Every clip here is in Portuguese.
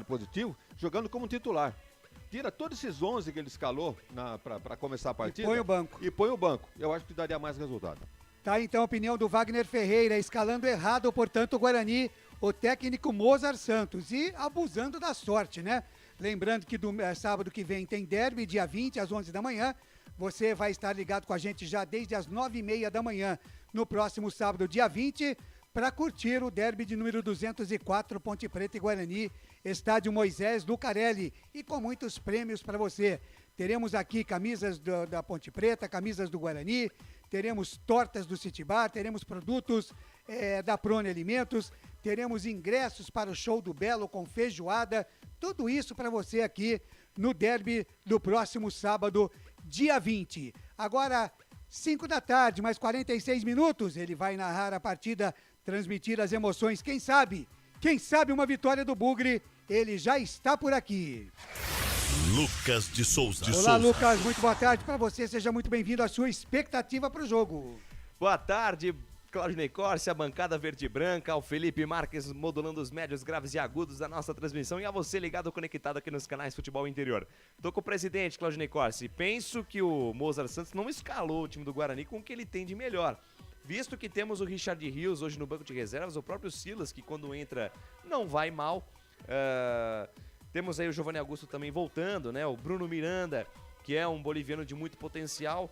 positivo, jogando como titular. Tira todos esses 11 que ele escalou para começar a partida. E põe o banco. Eu acho que daria mais resultado. Tá, então, a opinião do Wagner Ferreira, escalando errado, portanto, o Guarani, o técnico Mozart Santos, e abusando da sorte, né? Lembrando que sábado que vem tem derby, dia 20, às 11 da manhã. Você vai estar ligado com a gente já desde as 9h30 da manhã, no próximo sábado, dia 20, para curtir o derby de número 204, Ponte Preta e Guarani, Estádio Moisés Lucarelli, e com muitos prêmios para você. Teremos aqui camisas da Ponte Preta, camisas do Guarani, teremos tortas do City Bar, teremos produtos da Prone Alimentos, teremos ingressos para o show do Belo com feijoada, tudo isso para você aqui no derby do próximo sábado, dia 20. Agora, 5 da tarde, mais 46 minutos, ele vai narrar a partida, transmitir as emoções, quem sabe uma vitória do Bugre, ele já está por aqui. Lucas de Souza. Olá, Lucas, muito boa tarde para você, seja muito bem-vindo à sua expectativa para o jogo. Boa tarde, Claudinei Corsi, a bancada verde e branca, ao Felipe Marques modulando os médios, graves e agudos da nossa transmissão e a você ligado conectado aqui nos canais Futebol Interior. Tô com o presidente, Claudinei Corsi, penso que o Mozart Santos não escalou o time do Guarani com o que ele tem de melhor. Visto que temos o Richard Rios hoje no banco de reservas, o próprio Silas, que quando entra não vai mal. Temos aí o Giovanni Augusto também voltando, né? O Bruno Miranda, que é um boliviano de muito potencial.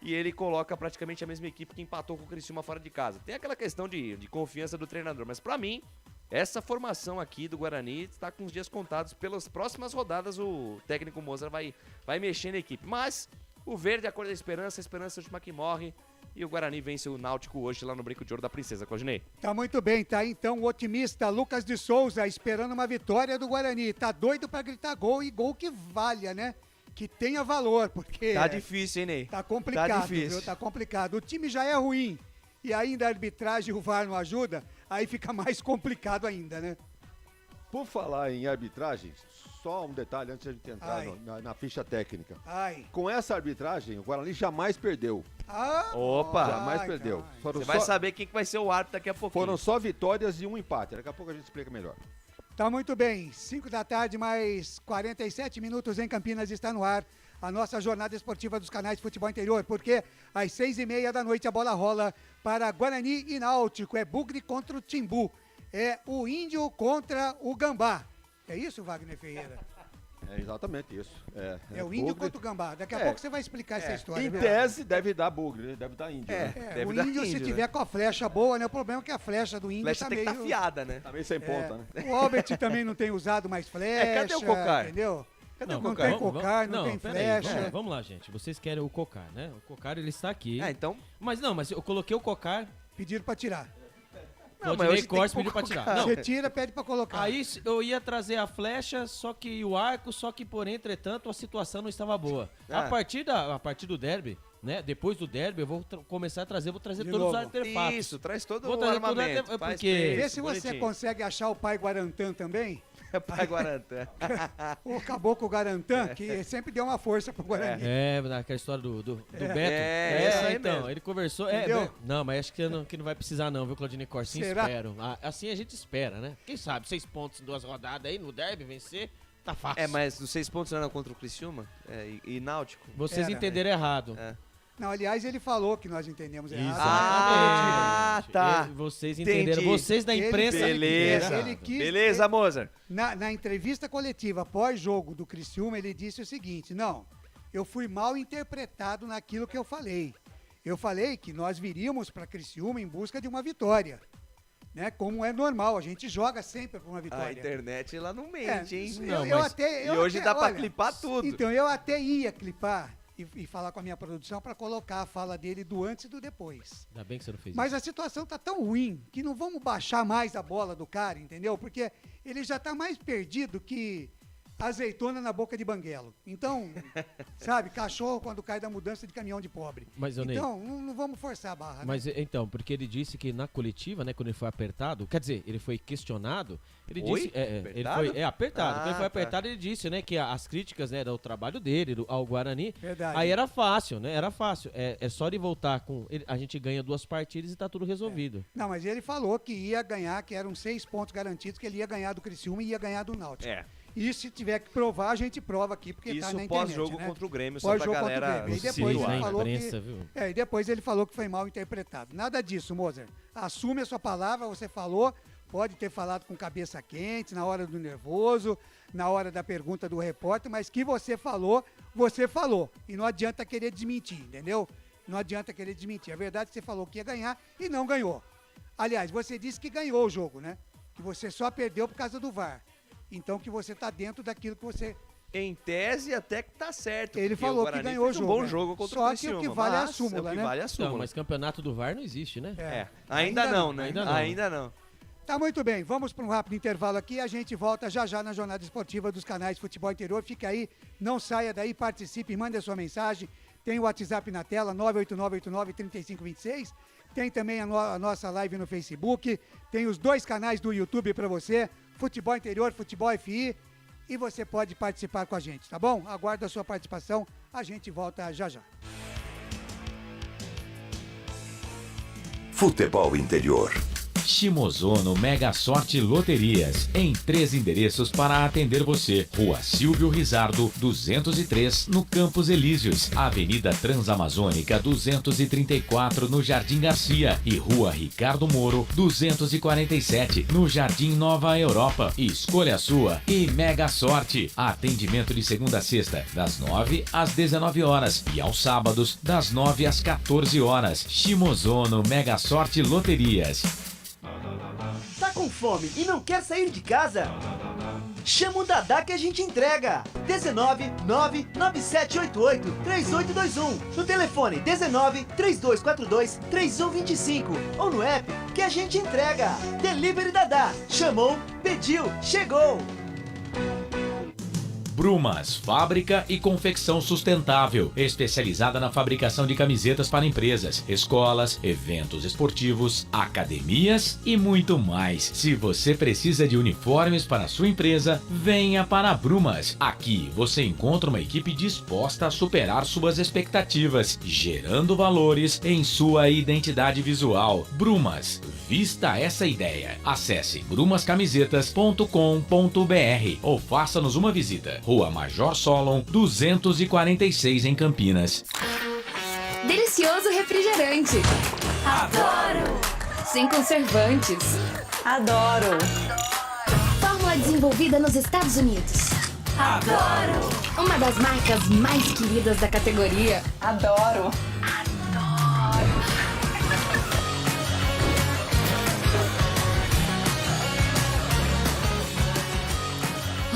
E ele coloca praticamente a mesma equipe que empatou com o Criciúma fora de casa. Tem aquela questão de confiança do treinador, mas pra mim, essa formação aqui do Guarani está com os dias contados. Pelas próximas rodadas, o técnico Mozart vai mexer na equipe. Mas o verde é a cor da esperança, a esperança é a última que morre. E o Guarani vence o Náutico hoje lá no Brinco de Ouro da Princesa, Claudinei. Tá muito bem, tá então o otimista Lucas de Souza esperando uma vitória do Guarani. Tá doido pra gritar gol e gol que valha, né? Que tenha valor, porque... Tá difícil, hein, Ney? Tá complicado, tá difícil. Viu? Tá complicado. O time já é ruim e ainda a arbitragem e o VAR não ajuda, aí fica mais complicado ainda, né? Por falar em arbitragem, só um detalhe antes de a gente entrar na ficha técnica. Com essa arbitragem, o Guarani jamais perdeu. Opa! Jamais perdeu. Você vai saber quem que vai ser o árbitro daqui a pouquinho. Foram só vitórias e um empate. Daqui a pouco a gente explica melhor. Tá muito bem. 5 da tarde, mais 47 minutos em Campinas, está no ar a nossa jornada esportiva dos canais de Futebol Interior, porque às 6h30 da noite a bola rola para Guarani e Náutico. É Bugre contra o Timbu. É o Índio contra o Gambá. É isso, Wagner Ferreira? É exatamente isso. É o Índio contra o Gambá. Daqui a pouco você vai explicar essa história. Em tese, deve dar Bugre, deve dar Índio. Deve o Índio, se tiver com a flecha boa, né? O problema é que a flecha do Índio flecha tá tem meio... que tá afiada, né? Tá meio sem ponta, né? O Albert também não tem usado mais flecha. Cadê o Cocar? Entendeu? Cadê o Não Cocar? tem Cocar, não tem flecha. Vamos lá, gente. Vocês querem o Cocar, né? O Cocar, ele está aqui. Então... Mas eu coloquei o Cocar... Pediram pra tirar. Não, mas hoje Corte pediu pra tirar. Não. Você tira, pede pra colocar. Aí eu ia trazer a flecha, só que o arco, por entretanto a situação não estava boa. A partir do derby, né? Depois do derby eu vou começar a trazer, vou trazer todos os artefatos. Isso, traz todo vou o trazer armamento. Porque... Vê se você consegue achar o pai Guarantã também. Pai Guarantã. O Caboclo Guarantã, que sempre deu uma força pro Guarani. Naquela história do Beto. Essa aí então, mesmo. ele conversou. Não, mas acho que não vai precisar não, viu, Claudinei Corsi? Espero. Assim a gente espera, né? Quem sabe, 6 pontos em 2 rodadas aí no derby, vencer, tá fácil. Mas os 6 pontos não eram contra o Criciúma e Náutico? Vocês entenderam errado. Não, aliás, ele falou que nós entendemos errado. Exatamente. Tá. Vocês entenderam. Vocês da imprensa. Beleza, Mozart. Na entrevista coletiva pós-jogo do Criciúma, ele disse o seguinte: não, eu fui mal interpretado naquilo que eu falei. Eu falei que nós viríamos para Criciúma em busca de uma vitória. Né? Como é normal, a gente joga sempre por uma vitória. A internet lá não mente, hein? E hoje dá pra clipar tudo. Então, eu até ia clipar e falar com a minha produção para colocar a fala dele do antes e do depois. Ainda bem que você não fez Mas isso. a situação tá tão ruim que não vamos baixar mais a bola do cara, entendeu? Porque ele já tá mais perdido que azeitona na boca de banguelo. Então, sabe, cachorro quando cai da mudança de caminhão de pobre. Mas, então, não vamos forçar a barra. Mas, então, porque ele disse que na coletiva, né, quando ele foi apertado, quer dizer, ele foi questionado, ele disse... Ele foi apertado. Quando ele foi apertado, ele disse, né, que as críticas, né, do trabalho dele, ao Guarani, aí era fácil, né, era fácil. É só ele voltar com... a gente ganha 2 partidas e tá tudo resolvido. Não, mas ele falou que ia ganhar, que eram 6 pontos garantidos, que ele ia ganhar do Criciúma e ia ganhar do Náutico. E se tiver que provar, a gente prova aqui, porque tá na internet. Isso pós-jogo contra o Grêmio, só pra galera e depois ele falou e depois ele falou que foi mal interpretado. Nada disso, Moser. Assume a sua palavra, você falou, pode ter falado com cabeça quente, na hora do nervoso, na hora da pergunta do repórter, mas que você falou. E não adianta querer desmentir, entendeu? Não adianta querer desmentir. A verdade é que você falou que ia ganhar e não ganhou. Aliás, você disse que ganhou o jogo, né? Que você só perdeu por causa do VAR. Então que você tá dentro daquilo que você... Em tese até que tá certo. Ele falou que ganhou o jogo. Um bom jogo contra o Criciúma. Só que o que vale é a súmula, né? Não, mas campeonato do VAR não existe, né? Ainda não, né? Ainda não. Tá muito bem, vamos para um rápido intervalo aqui, a gente volta já na jornada esportiva dos canais Futebol Interior. Fica aí, não saia daí, participe, mande a sua mensagem. Tem o WhatsApp na tela, 989893526. Tem também a nossa live no Facebook. Tem os 2 canais do YouTube para você, Futebol Interior, Futebol FI. E você pode participar com a gente, tá bom? Aguardo a sua participação, a gente volta já. Futebol Interior. Shimozono Mega Sorte Loterias, em 3 endereços para atender você. Rua Silvio Rizardo, 203, no Campos Elíseos, Avenida Transamazônica, 234, no Jardim Garcia, e Rua Ricardo Moro, 247, no Jardim Nova Europa. Escolha a sua e Mega Sorte. Atendimento de segunda a sexta, das 9 às 19 horas e aos sábados, das 9 às 14 horas. Shimozono Mega Sorte Loterias. Tá com fome e não quer sair de casa? Chama o Dadá que a gente entrega. 19 99788 3821. No telefone 19 3242 3125. Ou no app que a gente entrega. Delivery Dadá. Chamou, pediu, chegou. Brumas, fábrica e confecção sustentável, especializada na fabricação de camisetas para empresas, escolas, eventos esportivos, academias e muito mais. Se você precisa de uniformes para a sua empresa, venha para a Brumas. Aqui você encontra uma equipe disposta a superar suas expectativas, gerando valores em sua identidade visual. Brumas, vista essa ideia. Acesse brumascamisetas.com.br ou faça-nos uma visita. Rua Major Solon, 246 em Campinas. Delicioso refrigerante. Adoro! Sem conservantes. Adoro! Fórmula desenvolvida nos Estados Unidos. Adoro! Uma das marcas mais queridas da categoria. Adoro!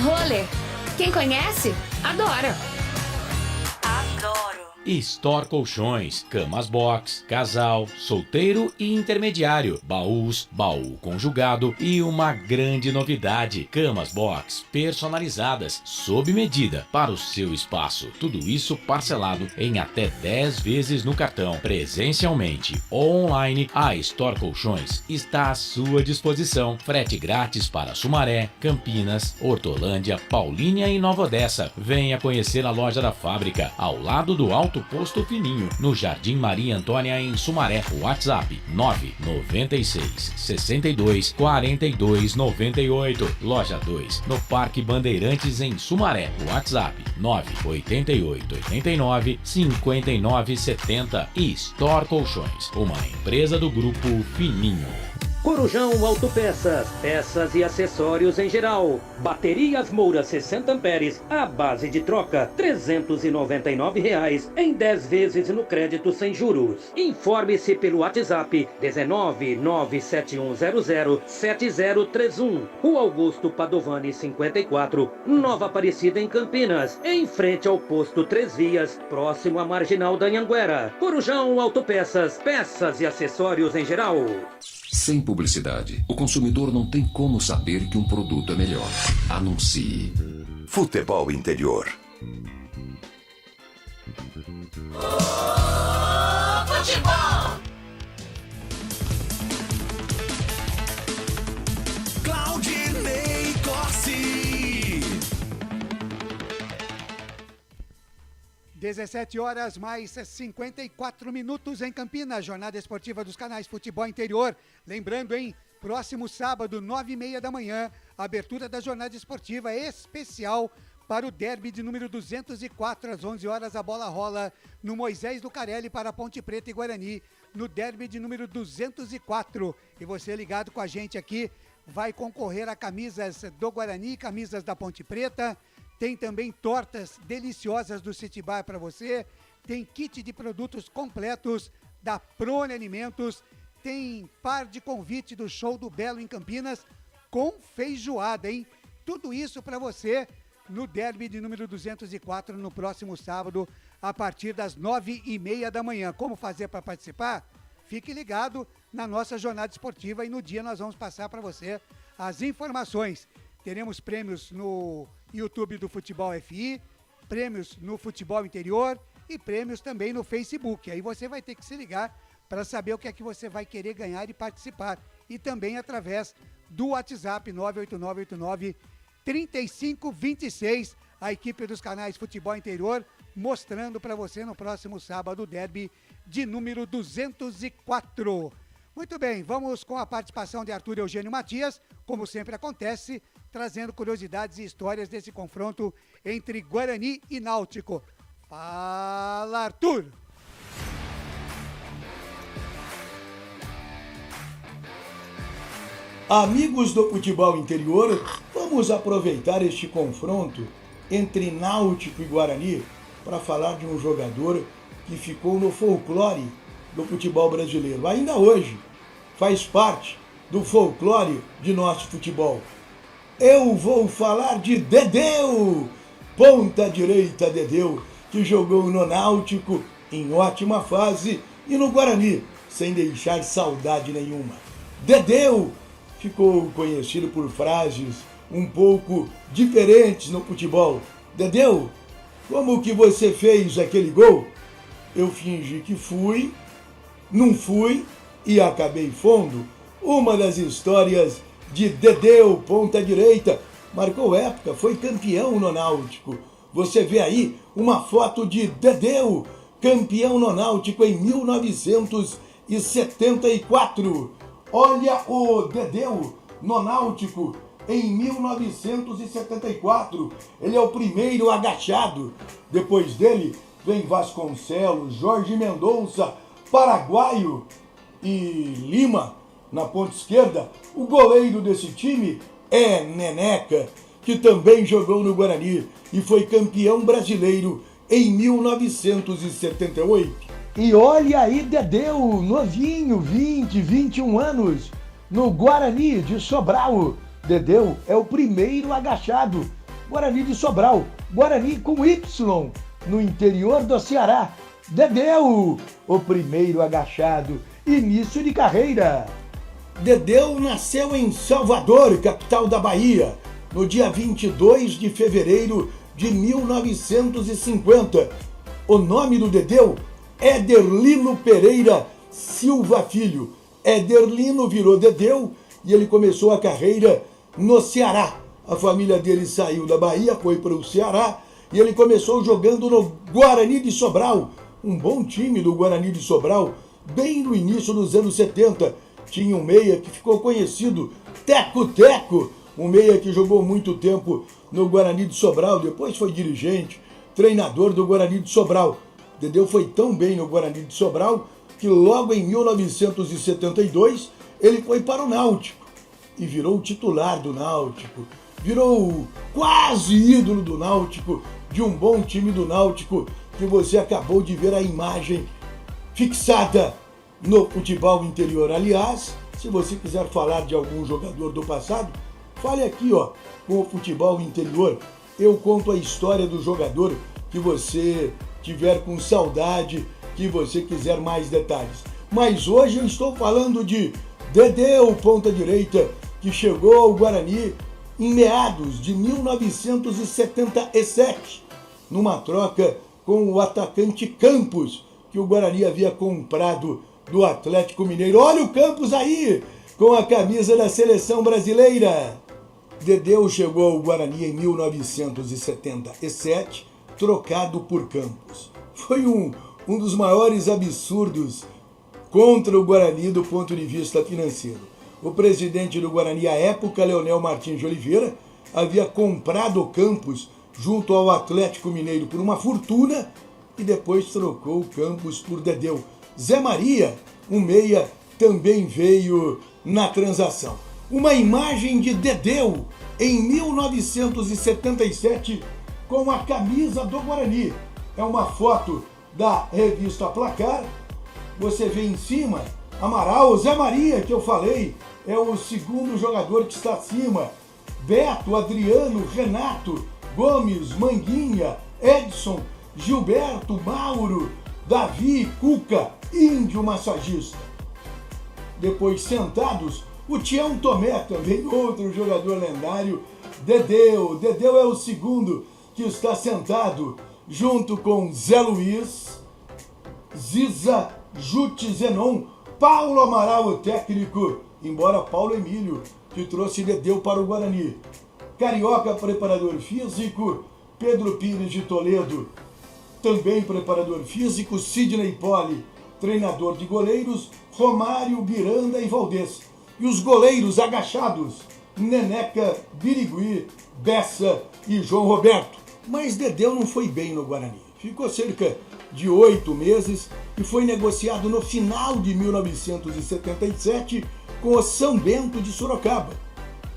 Roller. Quem conhece, adora. Adoro. Store Colchões, camas box, casal, solteiro e intermediário, baús, baú conjugado e uma grande novidade, camas box personalizadas, sob medida para o seu espaço. Tudo isso parcelado em até 10 vezes no cartão. Presencialmente ou online, a Store Colchões está à sua disposição. Frete grátis para Sumaré, Campinas, Hortolândia, Paulínia e Nova Odessa. Venha conhecer a loja da fábrica, ao lado do Alto Posto Fininho, no Jardim Maria Antônia, em Sumaré. WhatsApp 996 62 42 98. Loja 2, no Parque Bandeirantes, em Sumaré. WhatsApp 988 89 59 70. E Store Colchões, uma empresa do Grupo Fininho. Corujão Autopeças, peças e acessórios em geral. Baterias Moura 60 amperes, à base de troca, R$ 399 em 10 vezes no crédito sem juros. Informe-se pelo WhatsApp 19 97100 7031. Rua Augusto Padovani 54, Nova Aparecida, em Campinas, em frente ao posto 3 Vias, próximo à Marginal da Anhanguera. Corujão Autopeças, peças e acessórios em geral. Sem publicidade, o consumidor não tem como saber que um produto é melhor. Anuncie. Futebol Interior. Futebol! Claudinei Corsi. 17 horas mais 54 minutos em Campinas, jornada esportiva dos canais Futebol Interior. Lembrando, hein, próximo sábado, 9h30 da manhã, abertura da jornada esportiva especial para o derby de número 204, às 11 horas a bola rola no Moisés Lucarelli para Ponte Preta e Guarani, no derby de número 204. E você ligado com a gente aqui, vai concorrer a camisas do Guarani, camisas da Ponte Preta. Tem também tortas deliciosas do City Bar para você. Tem kit de produtos completos da Prone Alimentos. Tem par de convite do Show do Belo em Campinas com feijoada, hein? Tudo isso para você no derby de número 204 no próximo sábado, a partir das 9h30 da manhã. Como fazer para participar? Fique ligado na nossa jornada esportiva e no dia nós vamos passar para você as informações. Teremos prêmios no YouTube do Futebol FI, prêmios no Futebol Interior e prêmios também no Facebook. Aí você vai ter que se ligar para saber o que é que você vai querer ganhar e participar. E também através do WhatsApp 98989-3526, a equipe dos canais Futebol Interior mostrando para você no próximo sábado o derby de número 204. Muito bem, vamos com a participação de Arthur Eugênio Matias, como sempre acontece, trazendo curiosidades e histórias desse confronto entre Guarani e Náutico. Fala, Arthur! Amigos do Futebol Interior, vamos aproveitar este confronto entre Náutico e Guarani para falar de um jogador que ficou no folclore do futebol brasileiro. Ainda hoje faz parte do folclore de nosso futebol. Eu vou falar de Dedéu, ponta direita Dedéu, que jogou no Náutico em ótima fase e no Guarani, sem deixar saudade nenhuma. Dedéu ficou conhecido por frases um pouco diferentes no futebol. Dedéu, como que você fez aquele gol? Eu fingi que fui, não fui e acabei fundo. Uma das histórias de Dedéu, ponta direita, marcou época, foi campeão no Náutico. Você vê aí uma foto de Dedéu, campeão no Náutico em 1974. Olha o Dedéu no Náutico em 1974. Ele é o primeiro agachado. Depois dele vem Vasconcelos, Jorge Mendonça, Paraguaio e Lima na ponta esquerda. O goleiro desse time é Neneca, que também jogou no Guarani e foi campeão brasileiro em 1978. E olha aí Dedéu, novinho, 20, 21 anos, no Guarani de Sobral. Dedéu é o primeiro agachado. Guarani de Sobral, Guarani com Y, no interior do Ceará. Dedéu, o primeiro agachado, início de carreira. Dedéu nasceu em Salvador, capital da Bahia, no dia 22 de fevereiro de 1950. O nome do Dedéu é Ederlino Pereira Silva Filho. Ederlino virou Dedéu e ele começou a carreira no Ceará. A família dele saiu da Bahia, foi para o Ceará e ele começou jogando no Guarani de Sobral, um bom time do Guarani de Sobral, bem no início dos anos 70. Tinha um meia que ficou conhecido, Teco Teco, um meia que jogou muito tempo no Guarani de Sobral, depois foi dirigente, treinador do Guarani de Sobral. Dedéu foi tão bem no Guarani de Sobral que logo em 1972 ele foi para o Náutico e virou titular do Náutico, virou quase ídolo do Náutico, de um bom time do Náutico que você acabou de ver a imagem fixada no Futebol Interior. Aliás, se você quiser falar de algum jogador do passado, fale aqui, ó, com o Futebol Interior. Eu conto a história do jogador que você tiver com saudade, que você quiser mais detalhes. Mas hoje eu estou falando de Dedéu, ponta direita, que chegou ao Guarani em meados de 1977, numa troca com o atacante Campos, que o Guarani havia comprado do Atlético Mineiro. Olha o Campos aí, com a camisa da seleção brasileira. Dedéu chegou ao Guarani em 1977, trocado por Campos. Foi um dos maiores absurdos contra o Guarani do ponto de vista financeiro. O presidente do Guarani à época, Leonel Martins de Oliveira, havia comprado o Campos junto ao Atlético Mineiro por uma fortuna e depois trocou o Campos por Dedéu. Zé Maria, um meia, também veio na transação. Uma imagem de Dedéu em 1977 com a camisa do Guarani. É uma foto da revista Placar. Você vê em cima Amaral, Zé Maria, que eu falei, é o segundo jogador que está acima. Beto, Adriano, Renato, Gomes, Manguinha, Edson, Gilberto, Mauro, Davi, Cuca, Índio massagista. Depois sentados, o Tião Tomé, também outro jogador lendário, Dedéu. Dedéu é o segundo que está sentado junto com Zé Luiz, Ziza, Jute, Zenon, Paulo Amaral, o técnico, embora Paulo Emílio, que trouxe Dedéu para o Guarani. Carioca, preparador físico, Pedro Pires de Toledo, também preparador físico, Sidney Poli, treinador de goleiros, Romário, Miranda e Valdez. E os goleiros agachados, Neneca, Birigui, Bessa e João Roberto. Mas Dedéu não foi bem no Guarani. Ficou cerca de 8 meses e foi negociado no final de 1977 com o São Bento de Sorocaba.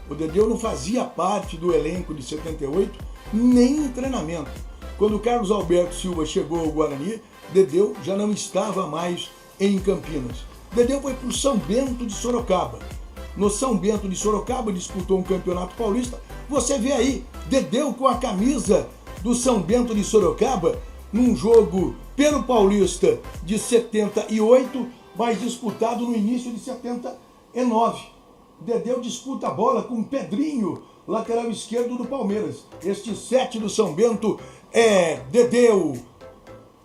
O Dedéu não fazia parte do elenco de 78, nem em treinamento. Quando Carlos Alberto Silva chegou ao Guarani, Dedéu já não estava mais em Campinas. Dedéu foi para o São Bento de Sorocaba. No São Bento de Sorocaba disputou um campeonato paulista. Você vê aí, Dedéu com a camisa do São Bento de Sorocaba, num jogo pelo Paulista de 78, mas disputado no início de 79. Dedéu disputa a bola com Pedrinho, lateral esquerdo do Palmeiras. Este 7 do São Bento é Dedéu.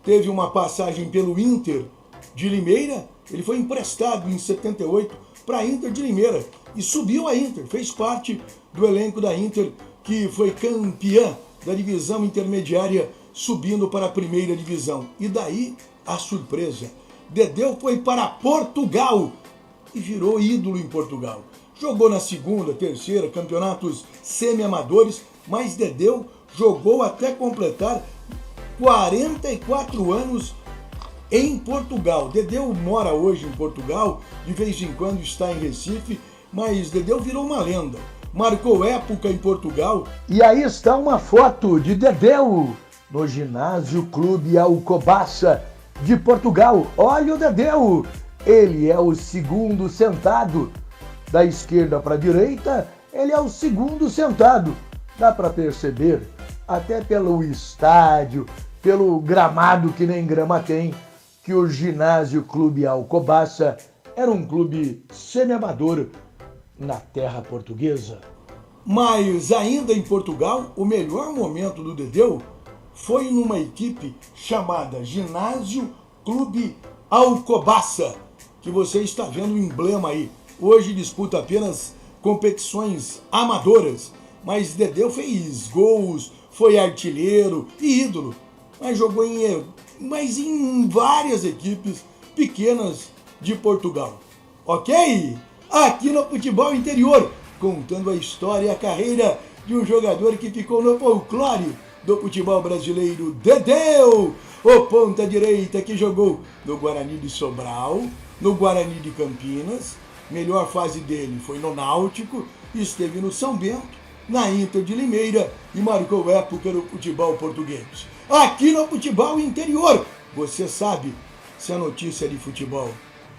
Teve uma passagem pelo Inter de Limeira. Ele foi emprestado em 78 para a Inter de Limeira e subiu a Inter. Fez parte do elenco da Inter, que foi campeã da divisão intermediária, subindo para a primeira divisão. E daí a surpresa. Dedéu foi para Portugal e virou ídolo em Portugal. Jogou na segunda, terceira, campeonatos semi-amadores, mas Dedéu jogou até completar 44 anos em Portugal. Dedéu mora hoje em Portugal, de vez em quando está em Recife, mas Dedéu virou uma lenda. Marcou época em Portugal. E aí está uma foto de Dedéu no Ginásio Clube Alcobaça de Portugal. Olha o Dedéu, ele é o segundo sentado. Da esquerda para a direita, ele é o segundo sentado. Dá para perceber, até pelo estádio, pelo gramado que nem grama tem, que o Ginásio Clube Alcobaça era um clube semi-amador na terra portuguesa. Mas ainda em Portugal, o melhor momento do Dedéu foi numa equipe chamada Ginásio Clube Alcobaça, que você está vendo o emblema aí. Hoje disputa apenas competições amadoras, mas Dedéu fez gols, foi artilheiro e ídolo, mas jogou em várias equipes pequenas de Portugal. Ok? Aqui no Futebol Interior, contando a história e a carreira de um jogador que ficou no folclore do futebol brasileiro, Dedéu, o ponta-direita que jogou no Guarani de Sobral, no Guarani de Campinas. Melhor fase dele foi no Náutico, esteve no São Bento, na Inter de Limeira e marcou época no futebol português. Aqui no Futebol Interior, você sabe, se a notícia é de futebol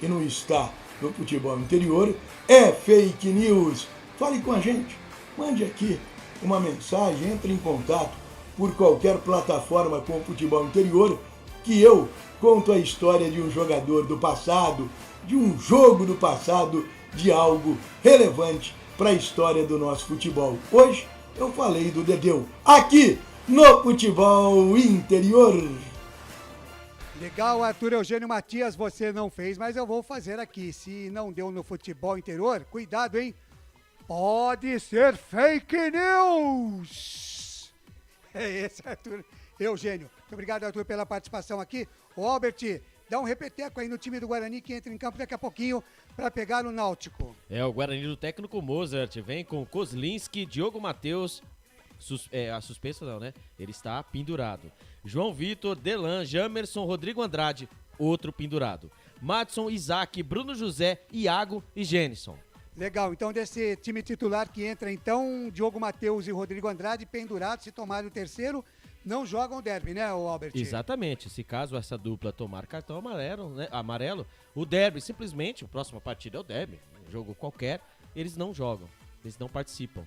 e não está no Futebol Interior, é fake news. Fale com a gente, mande aqui uma mensagem, entre em contato por qualquer plataforma com o Futebol Interior, que eu conto a história de um jogador do passado, de um jogo do passado, de algo relevante para a história do nosso futebol. Hoje eu falei do Dedéu, aqui no Futebol Interior. Legal, Arthur Eugênio Matias, você não fez, mas eu vou fazer aqui. Se não deu no Futebol Interior, cuidado, hein? Pode ser fake news! É esse, Arthur Eugênio. Muito obrigado, Arthur, pela participação aqui. O Albert, dá um repeteco aí no time do Guarani que entra em campo daqui a pouquinho para pegar o Náutico. O Guarani do técnico Mozart vem com Kozlinski, Diogo Matheus, a suspensa não, né? Ele está pendurado. João Vitor, Delan, Jamerson, Rodrigo Andrade, outro pendurado. Madson, Isaac, Bruno José, Iago e Gênison. Legal, então desse time titular que entra então, Diogo Matheus e Rodrigo Andrade pendurados, se tomarem o terceiro, não jogam o derby, né, Albert? Exatamente, se caso essa dupla tomar cartão amarelo, o derby, simplesmente, a próxima partida é o derby, um jogo qualquer, eles não jogam, eles não participam.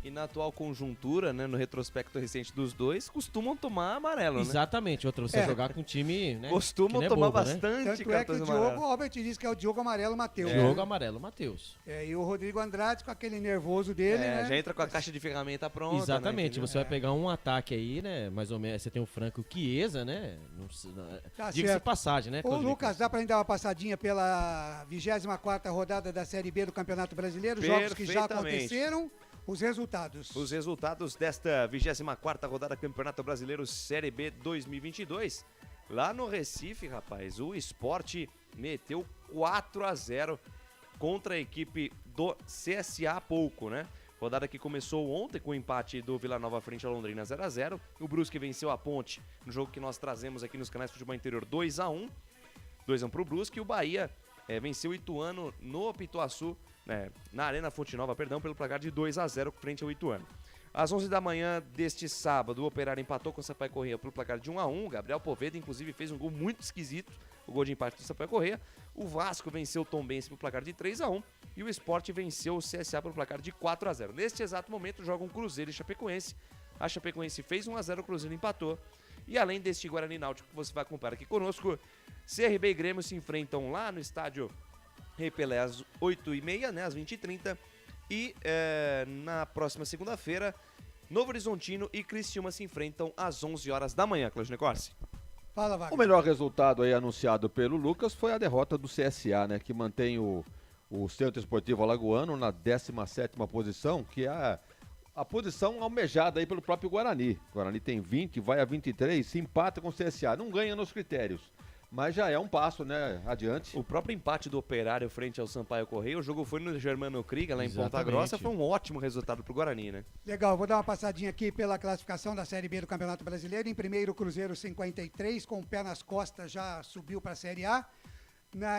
E na atual conjuntura, né, no retrospecto recente dos dois, costumam tomar amarelo, né? Exatamente, outra você jogar com um time, né? Costumam tomar bobo, bastante Tanto é que o Diogo, Albert diz que é o Diogo Amarelo Matheus. Diogo Amarelo Matheus. E o Rodrigo Andrade com aquele nervoso dele, né? Já entra com a caixa de ferramenta pronta. Exatamente, né, você vai pegar um ataque aí, né? Mais ou menos, você tem o Franco Chiesa, né? Diga-se passagem, né? Ô Lucas, dá pra gente dar uma passadinha pela 24ª rodada da Série B do Campeonato Brasileiro? Jogos que já aconteceram. Os resultados. Os resultados desta 24ª rodada do Campeonato Brasileiro Série B 2022. Lá no Recife, rapaz, o Sport meteu 4-0 contra a equipe do CSA há pouco, né? Rodada que começou ontem com o empate do Vila Nova frente ao Londrina 0-0. O Brusque venceu a Ponte no jogo que nós trazemos aqui nos canais Futebol Interior 2-1. 2-1 pro Brusque. E o Bahia venceu o Ituano no Pituaçu, na Arena Fonte Nova, pelo placar de 2-0 frente ao Ituano. Às 11 da manhã deste sábado, o Operário empatou com o Sampaio Corrêa pelo placar de 1-1. Gabriel Poveda, inclusive, fez um gol muito esquisito, o gol de empate do Sampaio Corrêa. O Vasco venceu o Tombense pelo placar de 3-1 e o Sport venceu o CSA pelo placar de 4-0. Neste exato momento, jogam Cruzeiro e Chapecoense. A Chapecoense fez 1-0, o Cruzeiro empatou. E além deste Guarani Náutico que você vai acompanhar aqui conosco, CRB e Grêmio se enfrentam lá no estádio Rei Pelé às 8h30, né, às 20h30. E na próxima segunda-feira, Novo Horizontino e Criciúma se enfrentam às 11 horas da manhã, Claudinei Corsi. Fala, Wagner. O melhor resultado aí anunciado pelo Lucas foi a derrota do CSA, né, que mantém o Centro Esportivo Alagoano na 17ª posição, que é a posição almejada aí pelo próprio Guarani. O Guarani tem 20, vai a 23, se empata com o CSA, não ganha nos critérios. Mas já é um passo, né, adiante. O próprio empate do Operário frente ao Sampaio Corrêa, o jogo foi no Germano Kriga, lá em Ponta Grossa, foi um ótimo resultado pro Guarani, né? Legal, vou dar uma passadinha aqui pela classificação da Série B do Campeonato Brasileiro. Em primeiro, Cruzeiro 53, com o pé nas costas, já subiu para a Série A.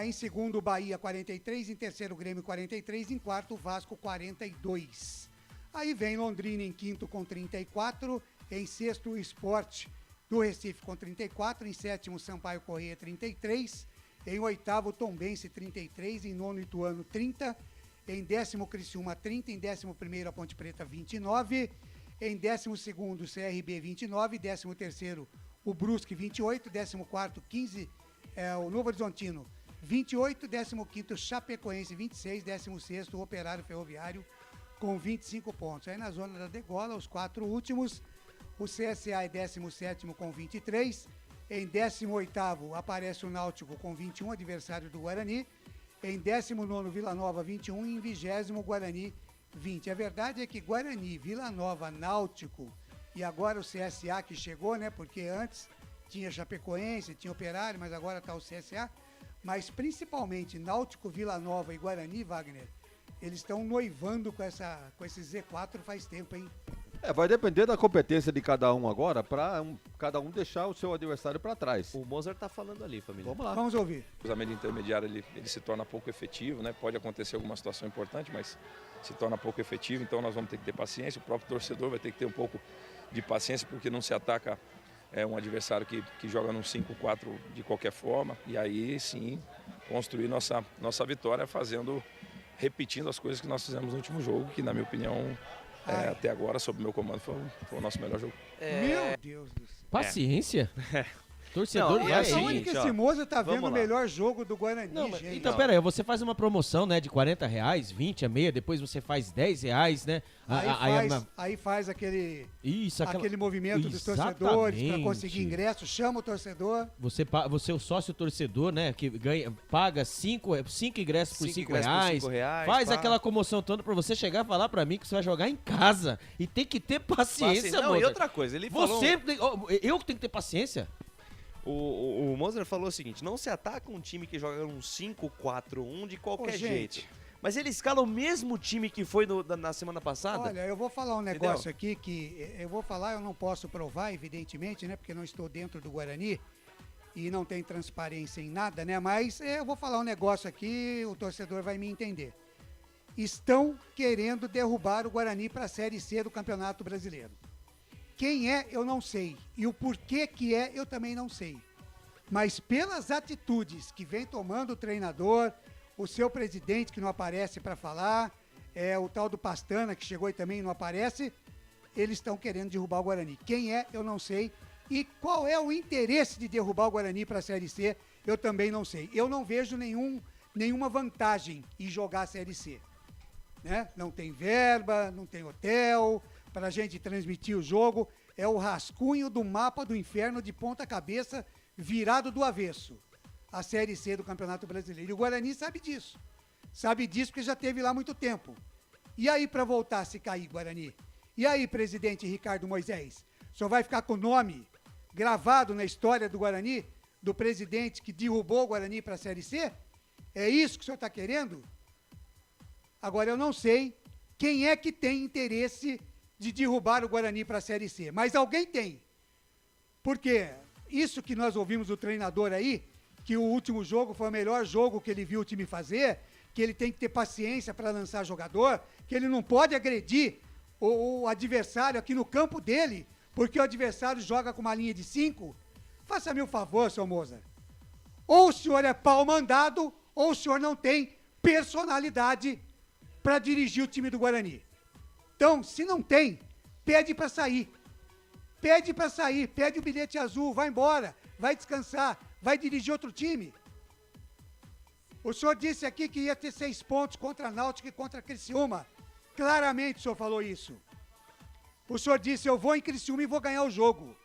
Em segundo, Bahia 43, em terceiro, Grêmio 43, em quarto, Vasco 42. Aí vem Londrina em quinto com 34, em sexto, o Sport do Recife com 34, em sétimo Sampaio Corrêa 33, em oitavo Tombense 33, em nono Ituano 30, em décimo Criciúma 30, em 11º a Ponte Preta 29, em 12º CRB 29, 13º o Brusque 28, 14º 15 o Novo Horizontino 28, 15º Chapecoense 26, 16º o Operário Ferroviário com 25 pontos. Aí na zona da degola, os 4 últimos, o CSA é 17º com 23, em 18º aparece o Náutico com 21, adversário do Guarani, em 19º Vila Nova 21 e em 20º Guarani 20. A verdade é que Guarani, Vila Nova, Náutico e agora o CSA que chegou, né? Porque antes tinha Chapecoense, tinha Operário, mas agora está o CSA. Mas principalmente Náutico, Vila Nova e Guarani, Wagner, eles estão noivando com esse Z4 faz tempo, hein? Vai depender da competência de cada um agora, para cada um deixar o seu adversário para trás. O Mozart tá falando ali, família. Vamos lá. Vamos ouvir. O cruzamento intermediário ele se torna pouco efetivo, né? Pode acontecer alguma situação importante, mas se torna pouco efetivo, então nós vamos ter que ter paciência. O próprio torcedor vai ter que ter um pouco de paciência, porque não se ataca um adversário que joga num 5-4 de qualquer forma. E aí sim construir nossa vitória repetindo as coisas que nós fizemos no último jogo, que na minha opinião até agora, sob meu comando, foi o nosso melhor jogo. Meu Deus do céu. Paciência? Torcedor Não, vai assim, Aonde que esse Moza tá vendo o melhor jogo do Guarani, Não, gente? então, pera aí, você faz uma promoção, né, de R$40, 20 é meia, depois você faz R$10, né? Aí faz aquele, Isso, aquele movimento dos torcedores para conseguir ingresso, chama o torcedor. Você é o sócio torcedor, né, que paga 5 ingressos por R$5, faz aquela comoção toda pra você chegar e falar pra mim que você vai jogar em casa. E tem que ter paciência, Não, e outra coisa, ele falou... Eu que tenho que ter paciência? O Moser falou o seguinte, não se ataca um time que joga um 5-4-1 de qualquer jeito. Mas ele escala o mesmo time que foi na semana passada? Olha, eu vou falar um negócio aqui que eu vou falar, eu não posso provar, evidentemente, né? Porque não estou dentro do Guarani e não tem transparência em nada, né? Mas eu vou falar um negócio aqui, o torcedor vai me entender. Estão querendo derrubar o Guarani para a Série C do Campeonato Brasileiro. Quem é, eu não sei. E o porquê que é, eu também não sei. Mas pelas atitudes que vem tomando o treinador, o seu presidente que não aparece para falar, o tal do Pastana que chegou e também não aparece, eles estão querendo derrubar o Guarani. Quem é, eu não sei. E qual é o interesse de derrubar o Guarani para a Série C, eu também não sei. Eu não vejo nenhuma vantagem em jogar a Série C. Né? Não tem verba, não tem hotel... para a gente transmitir o jogo, é o rascunho do mapa do inferno de ponta cabeça virado do avesso. A Série C do Campeonato Brasileiro. E o Guarani sabe disso. Sabe disso porque já teve lá muito tempo. E aí para voltar a se cair, Guarani? E aí, presidente Ricardo Moisés? O senhor vai ficar com o nome gravado na história do Guarani, do presidente que derrubou o Guarani para a Série C? É isso que o senhor está querendo? Agora, eu não sei quem é que tem interesse de derrubar o Guarani para a Série C. Mas alguém tem. Porque isso que nós ouvimos do treinador aí, que o último jogo foi o melhor jogo que ele viu o time fazer, que ele tem que ter paciência para lançar jogador, que ele não pode agredir o adversário aqui no campo dele, porque o adversário joga com uma linha de 5. Faça-me um favor, seu Moza. Ou o senhor é pau mandado, ou o senhor não tem personalidade para dirigir o time do Guarani. Então, se não tem, pede para sair. Pede para sair, pede o bilhete azul, vai embora, vai descansar, vai dirigir outro time. O senhor disse aqui que ia ter 6 pontos contra a Náutica e contra a Criciúma. Claramente o senhor falou isso. O senhor disse, eu vou em Criciúma e vou ganhar o jogo.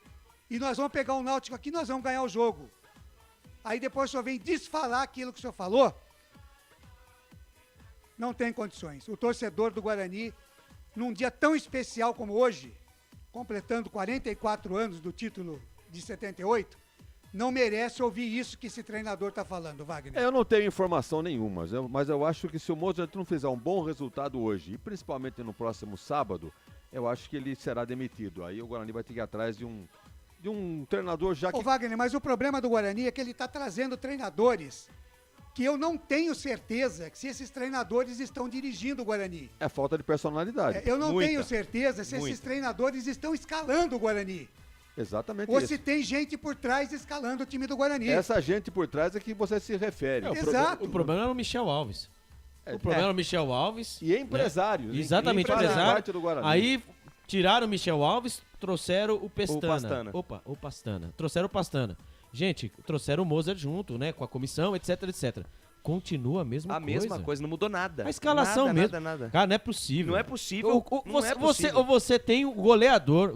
E nós vamos pegar o Náutico aqui e nós vamos ganhar o jogo. Aí depois o senhor vem desfalar aquilo que o senhor falou. Não tem condições. O torcedor do Guarani, num dia tão especial como hoje, completando 44 anos do título de 78, não merece ouvir isso que esse treinador está falando, Wagner. Eu não tenho informação nenhuma, mas eu acho que se o Mozart não fizer um bom resultado hoje, e principalmente no próximo sábado, eu acho que ele será demitido. Aí o Guarani vai ter que ir atrás de um treinador já que... Ô Wagner, mas o problema do Guarani é que ele está trazendo treinadores que eu não tenho certeza que se esses treinadores estão dirigindo o Guarani. É falta de personalidade. Eu não tenho certeza se esses treinadores estão escalando o Guarani. Exatamente Ou isso. se tem gente por trás escalando o time do Guarani. Essa gente por trás é que você se refere. Exato. O problema era o Michel Alves. O problema era o Michel Alves. E empresário. Né? Exatamente, empresário. Do Guarani. Aí tiraram o Michel Alves, trouxeram o Pastana. O Pastana. Trouxeram o Pastana. Gente, trouxeram o Mozart junto, né? Com a comissão, etc, etc. Continua a mesma coisa. A mesma coisa, não mudou nada. A escalação nada, mesmo. Nada. Cara, não é possível. Não é possível. Você tem o goleador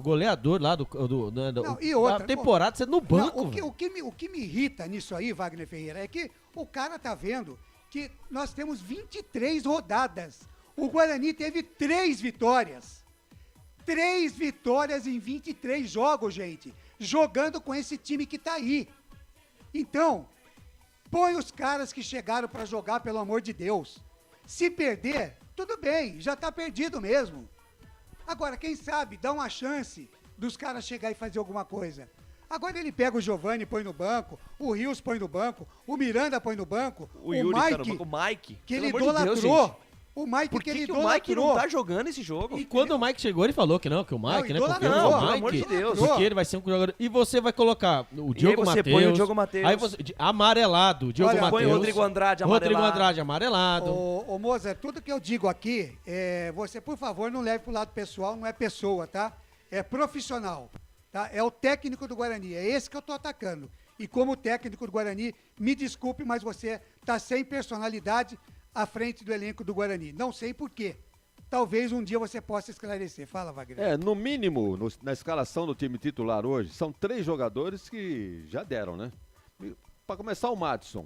lá da temporada, você no banco. Não, o que me irrita nisso aí, Wagner Ferreira, é que o cara tá vendo que nós temos 23 rodadas. O Guarani teve 3 vitórias. 3 vitórias em 23 jogos, gente. Jogando com esse time que tá aí. Então, põe os caras que chegaram para jogar, pelo amor de Deus. Se perder, tudo bem, já tá perdido mesmo. Agora, quem sabe, dá uma chance dos caras chegar e fazer alguma coisa. Agora ele pega o Giovani e põe no banco, o Rios põe no banco, o Miranda põe no banco, o Yuri Mike, tá no banco, o Mike, que ele pelo amor de Deus, idolatrou. gente. O Mike Por que ele o Mike não tá jogando esse jogo? E quando o Mike chegou, ele falou que não, que o Mike, né? Porque não, o pelo Mike, amor de Deus. porque ele vai ser um jogador. E você vai colocar o Diogo Matheus. Põe o Diogo Matheus. Aí você amarelado, o Diogo Matheus. Põe o Rodrigo Andrade amarelado. Rodrigo Andrade amarelado. Ô Mozart, tudo que eu digo aqui, você, por favor, não leve pro lado pessoal, não é pessoa, tá? É profissional. tá? É o técnico do Guarani, é esse que eu estou atacando. E como técnico do Guarani, me desculpe, mas você está sem personalidade à frente do elenco do Guarani. Não sei por quê. Talvez um dia você possa esclarecer. Fala, Wagner. No mínimo, na escalação do time titular hoje, são 3 jogadores que já deram, né? Para começar, o Madison,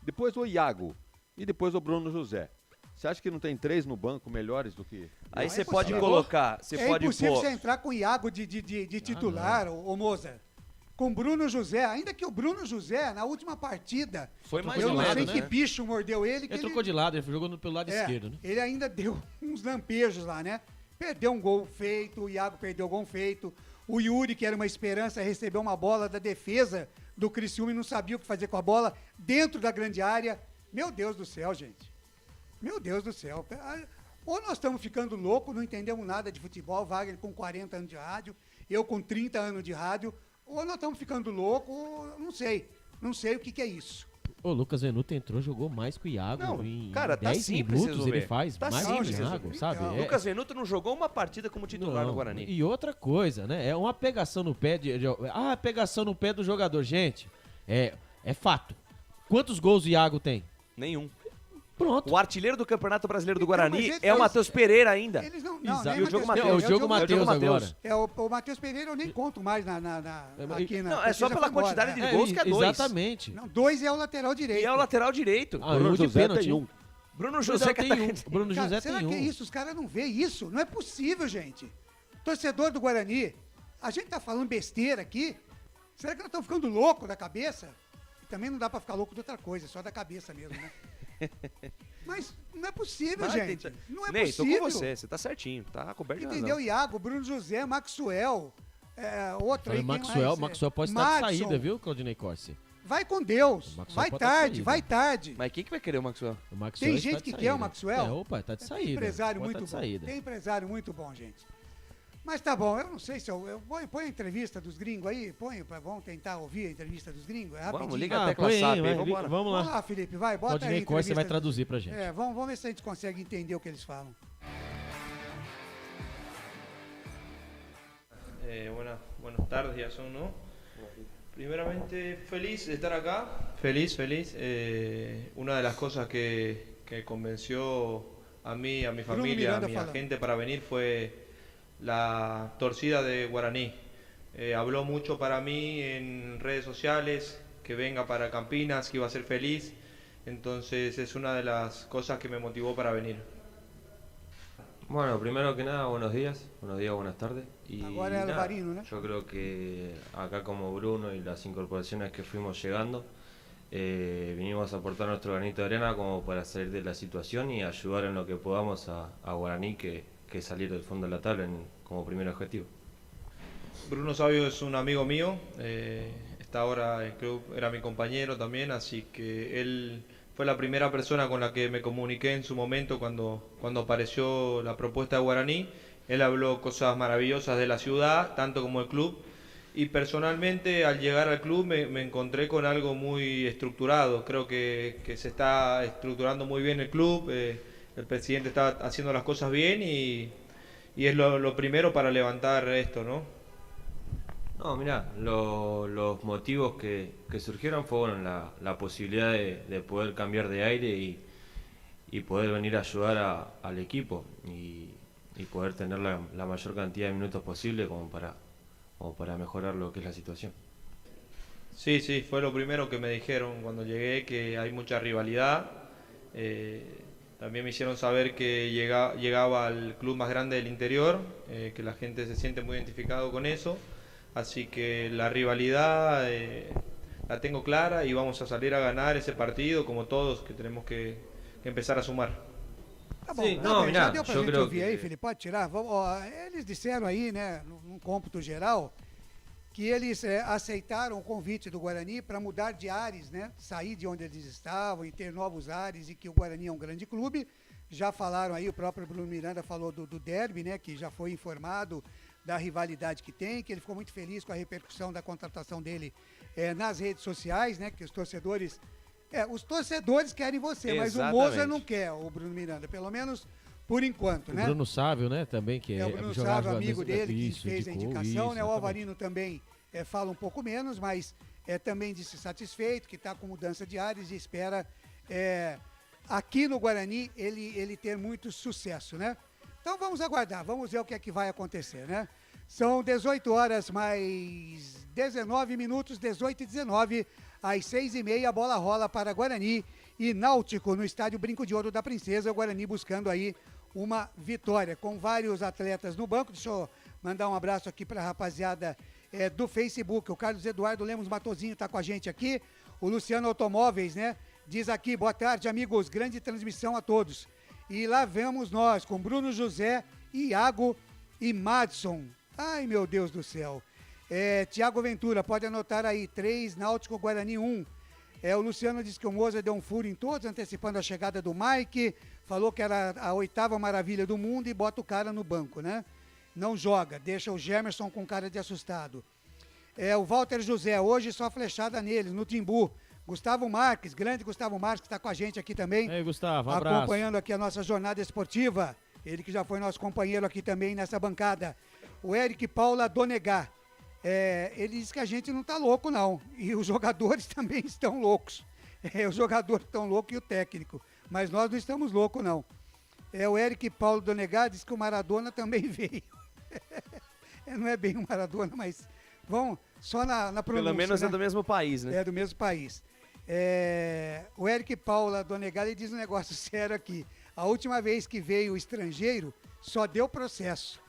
depois o Iago e depois o Bruno José. Você acha que não tem 3 no banco melhores do que... Aí você pode colocar... É impossível você entrar com o Iago de titular, ô Mozart. Com Bruno José, ainda que o Bruno José, na última partida, foi mais eu não sei né? que bicho mordeu ele. Ele trocou de lado, ele jogou pelo lado esquerdo, né? Ele ainda deu uns lampejos lá, né? Perdeu um gol feito, o Iago perdeu um gol feito. O Yuri, que era uma esperança, recebeu uma bola da defesa do Criciúma e não sabia o que fazer com a bola dentro da grande área. Meu Deus do céu, gente. Meu Deus do céu. Ou nós estamos ficando loucos, não entendemos nada de futebol, Wagner com 40 anos de rádio, eu com 30 anos de rádio, ou nós estamos ficando loucos, não sei. Não sei o que é isso. O Lucas Venuto entrou, jogou mais que o Iago. Não, em cara, 10 minutos ele faz mais que o Iago, sabe? Então, Lucas Venuto não jogou uma partida como titular no Guarani. E outra coisa, né? É uma pegação no pé pegação no pé do jogador. Gente, é fato. Quantos gols o Iago tem? Nenhum. Pronto. O artilheiro do Campeonato Brasileiro do Guarani é o Matheus Pereira ainda. Eles não, e o Diogo Matheus. É o Diogo Matheus agora. O Matheus Pereira eu nem conto mais aqui na... Não, é só pela quantidade de gols que é 2. Exatamente. Não, 2 é o lateral direito. E é o lateral direito. Bruno José tem 1. Bruno José tem 1. Bruno José tem 1. Será que é isso? Os caras não veem isso? Não é possível, gente. Torcedor do Guarani, a gente tá falando besteira aqui. Será que nós estamos ficando loucos da cabeça? E também não dá pra ficar louco de outra coisa, só da cabeça mesmo, né? Mas não é possível, gente. Não é Ney, possível. tô com você tá certinho, tá coberto de razão. Entendeu? Iago, Bruno José, Maxwell, outro aí. Maxwell pode estar de saída, viu, Claudinei Corsi? Vai com Deus. Vai tarde, vai tarde. Mas quem que vai querer o Maxwell? Tem gente que quer o Maxwell? Opa, tá de saída. Tem empresário muito bom. Tem empresário muito bom, gente. Mas tá bom, eu não sei se eu põe a entrevista dos gringos aí, vamos tentar ouvir a entrevista dos gringos, é rapidinho. Vamos, liga até com a SAP aí, vamos lá. Vamos lá, Felipe, vai, bota Claudinei aí. Corsi vai traduzir pra gente. Vamos ver se a gente consegue entender o que eles falam. Buenas tardes ya son, ¿no? Primeramente, feliz de estar acá, feliz. Una de las cosas que convenció a mí, a mi familia, a mi gente para venir fue la torcida de Guaraní. Habló mucho para mí en redes sociales, que venga para Campinas, que iba a ser feliz. Entonces es una de las cosas que me motivó para venir. Bueno, primero que nada, buenos días, buenas tardes. Y Ahora nada, Alvarino, ¿no? yo creo que acá como Bruno y las incorporaciones que fuimos llegando, vinimos a aportar nuestro granito de arena como para salir de la situación y ayudar en lo que podamos a Guaraní, que salir del fondo de la tabla como primer objetivo. Bruno Sabio es un amigo mío, está ahora en el club, era mi compañero también, así que él fue la primera persona con la que me comuniqué en su momento cuando apareció la propuesta de Guaraní. Él habló cosas maravillosas de la ciudad, tanto como el club, y personalmente al llegar al club me encontré con algo muy estructurado. Creo que se está estructurando muy bien el club, el presidente está haciendo las cosas bien y es lo primero para levantar esto, ¿no? No, mirá, los motivos que surgieron fue la posibilidad de poder cambiar de aire y poder venir a ayudar al equipo y poder tener la mayor cantidad de minutos posible como para mejorar lo que es la situación. Sí, fue lo primero que me dijeron cuando llegué, que hay mucha rivalidad. También me hicieron saber que llegaba al club más grande del interior, que la gente se siente muy identificado con eso. Así que la rivalidad la tengo clara y vamos a salir a ganar esse partido, como todos, que tenemos que empezar a sumar. Tá bom, Sim, não, já mirá, deu pra eu gente creio ouvir que- aí, Felipe, pode tirar? Eles disseram aí, né, num cômputo geral, que eles aceitaram o convite do Guarani para mudar de ares, né, sair de onde eles estavam e ter novos ares, e que o Guarani é um grande clube. Já falaram aí, o próprio Bruno Miranda falou do derby, né, que já foi informado da rivalidade que tem, que ele ficou muito feliz com a repercussão da contratação dele nas redes sociais, né, que os torcedores querem você, mas o Exatamente. Moza não quer, o Bruno Miranda, pelo menos por enquanto, o né? Bruno Sávio, né, também, que o Bruno Sávio, amigo dele, que fez a indicação, né? O Alvarino também fala um pouco menos, mas também disse satisfeito, que está com mudança de ares e espera aqui no Guarani ele ter muito sucesso, né? Então vamos aguardar, vamos ver o que é que vai acontecer, né? São 18 horas mais 19 minutos, 18 e 19, às 6h30, a bola rola para Guarani e Náutico no estádio Brinco de Ouro da Princesa, o Guarani buscando aí uma vitória, com vários atletas no banco. Deixa eu mandar um abraço aqui para a rapaziada do Facebook, o Carlos Eduardo Lemos Matozinho está com a gente aqui, o Luciano Automóveis, né? Diz aqui, boa tarde, amigos, grande transmissão a todos. E lá vamos nós, com Bruno José, Iago e Madson. Ai, meu Deus do céu. Tiago Ventura, pode anotar aí, 3, Náutico, Guarani 1. O Luciano disse que o Moza deu um furo em todos, antecipando a chegada do Mike. Falou que era a 8ª maravilha do mundo e bota o cara no banco, né? Não joga, deixa o Gemerson com cara de assustado. O Walter José, hoje só flechada nele, no Timbu. Gustavo Marques, grande Gustavo Marques, que está com a gente aqui também. Ei, Gustavo, abraço. Acompanhando aqui a nossa jornada esportiva. Ele que já foi nosso companheiro aqui também nessa bancada. O Eric Paula Donegar. Ele diz que a gente não está louco, não. E os jogadores também estão loucos. Os jogadores estão loucos e o técnico. Mas nós não estamos loucos, não. O Eric Paulo Donegar diz que o Maradona também veio. Não é bem o Maradona, mas vamos só na pronúncia. Pelo menos né? é do mesmo país, né? É do mesmo país. O Eric Paula Donegar, ele diz um negócio sério aqui. A última vez que veio o estrangeiro, só deu processo.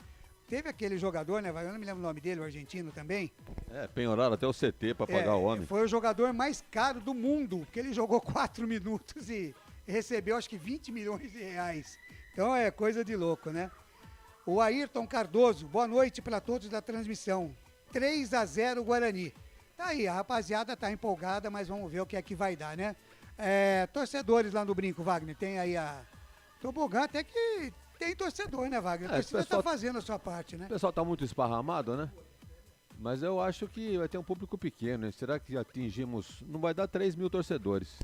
Teve aquele jogador, né? Eu não me lembro o nome dele, o argentino também. Penhoraram até o CT para pagar o homem. Foi o jogador mais caro do mundo, porque ele jogou 4 minutos e recebeu acho que 20 milhões de reais. Então é coisa de louco, né? O Ayrton Cardoso, boa noite para todos da transmissão. 3-0 Guarani. Tá aí, a rapaziada tá empolgada, mas vamos ver o que é que vai dar, né? Torcedores lá no Brinco, Wagner, tem aí Tobogã, até que tem torcedor, né, Wagner? A torcida tá fazendo a sua parte, né? O pessoal tá muito esparramado, né? Mas eu acho que vai ter um público pequeno, hein? Será que atingimos... Não vai dar 3 mil torcedores.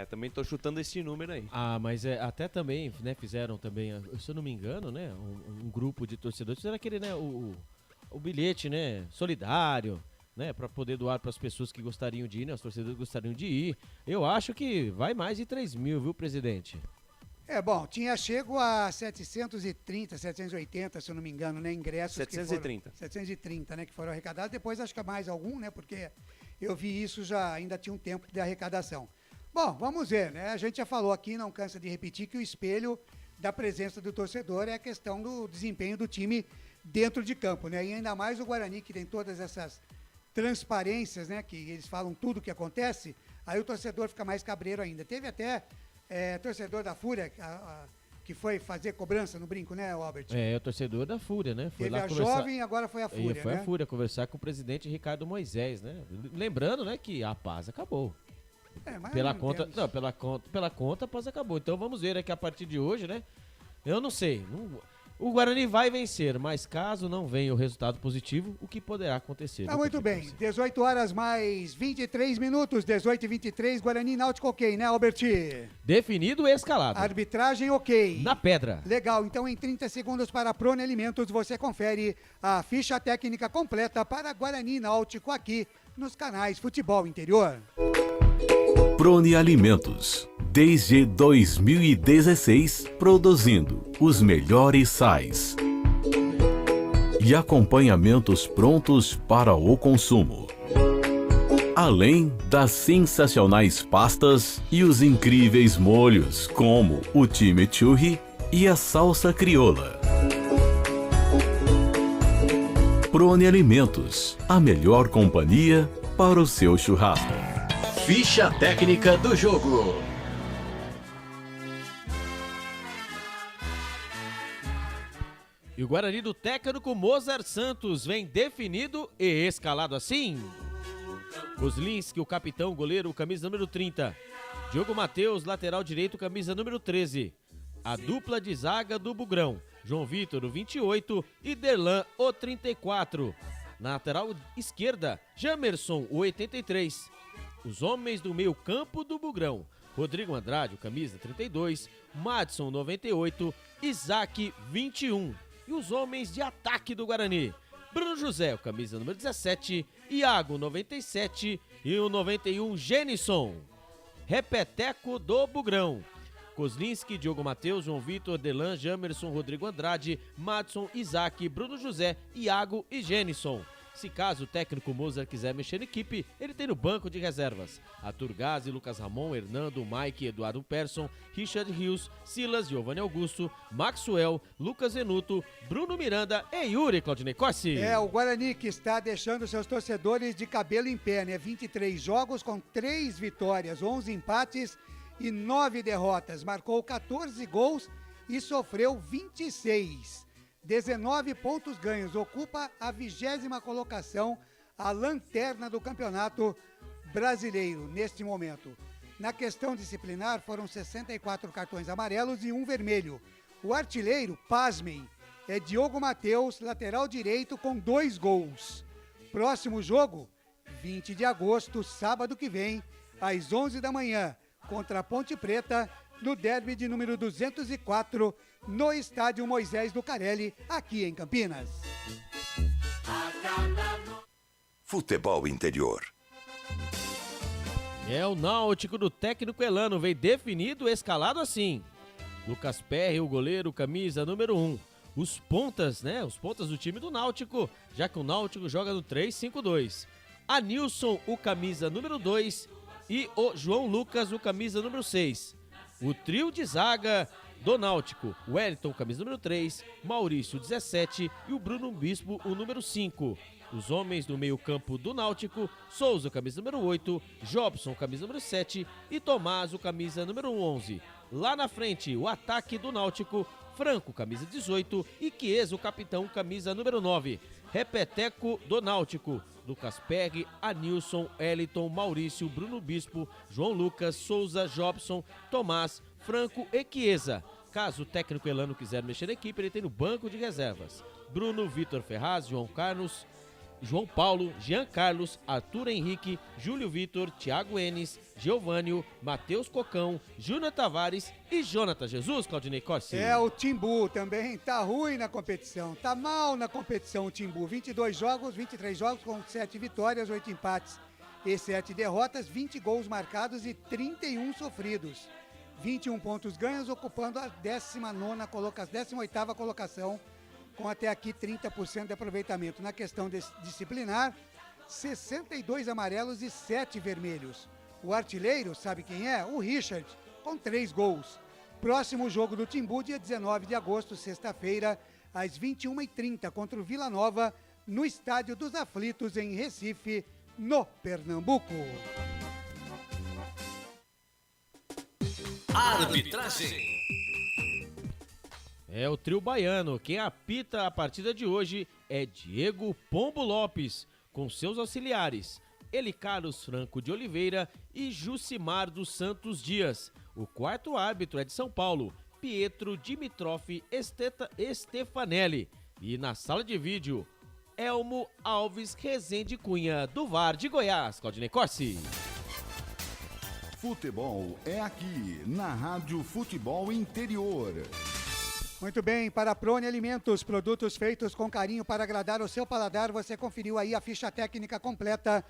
Também tô chutando esse número aí. Mas até também, né, fizeram também, se eu não me engano, né, um grupo de torcedores, fizeram aquele, né, o bilhete, né, solidário, né, para poder doar para as pessoas que gostariam de ir, né, os torcedores que gostariam de ir. Eu acho que vai mais de 3 mil, viu, presidente? Bom, tinha chego a 730, 780, se eu não me engano, né, ingressos. 730. 730, né, que foram arrecadados. Depois acho que mais algum, né, porque eu vi isso já, ainda tinha um tempo de arrecadação. Bom, vamos ver, né? A gente já falou aqui, não cansa de repetir, que o espelho da presença do torcedor é a questão do desempenho do time dentro de campo, né? E ainda mais o Guarani, que tem todas essas transparências, né? Que eles falam tudo o que acontece, aí o torcedor fica mais cabreiro ainda. Teve até torcedor da Fúria que foi fazer cobrança no Brinco, né, Albert? O torcedor da Fúria, né? Foi Teve lá a conversar... Jovem, agora foi a Fúria, Foi né? a Fúria conversar com o presidente Ricardo Moisés, né? Lembrando, né, que a paz acabou. Pela conta, a paz acabou. Então vamos ver que a partir de hoje, né? Eu não sei. O Guarani vai vencer, mas caso não venha o resultado positivo, o que poderá acontecer? Muito bem. 18 horas mais 23 minutos, 18 e 23, Guarani Náutico ok, né, Albert? Definido e escalado. Arbitragem ok. Na pedra. Legal, então em 30 segundos para a Prone Alimentos, você confere a ficha técnica completa para Guarani Náutico aqui nos canais Futebol Interior. Prone Alimentos, desde 2016, produzindo os melhores sais e acompanhamentos prontos para o consumo. Além das sensacionais pastas e os incríveis molhos, como o chimichurri e a salsa crioula. Prone Alimentos, a melhor companhia para o seu churrasco. Ficha técnica do jogo. E o Guarani do técnico Mozart Santos vem definido e escalado assim. Kozlinski, o capitão, goleiro, camisa número 30. Diogo Matheus, lateral direito, camisa número 13. A dupla de zaga do Bugrão. João Vitor, o 28, e Derlan, o 34. Na lateral esquerda, Jamerson, o 83. Os homens do meio campo do Bugrão. Rodrigo Andrade, o camisa 32, Madison 98, Isaac 21. E os homens de ataque do Guarani: Bruno José, o camisa número 17, Iago 97 e o 91 Genison. Repeteco do Bugrão: Kozlinski, Diogo Matheus, João Vitor, Delan, Jamerson, Rodrigo Andrade, Madison, Isaac, Bruno José, Iago e Genison. Se caso o técnico Mozart quiser mexer na equipe, ele tem no banco de reservas Arthur Gazi, Lucas Ramon, Hernando, Mike, Eduardo Persson, Richard Rios, Silas, Giovanni Augusto, Maxwell, Lucas Venuto, Bruno Miranda e Yuri Claudinei Corsi. O Guarani que está deixando seus torcedores de cabelo em pé, né? 23 jogos com 3 vitórias, 11 empates e 9 derrotas. Marcou 14 gols e sofreu 26. 19 pontos ganhos, ocupa a 20ª colocação, a lanterna do Campeonato Brasileiro neste momento. Na questão disciplinar, foram 64 cartões amarelos e 1 vermelho. O artilheiro, pasmem, é Diogo Matheus, lateral direito, com 2 gols. Próximo jogo, 20 de agosto, sábado que vem, às 11 da manhã, contra a Ponte Preta, no derby de número 204, no estádio Moisés Lucarelli, aqui em Campinas. Futebol interior. O Náutico do técnico Elano veio definido, escalado assim: Lucas Perry, o goleiro, camisa número 1. Os pontas, né? Os pontas do time do Náutico, já que o Náutico joga no 3-5-2. Anilson, o camisa número 2, e o João Lucas, o camisa número 6. O trio de zaga do Náutico: Wellington, camisa número 3, Maurício, 17 e o Bruno Bispo, o número 5. Os homens do meio-campo do Náutico: Souza, camisa número 8, Jobson, camisa número 7 e Tomás, o camisa número 11. Lá na frente, o ataque do Náutico: Franco, camisa 18 e Chiesa, o capitão, camisa número 9. Repeteco do Náutico: Lucas Perry, Anilson, Wellington, Maurício, Bruno Bispo, João Lucas, Souza, Jobson, Tomás, Franco e Chiesa. Caso o técnico Elano quiser mexer na equipe, ele tem no banco de reservas Bruno, Vitor Ferraz, João Carlos, João Paulo, Jean Carlos, Arthur Henrique, Júlio Vitor, Thiago Enes, Geovânio, Matheus Cocão, Júnior Tavares e Jonathan Jesus, Claudinei Corsi. O Timbu também tá ruim na competição, tá mal na competição o Timbu. 23 jogos com 7 vitórias, 8 empates e 7 derrotas, 20 gols marcados e 31 sofridos. 21 pontos ganhos, ocupando a 18ª colocação, com até aqui 30% de aproveitamento. Na questão disciplinar, 62 amarelos e 7 vermelhos. O artilheiro, sabe quem é? O Richard, com 3 gols. Próximo jogo do Timbu, dia 19 de agosto, sexta-feira, às 21h30, contra o Vila Nova, no Estádio dos Aflitos, em Recife, no Pernambuco. Arbitragem. O trio baiano. Quem apita a partida de hoje é Diego Pombo Lopes, com seus auxiliares Eli Carlos Franco de Oliveira e Jucimar dos Santos Dias. O quarto árbitro é de São Paulo, Pietro Dimitrov Stefanelli. E na sala de vídeo, Elmo Alves Rezende Cunha, do VAR de Goiás, Claudinei Corsi. Futebol é aqui, na Rádio Futebol Interior. Muito bem, para a Prone Alimentos, produtos feitos com carinho para agradar o seu paladar. Você conferiu aí a ficha técnica completa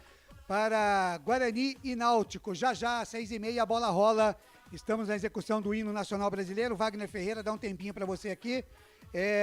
para Guarani e Náutico. Já, às 6h30, a bola rola. Estamos na execução do hino nacional brasileiro. Wagner Ferreira, dá um tempinho para você aqui.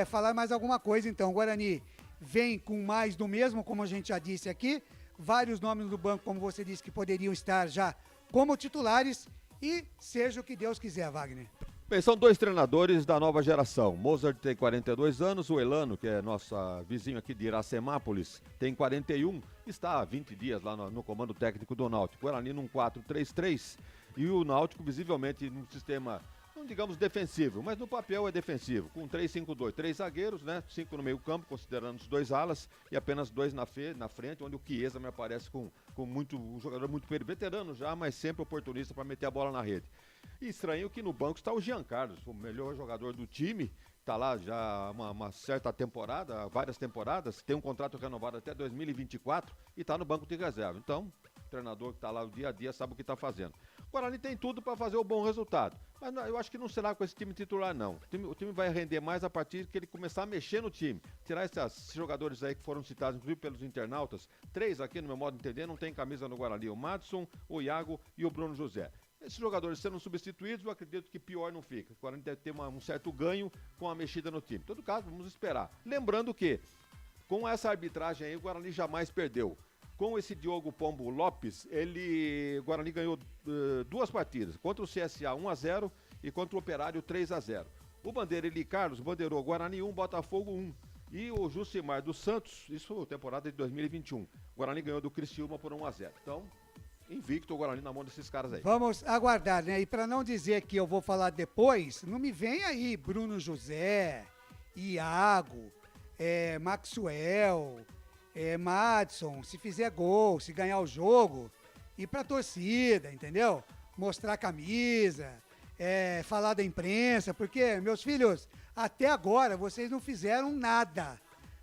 Falar mais alguma coisa, então. Guarani vem com mais do mesmo, como a gente já disse aqui. Vários nomes do banco, como você disse, que poderiam estar já como titulares. E seja o que Deus quiser, Wagner. Bem, são 2 treinadores da nova geração. Mozart tem 42 anos, o Elano, que é nosso vizinho aqui de Iracemápolis, tem 41, está há 20 dias lá no comando técnico do Náutico. O Guarani num 4-3-3 e o Náutico visivelmente num sistema, não digamos defensivo, mas no papel é defensivo, com 3-5-2, 3 zagueiros, né? 5 no meio campo, considerando os 2 alas e apenas 2 na frente, onde o Chiesa me aparece com um jogador muito veterano já, mas sempre oportunista para meter a bola na rede. E estranho que no banco está o Jean Carlos, o melhor jogador do time, está lá já uma certa temporada, várias temporadas, tem um contrato renovado até 2024 e está no banco de reserva. Então, O treinador que está lá o dia a dia sabe o que está fazendo. O Guarani tem tudo para fazer o bom resultado. Mas não, eu acho que não será com esse time titular, não. O time vai render mais a partir que ele começar a mexer no time. Tirar esses jogadores aí que foram citados, inclusive pelos internautas. 3 aqui, no meu modo de entender, não tem camisa no Guarani. O Madison, o Iago e o Bruno José. Esses jogadores sendo substituídos, eu acredito que pior não fica. O Guarani deve ter um certo ganho com a mexida no time. Em todo caso, vamos esperar. Lembrando que, com essa arbitragem aí, o Guarani jamais perdeu. Com esse Diogo Pombo Lopes, o Guarani ganhou 2 partidas. Contra o CSA 1-0 e contra o Operário 3-0. O Bandeira Eli Carlos bandeirou Guarani 1, Botafogo 1. E o Jucimar dos Santos, isso temporada de 2021. O Guarani ganhou do Criciúma por 1-0. Então, invicto o Guarani na mão desses caras aí. Vamos aguardar, né? E para não dizer que eu vou falar depois, não me vem aí Bruno José, Iago, Maxwell, Madison, se fizer gol, se ganhar o jogo, ir pra torcida, entendeu? Mostrar a camisa, falar da imprensa, porque, meus filhos, até agora vocês não fizeram nada.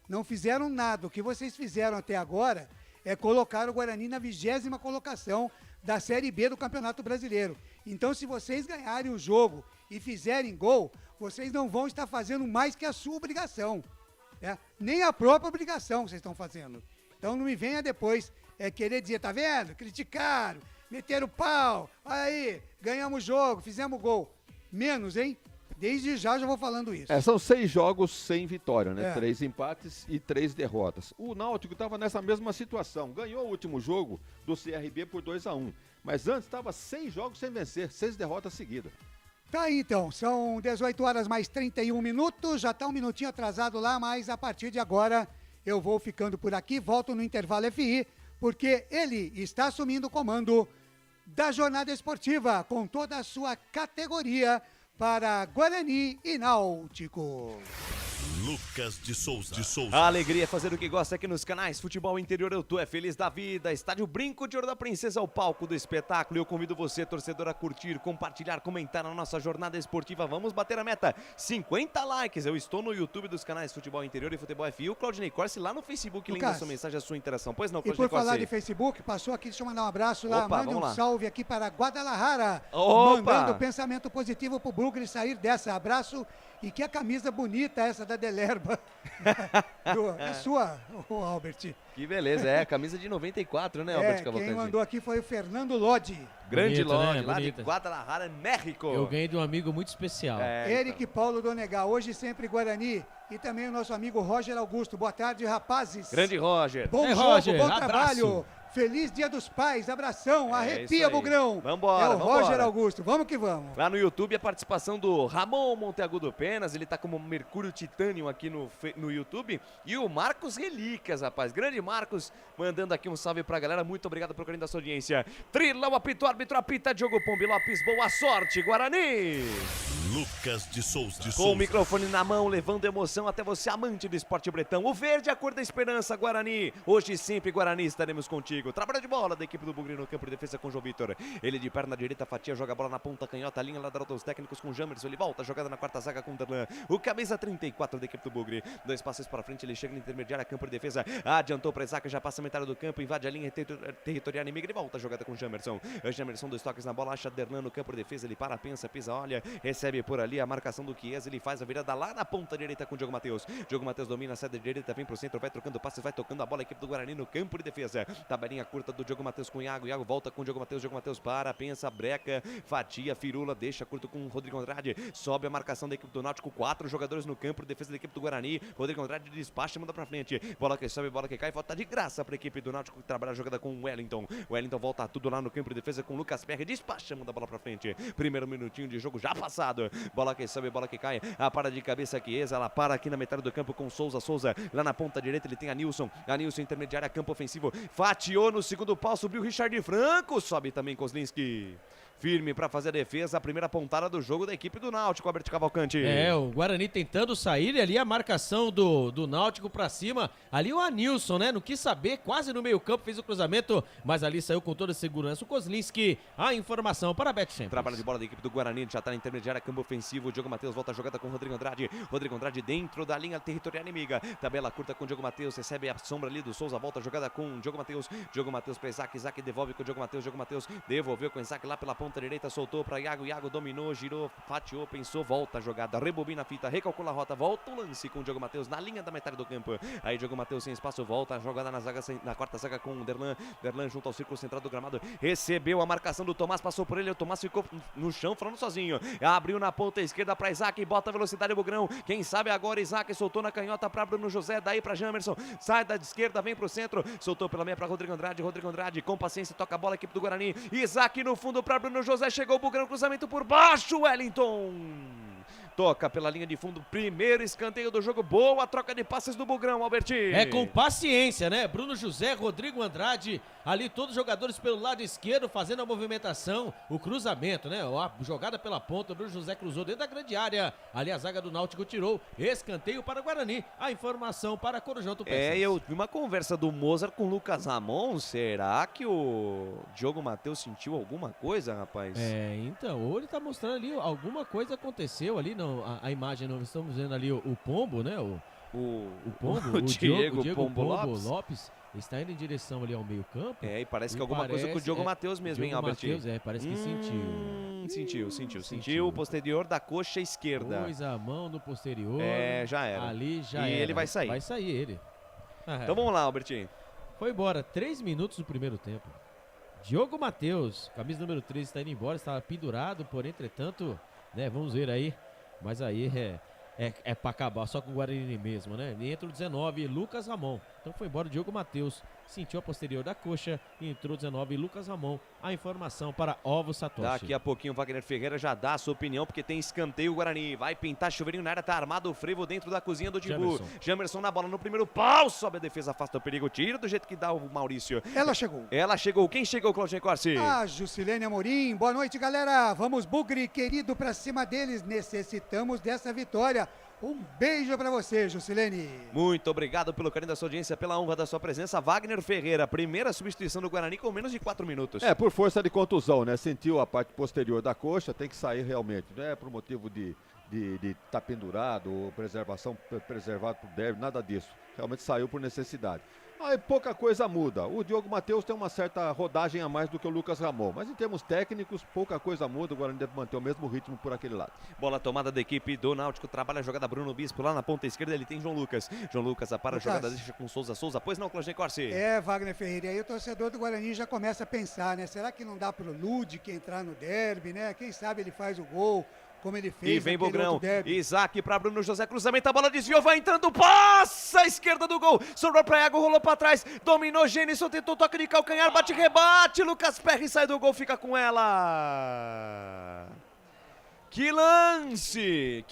Não fizeram nada. O que vocês fizeram até agora é colocar o Guarani na 20ª colocação da Série B do Campeonato Brasileiro. Então, se vocês ganharem o jogo e fizerem gol, vocês não vão estar fazendo mais que a sua obrigação. Nem a própria obrigação vocês estão fazendo. Então, não me venha depois querer dizer, tá vendo? Criticaram, meteram o pau, aí, ganhamos o jogo, fizemos gol. Menos, hein? Desde já vou falando isso. São 6 jogos sem vitória, né? 3 empates e 3 derrotas. O Náutico estava nessa mesma situação. Ganhou o último jogo do CRB por 2-1. Mas antes estava 6 jogos sem vencer, 6 derrotas seguidas. Tá aí, então. São 18 horas mais 31 minutos. Já tá um minutinho atrasado lá, mas a partir de agora eu vou ficando por aqui. Volto no intervalo FI, porque ele está assumindo o comando da jornada esportiva com toda a sua categoria para Guarani e Náutico. Lucas de Souza. A alegria é fazer o que gosta aqui nos canais Futebol Interior. Eu tô feliz da vida. Estádio Brinco de Ouro da Princesa, o palco do espetáculo. Eu convido você, torcedor, a curtir, compartilhar, comentar na nossa jornada esportiva. Vamos bater a meta, 50 likes. Eu estou no YouTube dos canais Futebol Interior e Futebol FI. O Claudinei Corsi lá no Facebook, lendo a sua mensagem, a sua interação. Pois não, Claudinei Corsi? E por falar de Facebook, passou aqui, deixa eu mandar um abraço lá. Opa, mande um salve aqui para Guadalajara. Opa! Mandando pensamento positivo pro Brugge sair dessa. Abraço. E que a camisa bonita essa da Delerba. É sua, Albert. Que beleza, camisa de 94, né, Albert Cavalcante? Quem mandou aqui foi o Fernando Lodi. Grande Bonito, Lodi, né? lá Bonita. de Guadalajara, México. Eu ganhei de um amigo muito especial. Eric Paulo Donegal, hoje sempre Guarani. E também o nosso amigo Roger Augusto. Boa tarde, rapazes. Grande Roger. Bom jogo, Roger, bom abraço. Trabalho. Feliz Dia dos Pais, abração, arrepia, Bugrão. Vambora, Roger Augusto, vamos que vamos. Lá no YouTube a participação do Ramon Monteagudo Penas, ele tá como Mercúrio Titânio aqui no YouTube. E o Marcos Relíquias, rapaz, grande Marcos, mandando aqui um salve pra galera, muito obrigado pelo carinho da sua audiência. Trilão apito, árbitro apita, Diogo Pombi Lopes, boa sorte, Guarani. Lucas de Souza. Com o microfone na mão, levando emoção até você, amante do esporte bretão. O verde, a cor da esperança, Guarani. Hoje sempre, Guarani, estaremos contigo. Trabalho de bola da equipe do Bugre no campo de defesa com o João Vitor. Ele de perna direita, fatia, joga a bola na ponta canhota, linha lateral dos técnicos com o Jamerson. Ele volta, jogada na quarta zaga com o Darlan. O camisa 34 da equipe do Bugre. 2 passos para frente, ele chega na intermediária, campo de defesa. Adiantou para Isaac, já passa a metade do campo, invade a linha territorial inimiga. Ele volta, jogada com o Jamerson. O Jamerson, 2 toques na bola, acha Darlan no campo de defesa. Ele para, pensa, pisa, olha, recebe por ali a marcação do Chiesa. Ele faz a virada lá na ponta direita com o Diogo Matheus. Diogo Matheus domina, sai da direita, vem pro centro, vai trocando passes, vai tocando a bola. A equipe do Guarani no campo de defesa. Tabelinha curta do Diogo Matheus com o Iago. Iago volta com o Diogo Matheus para, pensa, breca, fatia, firula, deixa curto com o Rodrigo Andrade. Sobe a marcação da equipe do Náutico. 4 jogadores no campo de defesa da equipe do Guarani. Rodrigo Andrade despacha e manda pra frente. Bola que sobe, bola que cai. Volta de graça pra equipe do Náutico que trabalha a jogada com o Wellington. O Wellington volta tudo lá no campo de defesa com o Lucas Perry. Despacha, manda a bola pra frente. Primeiro minutinho de jogo já passado. Bola que sobe, bola que cai. A para de cabeça Chiesa. Ela para aqui na metade do campo com Souza. Lá na ponta direita ele tem a Nilson. A Nilson intermediária, campo ofensivo. Fatiou no segundo pau, subiu o Richard Franco. Sobe também Kozlinski. Firme para fazer a defesa, a primeira pontada do jogo da equipe do Náutico, Albert Cavalcante. O Guarani tentando sair, e ali a marcação do Náutico para cima, ali o Anilson, né, não quis saber, quase no meio campo, fez o cruzamento, mas ali saiu com toda a segurança o Kozlinski. A informação para a Bet Champions. Trabalho de bola da equipe do Guarani, já está na intermediária, campo ofensivo, o Diogo Matheus volta a jogada com o Rodrigo Andrade. Rodrigo Andrade dentro da linha territorial inimiga, tabela curta com o Diogo Matheus, recebe a sombra ali do Souza, volta a jogada com o Diogo Matheus. Diogo Matheus para Isaac, Isaac devolve com o Diogo Matheus devolveu com o Isaac lá pela ponta direita, soltou para Iago dominou, girou, fatiou, pensou, volta a jogada, rebobina a fita, recalcula a rota, volta o lance com o Diogo Matheus na linha da metade do campo. Aí Diogo Matheus sem espaço, volta a jogada na quarta zaga com o Derlan junto ao círculo central do gramado, recebeu a marcação do Tomás, passou por ele, o Tomás ficou no chão falando sozinho, abriu na ponta esquerda para Isaac, bota a velocidade Bugrão, quem sabe agora Isaac soltou na canhota para Bruno José, daí para Jamerson, sai da esquerda, vem pro centro, soltou pela meia para Rodrigo Andrade, com paciência toca a bola, equipe do Guarani, Isaac no fundo para Bruno José, chegou o Bugrão, cruzamento por baixo, Wellington toca pela linha de fundo, primeiro escanteio do jogo, boa troca de passes do Bugrão, Albertinho. É com paciência, né? Bruno José, Rodrigo Andrade, ali todos os jogadores pelo lado esquerdo fazendo a movimentação, o cruzamento, né? A jogada pela ponta, o Bruno José cruzou dentro da grande área, ali a zaga do Náutico tirou, escanteio para o Guarani, a informação para Corujão Tupéças. Eu vi uma conversa do Mozart com o Lucas Ramon, será que o Diogo Matheus sentiu alguma coisa, rapaz? Então, ou ele tá mostrando ali, alguma coisa aconteceu ali, não, a imagem, não estamos vendo ali o Pombo, né? O Pombo, o Diego Pombo Lopes está indo em direção ali ao meio campo. E parece que alguma coisa com o Diogo Matheus mesmo, hein, Albertinho? Parece que sentiu o posterior da coxa esquerda. Pôs a mão no posterior. Já era. Ali já era. E ele vai sair. Vai sair ele. Então vamos lá, Albertinho. Foi embora, 3 minutos do primeiro tempo. Diogo Matheus, camisa número 13, está indo embora, estava pendurado, porém, entretanto, né, vamos ver aí, mas aí é pra acabar, só com o Guarani mesmo, né? E entra o 19, Lucas Ramon. Então foi embora o Diogo Matheus, sentiu a posterior da coxa e entrou o 19, Lucas Ramon. A informação para Ovo Satoshi. Daqui a pouquinho o Wagner Ferreira já dá a sua opinião, porque tem escanteio Guarani. Vai pintar chuveirinho na área, tá armado o frevo dentro da cozinha do Timbu. Jamerson na bola no primeiro pau, sobe a defesa, afasta o perigo, tira do jeito que dá o Maurício. Ela chegou. Quem chegou, Claudinei Corsi? Juscelene Amorim. Boa noite, galera. Vamos, Bugre, querido, pra cima deles. Necessitamos dessa vitória. Um beijo pra você, Juscelene. Muito obrigado pelo carinho da sua audiência, pela honra da sua presença. Wagner Ferreira, primeira substituição do Guarani com menos de 4 minutos. Por força de contusão, né? Sentiu a parte posterior da coxa, tem que sair realmente. Não é por motivo de estar pendurado ou preservado por derby, nada disso. Realmente saiu por necessidade. Aí pouca coisa muda. O Diogo Matheus tem uma certa rodagem a mais do que o Lucas Ramon, mas em termos técnicos, pouca coisa muda. O Guarani deve manter o mesmo ritmo por aquele lado. Bola tomada da equipe do Náutico, trabalha a jogada Bruno Bispo lá na ponta esquerda, ele tem João Lucas. João Lucas apara a jogada, deixa com Souza, pois não, Claudinei Corsi? Wagner Ferreira, e aí o torcedor do Guarani já começa a pensar, né? Será que não dá pro Ludic entrar no derby, né? Quem sabe ele faz o gol, como ele fez. E vem Bugrão, Isaac para Bruno José, cruzamento, a bola desviou, vai entrando, passa à esquerda do gol, sobrou para Iago, rolou para trás, dominou Gênison, tentou toque de calcanhar, bate, rebate, Lucas Perry sai do gol, fica com ela. Que lance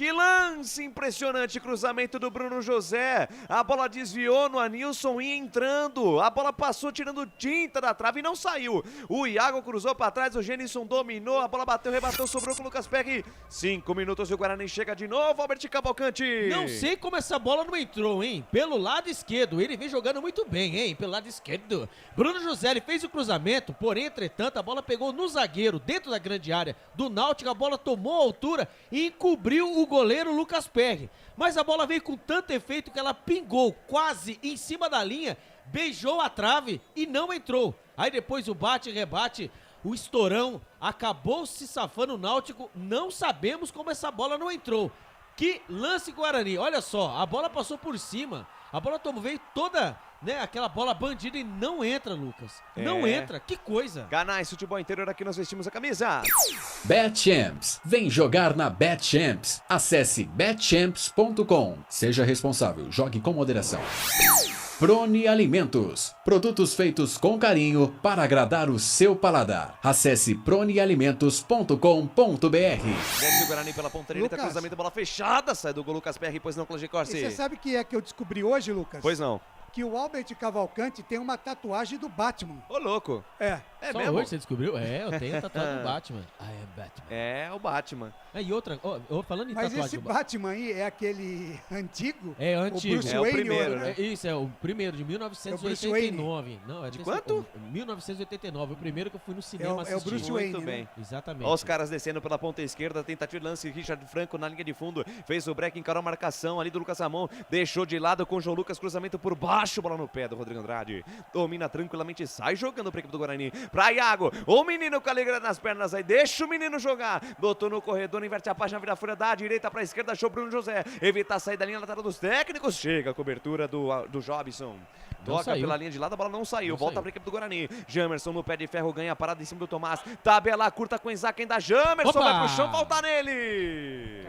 impressionante, cruzamento do Bruno José, a bola desviou no Anilson e entrando, a bola passou tirando tinta da trave e não saiu, o Iago cruzou para trás, o Gênison dominou, a bola bateu, rebateu, sobrou com o Lucas Perry, 5 minutos e o Guarani chega de novo, Albert Cavalcante. Não sei como essa bola não entrou, hein, pelo lado esquerdo, ele vem jogando muito bem, hein, pelo lado esquerdo, Bruno José, ele fez o cruzamento, porém, entretanto, a bola pegou no zagueiro, dentro da grande área do Náutico, a bola tomou altura e encobriu o goleiro Lucas Perry. Mas a bola veio com tanto efeito que ela pingou quase em cima da linha, beijou a trave e não entrou. Aí depois o bate-rebate, o estourão acabou se safando o Náutico. Não sabemos como essa bola não entrou. Que lance Guarani, olha só, a bola passou por cima, a bola veio toda, né, aquela bola bandida e não entra, Lucas. Não entra, que coisa. Canais Futebol Interior, aqui nós vestimos a camisa. BetChamps, vem jogar na BetChamps. Acesse betchamps.com. Seja responsável, jogue com moderação. Prone Alimentos, produtos feitos com carinho para agradar o seu paladar. Acesse pronealimentos.com.br. Desce o Guarani pela ponta direita, cruzamento, bola fechada, sai do gol Lucas Perry, pois não, Claudinei Corsi. E você sabe o que é que eu descobri hoje, Lucas? Pois não. Que o Albert Cavalcante tem uma tatuagem do Batman. Ô, louco. É Só mesmo? hoje você descobriu? É, eu tenho tatuado do Batman. I am Batman. É, o Batman. E outra, falando em Mas tatuagem... esse Batman aí é aquele antigo? É antigo. O Bruce Wayne, o primeiro, né? Isso, é o primeiro, de 1989. Não, de quanto? 1989, o primeiro que eu fui no cinema assistir. É o Bruce Wayne, Muito bem. né? Exatamente. Olha os caras descendo pela ponta esquerda, tentativa de lance, Richard Franco na linha de fundo, fez o break, encarou a marcação ali do Lucas Ramon, deixou de lado com o João Lucas, cruzamento por baixo, bola no pé do Rodrigo Andrade, domina tranquilamente, sai jogando para a equipe do Guarani, pra Iago, o menino com a alegria nas pernas aí, deixa o menino jogar, botou no corredor, inverte a página, vira a folha da direita pra esquerda, achou Bruno José, evita a saída da linha lateral dos técnicos, chega a cobertura do Jobson. Toca pela linha de lado, a bola não saiu. Volta para a equipe do Guarani. Jamerson no pé de ferro, ganha a parada em cima do Tomás. Tabela curta com o Isaac, ainda Jamerson vai pro chão, falta nele.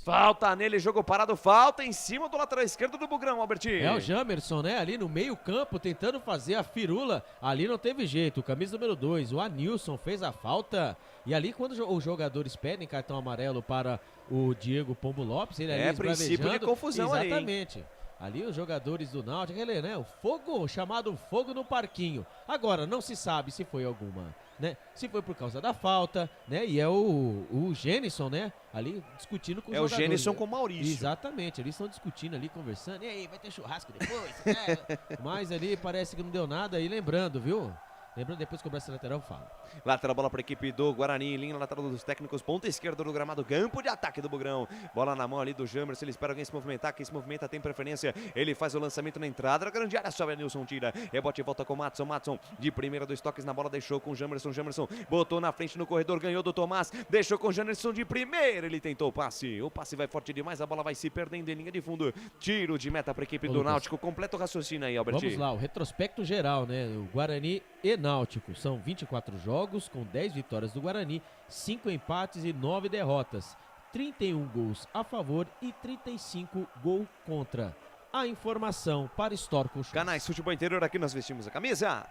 Falta nele, jogo parado, falta em cima do lateral esquerdo do Bugrão, Albertinho. É o Jamerson, né? Ali no meio campo, tentando fazer a firula. Ali não teve jeito. Camisa número 2, o Anilson fez a falta. E ali, quando os jogadores pedem cartão amarelo para o Diego Pombo Lopes, ele ali princípio de confusão ali. Exatamente. Ali os jogadores do Náutico, aquele, né, o fogo, chamado fogo no parquinho. Agora, não se sabe se foi alguma, né, se foi por causa da falta, né, e é o Gênison, né, ali discutindo com os jogadores. É o Gênison com o Maurício. Exatamente, eles estão discutindo ali, conversando, e aí, vai ter churrasco depois, né? Mas ali parece que não deu nada, e lembrando, viu? Lembrando, depois que cobrar essa lateral, eu falo. Lateral, bola para a equipe do Guarani, linha lateral dos técnicos, ponta esquerda do gramado, campo de ataque do Bugrão. Bola na mão ali do Jamerson, ele espera alguém se movimentar, quem se movimenta tem preferência. Ele faz o lançamento na entrada da grande área, sobe a Nilson, tira. Rebote e volta com o Matson, de primeira, 2 toques na bola, deixou com o Jamerson, botou na frente no corredor, ganhou do Tomás, deixou com o Jamerson de primeira, ele tentou o passe vai forte demais, a bola vai se perdendo em linha de fundo. Tiro de meta para a equipe do Náutico, completo raciocínio aí, Albertinho. Vamos lá, o retrospecto geral, né, o Guarani e Náutico, são 24 jogos, com 10 vitórias do Guarani, 5 empates e 9 derrotas, 31 gols a favor e 35 gols contra. A informação para Storco. Canais Futebol Interior, aqui nós vestimos a camisa.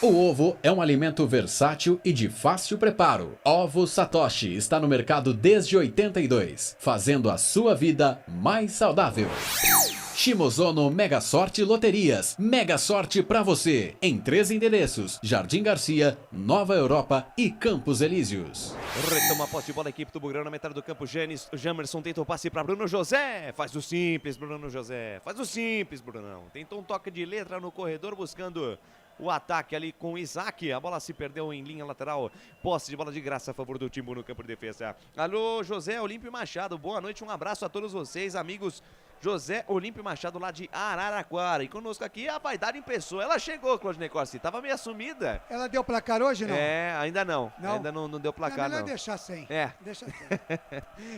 O ovo é um alimento versátil e de fácil preparo. Ovo Satoshi está no mercado desde 82, fazendo a sua vida mais saudável. Shimozono Mega Sorte Loterias. Mega Sorte pra você. Em 3 endereços: Jardim Garcia, Nova Europa e Campos Elíseos. Retoma a posse de bola a equipe do Bugrão na metade do campo. Jamerson tenta o passe para Bruno José. Faz o simples, Bruno José. Faz o simples, Brunão. Tentou um toque de letra no corredor buscando o ataque ali com o Isaac. A bola se perdeu em linha lateral. Posse de bola de graça a favor do Timbu no campo de defesa. Alô, José Olímpio Machado. Boa noite, um abraço a todos vocês, amigos. José Olímpio Machado, lá de Araraquara. E conosco aqui a vaidade em pessoa. Ela chegou, Claudinei Corsi. Tava meio assumida. Ela deu placar hoje, não? É, ainda não. Ainda não deu placar, é melhor não. deixar sem. É. Deixa sem.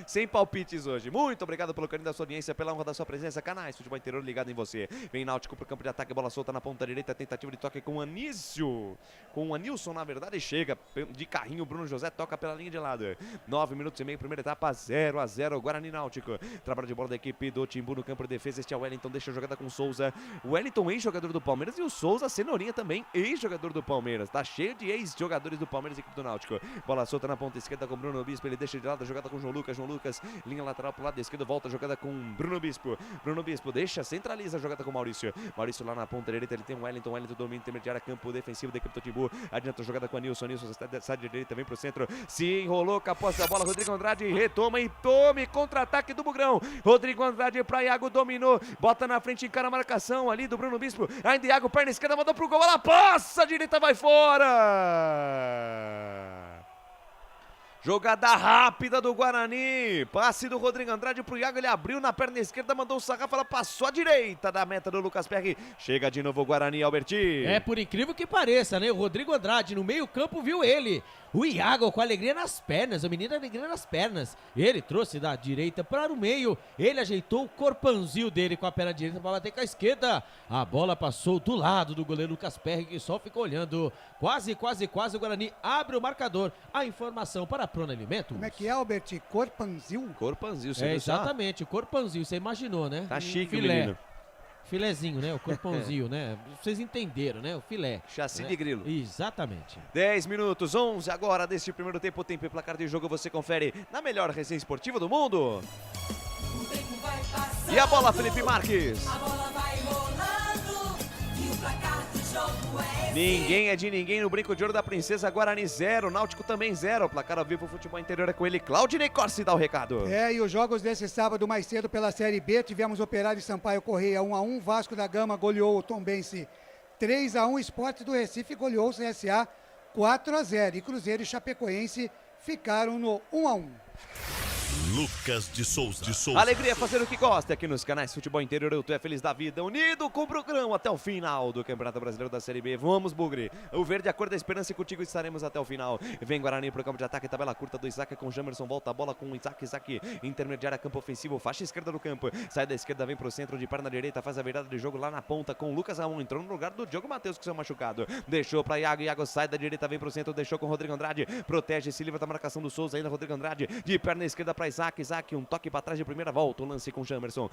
Sem palpites hoje. Muito obrigado pelo carinho da sua audiência, pela honra da sua presença. Canais Futebol Interior ligado em você. Vem Náutico pro campo de ataque, bola solta na ponta direita, tentativa de toque com o Anísio. Com o Anilson, na verdade, chega de carrinho. Bruno José toca pela linha de lado. 9 minutos e meio, primeira etapa, 0-0. Guarani Náutico. Trabalho de bola da equipe do Timbu no campo de defesa. Este é o Wellington, deixa a jogada com o Souza. O Wellington, ex-jogador do Palmeiras, e o Souza, cenourinha também, ex-jogador do Palmeiras. Tá cheio de ex-jogadores do Palmeiras, equipe do Náutico. Bola solta na ponta esquerda com o Bruno Bispo. Ele deixa de lado a jogada com o João Lucas. João Lucas, linha lateral pro lado esquerdo, volta a jogada com Bruno Bispo. Bruno Bispo deixa, centraliza a jogada com o Maurício. Maurício lá na ponta direita, ele tem o Wellington. Wellington domina intermediária, campo defensivo da equipe do Timbu. Adianta a jogada com a Nilson. Nilson sai de direita, vem pro centro. Se enrolou com a posse da bola. Rodrigo Andrade retoma e tome contra-ataque do Bugrão. Rodrigo Andrade pra Iago, dominou. Bota na frente, encara a marcação ali do Bruno Bispo. Ainda Iago, perna esquerda, mandou pro gol. Ela passa, a direita vai fora. Jogada rápida do Guarani. Passe do Rodrigo Andrade pro Iago. Ele abriu na perna esquerda, mandou o sarrafo. Ela passou à direita da meta do Lucas Perry. Chega de novo o Guarani, Alberti. É, por incrível que pareça, né? O Rodrigo Andrade no meio campo viu ele. O Iago com alegria nas pernas, o menino alegria nas pernas. Ele trouxe da direita para o meio. Ele ajeitou o corpãozinho dele com a perna direita para bater com a esquerda. A bola passou do lado do goleiro Lucas Perry, que só ficou olhando. Quase o Guarani abre o marcador. A informação para a Prona Alimentos. Como é que é, Alberti? Corpanzil? Corpanzil, você viu? Exatamente, corpanzil. Você imaginou, né? Tá chique, filé. menino. Filezinho, né? O corpãozinho, né? Vocês entenderam, né? O filé. Chassi né? de grilo. Exatamente. 10 minutos, 11 agora desse primeiro tempo. Tempo e placar de jogo você confere na melhor resenha esportiva do mundo. E a bola, Felipe Marques. A bola vai rolando e o placar do jogo é Ninguém é de ninguém no Brinco de Ouro da Princesa. Guarani 0, Náutico também 0. Placar ao vivo, futebol interior é com ele. Claudinei Corsi dá o recado. E os jogos desse sábado mais cedo pela Série B, tivemos Operário e Sampaio Correia 1-1, Vasco da Gama goleou o Tombense 3-1, Sport do Recife goleou o CSA 4-0 e Cruzeiro e Chapecoense ficaram no 1-1. Lucas de Souza. Alegria fazer o que gosta aqui nos canais Futebol Interior. Eu tô feliz da vida, unido com o programa até o final do Campeonato Brasileiro da Série B. Vamos, Bugre. O verde é a cor da esperança e contigo estaremos até o final. Vem Guarani pro campo de ataque, tabela curta do Isaac com Jamerson, volta a bola com o Isaac, intermediária, campo ofensivo, faixa esquerda do campo. Sai da esquerda, vem pro centro de perna direita, faz a virada de jogo lá na ponta com o Lucas Ramon. Entrou no lugar do Diogo Matheus que saiu machucado. Deixou pra Iago sai da direita, vem pro centro, deixou com o Rodrigo Andrade. Protege, se livra da marcação do Souza, ainda Rodrigo Andrade. De perna esquerda pra Isaac, um toque para trás de primeira volta, o lance com Jamerson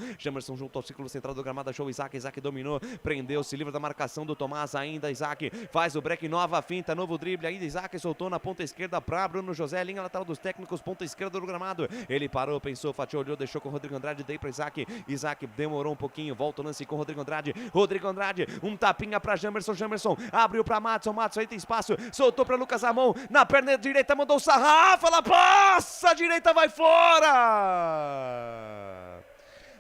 junto ao círculo central do gramado, achou o Isaac dominou, prendeu, se livra da marcação do Tomás, ainda Isaac, faz o break, nova finta, novo drible, ainda Isaac soltou na ponta esquerda para Bruno José, linha lateral dos técnicos, ponta esquerda do gramado, ele parou, pensou, fatiou, olhou, deixou com o Rodrigo Andrade, daí para Isaac demorou um pouquinho, volta o lance com o Rodrigo Andrade, um tapinha para Jamerson, abriu para Matson, aí tem espaço, soltou para Lucas Ramon, na perna direita mandou o sarrafo, ela passa, a direita vai fora!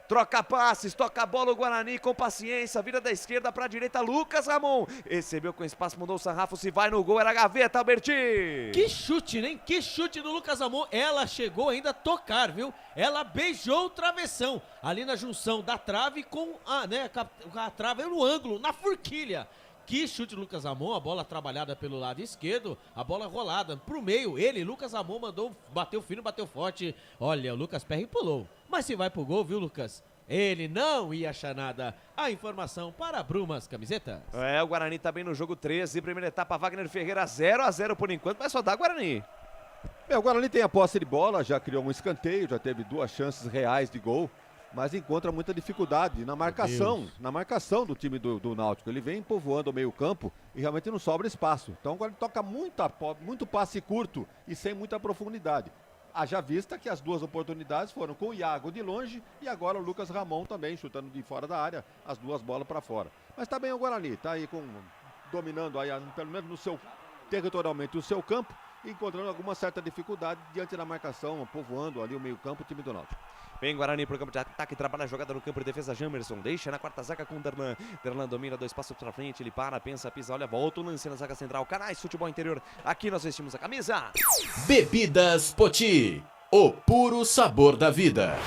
Troca passes, toca a bola o Guarani com paciência, vira da esquerda para a direita, Lucas Ramon, recebeu com espaço, mandou o sarrafo, se vai no gol, era a gaveta, Alberti. Que chute, né? Que chute do Lucas Ramon, ela chegou ainda a tocar, viu? Ela beijou o travessão, ali na junção da trave com a trave no ângulo, na forquilha. Que chute do Lucas Ramon, a bola trabalhada pelo lado esquerdo, a bola rolada pro meio, ele, Lucas Ramon, bateu fino, bateu forte, olha, o Lucas Perry pulou, mas se vai pro gol, viu, Lucas? Ele não ia achar nada. A informação para Brumas Camisetas. O Guarani tá bem no jogo 13, primeira etapa, Wagner Ferreira 0-0 por enquanto, vai só dar Guarani. O Guarani tem a posse de bola, já criou um escanteio, já teve 2 chances reais de gol, mas encontra muita dificuldade na marcação do time do Náutico. Ele vem povoando o meio campo e realmente não sobra espaço. Então agora ele toca muito passe curto e sem muita profundidade. Haja vista que as 2 oportunidades foram com o Iago de longe e agora o Lucas Ramon também chutando de fora da área, as 2 bolas para fora. Mas tá bem o Guarani, tá aí dominando aí, pelo menos territorialmente o seu campo, e encontrando alguma certa dificuldade diante da marcação, povoando ali o meio campo, o time do Náutico. Vem Guarani pro campo de ataque, trabalha a jogada no campo de defesa, Jamerson, deixa na quarta zaga com o Derlan. Derlan domina 2 passos pra frente, ele para, pensa, pisa, olha, volta o lance na zaga central. Canais Futebol Interior, aqui nós vestimos a camisa. Bebidas Poti, o puro sabor da vida.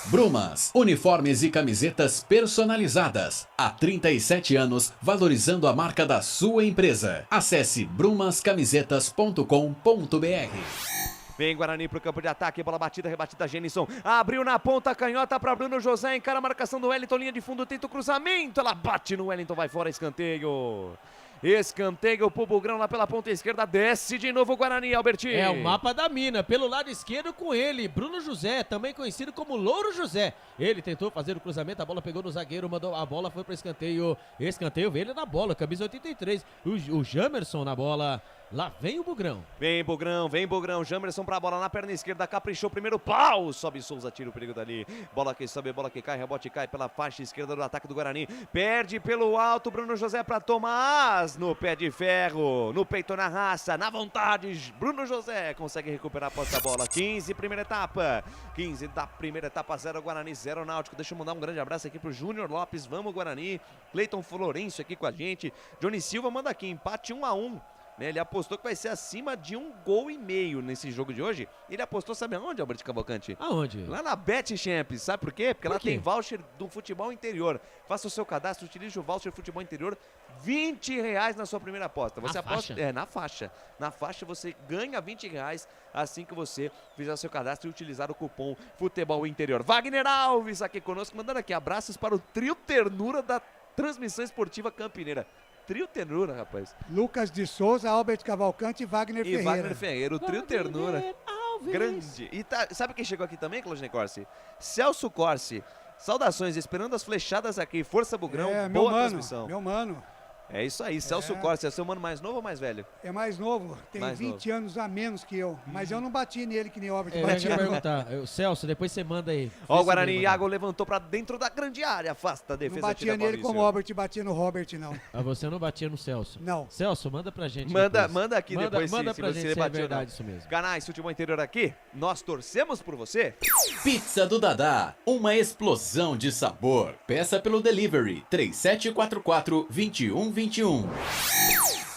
Brumas, uniformes e camisetas personalizadas. Há 37 anos, valorizando a marca da sua empresa. Acesse brumascamisetas.com.br. Vem Guarani pro campo de ataque, bola batida, rebatida, Genison. Abriu na ponta, canhota para Bruno José, encara a marcação do Wellington, linha de fundo, tenta o cruzamento, ela bate no Wellington, vai fora, escanteio. Escanteio pro Bugrão lá pela ponta esquerda, desce de novo o Guarani, Albertinho. É o mapa da mina, pelo lado esquerdo com ele, Bruno José, também conhecido como Louro José. Ele tentou fazer o cruzamento, a bola pegou no zagueiro, mandou a bola, foi para escanteio. Escanteio veio ele na bola, camisa 83. O Jamerson na bola. Lá vem o Bugrão. Vem Bugrão, Jamerson pra bola na perna esquerda, caprichou, primeiro pau, sobe Souza, tira o perigo dali. Bola que sobe, bola que cai, rebote cai pela faixa esquerda do ataque do Guarani. Perde pelo alto, Bruno José pra Tomás, no pé de ferro, no peito, na raça, na vontade. Bruno José consegue recuperar a posse da bola. 15 primeira etapa, 15 da primeira etapa, 0 Guarani, 0 Náutico. Deixa eu mandar um grande abraço aqui pro Júnior Lopes, vamos Guarani. Cleiton Florencio aqui com a gente. Johnny Silva manda aqui, empate 1-1. Ele apostou que vai ser acima de 1,5 gols nesse jogo de hoje. Ele apostou, sabe aonde, Alberto Cavalcante? Aonde? Lá na Bet Champs. Sabe por quê? Porque lá tem voucher do futebol interior. Faça o seu cadastro, utilize o voucher futebol interior, R$20 na sua primeira aposta. Você aposta na faixa. Na faixa você ganha R$20 assim que você fizer o seu cadastro e utilizar o cupom futebol interior. Wagner Alves aqui conosco, mandando aqui abraços para o trio ternura da transmissão esportiva campineira. Trio ternura, rapaz. Lucas de Souza, Albert Cavalcante e Wagner Ferreira. Wagner Ferreira, o trio ternura. Grande. E sabe quem chegou aqui também, Claudinei Corsi? Celso Corsi. Saudações, esperando as flechadas aqui. Força Bugrão, boa transmissão. Meu mano. É isso aí, Celso Corsi, é seu mano mais novo ou mais velho? É mais novo, tem Mais 20 anos a menos que eu. Mas eu não bati nele que nem o Albert Eu ia batia. perguntar. Celso, depois você manda aí. Ó, o Guarani, Iago levantou pra dentro da grande área, afasta a defesa. Não batia nele como o Albert batia no Robert, não. Ah, você não batia no Celso? Não. Celso, manda pra gente Manda aqui depois manda se pra você gente se é bateu verdade não. isso mesmo. Canais Futebol Interior aqui, nós torcemos por você. Pizza do Dadá, uma explosão de sabor. Peça pelo delivery 3744-2121.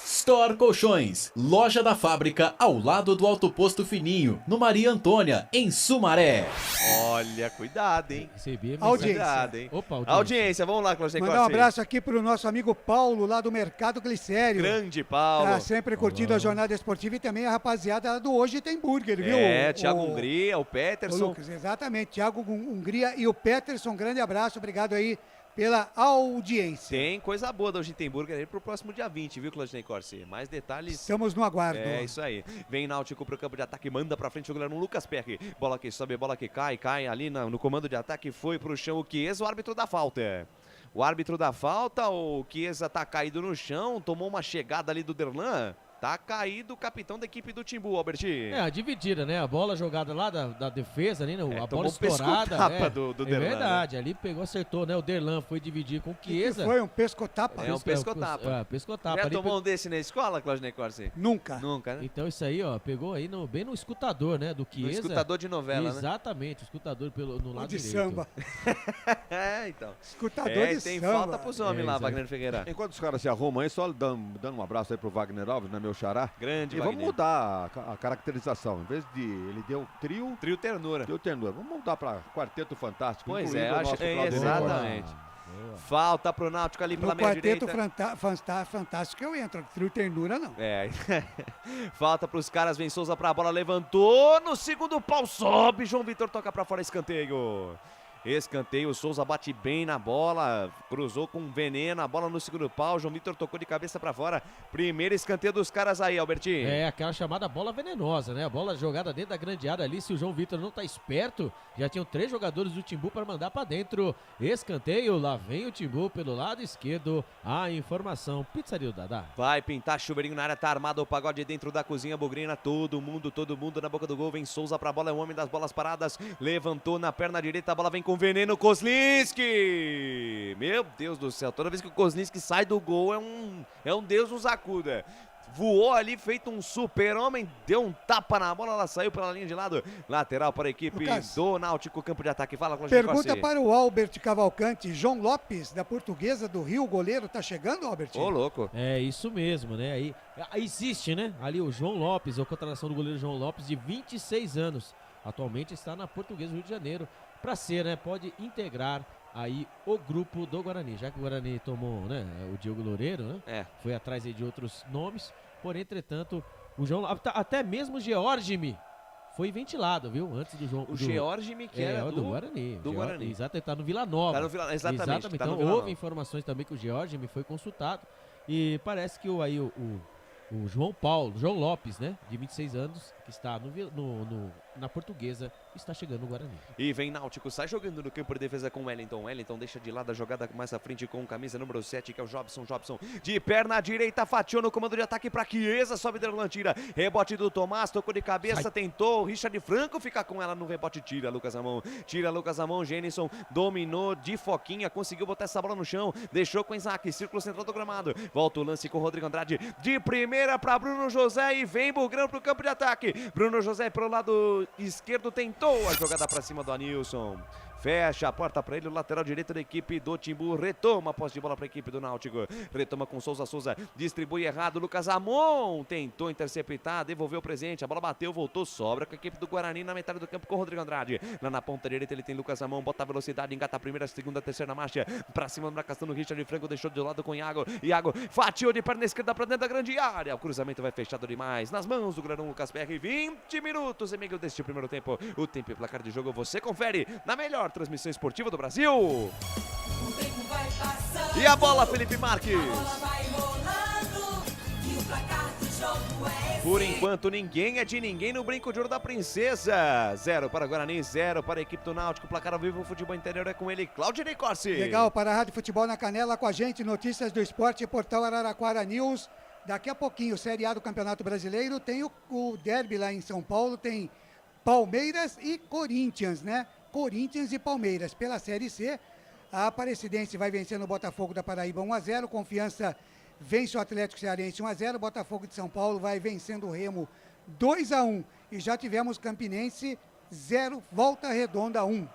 Store Colchões, loja da fábrica ao lado do Alto Posto Fininho, no Maria Antônia, em Sumaré. Olha, cuidado, hein? Audiência. Cuidado, hein? Opa, audiência, vamos lá, Cláudio Mandar um abraço aqui pro nosso amigo Paulo, lá do Mercado Glicério. Grande Paulo. Tá sempre curtindo a jornada esportiva e também a rapaziada do Hoje Tem Burger, viu? Thiago Hungria, o Peterson. Lucas, exatamente, Thiago Hungria e o Peterson, grande abraço, obrigado aí pela audiência. Tem coisa boa da Hoje Tem Burger aí pro próximo dia 20, viu, Claudinei Corsi? Mais detalhes. Estamos no aguardo. É isso aí. Vem Náutico pro campo de ataque, manda pra frente o goleiro Lucas Perry. Bola que sobe, bola que cai ali no comando de ataque, foi pro chão o Chiesa, o árbitro da falta. O árbitro da falta, o Chiesa tá caído no chão, tomou uma chegada ali do Derlan. Tá caído o capitão da equipe do Timbu, Alberti. É, a dividida, né? A bola jogada lá da defesa, ali, né? A bola tomou estourada. pescotapa do é Derlan, verdade, ali pegou, acertou, né? O Derlan foi dividir com o Chiesa. Foi um pescotapa? É um pescotapa. Pescotapa. Já ali tomou um desse na escola, Claudinei Corsi? Nunca. Nunca, né? Então isso aí, ó, pegou aí bem no escutador, né? Do Chiesa. No escutador de novela, Exatamente, o escutador no lado de direito. samba. Então. Escutador de tem samba. falta pros homens lá, Wagner Figueira. Enquanto os caras se arrumam aí, só dando um abraço aí pro Wagner Alves, né, meu xará. Grande E vamos Wagner. mudar a caracterização. Em vez de ele deu trio ternura. Vamos mudar pra Quarteto Fantástico. Pois incluindo é, o acho nosso Claudinei exatamente. Corsi. Falta pro Náutico ali pela No meia Quarteto direita. Fantástico eu entro, trio ternura não. É. Falta pros caras, vem Souza pra bola, levantou no segundo pau, sobe, João Vitor toca pra fora, escanteio. Escanteio, o Souza bate bem na bola, cruzou com veneno, a bola no segundo pau, João Vitor tocou de cabeça pra fora. Primeiro escanteio dos caras aí, Albertinho. É, aquela chamada bola venenosa, né? A bola jogada dentro da grande área ali, se o João Vitor não tá esperto, já tinham 3 jogadores do Timbu para mandar pra dentro. Escanteio, lá vem o Timbu pelo lado esquerdo, a informação, Pizzaria do Dadá. Vai pintar chuveirinho na área, tá armado o pagode dentro da cozinha bugrina, todo mundo na boca do gol, vem Souza pra bola, é o homem das bolas paradas, levantou na perna direita, a bola vem com veneno, Kozlinski! Meu Deus do céu, toda vez que o Kozlinski sai do gol é um Deus nos acuda. Voou ali, feito um super-homem, deu um tapa na bola, ela saiu pela linha de lado. Lateral para a equipe do Náutico, campo de ataque. Fala, Claudinei Corsi. Pergunta para o Albert Cavalcante, João Lopes, da Portuguesa do Rio, goleiro, tá chegando, Albert? Ô, louco. É isso mesmo, né? Aí existe, né? Ali o João Lopes, a contratação do goleiro João Lopes, de 26 anos. Atualmente está na Portuguesa do Rio de Janeiro. Para ser, né? Pode integrar aí o grupo do Guarani, já que o Guarani tomou, né, o Diogo Loureiro, né? Foi atrás aí de outros nomes, porém, entretanto, o João, até mesmo o Georgimi foi ventilado, viu? Antes do João. O Georgimi, que era do Guarani. Do Guarani. Exato, ele tá no Vila Nova. Tá no Vila, exatamente. Tá então, no Vila houve Nova. informações também que o Georgimi foi consultado e parece que o João Lopes, né, de 26 anos, que está na Portuguesa, está chegando no Guarani. E vem Náutico, sai jogando no campo de defesa com o Wellington. Wellington deixa de lado a jogada mais à frente com camisa número 7, que é o Jobson. Jobson de perna direita, fatiou no comando de ataque para Chiesa, sobe Derlan, tira. Rebote do Tomás, tocou de cabeça, tentou. Richard Franco fica com ela no rebote, tira Lucas Amon. Tira Lucas Amon, Genison dominou de foquinha, conseguiu botar essa bola no chão, deixou com Isaac, círculo central do gramado. Volta o lance com o Rodrigo Andrade, de primeira para Bruno José e vem Bugrão pro campo de ataque. Bruno José pelo lado esquerdo tentou a jogada para cima do Anilson. Fecha a porta para ele, o lateral direito da equipe do Timbu. Retoma a posse de bola para a equipe do Náutico. Retoma com Souza. Distribui errado. Lucas Amon tentou interceptar, devolveu o presente. A bola bateu, voltou, sobra com a equipe do Guarani na metade do campo com o Rodrigo Andrade. Lá na ponta direita ele tem Lucas Amon. Bota a velocidade, engata a primeira, segunda, terceira marcha. Para cima do marcação do Richard Franco. Deixou de lado com Iago. Iago fatiou de perna esquerda para dentro da grande área. O cruzamento vai fechado demais. Nas mãos do grandão Lucas Perry. 20 minutos e meio deste primeiro tempo. O tempo e placar de jogo você confere na melhor transmissão esportiva do Brasil. E a bola, Felipe Marques. Por enquanto, ninguém é de ninguém no Brinco de Ouro da Princesa. 0 para Guarani, 0 para a equipe do Náutico. Placar ao vivo, futebol interior é com ele, Claudinei Corsi. Legal, para a Rádio Futebol na Canela com a gente, notícias do esporte, Portal Araraquara News. Daqui a pouquinho, Série A do Campeonato Brasileiro, tem o derby lá em São Paulo, tem Palmeiras e Corinthians, né? Corinthians e Palmeiras. Pela Série C, a Aparecidense vai vencendo o Botafogo da Paraíba 1-0, Confiança vence o Atlético Cearense 1-0, Botafogo de São Paulo vai vencendo o Remo 2-1. E já tivemos Campinense 0, Volta Redonda 1.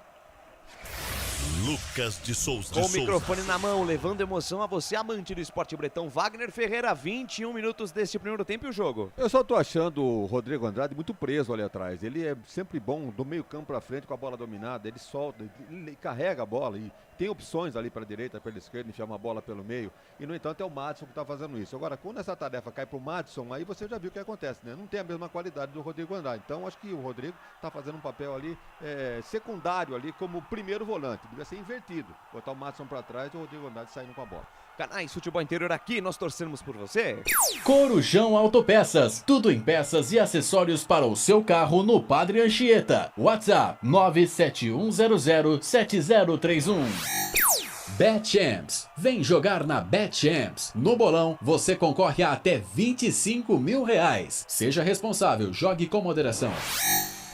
Lucas de Souza. Com o microfone na mão, levando emoção a você, amante do esporte bretão. Wagner Ferreira, 21 minutos deste primeiro tempo e o jogo. Eu só tô achando o Rodrigo Andrade muito preso ali atrás. Ele é sempre bom do meio campo pra frente com a bola dominada. Ele solta, ele carrega a bola e tem opções ali pra direita, pela esquerda, enfiar uma bola pelo meio. E no entanto é o Madison que tá fazendo isso. Agora, quando essa tarefa cai pro Madison, aí você já viu o que acontece, né? Não tem a mesma qualidade do Rodrigo Andrade. Então acho que o Rodrigo tá fazendo um papel ali secundário ali como primeiro volante. Devia ser invertido. Botar o Madison pra trás e o Rodrigo Andrade saindo com a bola. Canais Futebol Interior aqui, nós torcemos por você. Corujão Autopeças, tudo em peças e acessórios para o seu carro no Padre Anchieta. WhatsApp 971007031. BetChamps, vem jogar na BetChamps. No bolão, você concorre a até R$25 mil. Seja responsável, jogue com moderação.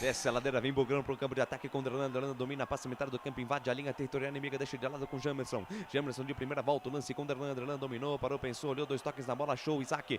Desce a ladeira, vem bugando pro campo de ataque com Derlan, domina, passa a metade do campo, invade a linha territorial inimiga, deixa de lado com Jamerson. Jamerson de primeira volta, o lance com Derlan, dominou, parou, pensou, olhou, 2 toques na bola, show, Isaac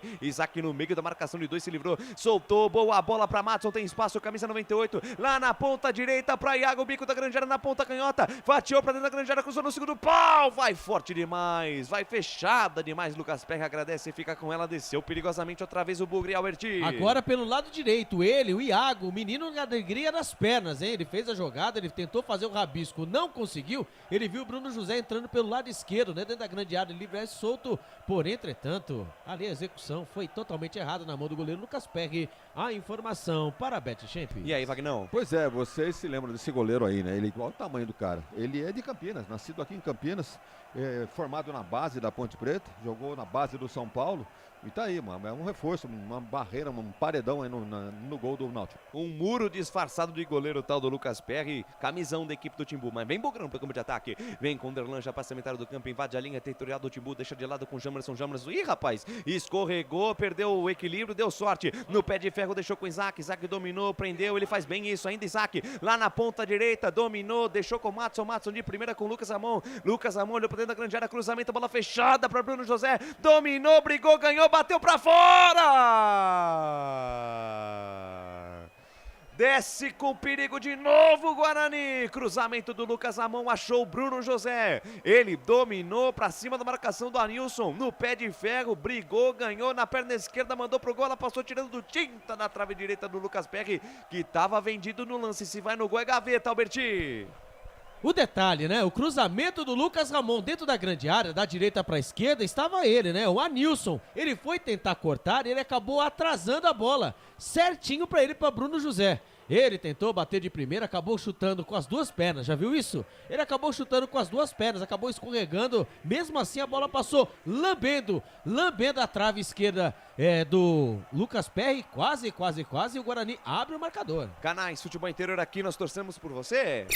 no meio da marcação de 2, se livrou, soltou, boa bola pra Madison, tem espaço, camisa 98, lá na ponta direita pra Iago, bico da grande área na ponta canhota, fatiou pra dentro da grande área, cruzou no segundo pau, vai forte demais, vai fechada demais, Lucas Perry agradece e fica com ela, desceu perigosamente outra vez o Bugre Alberti. Agora pelo lado direito, ele, o Iago, o menino alegria nas pernas, hein? Ele fez a jogada, ele tentou fazer o rabisco, não conseguiu. Ele viu o Bruno José entrando pelo lado esquerdo, né? Dentro da grande área, livre, solto. Porém, entretanto, ali a execução foi totalmente errada na mão do goleiro Lucas Perry. A informação para a BetChamp. E aí, Vagnão? Pois é, vocês se lembram desse goleiro aí, né? Ele igual o tamanho do cara. Ele é de Campinas, nascido aqui em Campinas, formado na base da Ponte Preta, jogou na base do São Paulo. E tá aí, mano, é um reforço, uma barreira, um paredão aí no gol do Náutico. Um muro disfarçado de goleiro tal do Lucas Perry, camisão da equipe do Timbu, mas vem bogrando pro campo de ataque, vem com o Derlan, já passa a metade do campo, invade a linha territorial do Timbu, deixa de lado com o Jamerson, ih rapaz, escorregou, perdeu o equilíbrio, deu sorte, no pé de ferro deixou com o Isaac dominou, prendeu, ele faz bem isso, ainda Isaac, lá na ponta direita, dominou, deixou com o Madison de primeira com o Lucas Ramon olhou pra dentro da grande área, cruzamento, bola fechada pra Bruno José, dominou, brigou, ganhou, bateu pra fora! Desce com perigo de novo, Guarani. Cruzamento do Lucas Ramon, achou o Bruno José. Ele dominou pra cima da marcação do Anilson. No pé de ferro, brigou, ganhou na perna esquerda, mandou pro gol. Ela passou tirando do tinta na trave direita do Lucas Perry, que tava vendido no lance. Se vai no gol é gaveta, Alberti. O detalhe, né? O cruzamento do Lucas Ramon dentro da grande área, da direita para a esquerda, estava ele, né? O Anilson. Ele foi tentar cortar e ele acabou atrasando a bola. Certinho para ele, para Bruno José. Ele tentou bater de primeira, acabou chutando com as 2 pernas, já viu isso? Ele acabou chutando com as 2 pernas, acabou escorregando, mesmo assim a bola passou lambendo a trave esquerda do Lucas Perry, quase, e o Guarani abre o marcador. Canais Futebol Interior aqui, nós torcemos por você.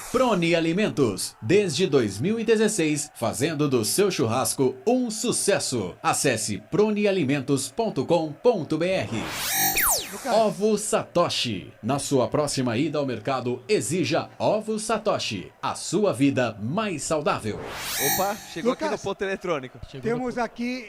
Prone Alimentos, desde 2016, fazendo do seu churrasco um sucesso. Acesse pronealimentos.com.br. Ovo Satoshi. Na sua próxima ida ao mercado, exija Ovo Satoshi. A sua vida mais saudável. Opa, chegou Lucas, aqui no ponto eletrônico. Temos aqui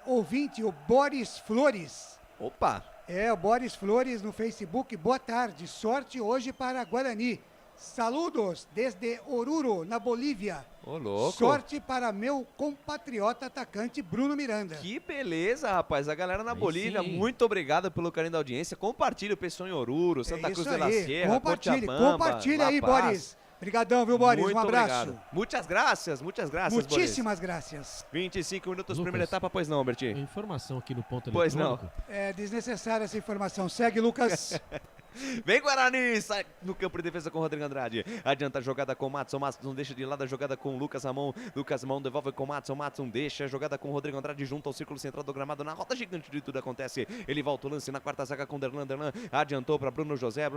ouvinte, o Boris Flores. Opa. O Boris Flores no Facebook. Boa tarde, sorte hoje para Guarani. Saludos desde Oruro, na Bolívia. Ô, louco. Sorte para meu compatriota atacante Bruno Miranda. Que beleza, rapaz. A galera na Bolívia, muito obrigado pelo carinho da audiência. Compartilhe o pessoal em Oruro, Santa Cruz de la Sierra, compartilha aí, Boris. Obrigadão, viu, Boris? Muito um abraço. Obrigado. Muitas graças, muitíssimas graças. 25 minutos, primeira etapa, pois não, Albertinho? Informação aqui no ponto eletrônico. Pois não. É desnecessária essa informação. Segue, Lucas. Vem Guarani, sai no campo de defesa com o Rodrigo Andrade. Adianta a jogada com o Matson, Matson deixa de lado a jogada com o Lucas Ramon. Lucas Ramon devolve com o Matson, Matson deixa a jogada com o Rodrigo Andrade junto ao círculo central do gramado. Na rota gigante de tudo acontece. Ele volta o lance na quarta zaga com o Derlan. Derlan adiantou para Bruno José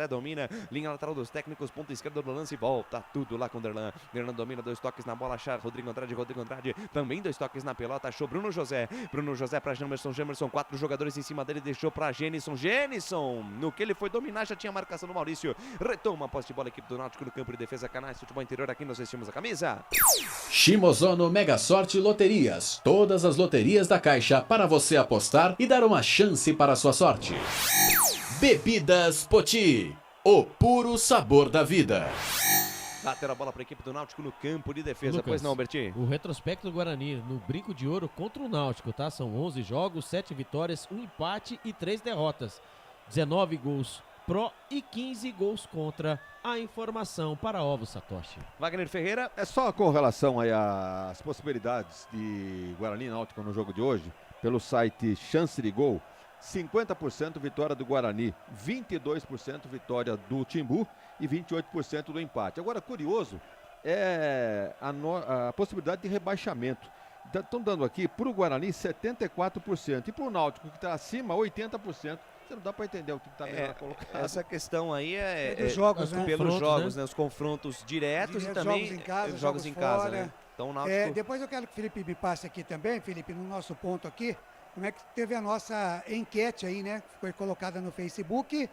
domina. Linha lateral dos técnicos, ponta esquerda do lance. Volta tudo lá com o Derlan. Derlan domina, 2 toques na bola, achar Rodrigo Andrade também 2 toques na pelota, achou Bruno José para Jamerson, 4 jogadores em cima dele, deixou para Genison, no que ele foi dominar, já tinha marcação do Maurício, retoma a posse de bola, equipe do Náutico no campo de defesa, Canais Futebol Interior, aqui nós vestimos a camisa. Shimozono Mega Sorte Loterias, todas as loterias da Caixa para você apostar e dar uma chance para a sua sorte. Bebidas Poti, o puro sabor da vida. Lateral a bola para a equipe do Náutico no campo de defesa. Lucas, pois não, Bertinho? O retrospecto do Guarani no Brinco de Ouro contra o Náutico, tá? São 11 jogos, 7 vitórias, 1 empate e 3 derrotas. 19 gols pró e 15 gols contra. A informação para Ovo Satoshi. Wagner Ferreira. É só com relação aí às possibilidades de Guarani e Náutico no jogo de hoje, pelo site Chance de Gol, 50% vitória do Guarani, 22% vitória do Timbu e 28% do empate. Agora, curioso é a possibilidade de rebaixamento. Estão dando aqui para o Guarani 74% e para o Náutico, que está acima, 80%. Você não dá para entender o que está melhor colocado. Essa questão aí é dos jogos, né? Pelos jogos, né? Os confrontos diretos e também jogos em casa, jogos em casa, né? Então, o Náutico... depois eu quero que o Felipe me passe aqui também, Felipe, no nosso ponto aqui, como é que teve a nossa enquete aí, né? Foi colocada no Facebook,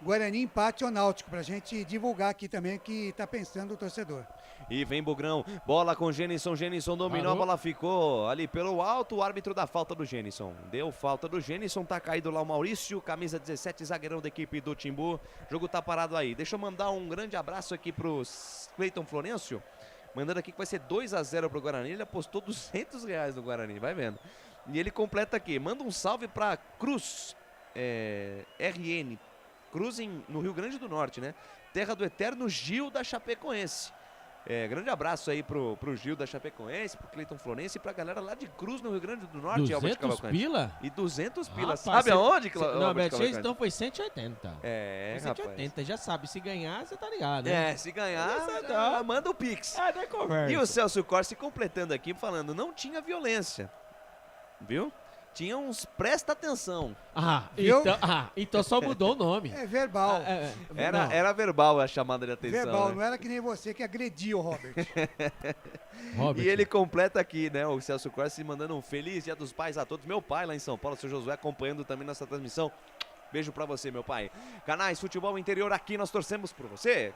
Guarani empate ou Náutico, pra gente divulgar aqui também o que tá pensando o torcedor. E vem Bugrão, bola com Genison dominou, a bola ficou ali pelo alto, o árbitro dá falta do Genison. Deu falta do Genison, tá caído lá o Maurício, camisa 17, zagueirão da equipe do Timbu. O jogo tá parado aí. Deixa eu mandar um grande abraço aqui pro Cleiton Florencio, mandando aqui que vai ser 2-0 pro Guarani. Ele apostou R$200 no Guarani, vai vendo. E ele completa aqui, manda um salve pra Cruz, RN, Cruz no Rio Grande do Norte, né? Terra do eterno Gil da Chapecoense. Grande abraço aí pro Gil da Chapecoense, pro Cleiton Florencio e pra galera lá de Cruz, no Rio Grande do Norte. 200 pila? E 200 pila. Rapaz, sabe aonde, Não, então foi 180. Foi 180, rapaz. Já sabe, se ganhar, você tá ligado, né? Se ganhar, manda o Pix. Daí conversa. E o Celso Corsi completando aqui, falando, não tinha violência, viu? Tinha uns presta atenção. Então só mudou o nome. É verbal. Era verbal a chamada de atenção. Verbal, né? não era que nem você que agrediu o Robert. E ele completa aqui, né? O Celso Corsi mandando um feliz Dia dos Pais a todos. Meu pai lá em São Paulo, o seu Josué, acompanhando também nessa transmissão. Beijo pra você, meu pai. Canais Futebol Interior, aqui nós torcemos por você.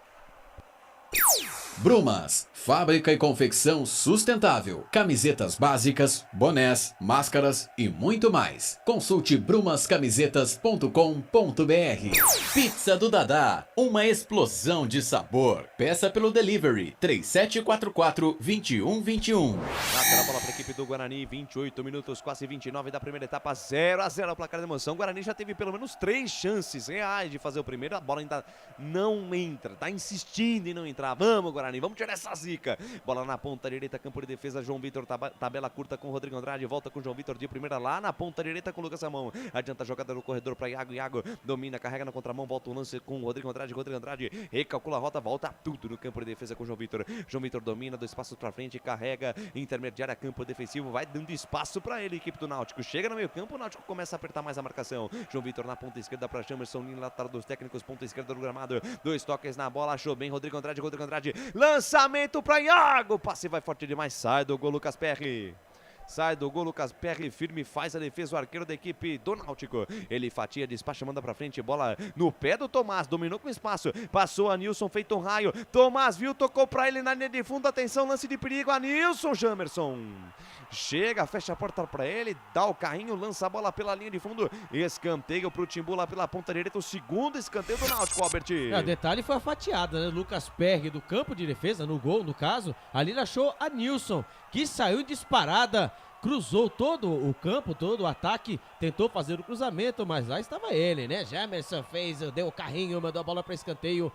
Brumas, fábrica e confecção sustentável, camisetas básicas, bonés, máscaras e muito mais. Consulte brumascamisetas.com.br. Pizza do Dadá, uma explosão de sabor. Peça pelo delivery 3744-2121. Lateral bola para a equipe do Guarani, 28 minutos, quase 29 da primeira etapa, 0-0 placar de emoção. O Guarani já teve pelo menos 3 chances reais de fazer o primeiro, a bola ainda não entra, tá insistindo em não entrar. Vamos, Guarani, vamos tirar essa zica. Bola na ponta direita, campo de defesa, João Vitor, tabela curta com o Rodrigo Andrade, volta com o João Vitor de primeira lá na ponta direita com o Lucas Ramon. Adianta a jogada no corredor para Iago, domina, carrega na contramão, volta o lance com o Rodrigo Andrade, recalcula a rota, volta tudo no campo de defesa com o João Vitor. João Vitor domina, 2 passos para frente, carrega, intermediária, campo defensivo, vai dando espaço para ele, equipe do Náutico. Chega no meio campo, o Náutico começa a apertar mais a marcação. João Vitor na ponta esquerda para Jamerson, linha lateral dos técnicos, ponta esquerda do gramado, 2 toques na bola, achou bem Rodrigo Andrade, lançamento para Iago, passe vai forte demais, sai do gol Lucas Perry. Sai do gol, Lucas Perry, firme, faz a defesa, o arqueiro da equipe do Náutico. Ele fatia, despacha, manda pra frente, bola no pé do Tomás, dominou com espaço, passou a Nilson, feito um raio. Tomás viu, tocou pra ele na linha de fundo, atenção, lance de perigo, a Nilson, Jamerson. Chega, fecha a porta pra ele, dá o carrinho, lança a bola pela linha de fundo, escanteio pro Timbu lá pela ponta direita, o segundo escanteio do Náutico, Albert. O detalhe foi a fatiada, né? Lucas Perry do campo de defesa, no gol, no caso, ali ele achou a Nilson, que saiu disparada cruzou todo o campo, todo o ataque, tentou fazer o cruzamento, mas lá estava ele, né? Jamerson deu o carrinho, mandou a bola para escanteio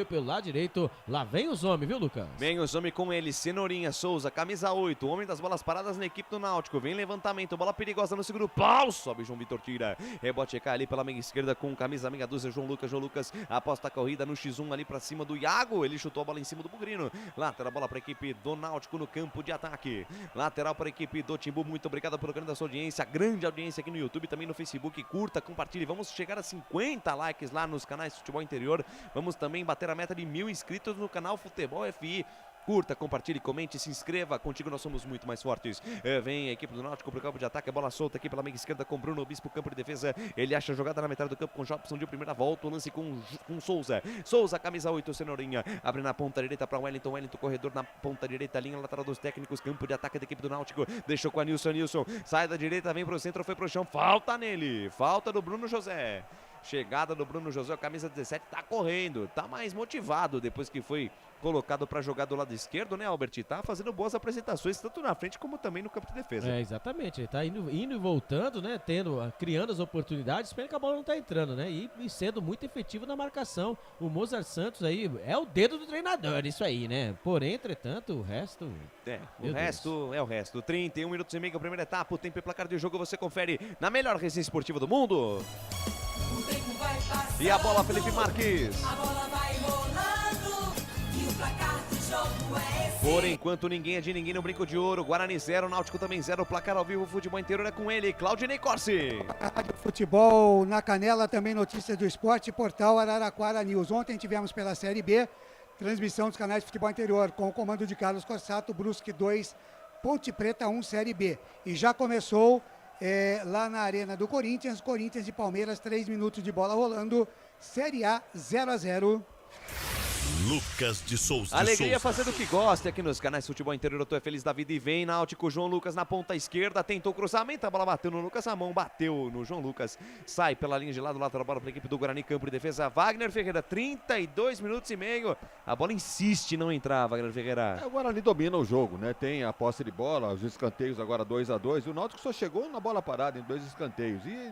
pelo lado direito. Lá vem os homens, viu, Lucas? Vem os homens com ele, Cenourinha, Souza, camisa 8, homem das bolas paradas na equipe do Náutico. Vem levantamento, bola perigosa no segundo pau, sobe João Vitor, tira. Rebote cai ali pela meia esquerda com camisa meia dúzia, João Lucas aposta a corrida no X1 ali pra cima do Iago. Ele chutou a bola em cima do Bugrino. Lateral bola pra equipe do Náutico no campo de ataque. Lateral para a equipe do Timbu. Muito obrigado pelo carinho da sua audiência. Grande audiência aqui no YouTube, também no Facebook. Curta, compartilhe. Vamos chegar a 50 likes lá nos canais Futebol Interior. Vamos também bater a meta de 1000 inscritos no canal Futebol FI. Curta, compartilhe, comente, se inscreva. Contigo nós somos muito mais fortes. Vem a equipe do Náutico pro campo de ataque. A bola solta aqui pela meia esquerda com Bruno Bispo, campo de defesa. Ele acha a jogada na metade do campo com Jobson de primeira volta. O lance com Souza. Souza, camisa 8, Cenourinha. Abre na ponta direita para Wellington. Wellington, corredor na ponta direita. Linha lateral dos técnicos. Campo de ataque da equipe do Náutico. Deixou com a Nilson. Sai da direita, vem pro centro, foi pro chão. Falta nele. Falta do Bruno José. Chegada do Bruno José, a camisa 17, tá correndo, tá mais motivado depois que foi colocado para jogar do lado esquerdo, né, Albert? Tá fazendo boas apresentações, tanto na frente como também no campo de defesa. Exatamente, ele tá indo e voltando, né, criando as oportunidades, pena que a bola não tá entrando, né, e sendo muito efetivo na marcação. O Mozart Santos aí é o dedo do treinador, isso aí, né, porém, entretanto, o resto... O resto é o resto. 31 minutos e meio, a primeira etapa, o tempo e placar de jogo você confere na melhor resenha esportiva do mundo. E a bola, Felipe Marques. A bola vai rolando e o placar do jogo é esse. Por enquanto, ninguém é de ninguém no Brinco de Ouro. Guarani 0, Náutico também 0. Placar ao vivo, Futebol Interior é com ele, Claudinei Corsi. Rádio Futebol na Canela, também notícias do esporte, portal Araraquara News. Ontem tivemos pela Série B, transmissão dos canais de Futebol Interior, com o comando de Carlos Corsato, Brusque 2, Ponte Preta 1, Série B. E já começou... lá na Arena do Corinthians e Palmeiras, 3 minutos de bola rolando, Série A 0-0. Lucas de Souza. Alegria fazendo o que gosta aqui nos canais Futebol Interior. Eu tô feliz da vida e vem Náutico. João Lucas na ponta esquerda, tentou cruzamento, a bola bateu no Lucas, a mão bateu no João Lucas, sai pela linha de lado, lateral bola para a equipe do Guarani, campo de defesa. Wagner Ferreira, 32 minutos e meio, a bola insiste em não entrar, Wagner Ferreira. O Guarani domina o jogo, né? Tem a posse de bola, os escanteios agora 2-2, e o Náutico só chegou na bola parada em 2 escanteios. E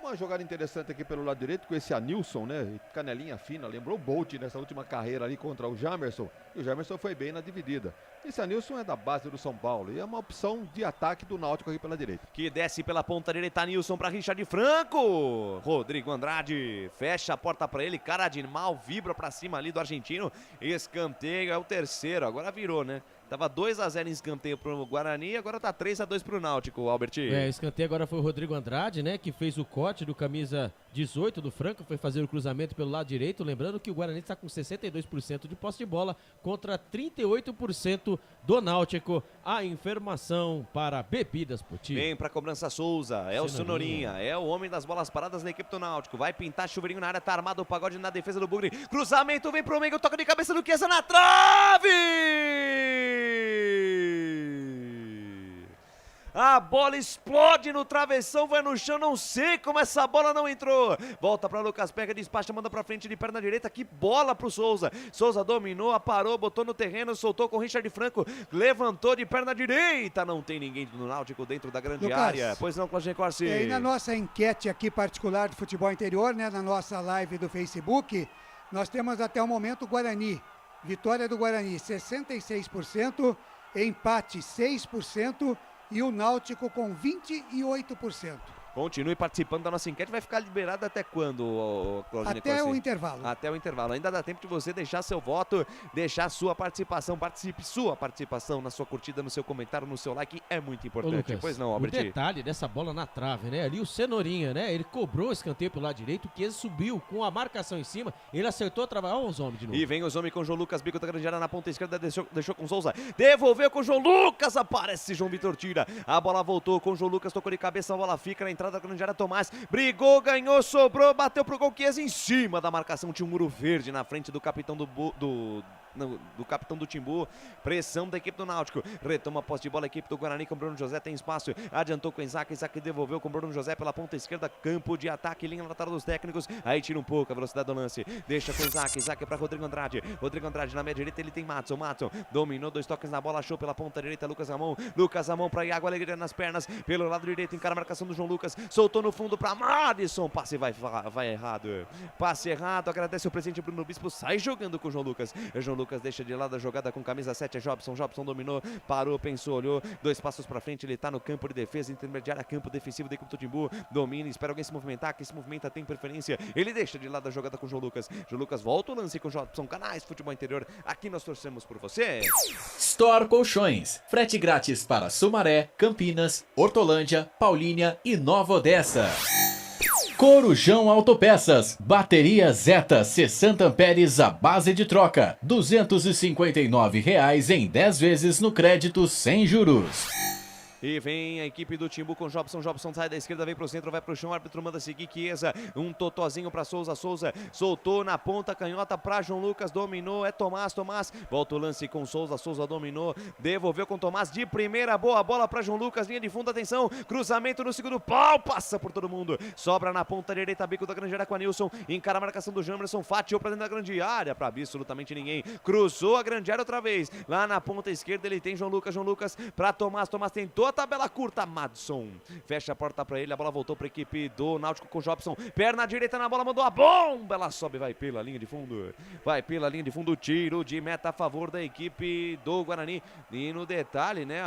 uma jogada interessante aqui pelo lado direito com esse Anilson, né? Canelinha fina, lembrou o Bolt nessa última carreira ali contra o Jamerson. E o Jamerson foi bem na dividida. Esse Anilson é da base do São Paulo e é uma opção de ataque do Náutico aqui pela direita. Que desce pela ponta direita, Anilson para Richard Franco. Rodrigo Andrade fecha a porta para ele, cara de mal, vibra para cima ali do argentino. Escanteio, é o terceiro, agora virou, né? Tava 2-0 em escanteio pro Guarani, agora tá 3-2 pro Náutico, Albert. Escanteio agora foi o Rodrigo Andrade, né, que fez o corte do camisa 18 do Franco, foi fazer o cruzamento pelo lado direito, lembrando que o Guarani está com 62% de posse de bola contra 38% do Náutico. A informação para Bebidas Poti. Vem pra cobrança Souza, é o Cenourinha, é o homem das bolas paradas na equipe do Náutico, vai pintar chuveirinho na área, tá armado o pagode na defesa do Bugre, cruzamento, vem pro meio, toca de cabeça do Chiesa na trave! A bola explode no travessão, vai no chão, não sei como essa bola não entrou. Volta para Lucas, pega, despacha, manda para frente de perna direita, que bola pro Souza. Souza dominou, aparou, botou no terreno, soltou com o Richard Franco, levantou de perna direita. Não tem ninguém do Náutico dentro da grande área. Pois não, Claudinei Corsi. E na nossa enquete aqui particular de Futebol Interior, né, na nossa live do Facebook, nós temos até o momento o Guarani. Vitória do Guarani, 66%, empate 6% e o Náutico com 28%. Continue participando da nossa enquete. Vai ficar liberado até quando, Claudinei Corsi? Até o intervalo. Até o intervalo. Ainda dá tempo de você deixar seu voto, deixar sua participação. Participe sua participação na sua curtida, no seu comentário, no seu like. É muito importante. Lucas, pois não, Albert? O detalhe dessa bola na trave, né? Ali o Cenourinha, né? Ele cobrou o escanteio pelo lado direito, o Chiesa subiu com a marcação em cima. Ele acertou a trave. Olha os homens de novo. E vem os homens com o João Lucas, bico da grande área na ponta esquerda, deixou com o Souza. Devolveu com o João Lucas, aparece João Vitor, tira. A bola voltou com o João Lucas, tocou de cabeça, a bola fica na entrada da grande área, Tomás. Brigou, ganhou, sobrou, bateu pro gol, Chiesa em cima da marcação. Tinha um muro verde na frente do capitão do do capitão do Timbu. Pressão da equipe do Náutico. Retoma a posse de bola a equipe do Guarani com o Bruno José. Tem espaço. Adiantou com o Isaac. Isaac devolveu com o Bruno José pela ponta esquerda. Campo de ataque. Linha lateral dos técnicos. Aí tira um pouco a velocidade do lance. Deixa com o Isaac. Isaac para Rodrigo Andrade. Rodrigo Andrade na meia direita. Ele tem Matson. Matson dominou 2 toques na bola. Achou pela ponta direita Lucas Ramon. Lucas Ramon para Iago Alegria nas pernas. Pelo lado direito encara a marcação do João Lucas. Soltou no fundo para Madison. Passe vai errado. Passe errado. Agradece o presidente Bruno Bispo. Sai jogando com o João Lucas. O João Lucas deixa de lado a jogada com camisa 7. É Jobson. Jobson dominou. Parou, pensou, olhou. 2 passos para frente. Ele tá no campo de defesa intermediária. Campo defensivo da equipe do Timbu. Domina. Espera alguém se movimentar. Quem se movimenta tem preferência. Ele deixa de lado a jogada com o João Lucas. João Lucas volta o lance com o Jobson. Canais Futebol Interior. Aqui nós torcemos por você. Store Colchões. Frete grátis para Sumaré, Campinas, Hortolândia, Paulínia e Nova Odessa. Corujão Autopeças. Bateria Zeta 60 amperes à base de troca. R$ 259,00 em 10 vezes no crédito sem juros. E vem a equipe do Timbu com Jobson. Jobson sai da esquerda, vem pro centro, vai pro chão. O árbitro manda seguir. Chiesa. Um totozinho pra Souza. Souza soltou na ponta canhota pra João Lucas. Dominou. É Tomás. Tomás volta o lance com Souza. Souza dominou. Devolveu com Tomás de primeira. Boa bola pra João Lucas. Linha de fundo. Atenção. Cruzamento no segundo pau. Passa por todo mundo. Sobra na ponta direita. Bico da grande área com a Nilson. Encara a marcação do Jamerson. Fatiou pra dentro da grande área. Pra absolutamente ninguém. Cruzou a grande área outra vez. Lá na ponta esquerda ele tem João Lucas. João Lucas pra Tomás. Tomás tentou. Tabela curta, Madison. Fecha a porta pra ele, a bola voltou pra equipe do Náutico com o Jobson. Perna direita na bola, mandou a bomba. Ela sobe, vai pela linha de fundo. Vai pela linha de fundo, tiro de meta a favor da equipe do Guarani. E no detalhe, né,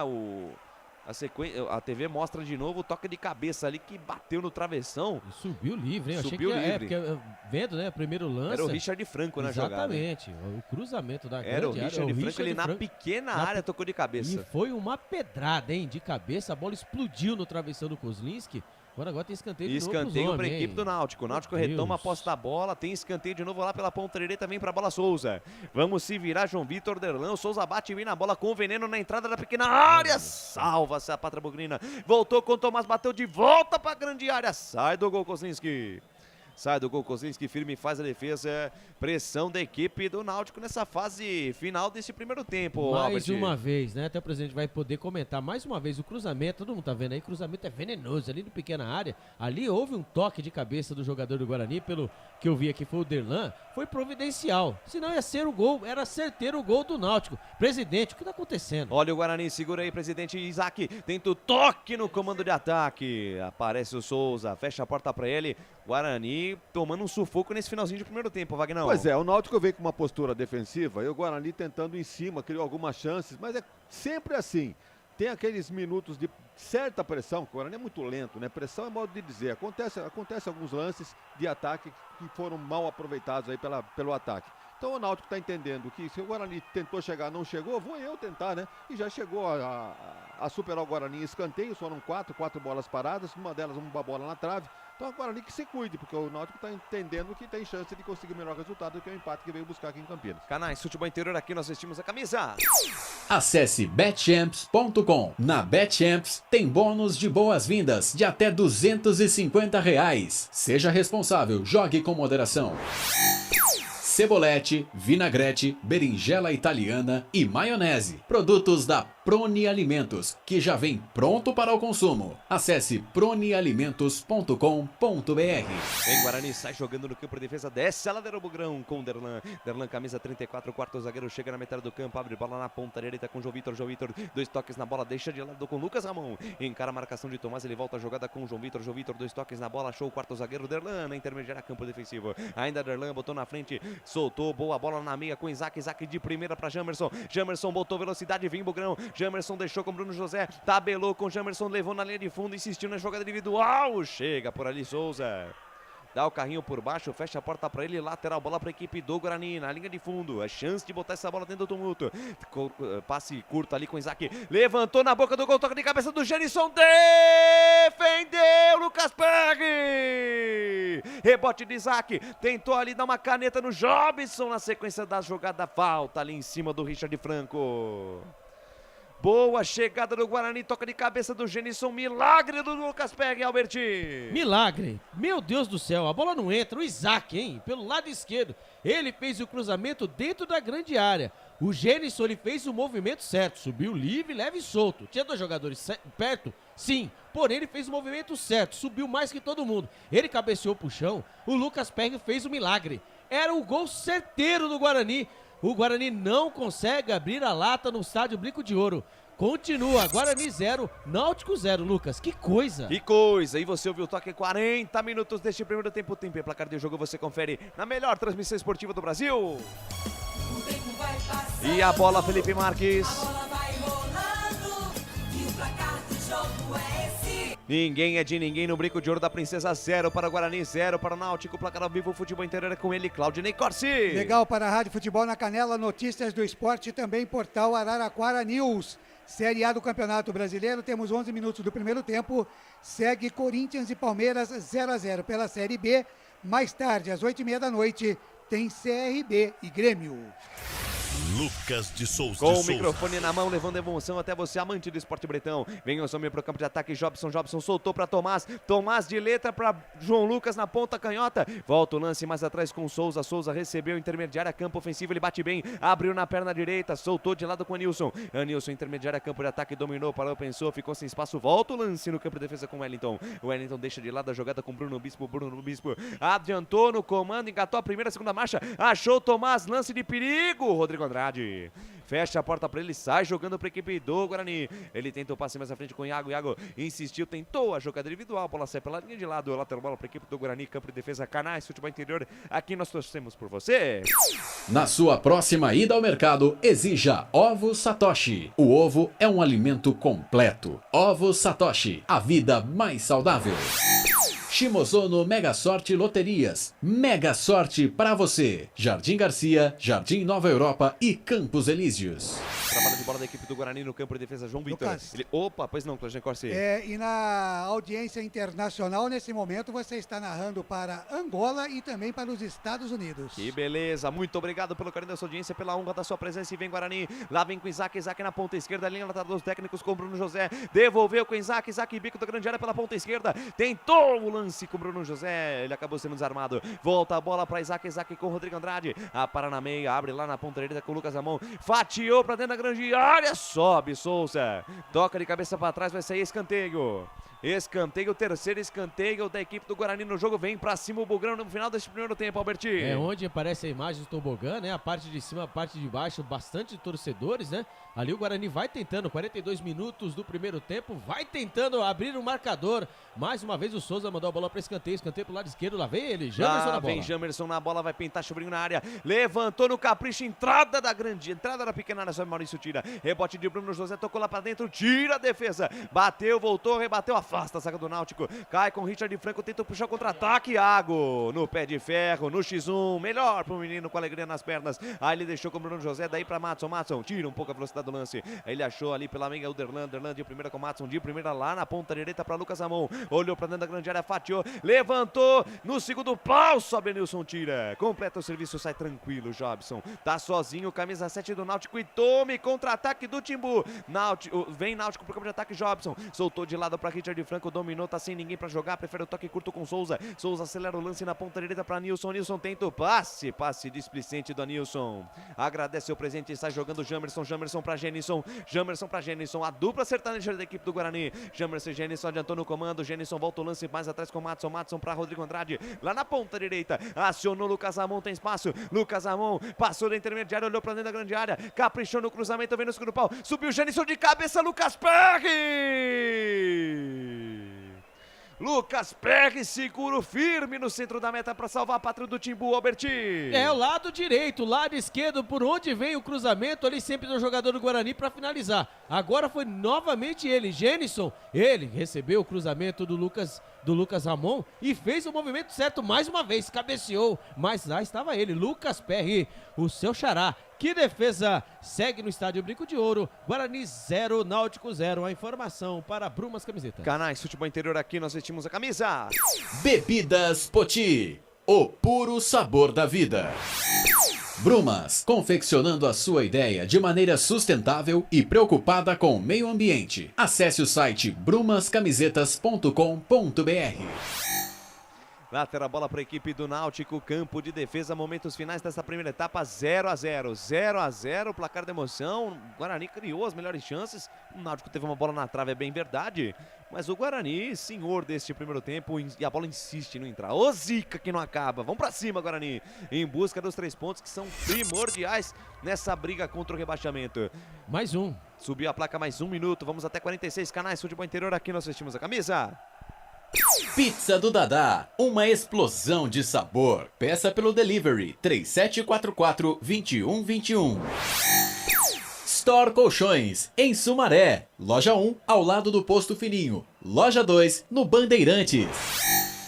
a TV mostra de novo o toque de cabeça ali que bateu no travessão. E subiu livre, hein? Eu Subiu achei que livre. porque vendo, né, primeiro lance. Era o Richard Franco na jogada. Exatamente. O cruzamento da Era o grande Richard área. Franco, ele na pequena área tocou de cabeça. E foi uma pedrada, hein, de cabeça. A bola explodiu no travessão do Kozlinski. Agora tem escanteio de novo Escanteio pros para a homens, equipe do Náutico. O Náutico retoma a posse da bola. Tem escanteio de novo lá pela ponta direita. Vem para a bola Souza. Vamos se virar, João Vitor Derlan. O Souza bate e vem na bola com o veneno na entrada da pequena área. Salva-se a Pátria Bugrina. Voltou com o Tomás, bateu de volta para a grande área. Sai do gol, Kozlinski. Sai do gol, Kozlinski firme, faz a defesa. Pressão da equipe do Náutico nessa fase final desse primeiro tempo. Mais uma vez, né? Até o presidente vai poder comentar mais uma vez o cruzamento. Todo mundo tá vendo aí, cruzamento é venenoso ali no pequena área. Ali houve um toque de cabeça do jogador do Guarani, pelo que eu vi aqui foi o Derlan. Foi providencial. Senão ia ser o gol, era certeiro o gol do Náutico. Presidente, o que tá acontecendo? Olha o Guarani, segura aí, presidente Isaac. Tenta o toque no comando de ataque. Aparece o Souza, fecha a porta pra ele. Guarani tomando um sufoco nesse finalzinho de primeiro tempo, Vagnão. Pois é, o Náutico veio com uma postura defensiva e o Guarani tentando em cima, criou algumas chances, mas é sempre assim. Tem aqueles minutos de certa pressão, o Guarani é muito lento, né? Pressão é modo de dizer. Acontece alguns lances de ataque que foram mal aproveitados aí pelo ataque. Então o Náutico está entendendo que se o Guarani tentou chegar, não chegou, vou eu tentar, né? E já chegou a superar o Guarani em escanteio, foram quatro bolas paradas, uma delas uma bola na trave. Então o Guarani que se cuide, porque o Náutico está entendendo que tem chance de conseguir o melhor resultado do que o empate que veio buscar aqui em Campinas. Canais Futebol Interior, aqui nós vestimos a camisa. Acesse betchamps.com. Na Betchamps tem bônus de boas-vindas de até R$ 250,00. Seja responsável, jogue com moderação. Cebolete, vinagrete, berinjela italiana e maionese. Produtos da Prone Alimentos, que já vem pronto para o consumo. Acesse pronealimentos.com.br. Vem Guarani, sai jogando no campo de defesa, desce a ladeira Bugrão com Derlan. Derlan, camisa 34, quarto zagueiro, chega na metade do campo, abre bola na ponta direita com João Vitor. João Vitor, 2 toques na bola, deixa de lado com Lucas Ramon. Encara a marcação de Tomás, ele volta a jogada com João Vitor. João Vitor, 2 toques na bola, achou o quarto zagueiro Derlan, na intermediária, campo defensivo. Ainda Derlan, botou na frente, soltou, boa bola na meia com Isaac. Isaac de primeira para Jamerson. Jamerson botou velocidade, vem Bugrão. Jamerson deixou com Bruno José, tabelou com Jamerson, levou na linha de fundo, insistiu na jogada individual. Chega por ali Souza. Dá o carrinho por baixo, fecha a porta para ele, lateral, bola para a equipe do Guarani, na linha de fundo, a chance de botar essa bola dentro do tumulto. Passe curto ali com Isaac, levantou na boca do gol, toque de cabeça do Genison, defendeu Lucas Perry, rebote de Isaac, tentou ali dar uma caneta no Jobson na sequência da jogada, falta ali em cima do Richard Franco. Boa chegada do Guarani, toca de cabeça do Genison, milagre do Lucas Perry, Alberti. Milagre, meu Deus do céu, a bola não entra, o Isaac, hein, pelo lado esquerdo, ele fez o cruzamento dentro da grande área. O Genison, ele fez o movimento certo, subiu livre, leve e solto. Tinha dois jogadores perto? Sim, porém ele fez o movimento certo, subiu mais que todo mundo. Ele cabeceou pro chão, o Lucas Perry fez o milagre. Era o gol certeiro do Guarani. O Guarani não consegue abrir a lata no estádio Brinco de Ouro. Continua, Guarani 0, Náutico 0, Lucas, que coisa. Que coisa, e você ouviu o toque 40 minutos deste primeiro tempo, tempo e placar de jogo você confere na melhor transmissão esportiva do Brasil. E a bola, Felipe Marques. Ninguém é de ninguém no Brinco de Ouro da Princesa, 0 para o Guarani, 0 para o Náutico, placar ao vivo, futebol interior é com ele, Claudinei Corsi. Legal para a Rádio Futebol na Canela, notícias do esporte e também portal Araraquara News. Série A do Campeonato Brasileiro, temos 11 minutos do primeiro tempo, segue Corinthians e Palmeiras 0-0 pela Série B. Mais tarde, às 8h30 da noite, tem CRB e Grêmio. Lucas de Souza. Com o microfone na mão, levando emoção até você, amante do esporte bretão. Vem o Sommer pro campo de ataque, Jobson soltou para Tomás. Tomás de letra para João Lucas na ponta canhota. Volta o lance mais atrás com Souza. Souza recebeu intermediária, campo ofensivo, ele bate bem. Abriu na perna direita, soltou de lado com o Anilson. Anilson intermediária, campo de ataque, dominou, parou, pensou, ficou sem espaço. Volta o lance no campo de defesa com o Wellington. O Wellington deixa de lado a jogada com Bruno Bispo. Bruno Bispo adiantou no comando, engatou a primeira, segunda marcha. Achou Tomás, lance de perigo. Rodrigo Andrade fecha a porta para ele, sai jogando para a equipe do Guarani. Ele tentou o passe mais à frente com o Iago. Iago insistiu, tentou a jogada individual. A bola sai pela linha de lado. Lateral bola para a equipe do Guarani. Campo de defesa, Canais Futebol Interior. Aqui nós torcemos por você. Na sua próxima ida ao mercado, exija Ovos Satoshi. O ovo é um alimento completo. Ovos Satoshi, a vida mais saudável. Shimozono Mega Sorte Loterias. Mega Sorte para você. Jardim Garcia, Jardim Nova Europa e Campos Elíseos. Trabalho de bola da equipe do Guarani no campo de defesa, João Vitor. Opa, pois não, Claudinei Corsi. E na audiência internacional, nesse momento, você está narrando para Angola e também para os Estados Unidos. Que beleza, muito obrigado pelo carinho da sua audiência, pela honra da sua presença. E vem Guarani, lá vem com Isaac na ponta esquerda, linha lateral dos técnicos com Bruno José. Devolveu com Isaac bico da grande área pela ponta esquerda. Tentou o lance com Bruno José, ele acabou sendo desarmado. Volta a bola para Isaac com Rodrigo Andrade. Para na meia, abre lá na ponta direita com o Lucas Amon. Fatiou para dentro da grande área, sobe Souza. Toca de cabeça para trás, vai sair escanteio. Escanteio, terceiro escanteio da equipe do Guarani no jogo. Vem pra cima o Bugrão no final deste primeiro tempo, Alberti. É onde aparece a imagem do tobogã, né? A parte de cima, a parte de baixo, bastante torcedores, né? Ali o Guarani vai tentando, 42 minutos do primeiro tempo, vai tentando abrir o marcador. Mais uma vez o Souza mandou a bola para escanteio pro lado esquerdo, lá vem ele, Jamerson na bola. Vem Jamerson na bola, vai pintar Chuvrinho na área, levantou no capricho, entrada da pequena área, sobe Maurício, tira, rebote de Bruno José, tocou lá para dentro, tira a defesa, bateu, voltou, rebateu, afasta a saga do Náutico, cai com Richard Franco, tenta puxar o contra-ataque, Iago, no pé de ferro, no X1, melhor pro menino com alegria nas pernas, aí ele deixou com o Bruno José, daí para Matson, tira um pouco a velocidade do lance, aí ele achou ali pela meia o Derlan de primeira com Matson, de primeira lá na ponta direita para Lucas Amon, olhou para dentro da grande área, fatiou, levantou, no segundo pau, sobe Nilson, tira, completa o serviço, sai tranquilo, Jobson, tá sozinho, camisa 7 do Náutico e tome contra-ataque do Timbu, vem Náutico pro campo de ataque, Jobson, soltou de lado para Richard Franco, dominou, tá sem ninguém para jogar, prefere o toque curto com Souza acelera o lance na ponta direita para Nilson tenta o passe displicente do Nilson, agradece o presente, está jogando Jamerson para Genison, a dupla sertaneja da equipe do Guarani, Jamerson e Genison adiantou no comando, Genison volta o lance mais atrás com Matson para Rodrigo Andrade, lá na ponta direita, acionou Lucas Amon, tem espaço, Lucas Amon passou da intermediária, olhou para dentro da grande área, caprichou no cruzamento, vem no segundo pau, subiu Genison de cabeça, Lucas Perry seguro firme no centro da meta para salvar a pátria do Timbu, Alberti. É o lado direito, o lado esquerdo, por onde vem o cruzamento, ali sempre do jogador do Guarani para finalizar. Agora foi novamente ele, Genison, ele recebeu o cruzamento do Lucas Ramon e fez o movimento certo mais uma vez, cabeceou, mas lá estava ele, Lucas Perry, o seu xará. Que defesa segue no estádio Brinco de Ouro, Guarani 0, Náutico 0, a informação para Brumas Camisetas. Canais Futebol Interior, aqui nós vestimos a camisa. Bebidas Poti, o puro sabor da vida. Brumas, confeccionando a sua ideia de maneira sustentável e preocupada com o meio ambiente. Acesse o site brumascamisetas.com.br. Lateral bola para a equipe do Náutico, campo de defesa, momentos finais dessa primeira etapa, 0-0. 0-0, placar de emoção. O Guarani criou as melhores chances. O Náutico teve uma bola na trave, é bem verdade. Mas o Guarani, senhor deste primeiro tempo, e a bola insiste em não entrar. Ô zica que não acaba. Vamos pra cima, Guarani, em busca dos 3 pontos que são primordiais nessa briga contra o rebaixamento. Mais um. Subiu a placa, mais 1 minuto. Vamos até 46 canais Futebol Interior. Aqui nós vestimos a camisa. Pizza do Dadá, uma explosão de sabor. Peça pelo delivery 3744-2121. Store Colchões, em Sumaré. Loja 1, ao lado do Posto Fininho. Loja 2, no Bandeirantes.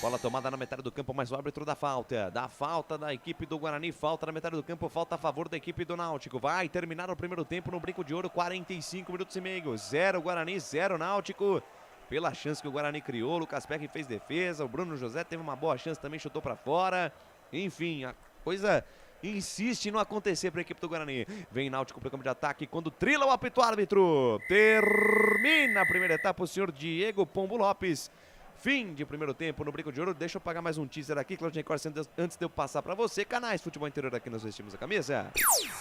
Bola tomada na metade do campo, mas o árbitro dá falta. Dá falta da equipe do Guarani, falta na metade do campo, falta a favor da equipe do Náutico. Vai terminar o primeiro tempo no Brinco de Ouro, 45 minutos e meio. 0 Guarani, 0 Náutico. Pela chance que o Guarani criou, o Lucas Perry fez defesa, o Bruno José teve uma boa chance, também chutou pra fora. Enfim, a coisa insiste em não acontecer para a equipe do Guarani. Vem Náutico pro campo de ataque, quando trila o apito árbitro. Termina a primeira etapa o senhor Diego Pombo Lopes. Fim de primeiro tempo no Brinco de Ouro. Deixa eu pagar mais um teaser aqui, Claudinei Corsa, antes de eu passar para você. Canais Futebol Interior, aqui nós vestimos a camisa.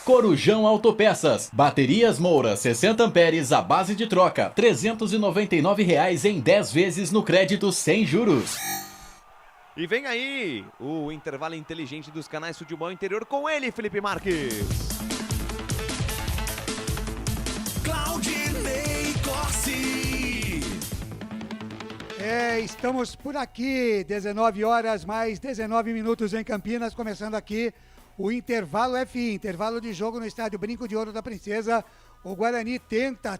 Corujão Autopeças. Baterias Moura, 60 amperes, a base de troca. R$ 399 em 10 vezes no crédito sem juros. E vem aí o intervalo inteligente dos canais Futebol Interior com ele, Felipe Marques. Claudinei Corsi. Estamos por aqui, 19 horas mais 19 minutos em Campinas, começando aqui o intervalo FI, intervalo de jogo no estádio Brinco de Ouro da Princesa. O Guarani tenta,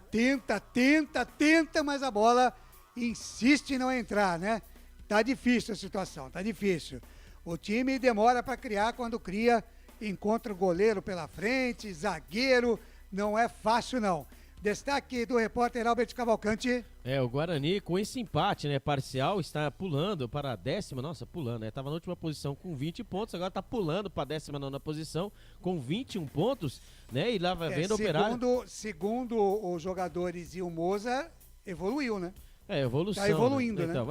mas a bola insiste em não entrar, né? Tá difícil a situação, tá difícil. O time demora para criar, quando cria, encontra o goleiro pela frente, zagueiro, não é fácil não. Destaque do repórter Albert Cavalcante. O Guarani com esse empate, né, parcial, está pulando para a 10ª, nossa, pulando, né, estava na última posição com 20 pontos, agora está pulando para a 19ª posição com 21 pontos, né, e lá vai vendo o Operário. Segundo os jogadores e o Moza, evoluiu, né? Evolução. Tá evoluindo, né? Então,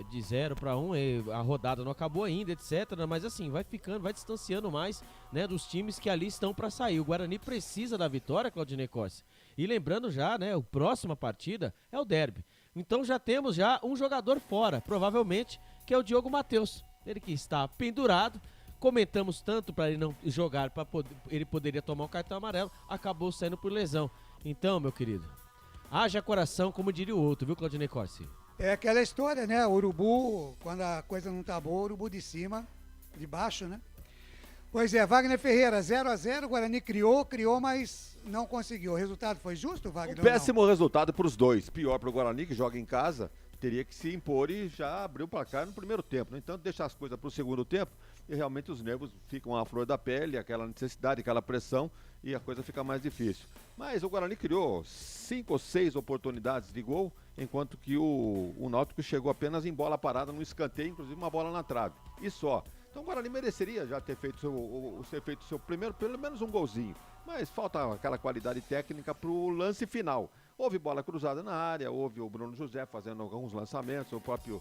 de 0 para 1, a rodada não acabou ainda, etc. Mas assim, vai ficando, vai distanciando mais, né, dos times que ali estão para sair. O Guarani precisa da vitória, Claudinei Corsi. E lembrando já, né, a próxima partida é o derby. Então já temos já um jogador fora, provavelmente, que é o Diogo Matheus. Ele que está pendurado. Comentamos tanto para ele não jogar, ele poderia tomar um cartão amarelo, acabou saindo por lesão. Então, meu querido, haja coração, como diria o outro, viu, Claudinei Corsi? É aquela história, né? O urubu, quando a coisa não tá boa, o urubu de cima, de baixo, né? Pois é, Wagner Ferreira, 0-0, o Guarani criou, mas não conseguiu. O resultado foi justo, Wagner? Péssimo resultado para os dois. Pior para o Guarani, que joga em casa, teria que se impor e já abriu o placar no primeiro tempo. No entanto, deixar as coisas para o segundo tempo e realmente os nervos ficam à flor da pele, aquela necessidade, aquela pressão, e a coisa fica mais difícil. Mas o Guarani criou 5 ou 6 oportunidades de gol, enquanto que o Náutico chegou apenas em bola parada, no escanteio, inclusive uma bola na trave. E só. Então o Guarani mereceria já ter feito seu primeiro, pelo menos um golzinho. Mas falta aquela qualidade técnica para o lance final. Houve bola cruzada na área, houve o Bruno José fazendo alguns lançamentos, o próprio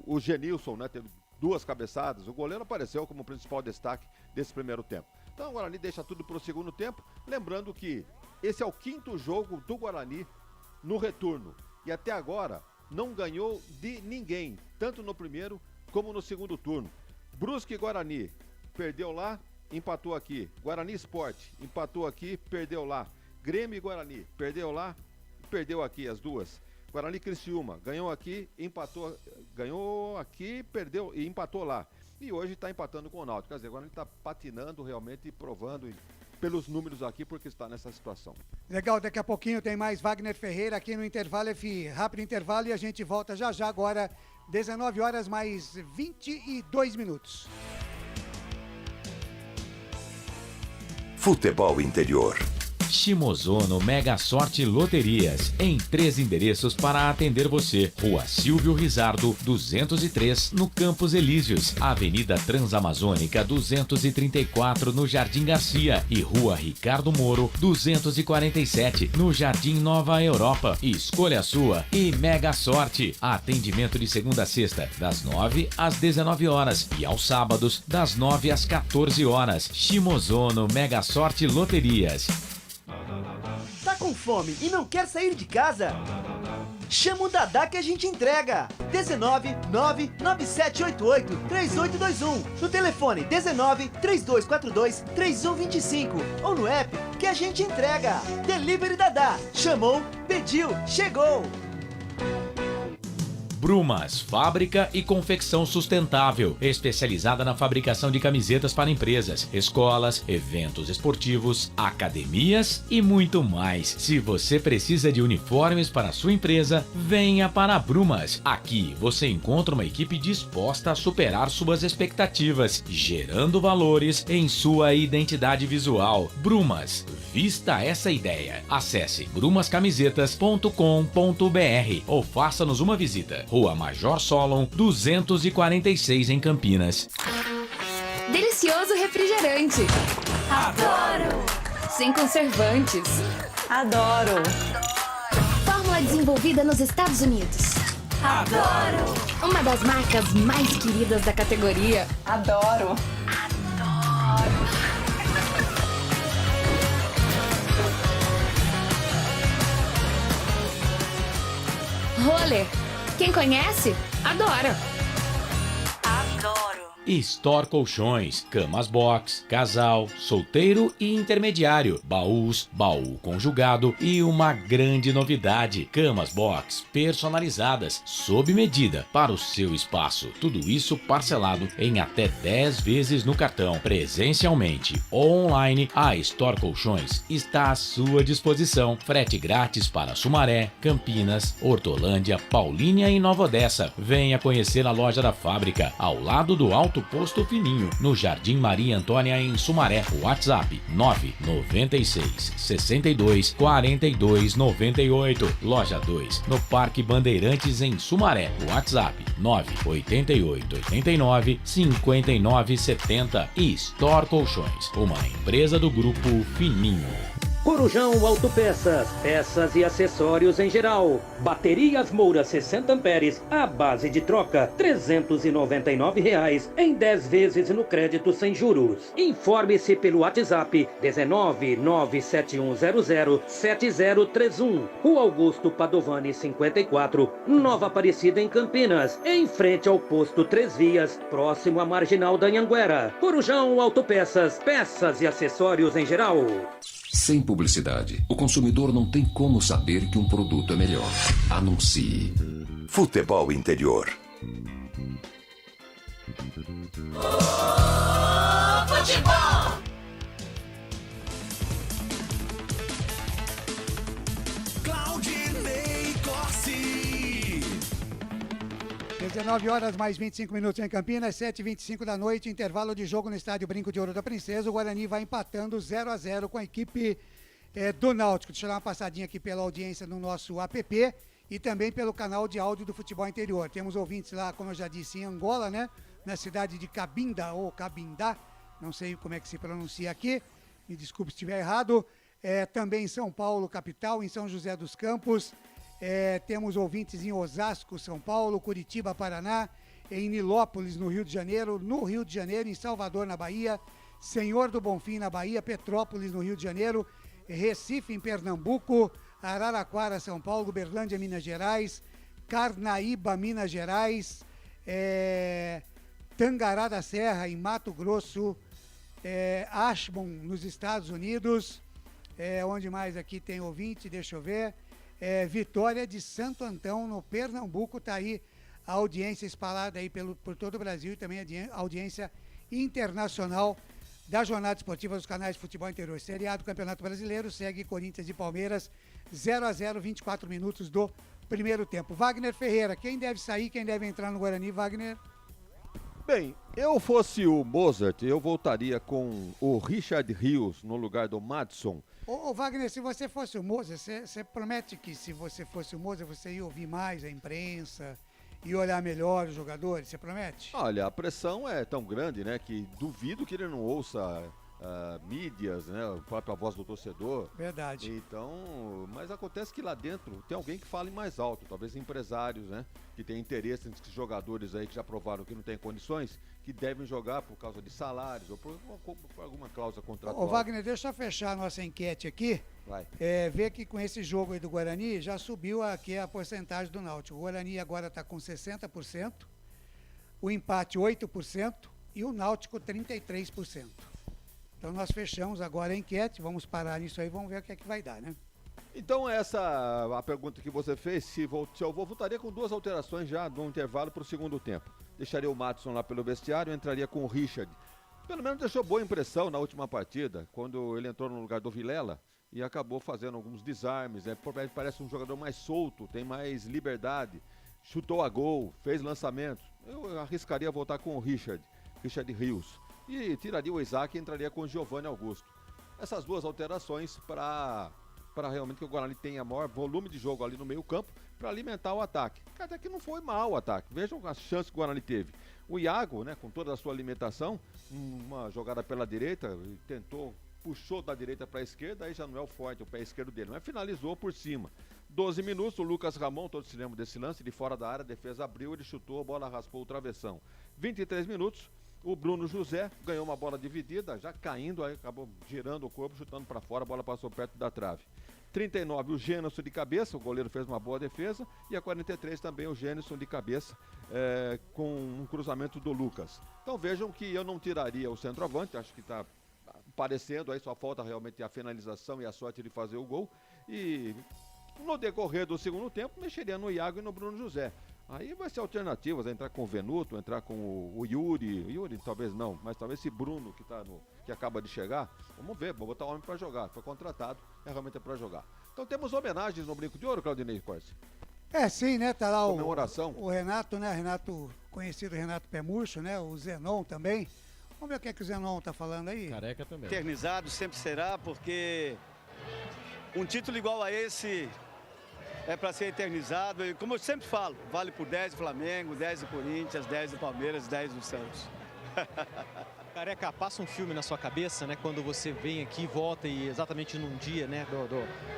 o Genilson, né, teve 2 cabeçadas. O goleiro apareceu como principal destaque desse primeiro tempo. Então o Guarani deixa tudo para o segundo tempo, lembrando que esse é o 5º jogo do Guarani no retorno. E até agora não ganhou de ninguém, tanto no primeiro como no segundo turno. Brusque e Guarani, perdeu lá, empatou aqui. Guarani Sport, empatou aqui, perdeu lá. Grêmio e Guarani, perdeu lá, perdeu aqui as duas. Guarani Criciúma, ganhou aqui, empatou, ganhou aqui, perdeu e empatou lá. E hoje está empatando com o Náutico. Quer dizer, agora ele está patinando realmente e provando pelos números aqui porque está nessa situação. Legal, daqui a pouquinho tem mais Wagner Ferreira aqui no Intervalo FI. Rápido intervalo e a gente volta já agora, 19 horas mais 22 minutos. Futebol Interior. Shimozono Mega Sorte Loterias, em 3 endereços para atender você. Rua Silvio Rizardo, 203, no Campos Elíseos. Avenida Transamazônica, 234, no Jardim Garcia. E Rua Ricardo Moro, 247, no Jardim Nova Europa. Escolha a sua e Mega Sorte. Atendimento de segunda a sexta, das 9 às 19 horas. E aos sábados, das 9 às 14 horas. Shimozono Mega Sorte Loterias. Tá com fome e não quer sair de casa? Chama o Dadá que a gente entrega. 19997883821. No telefone 1932423125 ou no app que a gente entrega. Delivery Dadá. Chamou, pediu, chegou. Brumas, fábrica e confecção sustentável, especializada na fabricação de camisetas para empresas, escolas, eventos esportivos, academias e muito mais. Se você precisa de uniformes para a sua empresa, venha para a Brumas. Aqui você encontra uma equipe disposta a superar suas expectativas, gerando valores em sua identidade visual. Brumas, vista essa ideia. Acesse brumascamisetas.com.br ou faça-nos uma visita. Rua Major Solon, 246 em Campinas. Delicioso refrigerante. Adoro! Sem conservantes. Adoro! Fórmula desenvolvida nos Estados Unidos. Adoro! Uma das marcas mais queridas da categoria. Adoro! Roller. Quem conhece, adora. Adoro. Store Colchões, camas box, casal, solteiro e intermediário, baús, baú conjugado e uma grande novidade, camas box personalizadas, sob medida para o seu espaço. Tudo isso parcelado em até 10 vezes no cartão. Presencialmente ou online, a Store Colchões está à sua disposição. Frete grátis para Sumaré, Campinas, Hortolândia, Paulínia e Nova Odessa. Venha conhecer a loja da fábrica, ao lado do Alto Posto Fininho, no Jardim Maria Antônia, em Sumaré. WhatsApp 996 62 42 98. Loja 2, no Parque Bandeirantes, em Sumaré. WhatsApp 988 89 59 70. E Store Colchões, uma empresa do Grupo Fininho. Corujão Autopeças, peças e acessórios em geral. Baterias Moura 60 amperes, à base de troca, R$ 399 em 10 vezes no crédito sem juros. Informe-se pelo WhatsApp 19971007031. Rua Augusto Padovani 54, Nova Aparecida, em Campinas, em frente ao posto 3 Vias, próximo à Marginal da Anhanguera. Corujão Autopeças, peças e acessórios em geral. Sem publicidade, o consumidor não tem como saber que um produto é melhor. Anuncie. Futebol Interior. Futebol! 19 horas mais 25 minutos em Campinas, 7h25 da noite, intervalo de jogo no estádio Brinco de Ouro da Princesa. O Guarani vai empatando 0-0 com a equipe do Náutico. Deixa eu dar uma passadinha aqui pela audiência no nosso app e também pelo canal de áudio do Futebol Interior. Temos ouvintes lá, como eu já disse, em Angola, né? Na cidade de Cabinda ou Cabindá, não sei como é que se pronuncia aqui, me desculpe se estiver errado. Também em São Paulo, capital, em São José dos Campos. Temos ouvintes em Osasco, São Paulo, Curitiba, Paraná, em Nilópolis, no Rio de Janeiro, em Salvador, na Bahia, Senhor do Bonfim, na Bahia, Petrópolis, no Rio de Janeiro, Recife, em Pernambuco, Araraquara, São Paulo, Uberlândia, Minas Gerais, Carnaíba, Minas Gerais, Tangará da Serra, em Mato Grosso, Ashburn, nos Estados Unidos, onde mais aqui tem ouvinte, deixa eu ver... Vitória de Santo Antão, no Pernambuco, está aí a audiência espalhada aí por todo o Brasil e também a audiência internacional da Jornada Esportiva dos canais de Futebol Interior. Série A do Campeonato Brasileiro, segue Corinthians e Palmeiras, 0-0, 24 minutos do primeiro tempo. Wagner Ferreira, quem deve sair, quem deve entrar no Guarani, Wagner? Bem, eu fosse o Mozart, eu voltaria com o Richard Rios no lugar do Madison. Ô Wagner, se você fosse o Moza, você promete que se você fosse o Moza, você ia ouvir mais a imprensa e olhar melhor os jogadores? Você promete? Olha, a pressão é tão grande, né, que duvido que ele não ouça mídias, né, a própria voz do torcedor. Verdade. Então, mas acontece que lá dentro tem alguém que fale mais alto, talvez empresários, né, que tem interesse nesses jogadores aí que já provaram que não tem condições, que devem jogar por causa de salários ou por alguma cláusula contratual. Ô Wagner, deixa eu fechar a nossa enquete aqui. Vai. Ver que com esse jogo aí do Guarani já subiu aqui a porcentagem do Náutico. O Guarani agora está com 60%, o empate 8% e o Náutico 33%. Então nós fechamos agora a enquete, vamos parar nisso aí, vamos ver o que é que vai dar, né? Então essa a pergunta que você fez, se eu voltaria com 2 alterações já no intervalo para o segundo tempo. Deixaria o Matheus lá pelo vestiário, entraria com o Richard. Pelo menos deixou boa impressão na última partida, quando ele entrou no lugar do Vilela e acabou fazendo alguns desarmes, parece um jogador mais solto, tem mais liberdade, chutou a gol, fez lançamentos. Eu arriscaria voltar com o Richard Rios. E tiraria o Isaac e entraria com o Giovanni Augusto. Essas 2 alterações para realmente que o Guarani tenha maior volume de jogo ali no meio campo para alimentar o ataque. Até que não foi mal o ataque. Vejam as chances que o Guarani teve. O Iago, né, com toda a sua alimentação, uma jogada pela direita, tentou, puxou da direita para a esquerda, aí já não é o forte, o pé esquerdo dele, mas finalizou por cima. 12 minutos, o Lucas Ramon, todos se lembram desse lance, de fora da área, a defesa abriu, ele chutou, a bola raspou o travessão. 23 minutos, o Bruno José ganhou uma bola dividida, já caindo, aí acabou girando o corpo, chutando para fora, a bola passou perto da trave. 39, o Gênison de cabeça, o goleiro fez uma boa defesa, e a 43 também o Gênison de cabeça, com um cruzamento do Lucas. Então vejam que eu não tiraria o centroavante, acho que está parecendo, aí só falta realmente a finalização e a sorte de fazer o gol, e no decorrer do segundo tempo, mexeria no Iago e no Bruno José. Aí vai ser alternativas, entrar com o Venuto, entrar com o Yuri talvez não, mas talvez esse Bruno que acaba de chegar, vamos ver, vou botar o homem para jogar, foi contratado, realmente é para jogar. Então temos homenagens no Brinco de Ouro, Claudinei Corsi? Sim, né, tá lá comemoração. O Renato, né, conhecido Renato Pé Murcho, né, o Zenon também. Vamos ver o que é que o Zenon tá falando aí. Careca também. Eternizado sempre será, porque um título igual a esse é para ser eternizado. E como eu sempre falo, vale por 10 do Flamengo, 10 do Corinthians, 10 do Palmeiras, 10 do Santos. Careca, passa um filme na sua cabeça, né? Quando você vem aqui, volta e exatamente num dia, né?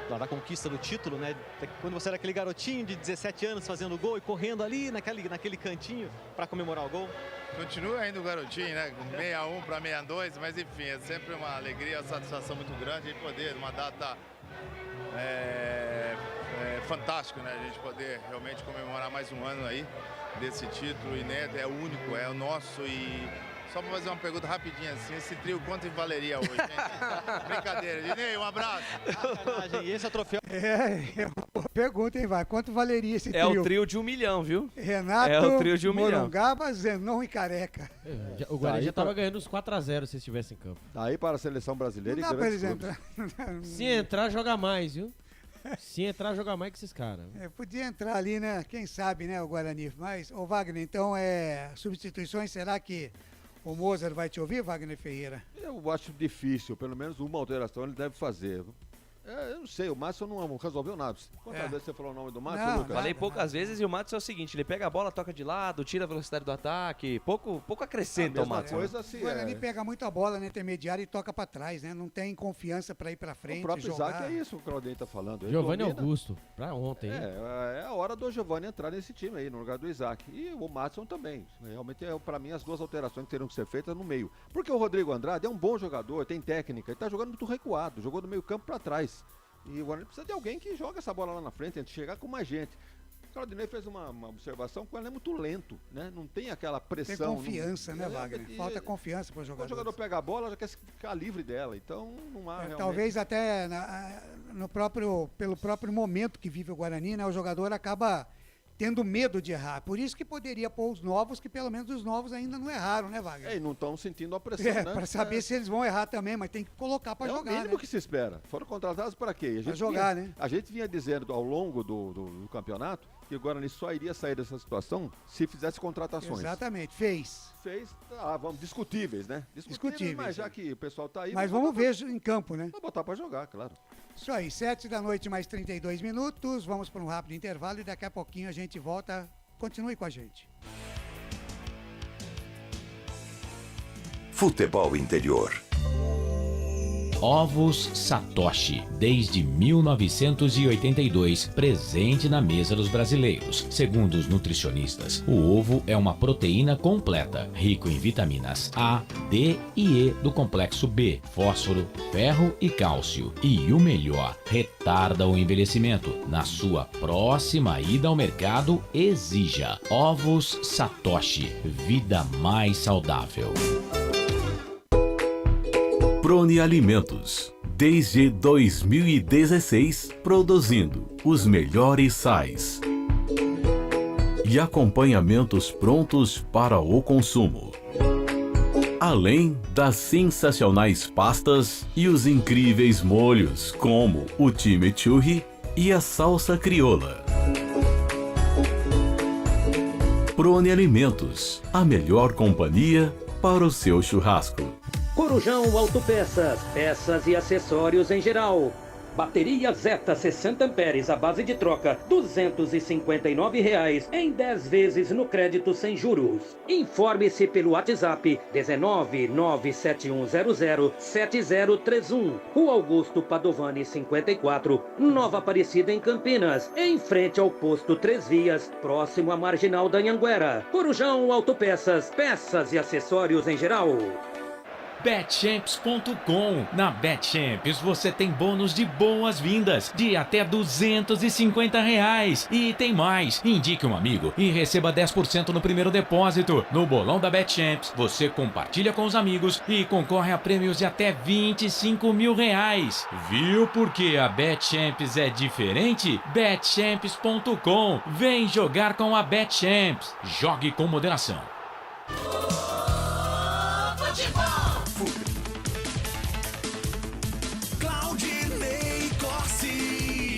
Da conquista do título, né? Quando você era aquele garotinho de 17 anos fazendo gol e correndo ali naquele cantinho para comemorar o gol. Continua ainda o garotinho, né? 61 para 62, mas enfim, é sempre uma alegria, uma satisfação muito grande de poder, uma data fantástico, né? A gente poder realmente comemorar mais um ano aí desse título inédito, é único, é o nosso. E só para fazer uma pergunta rapidinha assim, esse trio quanto valeria hoje, gente? Brincadeira, Dinei, um abraço. E esse é o troféu? Pergunta, hein, vai, quanto valeria esse trio? É o trio de 1 milhão, viu? Renato, é o trio de 1 milhão. Morungaba, Zenon e Careca. O Guarani já estava ganhando uns 4-0 se estivesse em campo. Daí para a seleção brasileira não e dá pra grandes eles clubes. entrar. Se entrar, joga mais, viu? Se entrar, joga mais que esses caras. Podia entrar ali, né? Quem sabe, né, o Guarani. Mas, ô Wagner, então, substituições, será que o Mozart vai te ouvir, Wagner Ferreira? Eu acho difícil, pelo menos uma alteração ele deve fazer. Eu não sei, o Márcio não resolveu nada. Quantas vezes você falou o nome do Márcio, Lucas? Falei poucas vezes e o Márcio é o seguinte, ele pega a bola, toca de lado, tira a velocidade do ataque, pouco acrescenta o Márcio. O Guarani pega muito a bola na intermediária e toca pra trás, né? Não tem confiança pra ir pra frente, o próprio jogar. Isaac é isso que o Claudinei tá falando. Giovanni Augusto, pra ontem, hein? É a hora do Giovanni entrar nesse time aí, no lugar do Isaac. E o Márcio também. Realmente, pra mim, as 2 alterações que teriam que ser feitas no meio. Porque o Rodrigo Andrade é um bom jogador, tem técnica, ele tá jogando muito recuado, jogou do meio campo pra trás. E o Guarani precisa de alguém que joga essa bola lá na frente, antes de chegar com mais gente. O Claudinei fez uma observação que ele é muito lento, né? Não tem aquela pressão. Tem confiança, né, Wagner? Falta confiança para o jogador. O jogador pega a bola, já quer ficar livre dela, então não há realmente... Talvez até pelo próprio momento que vive o Guarani, né? O jogador acaba tendo medo de errar. Por isso que poderia pôr os novos, que pelo menos os novos ainda não erraram, né, Wagner? E não estão sentindo a pressão, né? Para saber se eles vão errar também, mas tem que colocar para jogar, É o mínimo, né? que se espera. Foram contratados para quê? Para jogar, né? A gente vinha dizendo ao longo do campeonato que que o Guarani só iria sair dessa situação se fizesse contratações. Exatamente, fez. Vamos, discutíveis, né? Discutíveis, mas já que o pessoal tá aí... Mas vamos ver em campo, né? Vamos botar pra jogar, claro. Isso aí, 7h mais 32 minutos, vamos para um rápido intervalo e daqui a pouquinho a gente volta. Continue com a gente. Futebol Interior. Ovos Satoshi, desde 1982, presente na mesa dos brasileiros. Segundo os nutricionistas, o ovo é uma proteína completa, rico em vitaminas A, D e E do complexo B, fósforo, ferro e cálcio. E o melhor, retarda o envelhecimento. Na sua próxima ida ao mercado, exija Ovos Satoshi, vida mais saudável. Prone Alimentos, desde 2016, produzindo os melhores sais e acompanhamentos prontos para o consumo. Além das sensacionais pastas e os incríveis molhos, como o chimichurri e a salsa crioula. Prone Alimentos, a melhor companhia para o seu churrasco. Corujão Autopeças, peças e acessórios em geral. Bateria Zeta 60 amperes à base de troca, R$ 259,00 em 10 vezes no crédito sem juros. Informe-se pelo WhatsApp 19971007031. Rua Augusto Padovani 54, Nova Aparecida em Campinas, em frente ao posto 3 Vias, próximo à Marginal da Anhanguera. Corujão Autopeças, peças e acessórios em geral. Betchamps.com. Na Betchamps você tem bônus de boas-vindas de até R$ 250,00. E tem mais. Indique um amigo e receba 10% no primeiro depósito. No bolão da Betchamps, você compartilha com os amigos e concorre a prêmios de até R$ 25.000. Viu por que a Betchamps é diferente? Betchamps.com. Vem jogar com a Betchamps. Jogue com moderação.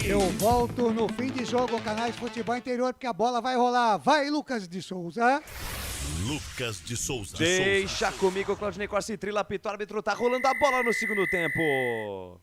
Eu volto no fim de jogo, Canais Futebol Interior, porque a bola vai rolar. Vai, Lucas de Souza. Lucas de Souza. Deixa comigo, Claudinei Corsi, Trila, apito, árbitro, tá rolando a bola no segundo tempo.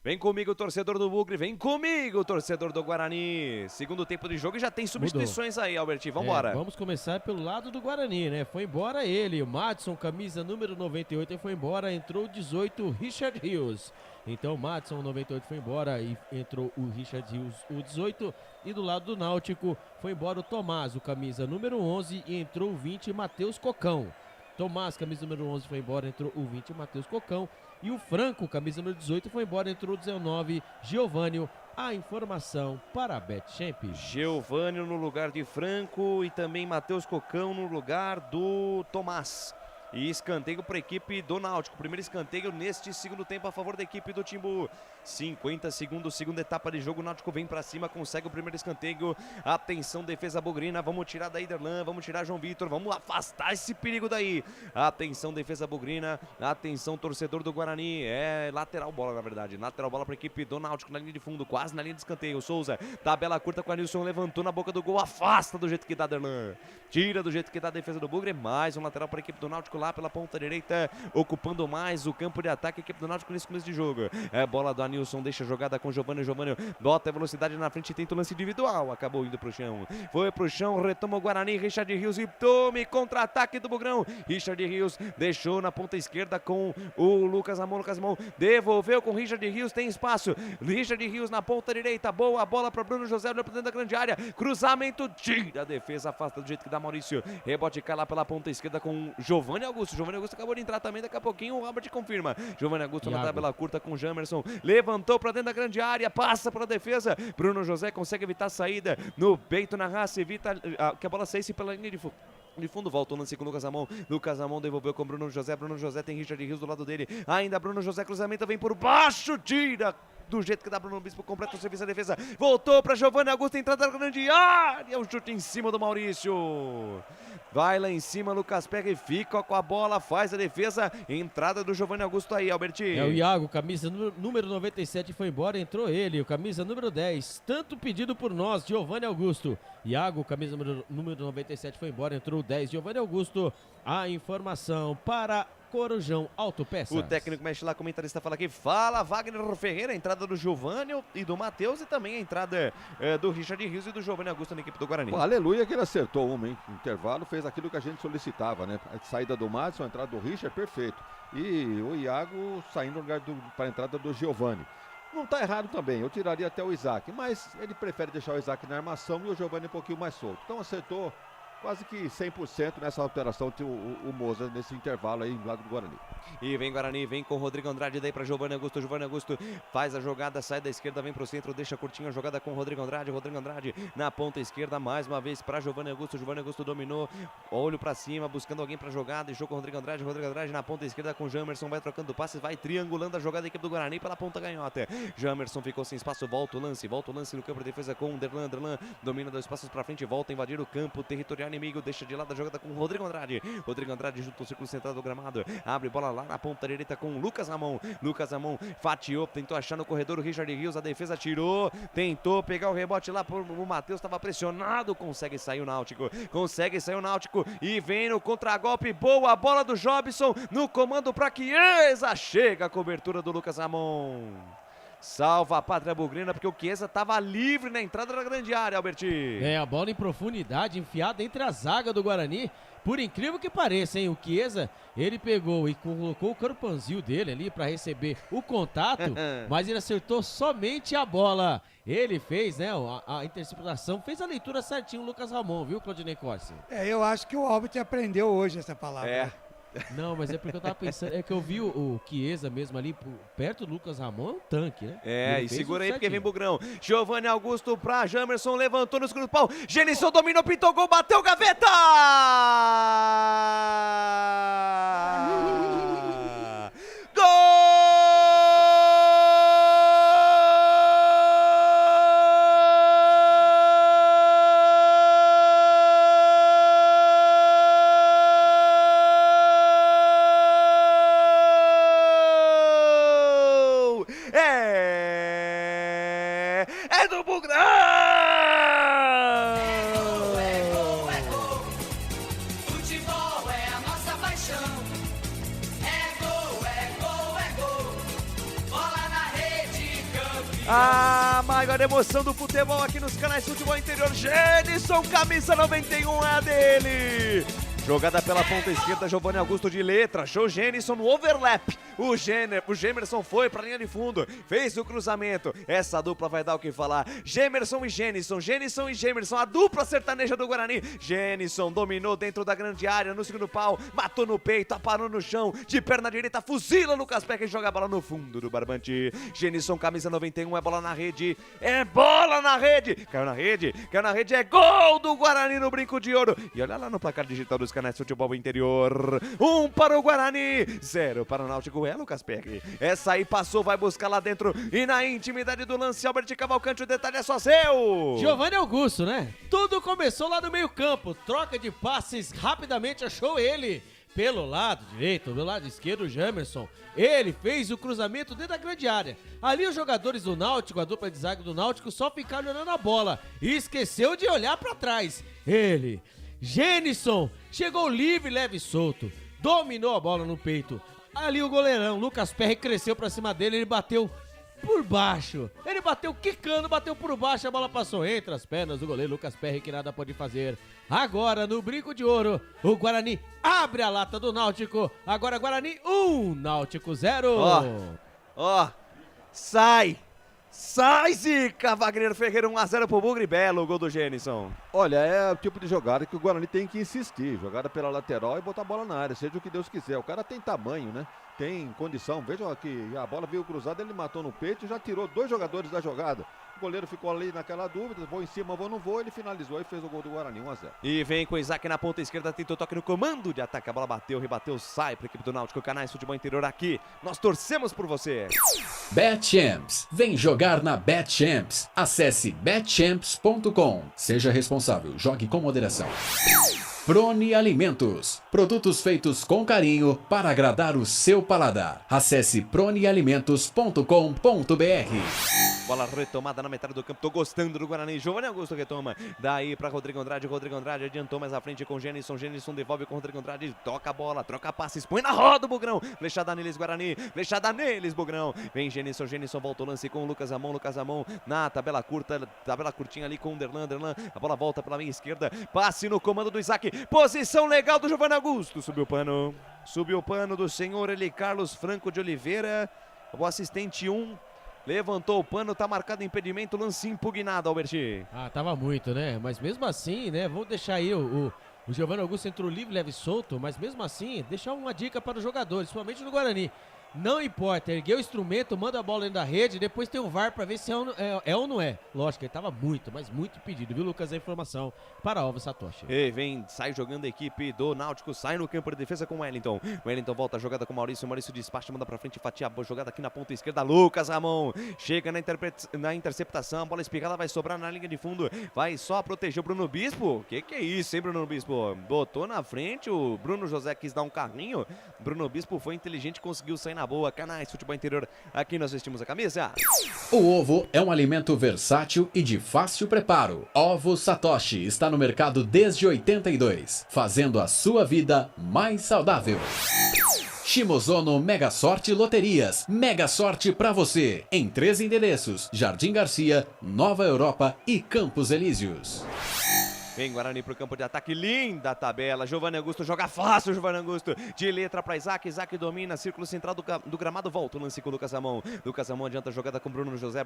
Vem comigo, torcedor do Bugre, vem comigo, torcedor do Guarani. Segundo tempo de jogo e já tem substituições aí, Albertinho, vambora. Vamos começar pelo lado do Guarani, né? Foi embora ele, o Madison, camisa número 98, e foi embora, entrou o 18, Richard Rios. Então, Madison, 98, foi embora e entrou o Richard Rios, o 18. E do lado do Náutico, foi embora o Tomás, o camisa número 11, e entrou o 20, Matheus Cocão. Tomás, camisa número 11, foi embora, entrou o 20, Matheus Cocão. E o Franco, camisa número 18, foi embora, entrou o 19, Giovânio. A informação para a Betchamp. Giovânio no lugar de Franco e também Matheus Cocão no lugar do Tomás. E escanteio para a equipe do Náutico. Primeiro escanteio neste segundo tempo a favor da equipe do Timbu. 50 segundos, segunda etapa de jogo. O Náutico vem para cima, consegue o primeiro escanteio. Atenção, defesa bugrina. Vamos tirar daí Derlan, vamos tirar João Vitor. Vamos afastar esse perigo daí. Atenção, defesa bugrina. Atenção, torcedor do Guarani. É lateral bola, na verdade. Lateral bola para a equipe do Náutico na linha de fundo, quase na linha de escanteio. Souza, tabela curta com a Nilson, levantou na boca do gol. Afasta do jeito que dá Derlan. Tira do jeito que dá a defesa do Bugre. Mais um lateral para a equipe do Náutico lá pela ponta direita, ocupando mais o campo de ataque, a equipe do Náutico nesse começo de jogo. É bola do Anilson, deixa a jogada com o Giovânio. Giovânio bota a velocidade na frente, tenta o lance individual, acabou indo pro chão. Foi pro chão, retoma o Guarani, Richard Rios e tome contra-ataque do Bugrão. Richard Rios deixou na ponta esquerda com o Lucas Amon. Lucas Amon devolveu com Richard Rios, tem espaço. Richard Rios na ponta direita, boa bola para Bruno José, olhou pra dentro da grande área, cruzamento, tira a defesa, afasta do jeito que dá Maurício. Rebote cai lá pela ponta esquerda com Giovânio Augusto. Giovânio Augusto acabou de entrar também, daqui a pouquinho o Robert confirma. Giovânio Augusto na tabela curta com Jamerson, levantou pra dentro da grande área, passa pela defesa, Bruno José consegue evitar a saída, no peito, na raça, evita que a bola saísse pela linha de fundo, volta o lance com o Lucas Amon. Lucas Amon devolveu com Bruno José. Bruno José tem Richard Rios do lado dele. Ainda Bruno José, cruzamento, vem por baixo, tira do jeito que dá. Bruno Bispo completa o serviço da defesa. Voltou para Giovanni Augusto, entrada da grande área. O chute em cima do Maurício. Vai lá em cima, Lucas Perry fica com a bola, faz a defesa. Entrada do Giovanni Augusto aí, Alberti. É o Iago, camisa número 97 foi embora, entrou ele, o camisa número 10. Tanto pedido por nós, Giovanni Augusto. Iago, camisa número 97 foi embora, entrou o 10, Giovanni Augusto. A informação para Corujão Autopeças. O técnico mexe lá, comentarista fala aqui, fala Wagner Ferreira, a entrada do Giovanni e do Matheus e também a entrada do Richard Rios e do Giovanni Augusto na equipe do Guarani. Pô, aleluia que ele acertou uma, hein? No intervalo fez aquilo que a gente solicitava, né? A saída do Madison, a entrada do Richard, perfeito. E o Iago saindo no lugar para a entrada do Giovanni. Não tá errado também, eu tiraria até o Isaac, mas ele prefere deixar o Isaac na armação e o Giovanni um pouquinho mais solto. Então acertou quase que 100% nessa alteração o Moza nesse intervalo aí do lado do Guarani. E vem Guarani, vem com o Rodrigo Andrade daí para Giovanni Augusto. Giovanni Augusto faz a jogada, sai da esquerda, vem pro centro, deixa curtinha a jogada com o Rodrigo Andrade. Rodrigo Andrade na ponta esquerda, mais uma vez para Giovanni Augusto. Giovanni Augusto dominou, olho para cima, buscando alguém para jogada, deixou com o Rodrigo Andrade. Rodrigo Andrade na ponta esquerda com o Jamerson, vai trocando passes, vai triangulando a jogada da equipe do Guarani pela ponta canhota. Jamerson ficou sem espaço, volta o lance no campo de defesa com o Derlan. Derlan domina 2 passos para frente, volta a invadir o campo territorial inimigo, deixa de lado a jogada com o Rodrigo Andrade. Rodrigo Andrade junto ao círculo central do gramado, abre bola lá na ponta direita com o Lucas Ramon. Lucas Ramon fatiou, tentou achar no corredor o Richard Rios, a defesa tirou, tentou pegar o rebote lá o Matheus, estava pressionado, consegue sair o Náutico e vem no contragolpe, boa bola do Jobson no comando para Chiesa, chega a cobertura do Lucas Ramon. Salva a Pátria Bugrina, porque o Chiesa estava livre na entrada da grande área, Alberti. É, a bola em profundidade, enfiada entre a zaga do Guarani. Por incrível que pareça, hein? O Chiesa, ele pegou e colocou o corpanzil dele ali para receber o contato, mas ele acertou somente a bola. Ele fez, né, a interceptação, fez a leitura certinho o Lucas Ramon, viu, Claudinei Corsi? É, eu acho que o Albert aprendeu hoje essa palavra. É. Não, mas é porque eu tava pensando, é que eu vi o Chiesa mesmo ali, perto do Lucas Ramon, é um tanque, né? É, e segura aí porque vem Bugrão. Giovanni Augusto pra Jamerson, levantou no segundo pau, Genison dominou, pintou gol, bateu, gaveta! Gol! É do Bugrão! Futebol é a nossa paixão. É gol, é gol, é gol. Bola na rede, campeão. A maior emoção do futebol aqui nos canais Futebol Interior. Genison, camisa 91 é a dele. Jogada pela ponta esquerda, Giovanni Augusto de letra, achou o Genison no overlap. O Gemerson foi pra linha de fundo, fez o cruzamento. Essa dupla vai dar o que falar. Gemerson e Genison, Genison e Gemerson, a dupla sertaneja do Guarani. Genison dominou dentro da grande área, no segundo pau, matou no peito, aparou no chão, de perna direita, fuzila Lucas Peck e joga a bola no fundo do barbante. Genison, camisa 91, é bola na rede, é bola na rede. Caiu na rede, é gol do Guarani no Brinco de Ouro. E olha lá no placar digital dos canais Futebol Interior. 1 para o Guarani, 0 para o Náutico. É, Lucas Perry. Essa aí passou, vai buscar lá dentro. E na intimidade do lance, Albert Cavalcante, o detalhe é só seu. Giovanni Augusto, né? Tudo começou lá no meio campo. Troca de passes, rapidamente achou ele. Pelo lado direito, pelo lado esquerdo, o Jamerson. Ele fez o cruzamento dentro da grande área. Ali os jogadores do Náutico, a dupla de zaga do Náutico, só ficaram olhando a bola. E esqueceu de olhar pra trás. Ele, Genison, chegou livre, leve e solto. Dominou a bola no peito. Ali o goleirão, Lucas Perry, cresceu pra cima dele, ele bateu por baixo. Ele bateu quicando, bateu por baixo, a bola passou entre as pernas do goleiro Lucas Perry, que nada pode fazer. Agora, no Brinco de Ouro, o Guarani abre a lata do Náutico. Agora Guarani 1, Náutico 0. Ó, sai, Zica, Wagner Ferreira, 1-0 pro Bugre, belo gol do Genison. Olha, é o tipo de jogada que o Guarani tem que insistir, jogada pela lateral e botar a bola na área, seja o que Deus quiser. O cara tem tamanho, né? Tem condição. Vejam aqui, a bola veio cruzada, ele matou no peito e já tirou 2 jogadores da jogada. goleiro ficou ali naquela dúvida, vou em cima, vou, não vou, ele finalizou e fez o gol do Guarani, 1-0. E vem com o Isaac na ponta esquerda, tentou toque no comando de ataque, a bola bateu, rebateu, sai para a equipe do Náutico, Canais Futebol Interior aqui, nós torcemos por você. BetChamps, vem jogar na BetChamps. Acesse betchamps.com. Seja responsável, jogue com moderação. Prone Alimentos, produtos feitos com carinho para agradar o seu paladar. Acesse pronealimentos.com.br. Bola retomada na metade do campo, tô gostando do Guarani, Giovanni Augusto retoma, daí para Rodrigo Andrade adiantou mais à frente com Genison devolve com Rodrigo Andrade, toca a bola, troca passes, põe na roda o Bugrão, flechada neles Guarani, flechada neles Bugrão, vem Genison volta o lance com o Lucas Amon na tabela curtinha ali com o Derlan, a bola volta pela meia esquerda, passe no comando do Isaac, posição legal do Giovanni Augusto, subiu o pano do senhor Eli Carlos Franco de Oliveira, o assistente 1, levantou o pano, tá marcado impedimento, lance impugnado, Alberti. Tava muito, né? Mas mesmo assim, né? Vamos deixar aí o Giovanni Augusto entrou livre, leve e solto, mas mesmo assim, deixar uma dica para os jogadores, principalmente no Guarani. Não importa, ergueu o instrumento, manda a bola dentro da rede, depois tem um VAR para ver se é ou não é. Lógico, ele tava muito, mas muito impedido, viu, Lucas? A informação para Alves Satoshi. E sai jogando a equipe do Náutico, sai no campo de defesa com o Wellington. Wellington volta a jogada com o Maurício despacha, manda pra frente, fatia a boa jogada aqui na ponta esquerda. Lucas Ramon chega na interceptação, a bola espirrada vai sobrar na linha de fundo, vai só proteger o Bruno Bispo. Que é isso, hein, Bruno Bispo? Botou na frente, o Bruno José quis dar um carrinho, Bruno Bispo foi inteligente, conseguiu sair na boa. Canais Futebol Interior, aqui nós vestimos a camisa. O ovo é um alimento versátil e de fácil preparo. Ovo Satoshi está no mercado desde 82, fazendo a sua vida mais saudável. Shimozono Mega Sorte Loterias. Mega Sorte pra você. Em 3 endereços: Jardim Garcia, Nova Europa e Campos Elíseos. Vem Guarani pro campo de ataque, linda tabela, Giovanni Augusto joga fácil, Giovanni Augusto, de letra para Isaac domina, círculo central do gramado, volta o lance com o Lucas Amon adianta a jogada com Bruno José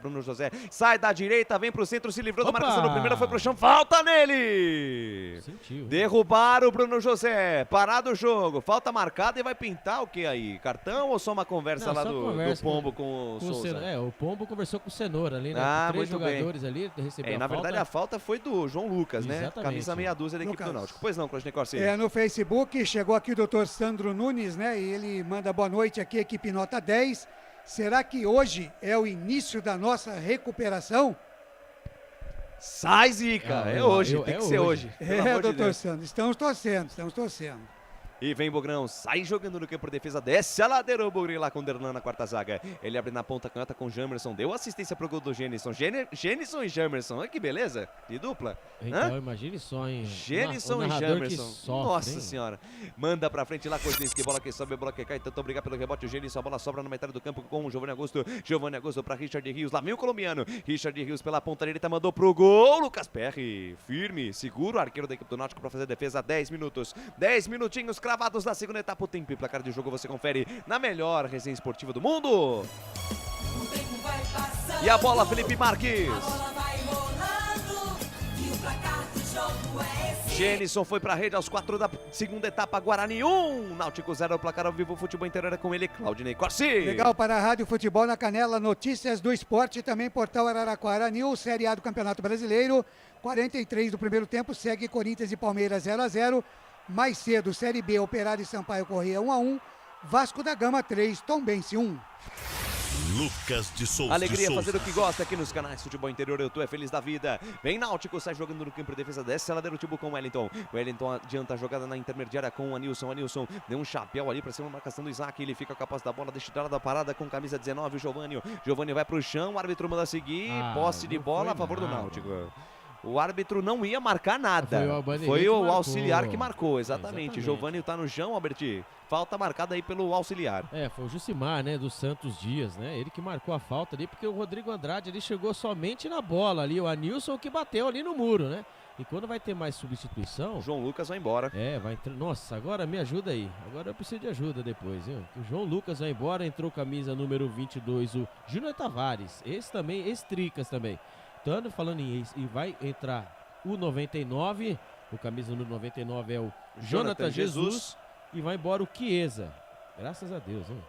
sai da direita, vem pro centro, se livrou da marcação no primeiro, foi pro chão, falta nele! Sentiu. Derrubaram o Bruno José, parado o jogo, falta marcada e vai pintar o que aí? Cartão ou só uma conversa lá do Pombo com o Souza? O Pombo conversou com o Cenoura ali, né? 3 jogadores ali, recebeu na verdade a falta foi do João Lucas, né? Exatamente. Camisa meia dúzia da equipe do Náutico. Pois não, Claudinei Corsi? No Facebook, chegou aqui o doutor Sandro Nunes, né? E ele manda boa noite aqui, equipe nota 10. Será que hoje é o início da nossa recuperação? Sai, Zica! É hoje, tem que ser hoje. Doutor Sandro, estamos torcendo. E vem Bugrão, sai jogando no campo de defesa, desce a ladeira o Bugri lá com o Derlan na quarta zaga. Ele abre na ponta canhota com o Jamerson, deu assistência pro gol do Genison. Genison e Jamerson, olha que beleza, de dupla. Então, imagine só, hein? Genison e Jamerson, nossa senhora. Manda pra frente lá, Kozinski, bola que sobe, bola que cai, tentou brigar pelo rebote, o Genison, a bola sobra na metade do campo com o Giovanni Augusto pra Richard Rios, lá vem o colombiano. Richard Rios pela ponta direita, mandou pro gol, Lucas Perry, firme, seguro, arqueiro da equipe do Náutico pra fazer a defesa, 10 minutos, 10 minutinhos cravados na segunda etapa, o tempo e placar de jogo você confere na melhor resenha esportiva do mundo. E a bola, Felipe Marques. Genison foi pra rede aos 4 da segunda etapa, Guarani 1, Náutico 0, placar ao vivo, Futebol Interior é com ele, Claudinei Corsi. Legal, para a Rádio Futebol na Canela, notícias do esporte, também portal Araraquara News, Série A do Campeonato Brasileiro, 43 do primeiro tempo, segue Corinthians e Palmeiras 0-0, mais cedo, Série B, Operário e Sampaio Corrêa 1-1, Vasco da Gama 3, Tombense 1. Lucas de Souza. Alegria fazer o que gosta aqui nos canais Futebol Interior, eu tô feliz da vida. Vem Náutico, sai jogando no campo de defesa, desce a ladeira o Tibu com o Wellington. Wellington adianta a jogada na intermediária com o Anilson. Deu um chapéu ali pra cima da marcação do Isaac, ele fica capaz da bola, deixa da parada com camisa 19, o Giovanni vai pro chão, o árbitro manda seguir, posse de bola a favor do Náutico. O árbitro não ia marcar nada. Foi o auxiliar que marcou, exatamente. Giovanni tá no chão, Alberti. Falta marcada aí pelo auxiliar. Foi o Jucimar, né, dos Santos Dias, né? Ele que marcou a falta ali, porque o Rodrigo Andrade ele chegou somente na bola ali. O Anilson que bateu ali no muro, né? E quando vai ter mais substituição... João Lucas vai embora. Vai entrar... Nossa, agora me ajuda aí. Agora eu preciso de ajuda depois, viu? O João Lucas vai embora, entrou camisa número 22, o Júnior Tavares. Esse também, Tricas também. Tanto falando em ex, e vai entrar o 99, o camisa número 99 é o Jonathan Jesus, e vai embora o Chiesa. Graças a Deus, hein?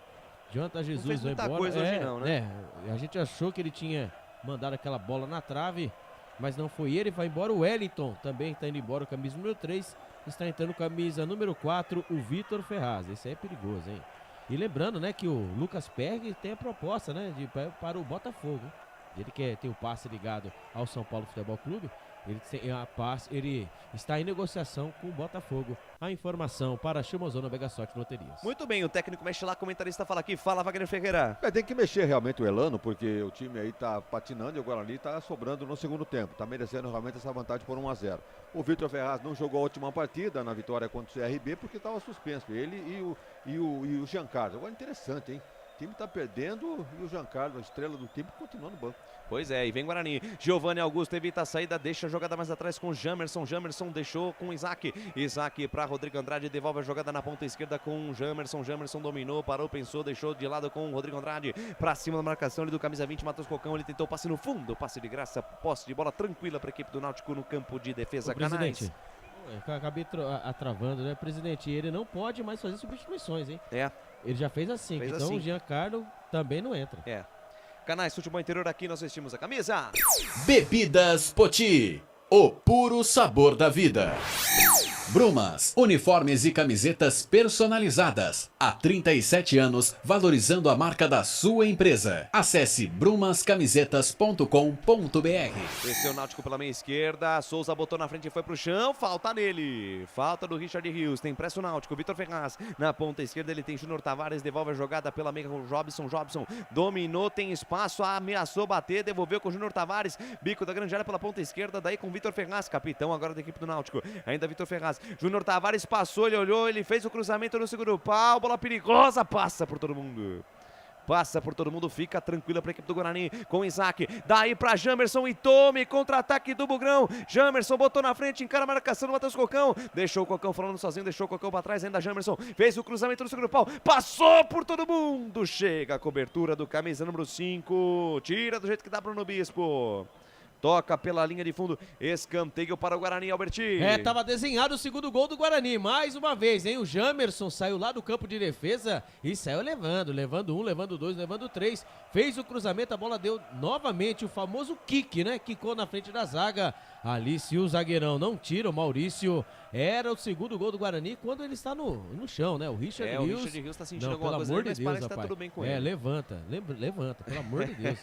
Jonathan Jesus vai embora. Coisa hoje não, né? A gente achou que ele tinha mandaram aquela bola na trave, mas não foi ele, vai embora o Wellington, também está indo embora, camisa número 3, está entrando camisa número 4, o Vitor Ferraz. Esse aí é perigoso, hein? E lembrando, né, que o Lucas Perry tem a proposta, né, para o Botafogo. Ele tem o passe ligado ao São Paulo Futebol Clube. Ele está em negociação com o Botafogo. A informação para a Chimozona Vega Sorte Loterias. Muito bem, o técnico mexe lá, comentarista fala aqui. Fala, Wagner Ferreira. Tem que mexer realmente o Elano, porque o time aí tá patinando e o Guarani tá sobrando no segundo tempo. Tá merecendo realmente essa vantagem por 1-0. O Vitor Ferraz não jogou a última partida na vitória contra o CRB porque estava suspenso. Ele e o Giancarlo. Agora interessante, hein? O time tá perdendo e o Giancarlo, a estrela do time, continua no banco. Pois é, e vem Guarani. Giovanni Augusto evita a saída, deixa a jogada mais atrás com o Jamerson. Jamerson deixou com o Isaac. Isaac para Rodrigo Andrade, devolve a jogada na ponta esquerda com o Jamerson. Jamerson dominou, parou, pensou, deixou de lado com o Rodrigo Andrade. Para cima da marcação ali do camisa 20, Matheus Cocão. Ele tentou passe no fundo, passe de graça, posse de bola tranquila para a equipe do Náutico no campo de defesa. Presidente, acabei atravando, né, presidente? Ele não pode mais fazer substituições, hein? Ele já fez assim, então assim. O Giancarlo também não entra. Canais Futebol Interior, aqui nós vestimos a camisa. Bebidas Poti, o puro sabor da vida. Brumas, uniformes e camisetas personalizadas. Há 37 anos, valorizando a marca da sua empresa. Acesse brumascamisetas.com.br. Desceu o Náutico pela meia esquerda. Souza botou na frente e foi pro chão. Falta nele. Falta do Richard Rios. Tem pressa o Náutico. Vitor Ferraz na ponta esquerda. Ele tem Júnior Tavares. Devolve a jogada pela meia com o Jobson. Jobson dominou, tem espaço. Ameaçou bater. Devolveu com o Júnior Tavares. Bico da grande área pela ponta esquerda. Daí com o Vitor Ferraz, capitão agora da equipe do Náutico. Ainda Vitor Ferraz. Júnior Tavares passou, ele olhou, ele fez o cruzamento no segundo pau, bola perigosa, passa por todo mundo. Passa por todo mundo, fica tranquila para a equipe do Guarani com o Isaac. Daí para Jamerson e tome, contra-ataque do Bugrão. Jamerson botou na frente, encara a marcação do Matheus Cocão. Deixou o Cocão falando sozinho, deixou o Cocão para trás, ainda Jamerson. Fez o cruzamento no segundo pau, passou por todo mundo. Chega a cobertura do camisa número 5. Tira do jeito que dá Bruno Bispo. Toca pela linha de fundo, escanteio para o Guarani, Alberti. Tava desenhado o segundo gol do Guarani, mais uma vez, hein? O Jamerson saiu lá do campo de defesa e saiu levando um, levando dois, levando três. Fez o cruzamento, a bola deu novamente o famoso kick, né? Quicou na frente da zaga. Ali, se o zagueirão não tira, o Maurício, era o segundo gol do Guarani quando ele está no chão, né? O Richard Rios. O Richard Rios tá sentindo alguma coisa, mas parece que tá tudo bem com ele. Levanta, pelo amor de Deus.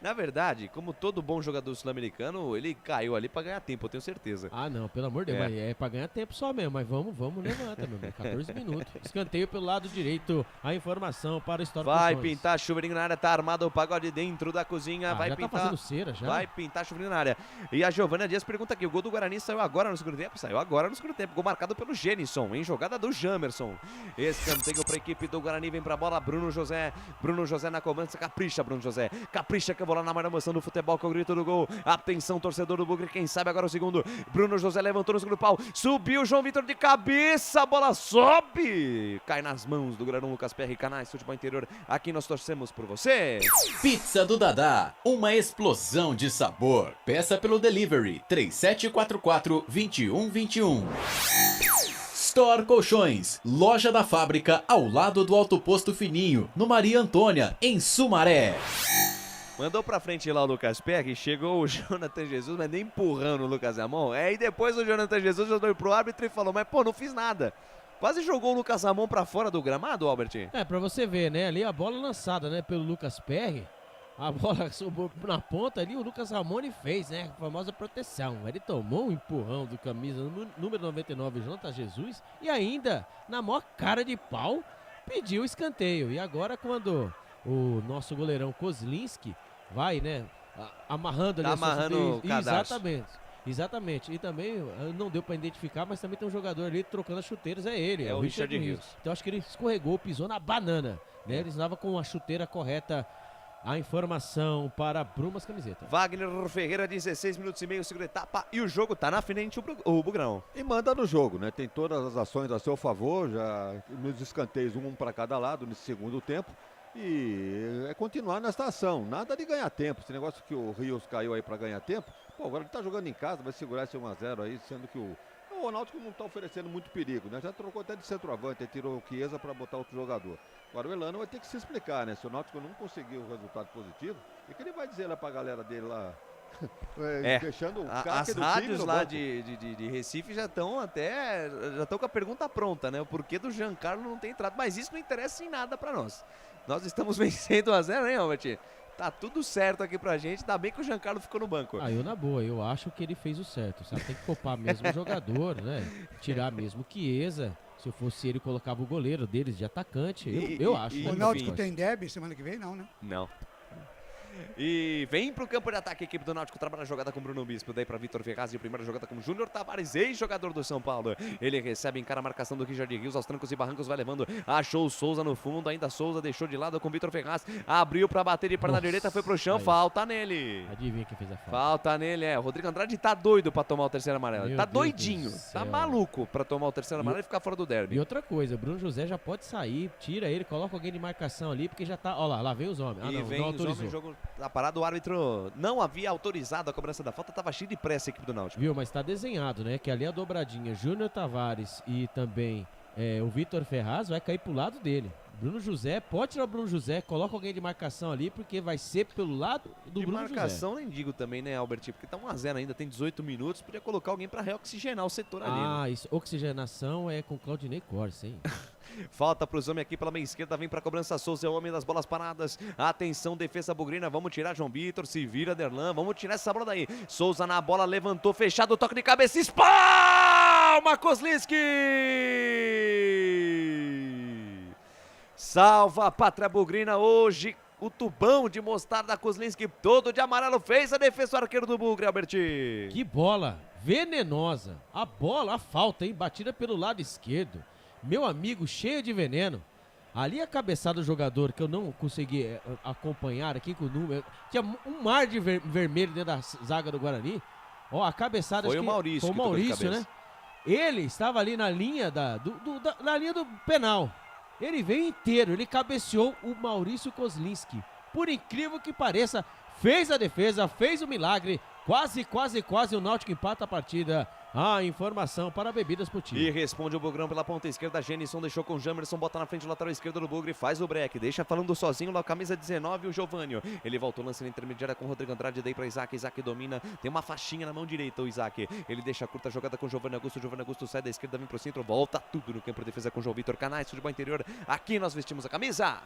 Na verdade, como todo bom jogador sul-americano, ele caiu ali pra ganhar tempo, eu tenho certeza. Ah, não, pelo amor de Deus, mas é pra ganhar tempo só mesmo, mas vamos, levanta, meu irmão, 14 minutos. Escanteio pelo lado direito, a informação para o Histórico. Vai pintar chuveirinho na área, tá armado o pagode dentro da cozinha, vai já pintar. Tá fazendo cera, já. Vai pintar chuveirinho na área. E a Giovana Dias pergunta aqui, o gol do Guarani saiu agora no segundo tempo? Saiu agora no segundo tempo, gol marcado pelo Genison, em jogada do Jamerson. Escanteio pra equipe do Guarani, vem pra bola, Bruno José na cobrança, capricha Bruno José, capricha que eu vou lá na marmação do futebol com o grito do gol. Atenção, torcedor do Bugre, quem sabe agora o segundo. Bruno José levantou no segundo pau, subiu João Vitor de cabeça, a bola sobe, cai nas mãos do grandão Lucas Perry. Canais Futebol Interior, aqui nós torcemos por você. Pizza do Dadá, uma explosão de sabor. Peça pelo delivery 3744-2121. Store Colchões, loja da fábrica ao lado do Alto Posto Fininho, no Maria Antônia, em Sumaré. Mandou pra frente lá o Lucas Perry, chegou o Jonathan Jesus, mas nem empurrando o Lucas Ramon. E depois o Jonathan Jesus jogou pro árbitro e falou, mas pô, não fiz nada. Quase jogou o Lucas Ramon pra fora do gramado, Albert? Pra você ver, né, ali a bola lançada, né, pelo Lucas Perry. A bola subiu na ponta ali, o Lucas Ramone fez, né? A famosa proteção. Ele tomou um empurrão do camisa número 99, Jonathan Jesus, e ainda, na maior cara de pau, pediu escanteio. E agora quando o nosso goleirão Kozlinski vai, né, amarrando ali o cadarço. Exatamente. E também não deu pra identificar, mas também tem um jogador ali trocando as chuteiras, é ele. É o Richard Rios. Então acho que ele escorregou, pisou na banana, né? Ele estava com a chuteira correta. A informação para Brumas Camiseta. Wagner Ferreira, 16 minutos e meio, segunda etapa, e o jogo tá na frente o Bugrão. E manda no jogo, né? Tem todas as ações a seu favor, já nos escanteios, um para cada lado nesse segundo tempo. E é continuar nesta ação, nada de ganhar tempo. Esse negócio que o Rios caiu aí para ganhar tempo, pô, agora ele tá jogando em casa, vai segurar esse 1-0 aí, sendo que o Náutico não está oferecendo muito perigo, né? Já trocou até de centroavante, tirou o Chiesa para botar outro jogador. Agora o Elano vai ter que se explicar, né? Se o Náutico não conseguir o resultado positivo, o que ele vai dizer lá para a galera dele lá? Deixando o as rádios lá de Recife já estão com a pergunta pronta, né? O porquê do Giancarlo não ter entrado, mas isso não interessa em nada para nós. Nós estamos vencendo 1-0, hein, Albert? Tá tudo certo aqui pra gente, ainda bem que o Giancarlo ficou no banco. Eu na boa, eu acho que ele fez o certo, sabe? Tem que poupar mesmo o jogador, né? Tirar mesmo o Chiesa. Se eu fosse ele, colocava o goleiro deles de atacante. Eu acho. O Náutico tem derby semana que vem? Não, né? Não. E vem pro campo de ataque a equipe do Náutico, trabalha a jogada com Bruno Bispo, daí pra Vitor Ferraz e a primeira jogada com Júnior Tavares, ex-jogador do São Paulo. Ele recebe, encara a marcação do Richard Rios, aos trancos e barrancos vai levando, achou o Souza no fundo, ainda Souza deixou de lado com Vitor Ferraz, abriu pra bater de perna direita, foi pro chão, falta nele. Adivinha quem fez a falta? Falta nele, O Rodrigo Andrade tá doido pra tomar o terceiro amarelo, Meu tá Deus doidinho, do tá céu. maluco pra tomar o terceiro amarelo e ficar fora do derby. E outra coisa, o Bruno José já pode sair, tira ele, coloca alguém de marcação ali, porque já tá, ó lá vem os homens. E vem não os autorizou. homens, o jogo tá parado, o árbitro não havia autorizado a cobrança da falta, tava cheio de pressa a equipe do Náutico. Viu, mas tá desenhado, né? Que ali a dobradinha, Júnior Tavares e também o Vitor Ferraz vai cair pro lado dele. Bruno José, pode tirar o Bruno José, coloca alguém de marcação ali, porque vai ser pelo lado do Bruno José. De marcação nem digo também, né, Albert? Porque tá 1-0 ainda, tem 18 minutos, podia colocar alguém pra reoxigenar o setor ali. Né? Isso, oxigenação é com Claudinei Corse, hein? Falta pros homens aqui pela meia esquerda, vem pra cobrança Souza, é o homem das bolas paradas. Atenção, defesa bugrina, vamos tirar João Vitor, se vira Derlan, vamos tirar essa bola daí. Souza na bola, levantou, fechado, toque de cabeça, espalma Kozlinski! Salva a pátria bugrina hoje. O tubão de mostarda Kozlinski, todo de amarelo, fez a defesa do arqueiro do Bugre, Albert. Que bola venenosa. A bola, a falta, hein? Batida pelo lado esquerdo. Meu amigo, cheio de veneno. Ali a cabeçada do jogador, que eu não consegui acompanhar aqui com o número. Tinha um mar de vermelho dentro da zaga do Guarani. Ó, a cabeçada... Foi o Maurício. Foi o Maurício, né? Ele estava ali na linha na linha do penal. Ele veio inteiro, ele cabeceou o Maurício Kozlinski. Por incrível que pareça, fez a defesa, fez o milagre. Quase o Náutico empata a partida. Informação para Bebidas Putin. E responde o Bugrão pela ponta esquerda. Genison deixou com o Jamerson, bota na frente o lateral esquerdo do Bugre, faz o break, deixa falando sozinho lá, camisa 19, o Giovânio. Ele voltou, lance na intermediária com o Rodrigo Andrade, daí para Isaac. Isaac domina, tem uma faixinha na mão direita o Isaac. Ele deixa a curta jogada com o Giovanni Augusto sai da esquerda, vem pro centro, volta tudo no campo de defesa com o João Vitor. Canais, futebol interior, aqui nós vestimos a camisa.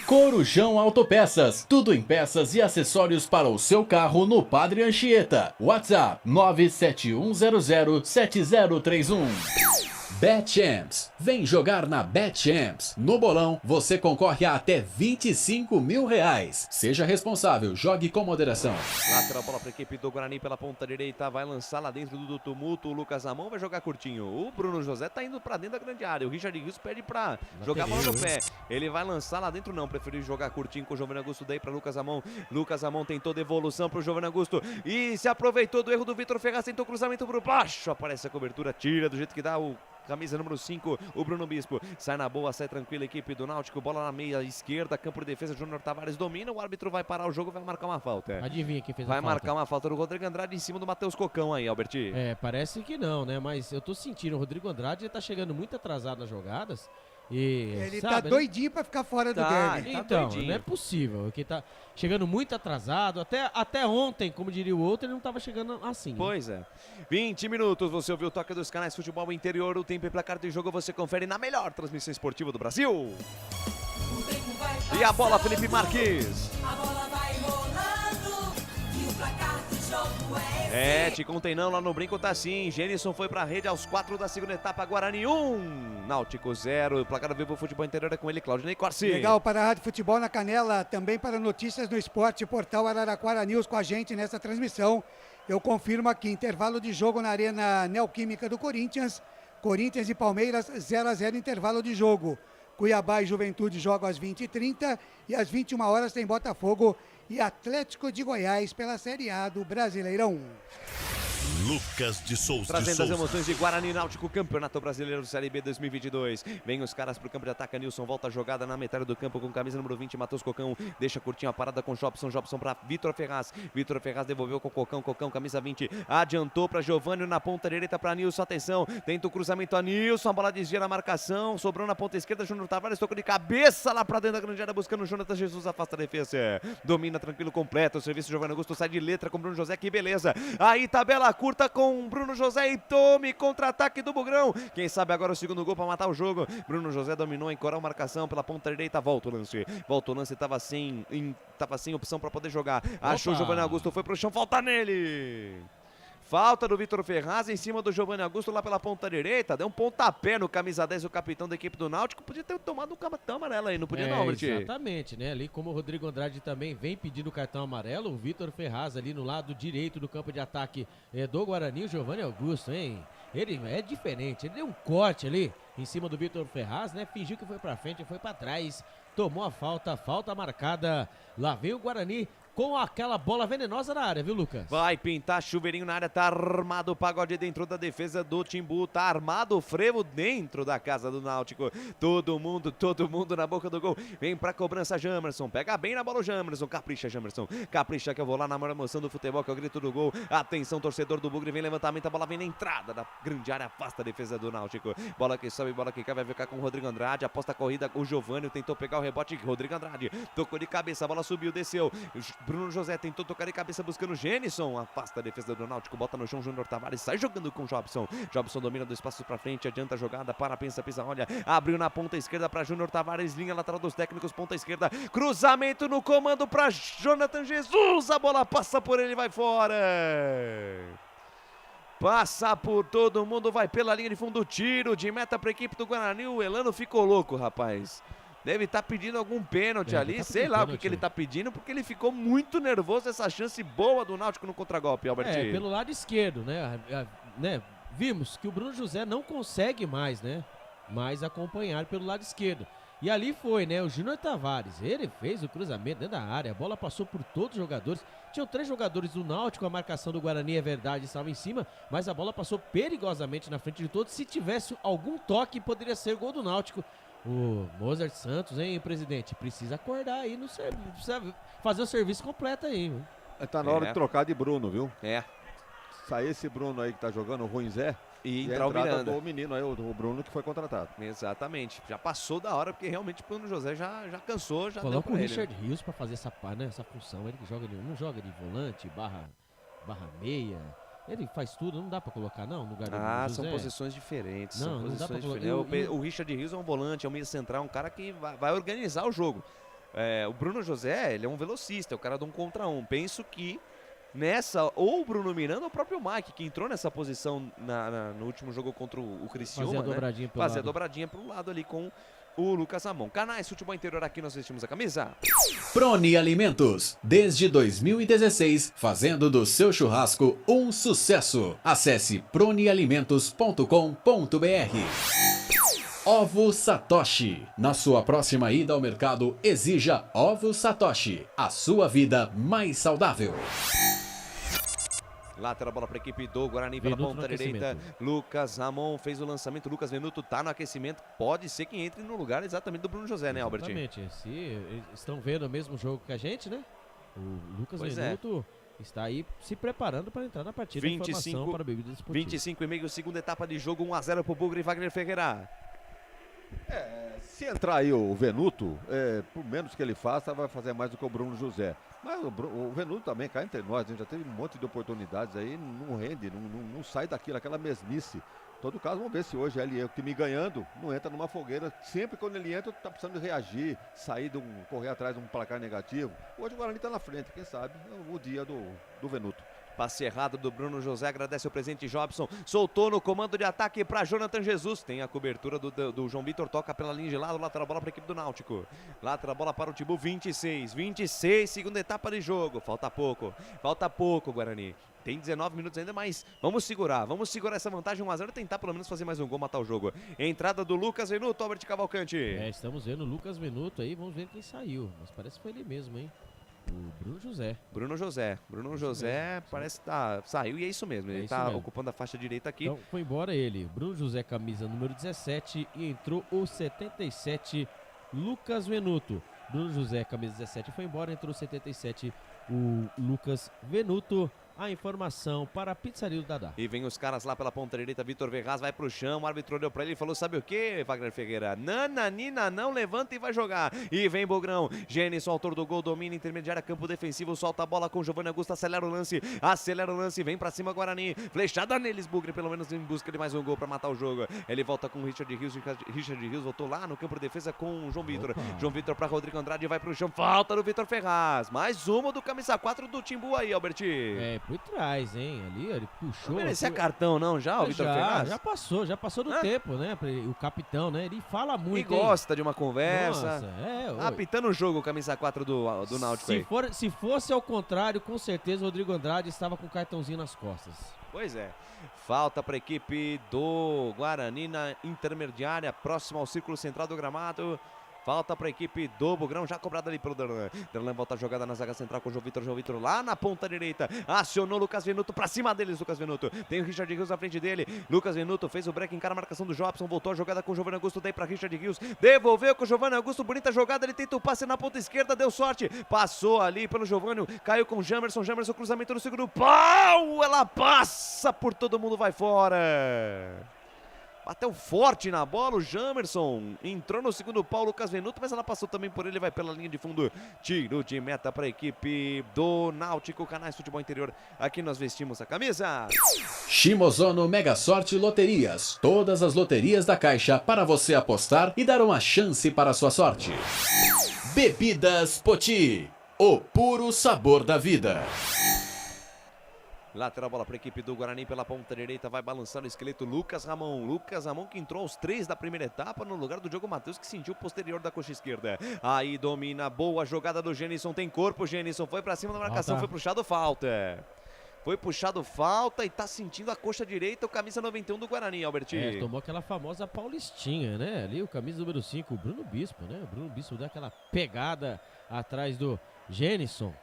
Corujão Autopeças, tudo em peças e acessórios para o seu carro no Padre Anchieta. WhatsApp 971007031. BetChamps, vem jogar na BetChamps. No bolão, você concorre a até R$25 mil. Seja responsável, jogue com moderação. Lateral bola para a equipe do Guarani pela ponta direita, vai lançar lá dentro do tumulto, o Lucas Amon vai jogar curtinho. O Bruno José tá indo para dentro da grande área, o Richard Rios pede para jogar a bola no pé. Ele vai lançar lá dentro não, preferiu jogar curtinho com o Giovanni Augusto, daí para Lucas Amon. Lucas Amon tentou devolução para o Giovanni Augusto e se aproveitou do erro do Vitor Ferraz, tentou cruzamento por baixo, aparece a cobertura, tira do jeito que dá o camisa número 5, o Bruno Bispo. Sai na boa, sai tranquila a equipe do Náutico. Bola na meia esquerda, campo de defesa. Júnior Tavares domina. O árbitro vai parar o jogo, vai marcar uma falta. Adivinha quem fez a falta? falta? Vai marcar uma falta do Rodrigo Andrade em cima do Matheus Cocão aí, Albert. Parece que não, né? Mas eu tô sentindo, o Rodrigo Andrade tá chegando muito atrasado nas jogadas. E, ele sabe, tá doidinho pra ficar fora do derby. Então, não é possível. Porque tá chegando muito atrasado. Até ontem, como diria o outro, ele não tava chegando assim. Pois é. 20 minutos, você ouviu o toque dos canais Futebol Interior. O tempo e placar do jogo você confere na melhor transmissão esportiva do Brasil. E a bola, Felipe Marques. A bola vai rolando e o placar do jogo te contei não, lá no brinco tá assim. Genison foi pra rede aos 4 da segunda etapa. Guarani 1, Náutico 0. O placar do Vivo Futebol Interior é com ele, Claudinei Corsi. Legal, para a Rádio Futebol na Canela, também para Notícias do Esporte, portal Araraquara News com a gente nessa transmissão. Eu confirmo aqui, intervalo de jogo na Arena Neoquímica do Corinthians. Corinthians e Palmeiras, 0-0 intervalo de jogo. Cuiabá e Juventude jogam às 20h30 e às 21 horas tem Botafogo e Atlético de Goiás pela Série A do Brasileirão. Lucas de Souza. Trazendo as emoções de Guarani Náutico, Campeonato Brasileiro Série B 2022. Vem os caras pro campo de ataque, Nilson volta a jogada na metade do campo com camisa número 20, Matheus Cocão, deixa curtinho a parada com Jobson pra Vitor Ferraz. Vitor Ferraz devolveu com Cocão, camisa 20, adiantou pra Giovânio na ponta direita pra Nilson, atenção, tenta o cruzamento a Nilson, a bola desvia na marcação, sobrou na ponta esquerda, Júnior Tavares tocou de cabeça lá pra dentro da grande área buscando o Jonathan Jesus, afasta a defesa, domina tranquilo, completo, o serviço Giovanni Augusto sai de letra com Bruno José, que beleza, aí tabela curta com Bruno José e tome contra-ataque do Bugrão, quem sabe agora o segundo gol pra matar o jogo. Bruno José dominou em coral marcação pela ponta direita, volta o lance, tava sem opção pra poder jogar, achou o Giovanni Augusto, foi pro chão, falta nele. Falta do Vitor Ferraz em cima do Giovanni Augusto lá pela ponta direita. Deu um pontapé no camisa 10, o capitão da equipe do Náutico. Podia ter tomado um cartão amarelo aí, não podia não, Albert? Exatamente, né? Ali como o Rodrigo Andrade também vem pedindo o cartão amarelo, o Vitor Ferraz ali no lado direito do campo de ataque do Guarani, o Giovanni Augusto, hein? Ele é diferente, ele deu um corte ali em cima do Vitor Ferraz, né? Fingiu que foi pra frente, foi pra trás, tomou a falta marcada. Lá vem o Guarani com aquela bola venenosa na área, viu, Lucas? Vai pintar chuveirinho na área, tá armado o pagode dentro da defesa do Timbu, tá armado o frevo dentro da casa do Náutico. Todo mundo na boca do gol. Vem pra cobrança Jamerson, pega bem na bola o Jamerson, capricha que eu vou lá na maior emoção do futebol, que é o grito do gol. Atenção, torcedor do Bugre, vem levantamento, a bola vem na entrada da grande área, afasta a defesa do Náutico. Bola que sobe, bola que cai, vai ficar com o Rodrigo Andrade, aposta a corrida, o Giovânio tentou pegar o rebote, Rodrigo Andrade tocou de cabeça, a bola subiu, desceu. Bruno José tentou tocar de cabeça buscando o Genison, afasta a defesa do Náutico, bota no chão, Júnior Tavares sai jogando com o Jobson domina do espaço pra frente, adianta a jogada, pensa, olha, abriu na ponta esquerda pra Júnior Tavares, linha lateral dos técnicos, ponta esquerda, cruzamento no comando pra Jonathan Jesus, a bola passa por ele, vai fora. Passa por todo mundo, vai pela linha de fundo, tiro de meta pra equipe do Guarani, o Elano ficou louco, rapaz. Deve estar pedindo algum pênalti ali, sei lá o que ele está pedindo, porque ele ficou muito nervoso, essa chance boa do Náutico no contragolpe, Albert. Pelo lado esquerdo, né? Vimos que o Bruno José não consegue mais, né? Mais acompanhar pelo lado esquerdo. E ali foi, né? O Júnior Tavares, ele fez o cruzamento dentro da área, a bola passou por todos os jogadores. Tinham 3 jogadores do Náutico, a marcação do Guarani, é verdade, estava em cima, mas a bola passou perigosamente na frente de todos. Se tivesse algum toque, poderia ser gol do Náutico. O Mozart Santos, hein, presidente? Precisa acordar aí no serviço, precisa fazer o serviço completo aí, viu? Tá na hora de trocar de Bruno, viu? Sair esse Bruno aí que tá jogando, o Ruim Zé, e entrar o Miranda. O menino aí, o Bruno que foi contratado. Exatamente, já passou da hora, porque realmente o Bruno José já cansou, já coloca o Richard Rios pra fazer essa função, ele que não joga de volante, barra meia. Ele faz tudo, não dá pra colocar não no lugar do José. São posições diferentes. Não dá pra colocar. O Richard Rios é um volante, é um meio central, um cara que vai organizar o jogo. O Bruno José, ele é um velocista, é o cara de um contra um. Penso que nessa, ou o Bruno Miranda ou o próprio Mike, que entrou nessa posição no último jogo contra o Criciúma, Fazer a dobradinha pro lado ali com o Lucas Ramon. Canais Futebol Interior, aqui nós vestimos a camisa. Prone Alimentos, desde 2016, fazendo do seu churrasco um sucesso. Acesse pronealimentos.com.br. Ovo Satoshi. Na sua próxima ida ao ramon, exija Ovo Satoshi, a sua vida mais saudável. Lateral bola para a equipe do Guarani pela ponta direita. Lucas Ramon fez o lançamento. Lucas Venuto tá no aquecimento. Pode ser que entre no lugar exatamente do Bruno José, né, Albert? Exatamente. Se estão vendo o mesmo jogo que a gente, né? O Lucas Venuto está aí se preparando para entrar na partida. 25 para bebidas esportivas. 25,5, segunda etapa de jogo, 1-0 para o Bugre e Wagner Ferreira. Se entrar aí o Venuto, por menos que ele faça, vai fazer mais do que o Bruno José. Mas o Venuto também cai entre nós, a gente já teve um monte de oportunidades aí, não rende, não sai daquilo, aquela mesmice. Em todo caso, vamos ver se hoje ele é o time ganhando, não entra numa fogueira. Sempre quando ele entra, tá precisando de reagir, correr atrás de um placar negativo. Hoje o Guarani tá na frente, quem sabe, é o dia do Venuto. Passe errado do Bruno José, agradece o presente Jobson, soltou no comando de ataque para Jonathan Jesus, tem a cobertura do João Vitor, toca pela linha de lado, lateral bola para a equipe do Náutico, lateral bola para o Timbu, 26, segunda etapa de jogo, falta pouco Guarani, tem 19 minutos ainda, mas vamos segurar essa vantagem 1-0 e tentar pelo menos fazer mais um gol, matar o jogo. Entrada do Lucas Venuto, Albert Cavalcante. Estamos vendo o Lucas Venuto aí, vamos ver quem saiu, mas parece que foi ele mesmo, hein? O Bruno José. Bruno José parece que saiu e é isso mesmo. Ele tá ocupando a faixa direita aqui. Então foi embora ele. Bruno José, camisa número 17. E entrou o 77, Lucas Venuto. Bruno José, camisa 17, foi embora. Entrou o 77, o Lucas Venuto. A informação para a pizzaria do Dadá. E vem os caras lá pela ponta direita, Vitor Ferraz vai pro chão, o árbitro olhou pra ele e falou, sabe o que, Wagner Ferreira? Nananina, não levanta e vai jogar. E vem Bogrão, Gênison, autor do gol, domina intermediária, campo defensivo, solta a bola com Giovanni Augusto, acelera o lance, vem pra cima Guarani, flechada neles, Bugre, pelo menos em busca de mais um gol pra matar o jogo. Ele volta com o Richard Rios voltou lá no campo de defesa com o João Vitor. João Vitor pra Rodrigo Andrade, vai pro chão, falta do Vitor Ferraz. Mais uma do camisa 4 do Timbu aí, Alberti. Por trás, hein? Ali, ele puxou. Não merecia cartão, não, já, o Vitor Ferraz? Já passou do tempo, né? O capitão, né? Ele fala muito. E gosta de uma conversa. Nossa, apitando o jogo, camisa 4 do Náutico aí. Se fosse ao contrário, com certeza o Rodrigo Andrade estava com o cartãozinho nas costas. Pois é. Falta para a equipe do Guarani na intermediária, próximo ao círculo central do gramado. Falta para a equipe do Bugrão, já cobrada ali pelo Derlan. Derlan volta a jogada na zaga central com o João Vitor lá na ponta direita. Acionou Lucas Venuto para cima deles, Lucas Venuto. Tem o Richard Rios na frente dele. Lucas Venuto fez o break, encara a marcação do Jobson. Voltou a jogada com o Giovanni Augusto, daí para Richard Rios. Devolveu com o Giovanni Augusto, bonita jogada. Ele tenta o passe na ponta esquerda, deu sorte. Passou ali pelo Giovanni, caiu com o Jamerson. Jamerson, cruzamento no segundo pau. Ela passa por todo mundo, vai fora. Bateu forte na bola o Jamerson, entrou no segundo pau o Lucas Venuto, mas ela passou também por ele, vai pela linha de fundo, tiro de meta para a equipe do Náutico, Canais Futebol Interior, aqui nós vestimos a camisa. Shimozono Mega Sorte Loterias, todas as loterias da Caixa para você apostar e dar uma chance para a sua sorte. Bebidas Poti, o puro sabor da vida. Lateral bola para a equipe do Guarani pela ponta direita, vai balançando o esqueleto Lucas Ramon. Lucas Ramon que entrou aos 3 da primeira etapa no lugar do Diogo Matheus, que sentiu o posterior da coxa esquerda. Aí domina, boa jogada do Gênison, tem corpo, Gênison foi para cima da marcação, foi puxado falta. Foi puxado falta e tá sentindo a coxa direita, o camisa 91 do Guarani, Alberti. Tomou aquela famosa paulistinha, né? Ali o camisa número 5, o Bruno Bispo, né? O Bruno Bispo dá aquela pegada atrás do Gênison.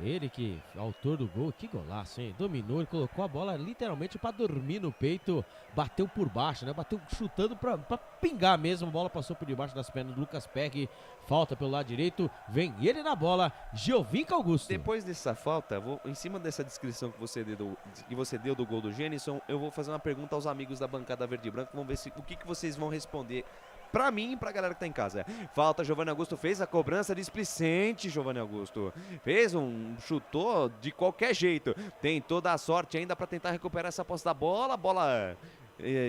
Ele que, autor do gol, que golaço, hein? Dominou, ele colocou a bola literalmente pra dormir no peito, bateu por baixo, né? Bateu chutando pra pingar mesmo, a bola passou por debaixo das pernas do Lucas Pegg, falta pelo lado direito, vem ele na bola, Giovinco Augusto. Depois dessa falta, em cima dessa descrição que você deu do gol do Gênison, eu vou fazer uma pergunta aos amigos da bancada verde e branco, vamos ver o que vocês vão responder. Pra mim e pra galera que tá em casa. Falta, Giovanni Augusto fez a cobrança displicente, Giovanni Augusto. Chutou de qualquer jeito. Tem toda a sorte ainda pra tentar recuperar essa posse da bola. Bola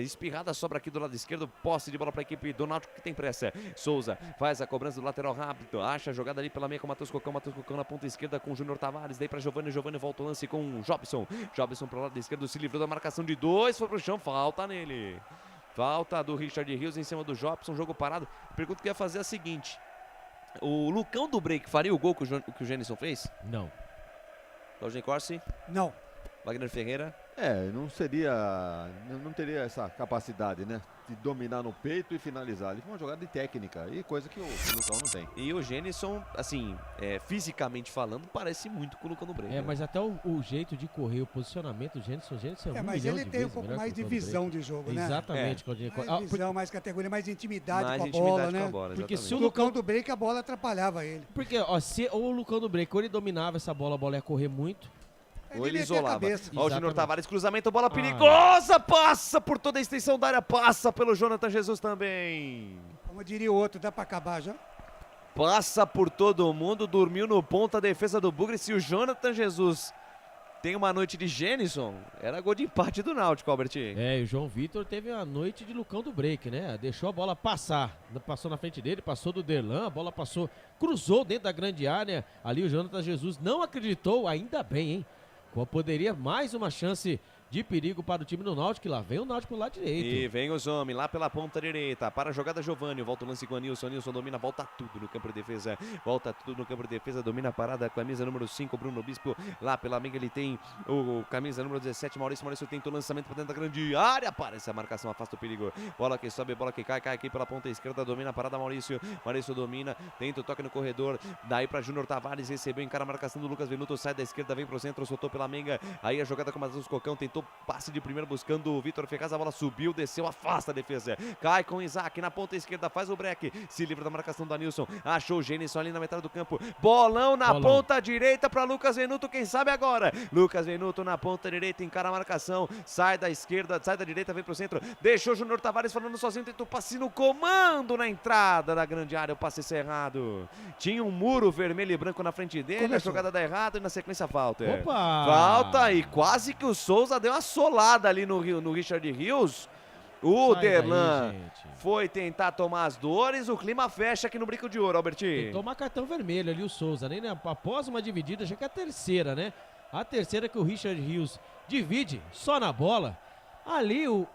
espirrada sobra aqui do lado esquerdo. Posse de bola pra equipe do Náutico que tem pressa. Souza faz a cobrança do lateral rápido. Acha a jogada ali pela meia com o Matheus Cocão. Matheus Cocão na ponta esquerda com o Júnior Tavares. Daí pra Giovanni. Giovanni volta o lance com o Jobson. Jobson pro lado esquerdo se livrou da marcação de 2. Foi pro chão. Falta nele. Falta do Richard Rios em cima do Jobson, jogo parado. A pergunta que eu ia fazer é a seguinte: o Lucão do Break faria o gol que o Gênison fez? Não. Claudinei Corsi? Não. Wagner Ferreira? Não teria essa capacidade, né? De dominar no peito e finalizar. Ele foi uma jogada de técnica, e coisa que o Lucão não tem. E o Gênison, assim, fisicamente falando, parece muito com o Lucão do Break. Mas até o jeito de correr, o posicionamento do Gênison é mas ele tem um pouco mais de visão de jogo, né? Exatamente, Claudinei. Mais visão, mais categoria, mais intimidade com a bola, né? Porque se o Lucão do Break, a bola atrapalhava ele. Porque, se o Lucão do Break, ou ele dominava essa bola, a bola ia correr muito. Ou ele isolava. Ó, o Júnior Tavares, cruzamento, bola perigosa, passa por toda a extensão da área, passa pelo Jonathan Jesus também. Como diria o outro, dá pra acabar já? Passa por todo mundo, dormiu no ponto a defesa do Bugre. Se o Jonathan Jesus tem uma noite de Gênison, era gol de empate do Náutico, Albert. E o João Vitor teve uma noite de Lucão do Break, né? Deixou a bola passar, passou na frente dele, passou do Derlan, a bola passou, cruzou dentro da grande área. Ali o Jonathan Jesus não acreditou, ainda bem, hein? Poderia mais uma chance de perigo para o time do Náutico, que lá vem o Náutico lá direito. E vem os homens lá pela ponta direita, para a jogada Giovani, volta o lance com o Nilson domina, volta tudo no campo de defesa, domina a parada, camisa número 5, Bruno Bispo, lá pela amiga ele tem o camisa número 17, Maurício tenta o lançamento para dentro da grande área, aparece a marcação, afasta o perigo, bola que sobe, bola que cai aqui pela ponta esquerda, domina a parada Maurício domina, tenta o toque no corredor, daí para Júnior Tavares, recebeu, encara a marcação do Lucas Venuto, sai da esquerda, vem pro centro, soltou pela Menga, aí a jogada com o Matheus Cocão, tentou passe de primeiro buscando o Vitor Ferraz, a bola subiu, desceu, afasta a defesa, cai com o Isaac na ponta esquerda, faz o break, se livra da marcação da Nilson, achou o Gênison ali na metade do campo, bolão na ponta direita para Lucas Venuto, quem sabe agora, Lucas Venuto na ponta direita, encara a marcação, sai da esquerda, sai da direita, vem pro centro, deixou o Júnior Tavares falando sozinho, tentou passe no comando na entrada da grande área, o passe cerrado, tinha um muro vermelho e branco na frente dele, a jogada dá errado e na sequência falta. Opa! Falta e quase que o Souza deu uma solada ali no Richard Rios. O Derlan foi tentar tomar as dores, o clima fecha aqui no Brinco de Ouro, Albertinho. Tentou tomar cartão vermelho ali o Souza, né? Após uma dividida, já que é a terceira, né? A terceira que o Richard Rios divide só na bola. Ali o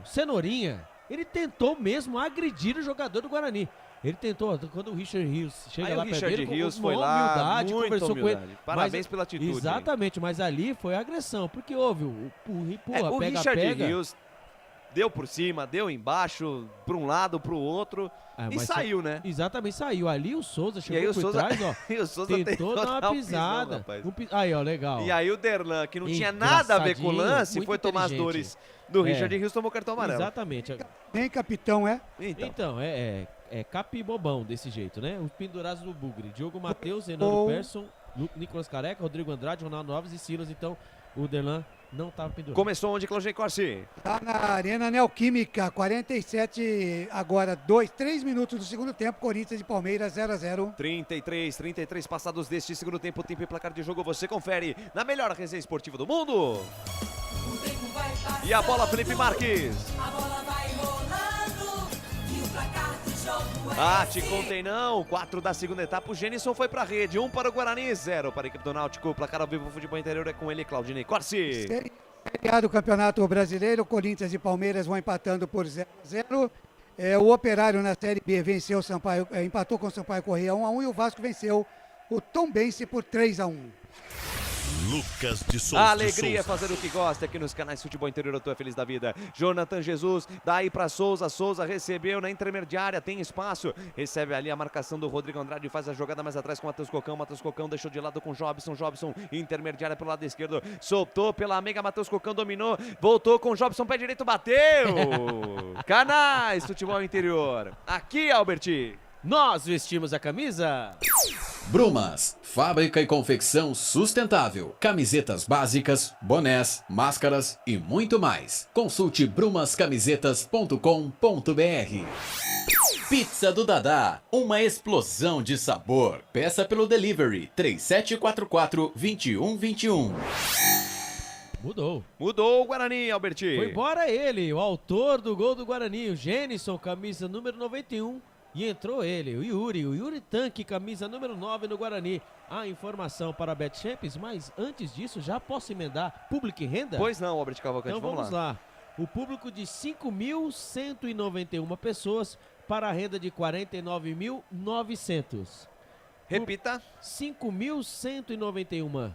Cenourinha, ele tentou mesmo agredir o jogador do Guarani. Ele tentou, quando o Richard Rios chega lá perto dele, foi lá, humildade, conversou com ele. Parabéns pela atitude. Exatamente, mas ali foi agressão, porque houve o Richard Rios deu por cima, deu embaixo, para um lado, para o outro, e saiu, né? Exatamente, saiu. Ali o Souza chegou aí, por trás, ó. E o Souza tentou dar uma pisada. Aí, ó, legal. E aí o Derlan, que não tinha nada a ver com o lance, foi tomar as dores do Richard Rios, tomou cartão amarelo. Exatamente. Nem capitão, é? Então, é capibobão desse jeito, né? Os pendurados do Bugre. Diogo Matheus, Renato Persson, Nicolas Careca, Rodrigo Andrade, Ronaldo Alves e Silas. Então, o Derlan não estava pendurado. Começou onde, Claudinei Corsi? Tá na Arena Neoquímica, 47, agora 3 minutos do segundo tempo, Corinthians e Palmeiras 0-0. 33 passados deste segundo tempo, tempo e placar de jogo, você confere na melhor resenha esportiva do mundo. E a bola, Felipe Marques. A bola vai rolando e o placar do jogo Ah, te contei não, 4 da segunda etapa, o Gênison foi pra rede, 1 para o Guarani, 0 para a equipe do Náutico, placar ao vivo, futebol interior é com ele, Claudinei Corsi. Do Campeonato Brasileiro, Corinthians e Palmeiras vão empatando por 0-0. O Operário na Série B venceu o Sampaio, empatou com o Sampaio Corrêa 1-1 e o Vasco venceu o Tombense por 3-1. Lucas de Souza. A alegria é fazer o que gosta aqui nos canais Futebol Interior, eu tô feliz da vida. Jonathan Jesus, daí pra Souza, Souza recebeu na intermediária, tem espaço, recebe ali a marcação do Rodrigo Andrade, faz a jogada mais atrás com o Matheus Cocão deixou de lado com o Jobson, intermediária pelo lado esquerdo, soltou pela Mega, Matheus Cocão dominou, voltou com o Jobson, pé direito, bateu! Canais Futebol Interior, aqui, Alberti. Nós vestimos a camisa. Brumas, fábrica e confecção sustentável. Camisetas básicas, bonés, máscaras e muito mais. Consulte brumascamisetas.com.br. Pizza do Dadá, uma explosão de sabor. Peça pelo delivery 3744-2121. Mudou o Guarani, Alberti. Foi embora ele, o autor do gol do Guarani, o Gênison, camisa número 91. E entrou ele, o Yuri Tanque, camisa número 9 no Guarani. A informação para a Bet Champions, mas antes disso, já posso emendar público e renda? Pois não, Albert Cavalcante, então vamos lá. O público de 5.191 pessoas para a renda de 49.900. Repita. 5.191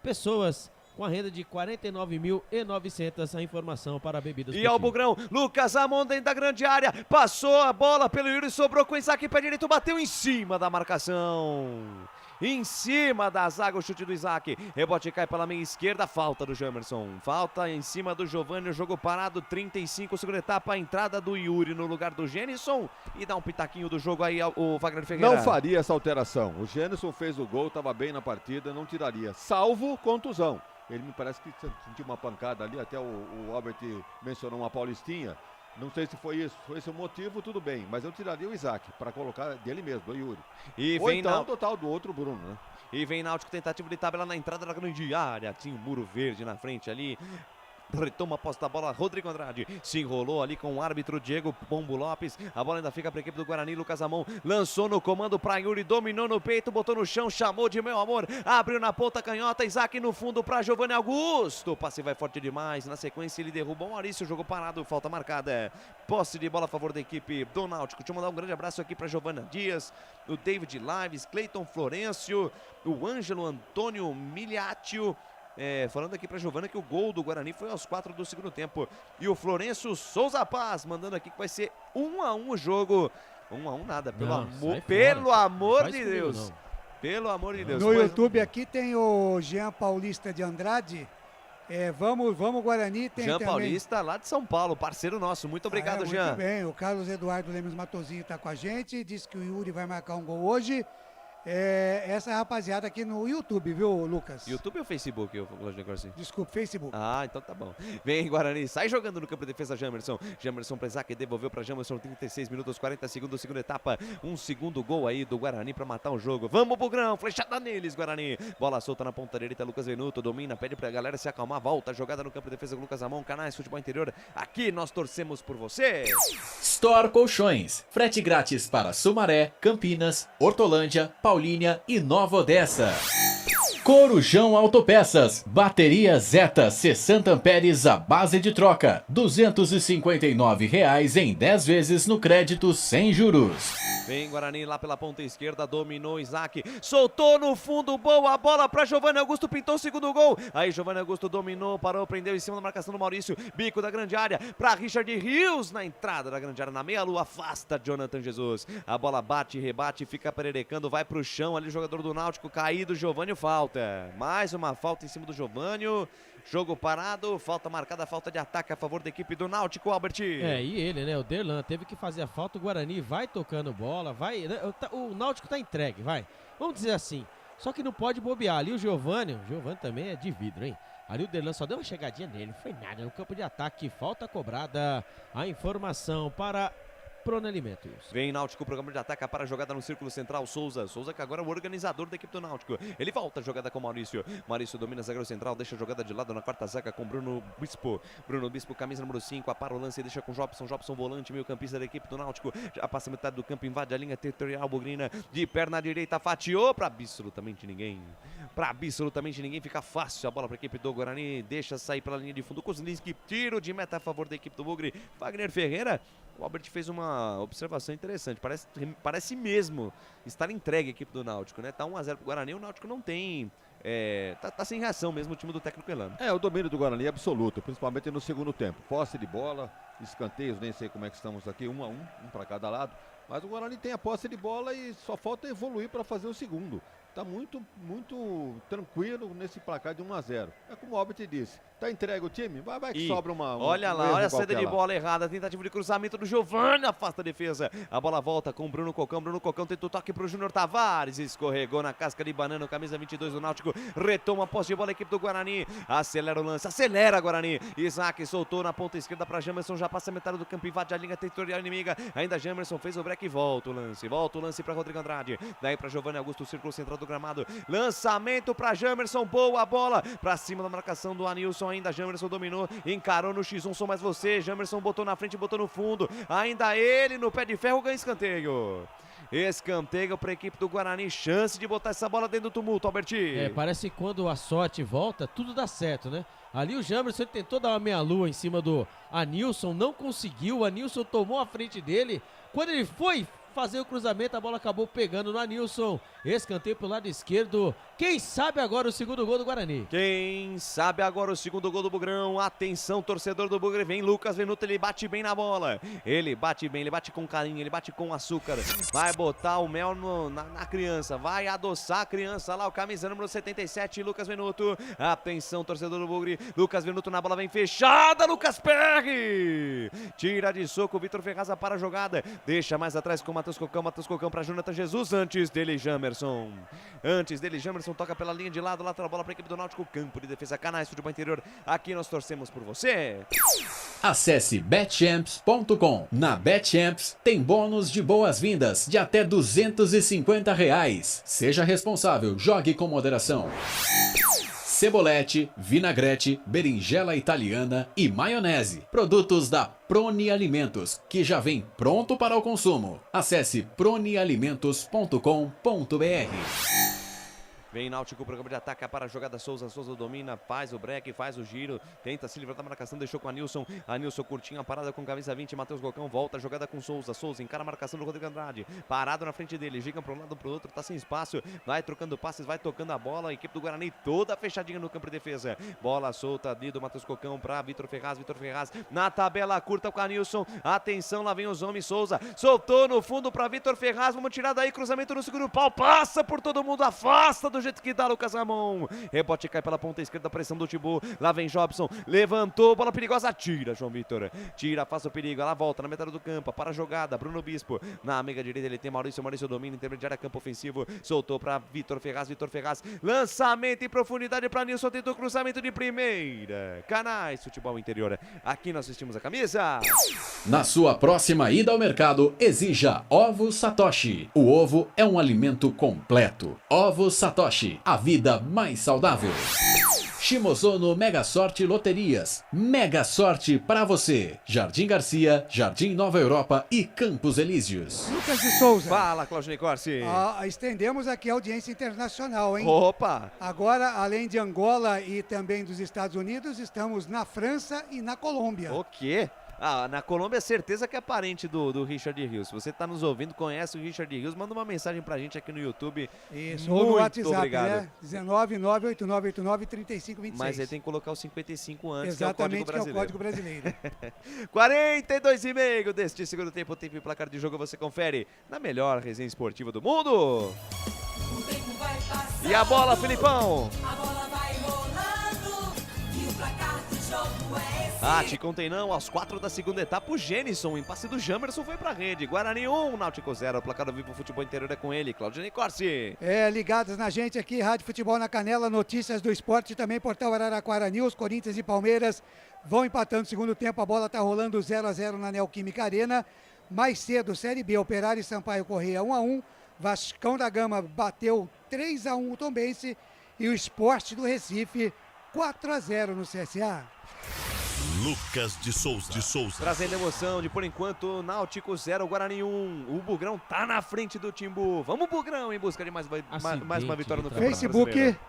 pessoas com a renda de 49.900, a informação para a bebida. E ao Bugrão, Lucas Amon dentro da grande área, passou a bola pelo Yuri, sobrou com o Isaac, pé direito, bateu em cima da marcação. Em cima da zaga, o chute do Isaac, rebote cai pela meia esquerda, falta do Jamerson, falta em cima do Giovani, o jogo parado, 35, segunda etapa, a entrada do Yuri no lugar do Gênison, e dá um pitaquinho do jogo aí o Wagner Ferreira. Não faria essa alteração, o Gênison fez o gol, estava bem na partida, não tiraria, salvo contusão. Ele me parece que sentiu uma pancada ali, até o Albert mencionou uma paulistinha. Não sei se foi isso, foi esse o motivo, tudo bem. Mas eu tiraria o Isaac, para colocar dele mesmo, do Yuri. E ou vem então total do outro Bruno, né? E vem Náutico, tentativa de tabela na entrada da grande área. Tinha um muro verde na frente ali. retoma a posse da bola, Rodrigo Andrade se enrolou ali com o árbitro Diego Pombo Lopes, a bola ainda fica para a equipe do Guarani, Lucas Amon lançou no comando para Yuri, dominou no peito, botou no chão, chamou de meu amor, abriu na ponta canhota, Isaac no fundo para Giovanni Augusto, o passe vai forte demais, na sequência ele derruba o Maurício, jogo parado, falta marcada, posse de bola a favor da equipe do Náutico. Deixa eu mandar um grande abraço aqui para Giovana Dias, o David Lives, Cleiton Florencio, o Ângelo Antônio Miliatio, falando aqui para Giovana que o gol do Guarani foi aos 4 do segundo tempo. E o Florencio Souza Paz mandando aqui que vai ser 1-1 o jogo. 1-1 nada, pelo amor de Deus. Pelo amor de Deus. No YouTube aqui tem o Jean Paulista de Andrade. Vamos Guarani. Tem Jean também Paulista lá de São Paulo, parceiro nosso. Muito obrigado, Jean. Muito bem, o Carlos Eduardo Lemos Matosinho está com a gente. Disse que o Yuri vai marcar um gol hoje. Essa rapaziada aqui no YouTube, viu, Lucas? YouTube ou Facebook, eu vou assim? Desculpa, Facebook. Ah, então tá bom. Vem, Guarani, sai jogando no campo de defesa, Jamerson. Jamerson pra Isaac, devolveu pra Jamerson, 36 minutos, 40 segundos, segunda etapa. Um segundo gol aí do Guarani pra matar o jogo. Vamos pro grão, flechada neles, Guarani. Bola solta na ponta direita, Lucas Venuto domina, pede pra galera se acalmar, volta, jogada no campo de defesa com Lucas Amon, Canais Futebol Interior. Aqui nós torcemos por você. Store Colchões, frete grátis para Sumaré, Campinas, Hortolândia, Paulínia e Nova Odessa. Corujão Autopeças, bateria Zeta 60 amperes à base de troca, R$ 259,00 em 10 vezes no crédito sem juros. Vem Guarani lá pela ponta esquerda, dominou Isaac, soltou no fundo, boa bola para Giovanni Augusto, pintou o segundo gol. Aí Giovanni Augusto dominou, parou, prendeu em cima da marcação do Maurício, bico da grande área para Richard Rios na entrada da grande área, na meia-lua, afasta Jonathan Jesus. A bola bate, rebate, fica pererecando, vai pro chão ali o jogador do Náutico, caído, Giovanni, falta. Mais uma falta em cima do Giovanni. Jogo parado, falta marcada, falta de ataque a favor da equipe do Náutico, Albert. E ele, né, o Derlan, teve que fazer a falta, o Guarani vai tocando bola, vai, né, o Náutico tá entregue, vai. Vamos dizer assim, só que não pode bobear. Ali o Giovanni também é de vidro, hein. Ali o Derlan só deu uma chegadinha nele, não foi nada, no campo de ataque, falta cobrada. A informação para Prone Alimentos. Vem Náutico, programa de ataque para a jogada no círculo central, Souza que agora é o organizador da equipe do Náutico. Ele volta a jogada com Maurício domina zagueiro central, deixa a jogada de lado na quarta zaga com Bruno Bispo, camisa número 5, apara o lance e deixa com Jobson volante, meio campista da equipe do Náutico, já passa metade do campo, invade a linha territorial, Bugrina de perna direita, fatiou para absolutamente ninguém, fica fácil a bola para a equipe do Guarani, deixa sair pela linha de fundo, Kozlinski, tiro de meta a favor da equipe do Bugre, Wagner Ferreira. O Albert fez uma observação interessante, parece mesmo estar entregue a equipe do Náutico, né? Tá 1-0 pro Guarani, o Náutico não tem, tá sem reação mesmo o time do técnico Elano. O domínio do Guarani é absoluto, principalmente no segundo tempo. Posse de bola, escanteios, nem sei como é que estamos aqui, 1-1, um para cada lado. Mas o Guarani tem a posse de bola e só falta evoluir para fazer o segundo. Tá muito tranquilo nesse placar de 1-0. É como o Albert disse, tá entregue o time, vai que sobra uma... Olha a saída de bola errada, tentativa de cruzamento do Giovanni, afasta a defesa. A bola volta com o Bruno Cocão tenta o toque pro Júnior Tavares, escorregou na casca de banana, camisa 22 do Náutico, retoma a posse de bola a equipe do Guarani, acelera o lance, acelera Guarani. Isaac soltou na ponta esquerda para Jamerson, já passa a metade do campo, invade a linha territorial inimiga, ainda Jamerson fez o break e volta o lance para Rodrigo Andrade, daí para Giovanni Augusto, o círculo central do gramado, lançamento para Jamerson, boa bola, para cima da marcação do Anilson, ainda Jamerson dominou, encarou no X1, sou mais você, Jamerson botou na frente, botou no fundo, ainda ele no pé de ferro, ganha escanteio para a equipe do Guarani, chance de botar essa bola dentro do tumulto, Alberti. Parece que quando a sorte volta, tudo dá certo, né? Ali o Jamerson tentou dar uma meia-lua em cima do Anilson, não conseguiu, o Anilson tomou a frente dele, quando ele foi fazer o cruzamento, a bola acabou pegando no Anilson, escanteio pro lado esquerdo, quem sabe agora o segundo gol do Guarani? Quem sabe agora o segundo gol do Bugrão, atenção torcedor do Bugre, vem Lucas Venuto, ele bate bem na bola, ele bate bem, ele bate com carinho, ele bate com açúcar, vai botar o mel na criança, vai adoçar a criança lá, o camisa número 77, Lucas Venuto, atenção torcedor do Bugre, Lucas Venuto na bola, vem fechada, Lucas Perry, tira de soco, Vitor Ferraza para a jogada, deixa mais atrás com Matheus Cocão para Jonathan Jesus, antes dele Jamerson, toca pela linha de lado, lateral bola para a equipe do Náutico, campo de defesa, Canais Futebol Interior, aqui nós torcemos por você. Acesse betchamps.com. Na Betchamps tem bônus de boas-vindas de até R$250. Seja responsável, jogue com moderação. cebolete, vinagrete, berinjela italiana e maionese. Produtos da Proni Alimentos, que já vem pronto para o consumo. Acesse pronialimentos.com.br. Vem Náutico, programa de ataque para a jogada Souza. Souza domina, faz o break, faz o giro, tenta se livrar da marcação, deixou com a Nilson. A Nilson curtinho, a parada com camisa 20. Matheus Gocão volta a jogada com Souza. Souza encara a marcação do Rodrigo Andrade. Parado na frente dele, giga para um lado para o outro, tá sem espaço. Vai trocando passes, vai tocando a bola. A equipe do Guarani toda fechadinha no campo de defesa. Bola solta ali do Matheus Gocão para Vitor Ferraz. Vitor Ferraz na tabela curta com a Nilson. Atenção, lá vem os homens. Souza soltou no fundo para Vitor Ferraz. Vamos tirar daí, cruzamento no segundo pau. Passa por todo mundo, afasta do jeito que dá Lucas Ramon. Rebote cai pela ponta esquerda, pressão do Timbu. Lá vem Jobson, levantou, bola perigosa, tira João Vitor. Tira, afasta o perigo, ela volta na metade do campo, para a jogada, Bruno Bispo. Na meiga direita ele tem Maurício domina, intermediária, campo ofensivo. Soltou para Vitor Ferraz, lançamento em profundidade para Nilson, tentou cruzamento de primeira. Canais Futebol Interior, aqui nós assistimos a camisa. Na sua próxima ida ao mercado, exija Ovos Satoshi. O ovo é um alimento completo. Ovos Satoshi, a vida mais saudável. Shimozono Mega Sorte Loterias. Mega sorte para você. Jardim Garcia, Jardim Nova Europa e Campos Elíseos. Lucas de Souza. Fala, Cláudio Nicorsi. Estendemos aqui a audiência internacional, hein? Opa! Agora, além de Angola e também dos Estados Unidos, estamos na França e na Colômbia. O quê? Na Colômbia é certeza que é parente do Richard Rios. Se você está nos ouvindo, conhece o Richard Rios, manda uma mensagem pra gente aqui no YouTube. Isso, muito ou no WhatsApp, obrigado. né? 19989893526. Mas ele tem que colocar os 55 antes, exatamente, que é o Código Brasileiro. 42,5 deste segundo tempo, tempo e placar de jogo você confere na melhor resenha esportiva do mundo. E a bola, Filipão? A bola vai rolando e o placar do jogo é esse. Te contei não, aos 4 da segunda etapa, o Gênison, o impasse do Jamerson foi pra rede. Guarani 1, Náutico 0, o placar do Vivo Futebol Interior é com ele, Claudio Nicorsi. Ligados na gente aqui, Rádio Futebol na Canela, notícias do esporte, também Portal Araraquara News, Corinthians e Palmeiras vão empatando no segundo tempo, a bola tá rolando 0-0 na Neoquímica Arena. Mais cedo, Série B, Operário e Sampaio Corrêa 1-1, Vascão da Gama bateu 3-1 o Tombense e o Sport do Recife 4-0 no CSA. Lucas de Souza. Trazendo emoção de, por enquanto, Náutico 0, Guarani 1. O Bugrão tá na frente do Timbu. Vamos, Bugrão, em busca de mais uma vitória no Facebook. Brasileiro.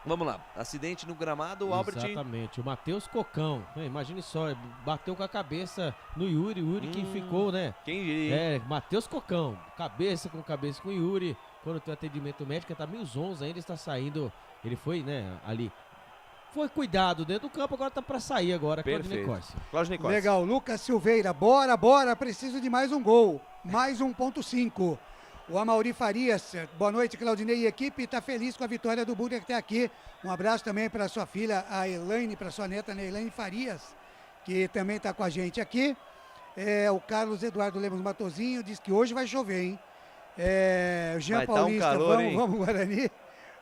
Vamos lá, acidente no gramado, o Albert... Exatamente, o Matheus Cocão, imagine só, bateu com a cabeça no Yuri que ficou, né? Quem diria? Matheus Cocão, cabeça com o Yuri, quando tem atendimento médico, tá meio zonzo ainda, está saindo, ele foi, né, ali... Foi cuidado dentro do campo, agora tá pra sair agora, Cláudio Nicorsi. Legal, Lucas Silveira, bora, preciso de mais um gol, mais 1.5. O Amauri Farias, boa noite, Claudinei e equipe, tá feliz com a vitória do Bugre que tá aqui. Um abraço também para sua filha, a Elaine, para sua neta, né, Elaine Farias, que também tá com a gente aqui. O Carlos Eduardo Lemos Matozinho diz que hoje vai chover, hein? O Jean Paulista, calor, vamos Guarani.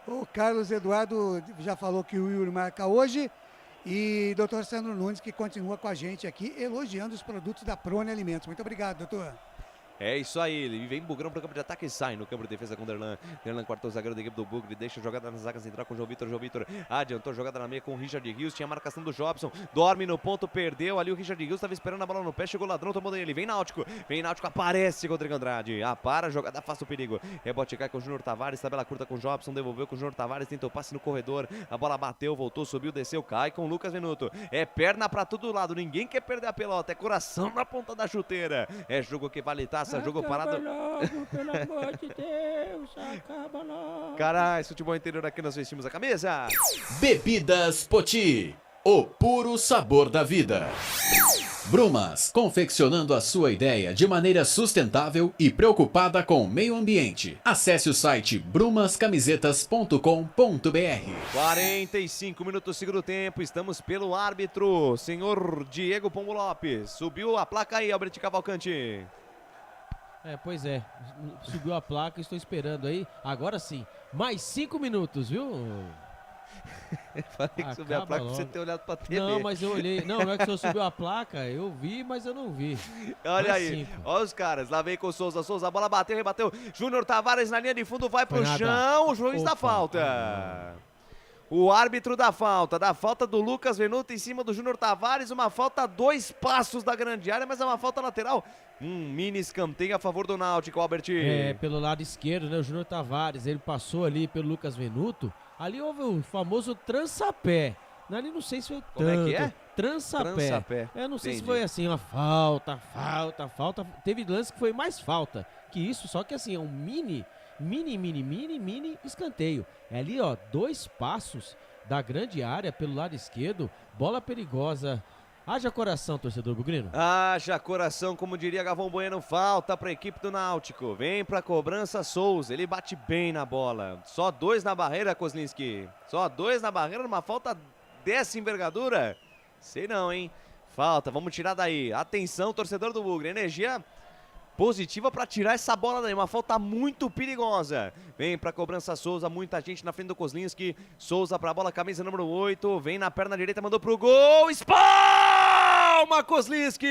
O Carlos Eduardo já falou que o Yuri marca hoje. E doutor Sandro Nunes, que continua com a gente aqui, elogiando os produtos da Prone Alimentos. Muito obrigado, doutor. É isso aí, ele vem Bugrão pro campo de ataque e sai no campo de defesa com o Derlan. Derlan quartou o zagueiro da equipe do Bugre, deixa a jogada na zaga central com o João Vitor adiantou a jogada na meia com o Richard Rios, tinha a marcação do Jobson, dorme no ponto, perdeu ali o Richard Rios, estava esperando a bola no pé, chegou o ladrão, tomou dele, vem Náutico, aparece com o Rodrigo Andrade, para a jogada, afasta o perigo, rebote cai com o Júnior Tavares, tabela curta com o Jobson, devolveu com o Júnior Tavares, tentou passe no corredor, a bola bateu, voltou, subiu, desceu, cai com o Lucas Venuto, é perna pra todo lado, ninguém quer perder a pelota, é coração na ponta da chuteira, é jogo que vale taça, jogo parado. Logo, pelo amor de Deus, acaba logo. Caralho, Futebol Interior aqui nós vestimos a camisa. Bebidas Poti, o puro sabor da vida. Brumas, confeccionando a sua ideia de maneira sustentável e preocupada com o meio ambiente. Acesse o site brumascamisetas.com.br. 45 minutos, segundo tempo, estamos pelo árbitro, senhor Diego Pombo Lopes. Subiu a placa aí, Albert Cavalcante. Pois é, subiu a placa, estou esperando aí, agora sim, mais 5 minutos, viu? Falei que subiu a placa pra você ter olhado pra TV. Não, mas eu olhei, não é que o senhor subiu a placa, eu vi, mas eu não vi. Olha aí, olha os caras, lá vem com o Souza, a bola bateu, rebateu, Júnior Tavares na linha de fundo, vai pro chão, o juiz da falta. O árbitro da falta do Lucas Venuto em cima do Júnior Tavares, uma falta a 2 passos da grande área, mas é uma falta lateral. Mini escanteio a favor do Náutico, Albert. Pelo lado esquerdo, né? O Júnior Tavares, ele passou ali pelo Lucas Venuto. Ali houve o famoso trança-pé. Ali não sei se foi Como tanto. é que é? Trança-pé. Eu não sei se foi assim, uma falta. Teve lance que foi mais falta que isso, só que assim, é um mini escanteio. É ali, ó, 2 passos da grande área pelo lado esquerdo, bola perigosa. Haja coração, torcedor bugrino. Haja coração, como diria Galvão Bueno, falta para a equipe do Náutico. Vem para a cobrança Souza, ele bate bem na bola. Só 2 na barreira, Kozlinski. Só 2 na barreira, numa falta dessa envergadura. Sei não, hein? Falta, vamos tirar daí. Atenção, torcedor do Bugre, energia positiva para tirar essa bola daí, uma falta muito perigosa. Vem para a cobrança Souza, muita gente na frente do Kozlinski. Souza para a bola, camisa número 8, vem na perna direita, mandou pro gol. Espalma Kozlinski!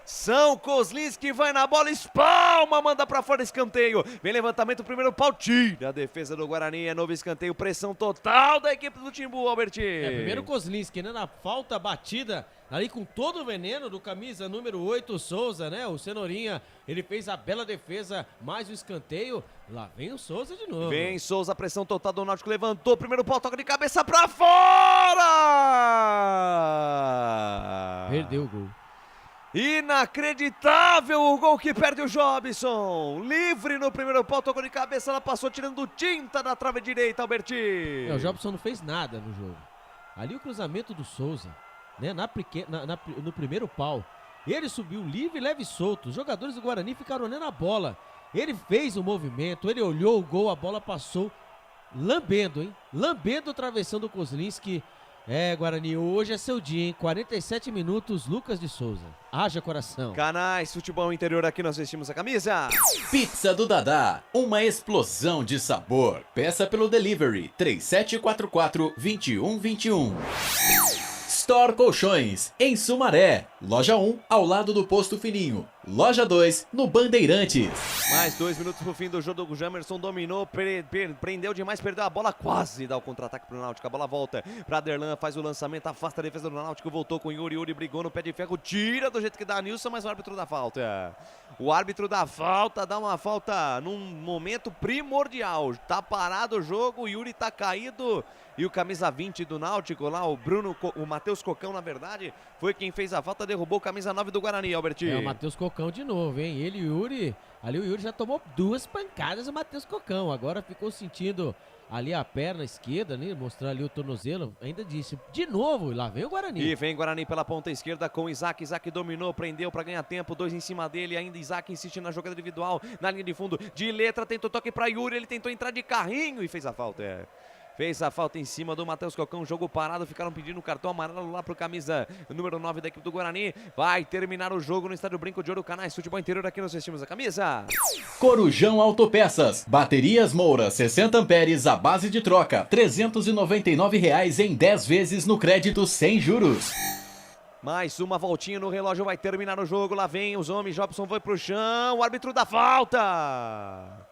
São Kozlinski vai na bola, espalma, manda pra fora, escanteio. Vem levantamento, primeiro pau, tira a defesa do Guarani, é novo escanteio, pressão total da equipe do Timbu, Albert. Primeiro Kozlinski, né, na falta batida, ali com todo o veneno do camisa número 8, o Souza, né, o Cenourinha, ele fez a bela defesa, mais o escanteio, lá vem o Souza de novo. Vem Souza, pressão total do Náutico, levantou, primeiro pau, toca de cabeça pra fora! Perdeu o gol. Inacreditável o gol que perde o Jobson. Livre no primeiro pau, tocou de cabeça, ela passou tirando tinta da trave direita, Alberti. O Jobson não fez nada no jogo. Ali o cruzamento do Souza, né, no primeiro pau. Ele subiu livre, leve e solto. Os jogadores do Guarani ficaram olhando a bola. Ele fez o movimento, ele olhou o gol, a bola passou lambendo, hein? Lambendo o travessão do Kozlinski. Guarani, hoje é seu dia, hein? 47 minutos, Lucas de Souza. Haja coração. Canais Futebol Interior, aqui nós vestimos a camisa. Pizza do Dadá, uma explosão de sabor. Peça pelo delivery 3744-2121. Store Colchões, em Sumaré. Loja 1, ao lado do Posto Fininho. Loja 2, no Bandeirantes. Mais 2 minutos pro fim do jogo. O Jamerson dominou, prendeu demais, perdeu a bola, quase dá o contra-ataque pro Náutico. A bola volta pra Derlan, faz o lançamento, afasta a defesa do Náutico, voltou com o Yuri. Yuri brigou no pé de ferro, tira do jeito que dá Nilson, mas o árbitro dá falta. O árbitro da falta dá uma falta num momento primordial. Tá parado o jogo, o Yuri tá caído. E o camisa 20 do Náutico lá, o Matheus Cocão, na verdade, foi quem fez a falta, derrubou o camisa 9 do Guarani, Alberti. O Matheus Cocão de novo, hein? Ele e o Yuri, ali o Yuri já tomou 2 pancadas do Matheus Cocão, agora ficou sentindo ali a perna esquerda, né? Mostrando ali o tornozelo, ainda disse, de novo, lá vem o Guarani. E vem Guarani pela ponta esquerda com Isaac, Isaac dominou, prendeu para ganhar tempo, 2 em cima dele, ainda Isaac insiste na jogada individual, na linha de fundo, de letra, tentou toque para Yuri, ele tentou entrar de carrinho e fez a falta, Fez a falta em cima do Matheus Cocão, jogo parado, ficaram pedindo um cartão amarelo lá pro camisa número 9 da equipe do Guarani. Vai terminar o jogo no Estádio Brinco de Ouro, Canais Futebol Interior, aqui nós vestimos a camisa. Corujão Autopeças, baterias Moura, 60 amperes, a base de troca, R$ 399 em 10 vezes no crédito sem juros. Mais uma voltinha no relógio, vai terminar o jogo, lá vem os homens, Jobson foi pro chão, o árbitro da falta.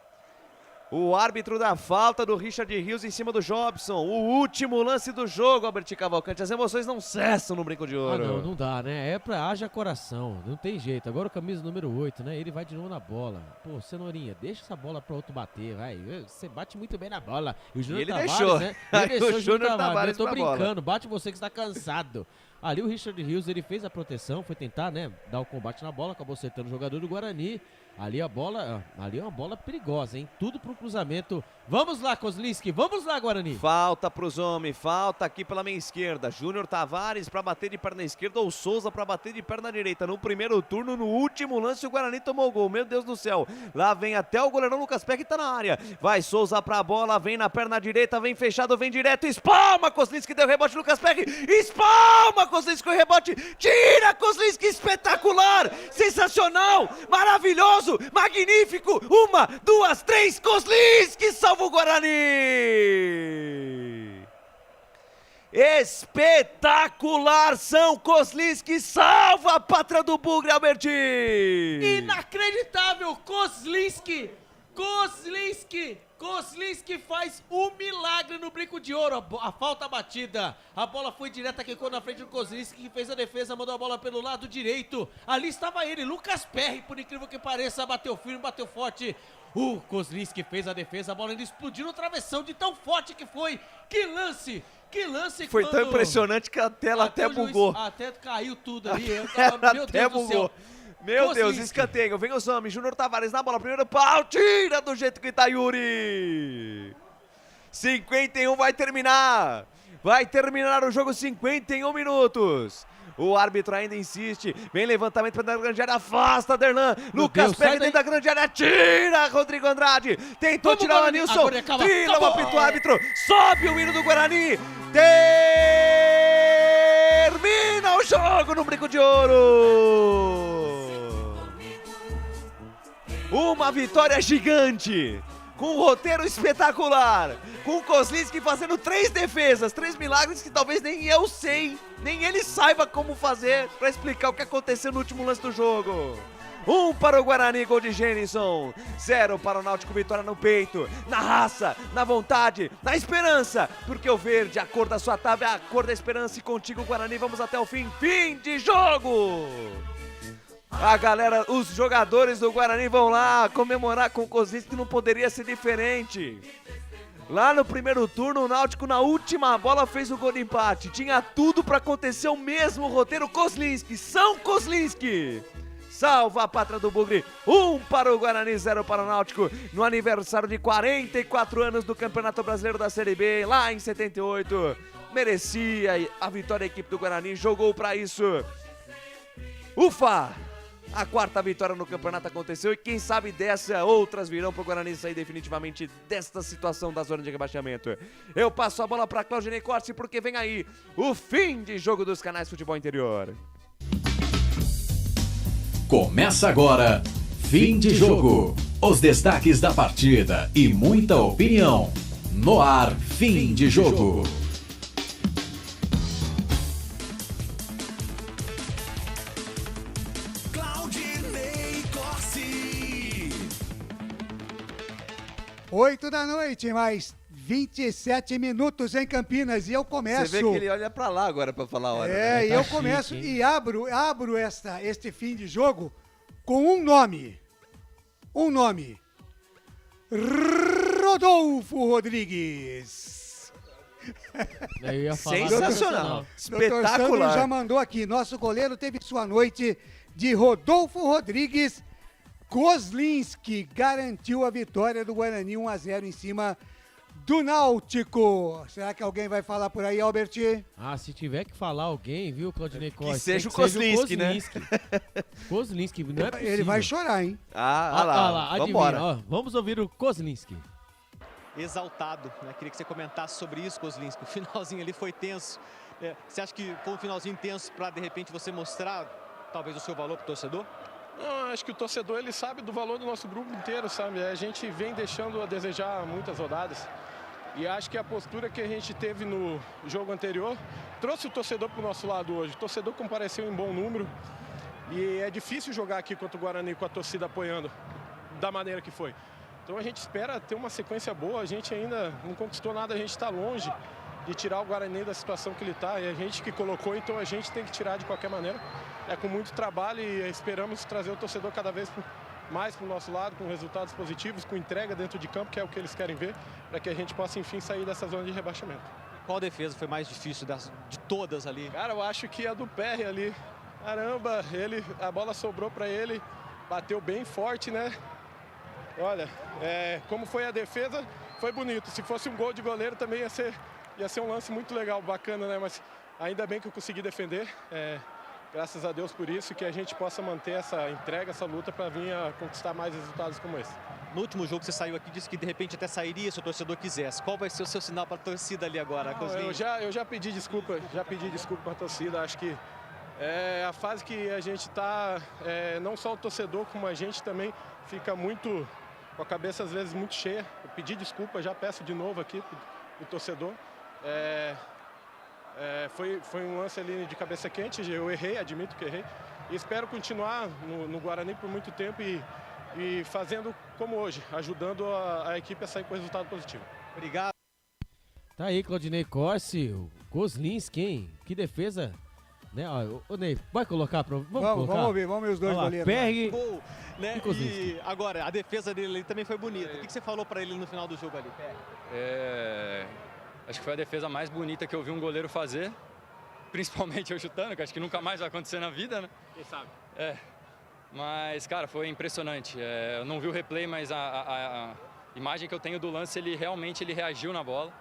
O árbitro da falta do Richard Rios em cima do Jobson. O último lance do jogo, Albert Cavalcante. As emoções não cessam no Brinco de Ouro. Não dá, né? É pra haja coração. Não tem jeito. Agora o camisa número 8, né? Ele vai de novo na bola. Pô, Cenourinha, deixa essa bola pra outro bater, vai. Você bate muito bem na bola. E o Júnior Tavares, deixou. Né? Ele deixou o Júnior Tavares. Eu tô brincando. Bate você que está cansado. Ali o Richard Rios, ele fez a proteção, foi tentar, né, dar o combate na bola, acabou acertando o jogador do Guarani. Ali a bola, ali é uma bola perigosa, hein? Tudo pro cruzamento. Vamos lá, Kozlinski, vamos lá, Guarani. Falta pros homens, falta aqui pela meia esquerda. Júnior Tavares pra bater de perna esquerda ou Souza pra bater de perna direita. No primeiro turno, no último lance, o Guarani tomou o gol. Meu Deus do céu. Lá vem até o goleirão Lucas Peck, tá na área. Vai Souza pra bola, vem na perna direita, vem fechado, vem direto. Espalma, Kozlinski deu rebote, Lucas Peck. Espalma, Kozlinski, o rebote. Tira, Kozlinski, espetacular. Sensacional, maravilhoso. Magnífico, 1, 2, 3, Kozlinski salva o Guarani! Espetacular, São Kozlinski salva a pátria do Bugre, Alberti! Inacreditável, Kozlinski Kozlinski faz um milagre no brinco de ouro. A falta batida. A bola foi direta, quicou na frente do Kozlinski, que fez a defesa, mandou a bola pelo lado direito. Ali estava ele, Lucas Perry, por incrível que pareça, bateu firme, bateu forte. O Kozlinski fez a defesa, a bola ainda explodiu no travessão de tão forte que foi. Que lance! Foi tão impressionante que a tela até bugou. Até caiu tudo ali. Meu Deus do céu. Meu Deus, escanteio. Vem os homens. Júnior Tavares na bola. Primeiro pau. Tira do jeito que tá Yuri. 51 vai terminar. Vai terminar o jogo, 51 minutos. O árbitro ainda insiste. Vem levantamento para dentro da grande área. Afasta Derlan. Lucas pega dentro da grande área. Tira Rodrigo Andrade. Tentou tirar o Anilson. Tira o apito árbitro. Sobe o hino do Guarani. Termina o jogo no Brinco de Ouro. Uma vitória gigante. Com um roteiro espetacular, com o Kozlinski fazendo 3 defesas, 3 milagres que talvez nem eu sei, nem ele saiba como fazer para explicar o que aconteceu no último lance do jogo. 1 para o Guarani, gol de Genison. 0 para o Náutico, vitória no peito, na raça, na vontade, na esperança, porque o verde, a cor da sua tábua é a cor da esperança, e contigo, Guarani, vamos até o fim. Fim de jogo! A galera, os jogadores do Guarani vão lá comemorar com o Kozlinski, que não poderia ser diferente. Lá no primeiro turno, o Náutico na última bola fez o gol de empate. Tinha tudo para acontecer o mesmo roteiro. Kozlinski, São Kozlinski. Salva a pátria do Bugre. 1 para o Guarani, 0 para o Náutico. No aniversário de 44 anos do Campeonato Brasileiro da Série B, lá em 78. Merecia a vitória a equipe do Guarani, jogou para isso. Ufa! A 4ª vitória no campeonato aconteceu e quem sabe dessa, outras virão para o Guarani sair definitivamente desta situação da zona de rebaixamento. Eu passo a bola para Claudinei Corsi porque vem aí o fim de jogo dos canais Futebol Interior. Começa agora, fim de jogo. Os destaques da partida e muita opinião. No ar, fim de jogo. Claudinei Corsi. 8 da noite, mais 27 minutos em Campinas, e eu começo. Você vê que ele olha pra lá agora pra falar a hora. E eu começo e abro este fim de jogo com um nome. Rodolfo Rodrigues. Eu ia falar sensacional. Espetacular. Doutor Sandro já mandou aqui. Nosso goleiro teve sua noite de Rodolfo Rodrigues. Kozlinski garantiu a vitória do Guarani 1-0 em cima do Náutico. Será que alguém vai falar por aí, Albert? Se tiver que falar alguém, viu, Claudinei Costa? Que seja o Kozlinski, né? Kozlinski, não é possível. Ele vai chorar, hein? Lá, adivinha. Ó, vamos ouvir o Kozlinski. Exaltado, né? Queria que você comentasse sobre isso, Kozlinski. O finalzinho ali foi tenso. Você acha que foi um finalzinho tenso para, de repente, você mostrar, talvez, o seu valor para o torcedor? Não, acho que o torcedor ele sabe do valor do nosso grupo inteiro, sabe? A gente vem deixando a desejar muitas rodadas. E acho que a postura que a gente teve no jogo anterior trouxe o torcedor para o nosso lado hoje. O torcedor compareceu em bom número. E é difícil jogar aqui contra o Guarani com a torcida apoiando da maneira que foi. Então a gente espera ter uma sequência boa. A gente ainda não conquistou nada, a gente está longe de tirar o Guarani da situação que ele está. É a gente que colocou, então a gente tem que tirar de qualquer maneira. É com muito trabalho e esperamos trazer o torcedor cada vez mais para o nosso lado, com resultados positivos, com entrega dentro de campo, que é o que eles querem ver, para que a gente possa, enfim, sair dessa zona de rebaixamento. Qual defesa foi mais difícil de todas ali? Cara, eu acho que a do Perry ali. Caramba, a bola sobrou para ele, bateu bem forte, né? Olha, como foi a defesa, foi bonito. Se fosse um gol de goleiro também ia ser um lance muito legal, bacana, né? Mas ainda bem que eu consegui defender. Graças a Deus por isso, que a gente possa manter essa entrega, essa luta para vir a conquistar mais resultados como esse. No último jogo você saiu aqui e disse que de repente até sairia se o torcedor quisesse. Qual vai ser o seu sinal para a torcida ali agora? Eu já pedi desculpa para a torcida. Acho que a fase que a gente está, não só o torcedor como a gente também fica muito com a cabeça às vezes muito cheia. Eu pedi desculpa, já peço de novo aqui para o torcedor. Foi um lance ali de cabeça quente, eu errei, admito que errei. E espero continuar no Guarani por muito tempo e fazendo como hoje, ajudando a equipe a sair com resultado positivo. Obrigado. Tá aí, Claudinei Corsi, o Kozlinski, hein? Que defesa, né? Ó, ô Ney, vai colocar pra... Vamos ver os dois goleiros. Perry Gol, né? e Kozlinski. E agora, a defesa dele também foi bonita. O que você falou pra ele no final do jogo ali, Perry? Acho que foi a defesa mais bonita que eu vi um goleiro fazer, principalmente eu chutando, que acho que nunca mais vai acontecer na vida, né? Quem sabe? Mas, cara, foi impressionante. Eu não vi o replay, mas a imagem que eu tenho do lance, ele realmente reagiu na bola.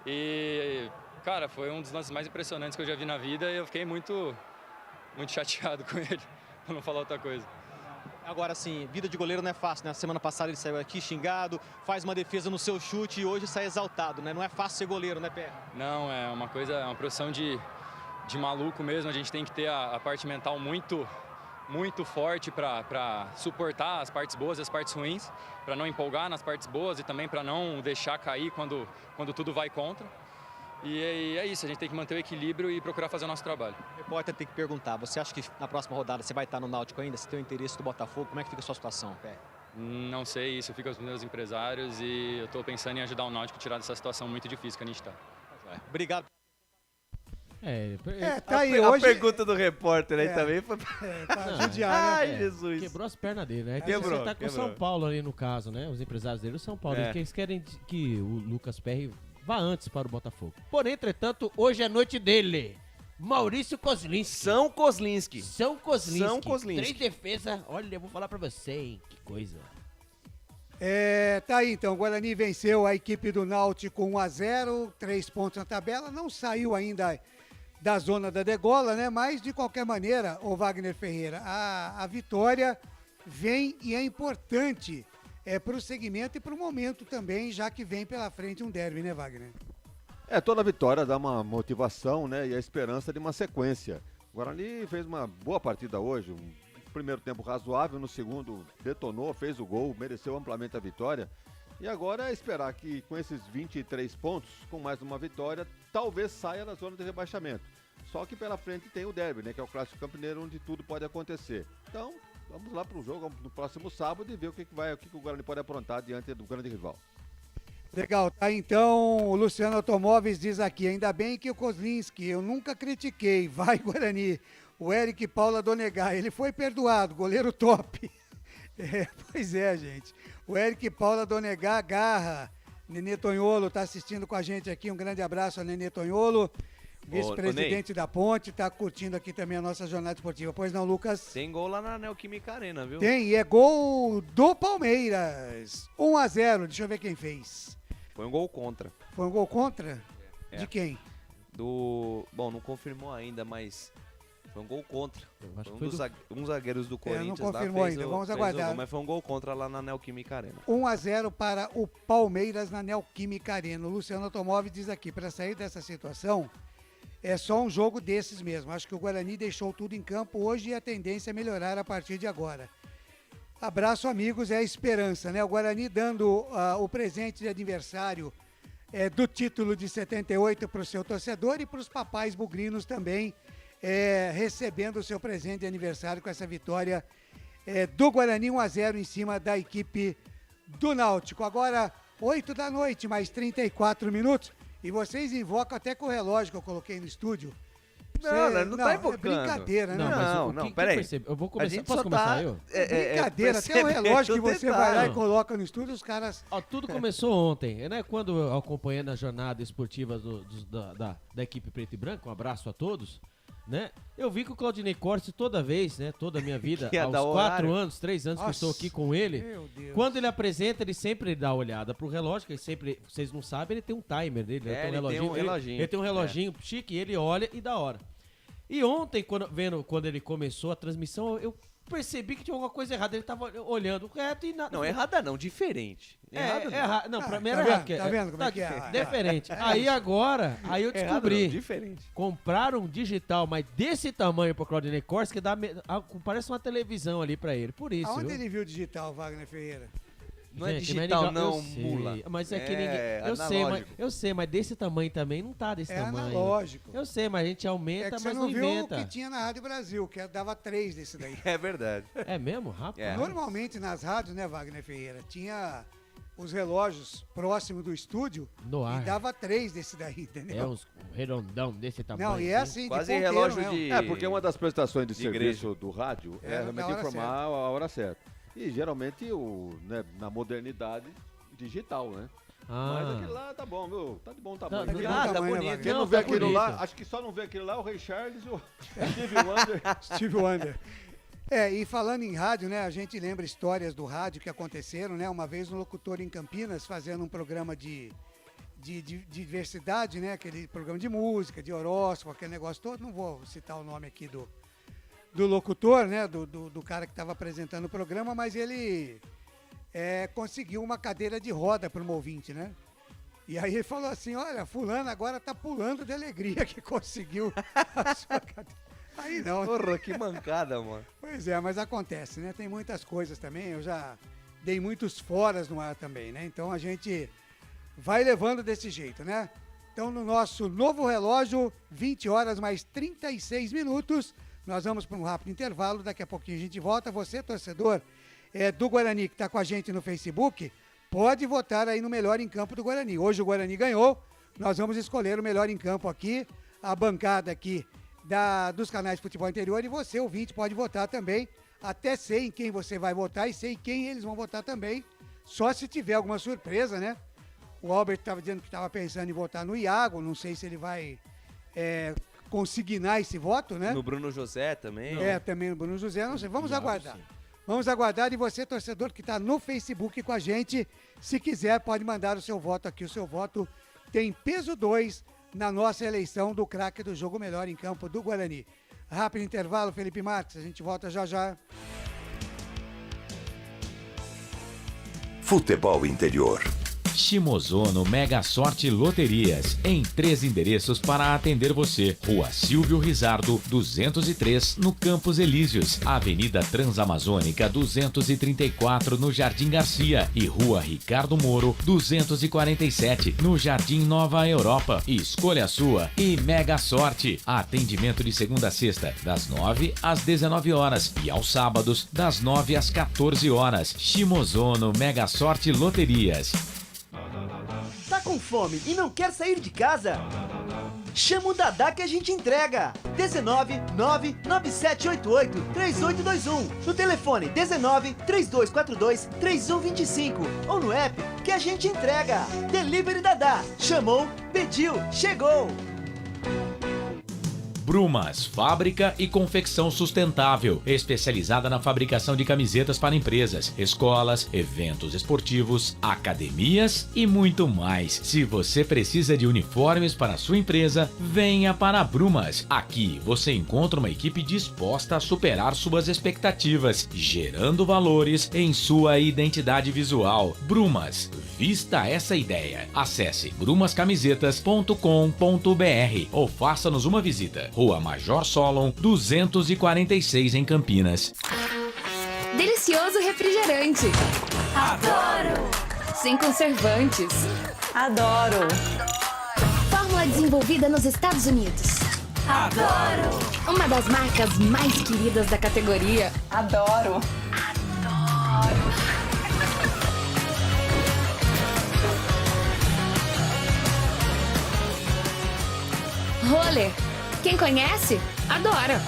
E, cara, foi um dos lances mais impressionantes que eu já vi na vida e eu fiquei muito chateado com ele, pra não falar outra coisa. Agora, assim, vida de goleiro não é fácil, né? Semana passada ele saiu aqui xingado, faz uma defesa no seu chute e hoje sai exaltado, né? Não é fácil ser goleiro, né, Perry? Não, é uma profissão de maluco mesmo. A gente tem que ter a parte mental muito forte para suportar as partes boas e as partes ruins, para não empolgar nas partes boas e também para não deixar cair quando tudo vai contra. E é isso, a gente tem que manter o equilíbrio e procurar fazer o nosso trabalho. O repórter tem que perguntar, você acha que na próxima rodada você vai estar no Náutico ainda? Você tem o interesse do Botafogo? Como é que fica a sua situação, Perry? Não sei, isso fica aos meus empresários e eu estou pensando em ajudar o Náutico a tirar dessa situação muito difícil que a gente está. Obrigado. Tá aí hoje... A pergunta do repórter aí também foi... pra judiar, né? Ai, Jesus. Quebrou as pernas dele, né? Você tá com o São Paulo ali no caso, né? Os empresários dele, o São Paulo. Eles querem que o Lucas Perry vá antes para o Botafogo. Porém, entretanto, hoje é noite dele. Maurício Kozlinski. São Kozlinski. 3 defesas. Olha, eu vou falar pra você, hein? Que coisa. Tá aí então, o Guarani venceu a equipe do Náutico 1-0, 3 pontos na tabela, não saiu ainda da zona da degola, né? Mas de qualquer maneira, o Wagner Ferreira, a vitória vem e é importante para o segmento e para o momento também, já que vem pela frente um derby, né, Wagner? Toda vitória dá uma motivação, né? E a esperança de uma sequência. O Guarani fez uma boa partida hoje, um primeiro tempo razoável, no segundo detonou, fez o gol, mereceu amplamente a vitória. E agora é esperar que com esses 23 pontos, com mais uma vitória, talvez saia da zona de rebaixamento. Só que pela frente tem o derby, né? Que é o Clássico Campineiro, onde tudo pode acontecer. Então, vamos lá para o jogo no próximo sábado e ver o que o Guarani pode aprontar diante do grande rival. Legal, tá então, o Luciano Automóveis diz aqui, ainda bem que o Kozlinski, eu nunca critiquei, vai Guarani. O Eric Paula Donegar, ele foi perdoado, goleiro top. Pois é, gente. O Eric Paula Donegar, garra. Nenê Tonholo tá assistindo com a gente aqui, um grande abraço a Nenê Tonholo, vice-presidente da Ponte, tá curtindo aqui também a nossa jornada esportiva. Pois não, Lucas? Tem gol lá na Neoquímica Arena, viu? Tem, e é gol do Palmeiras. 1-0, deixa eu ver quem fez. Foi um gol contra. Foi um gol contra? De quem? Bom, não confirmou ainda, mas foi um gol contra. Foi um zagueiros do Corinthians não confirmou lá ainda, vamos aguardar. Mas foi um gol contra lá na Neoquímica Arena. 1-0 para o Palmeiras na Neoquímica Arena. O Luciano Automóvel diz aqui, para sair dessa situação, é só um jogo desses mesmo. Acho que o Guarani deixou tudo em campo hoje e a tendência é melhorar a partir de agora. Abraço, amigos, é a esperança, né? O Guarani dando o presente de aniversário do título de 78 para o seu torcedor e para os papais bugrinos também, recebendo o seu presente de aniversário com essa vitória do Guarani 1-0 em cima da equipe do Náutico. Agora, 8 da noite, mais 34 minutos, e vocês invocam até com o relógio que eu coloquei no estúdio. Não tá invocando. É brincadeira, né? Não, peraí. Eu vou começar. Posso começar eu? Brincadeira, até o relógio que você vai lá e coloca no estúdio, os caras... Tudo começou ontem, né? Quando eu acompanhei na jornada esportiva da equipe preto e branco, um abraço a todos, né? Eu vi que o Claudinei Corsi toda vez, né? Toda a minha vida, aos 4 anos, 3 anos que eu estou aqui com ele, quando ele apresenta, ele sempre dá uma olhada pro relógio, que ele sempre, vocês não sabem, ele tem um timer dele, ele tem um reloginho. Ele tem um reloginho chique, ele olha e dá hora. E ontem, quando ele começou a transmissão, eu percebi que tinha alguma coisa errada. Ele tava olhando reto e nada. Não, errada não, diferente. Errado não, pra mim era errado. Tá vendo como é que é? Diferente. Aí agora, eu descobri. Não, diferente. Compraram um digital, mas desse tamanho pro Claudinei Corsi, que parece uma televisão ali pra ele. Por isso. Aonde ele viu digital, Wagner Ferreira? Não é Gente, digital, mas não, eu sei, mula. Mas é que É ninguém. Eu sei, mas desse tamanho também não tá desse tamanho. Analógico. Eu sei, mas a gente aumenta, É que mas você não não viu inventa. o que tinha na Rádio Brasil, que dava 3 desse daí. É verdade. É mesmo? Rapaz. Normalmente nas rádios, né, Wagner Ferreira, tinha os relógios próximos do estúdio No ar. e dava 3 desse daí, entendeu? É uns redondão desse tamanho. Não, e é assim, Quase de ponteiro relógio mesmo. de... É, porque uma das prestações de igreja. serviço do rádio é É, realmente na hora informar a hora certa. E geralmente, na modernidade digital, né? Mas aquele lá tá bom, viu? Tá de bom tamanho. Tá bonito. Quem não vê aquilo lá, acho que só não vê aquilo lá é o Ray Charles e o Steve Wonder. Steve Wonder. E falando em rádio, né, a gente lembra histórias do rádio que aconteceram, né? Uma vez um locutor em Campinas fazendo um programa de diversidade, né? Aquele programa de música, de horóscopo, aquele negócio todo. Não vou citar o nome aqui do locutor, né? Do cara que estava apresentando o programa, mas ele conseguiu uma cadeira de roda para um ouvinte, né? E aí ele falou assim, olha, fulano agora tá pulando de alegria que conseguiu a sua cadeira. Aí não. Porra, que mancada, mano. Pois é, mas acontece, né? Tem muitas coisas também, eu já dei muitos foras no ar também, né? Então a gente vai levando desse jeito, né? Então no nosso novo relógio, 20 horas mais 36 minutos, nós vamos para um rápido intervalo, daqui a pouquinho a gente volta. Você, torcedor do Guarani que está com a gente no Facebook, pode votar aí no melhor em campo do Guarani. Hoje o Guarani ganhou, nós vamos escolher o melhor em campo aqui, a bancada aqui dos canais de futebol interior, e você, ouvinte, pode votar também. Até sei em quem você vai votar e sei em quem eles vão votar também, só se tiver alguma surpresa, né? O Albert estava dizendo que estava pensando em votar no Iago, não sei se ele vai consignar esse voto, né? No Bruno José também. Também no Bruno José, não sei, vamos aguardar. Vamos aguardar, e você, torcedor que está no Facebook com a gente, se quiser, pode mandar o seu voto aqui. O seu voto tem peso 2 na nossa eleição do craque do jogo melhor em campo do Guarani. Rápido intervalo, Felipe Marques, a gente volta já já. Futebol interior. Shimozono Mega Sorte Loterias, em 3 endereços para atender você. Rua Silvio Rizardo, 203, no Campos Elíseos. Avenida Transamazônica, 234, no Jardim Garcia. E Rua Ricardo Moro, 247, no Jardim Nova Europa. Escolha a sua e Mega Sorte. Atendimento de segunda a sexta, das 9 às 19 horas. E aos sábados, das 9 às 14 horas. Shimozono Mega Sorte Loterias. Tá com fome e não quer sair de casa? Chama o Dadá que a gente entrega. 19997883821. No telefone 1932423125 ou no app que a gente entrega. Delivery Dadá. Chamou, pediu, chegou. Brumas, fábrica e confecção sustentável, especializada na fabricação de camisetas para empresas, escolas, eventos esportivos, academias e muito mais. Se você precisa de uniformes para sua empresa, venha para a Brumas. Aqui você encontra uma equipe disposta a superar suas expectativas, gerando valores em sua identidade visual. Brumas, vista essa ideia. Acesse brumascamisetas.com.br ou faça-nos uma visita. Rua Major Solon, 246 em Campinas. Delicioso refrigerante. Adoro! Sem conservantes. Adoro! Fórmula desenvolvida nos Estados Unidos. Adoro! Uma das marcas mais queridas da categoria. Adoro! Adoro! Roller. Quem conhece, adora.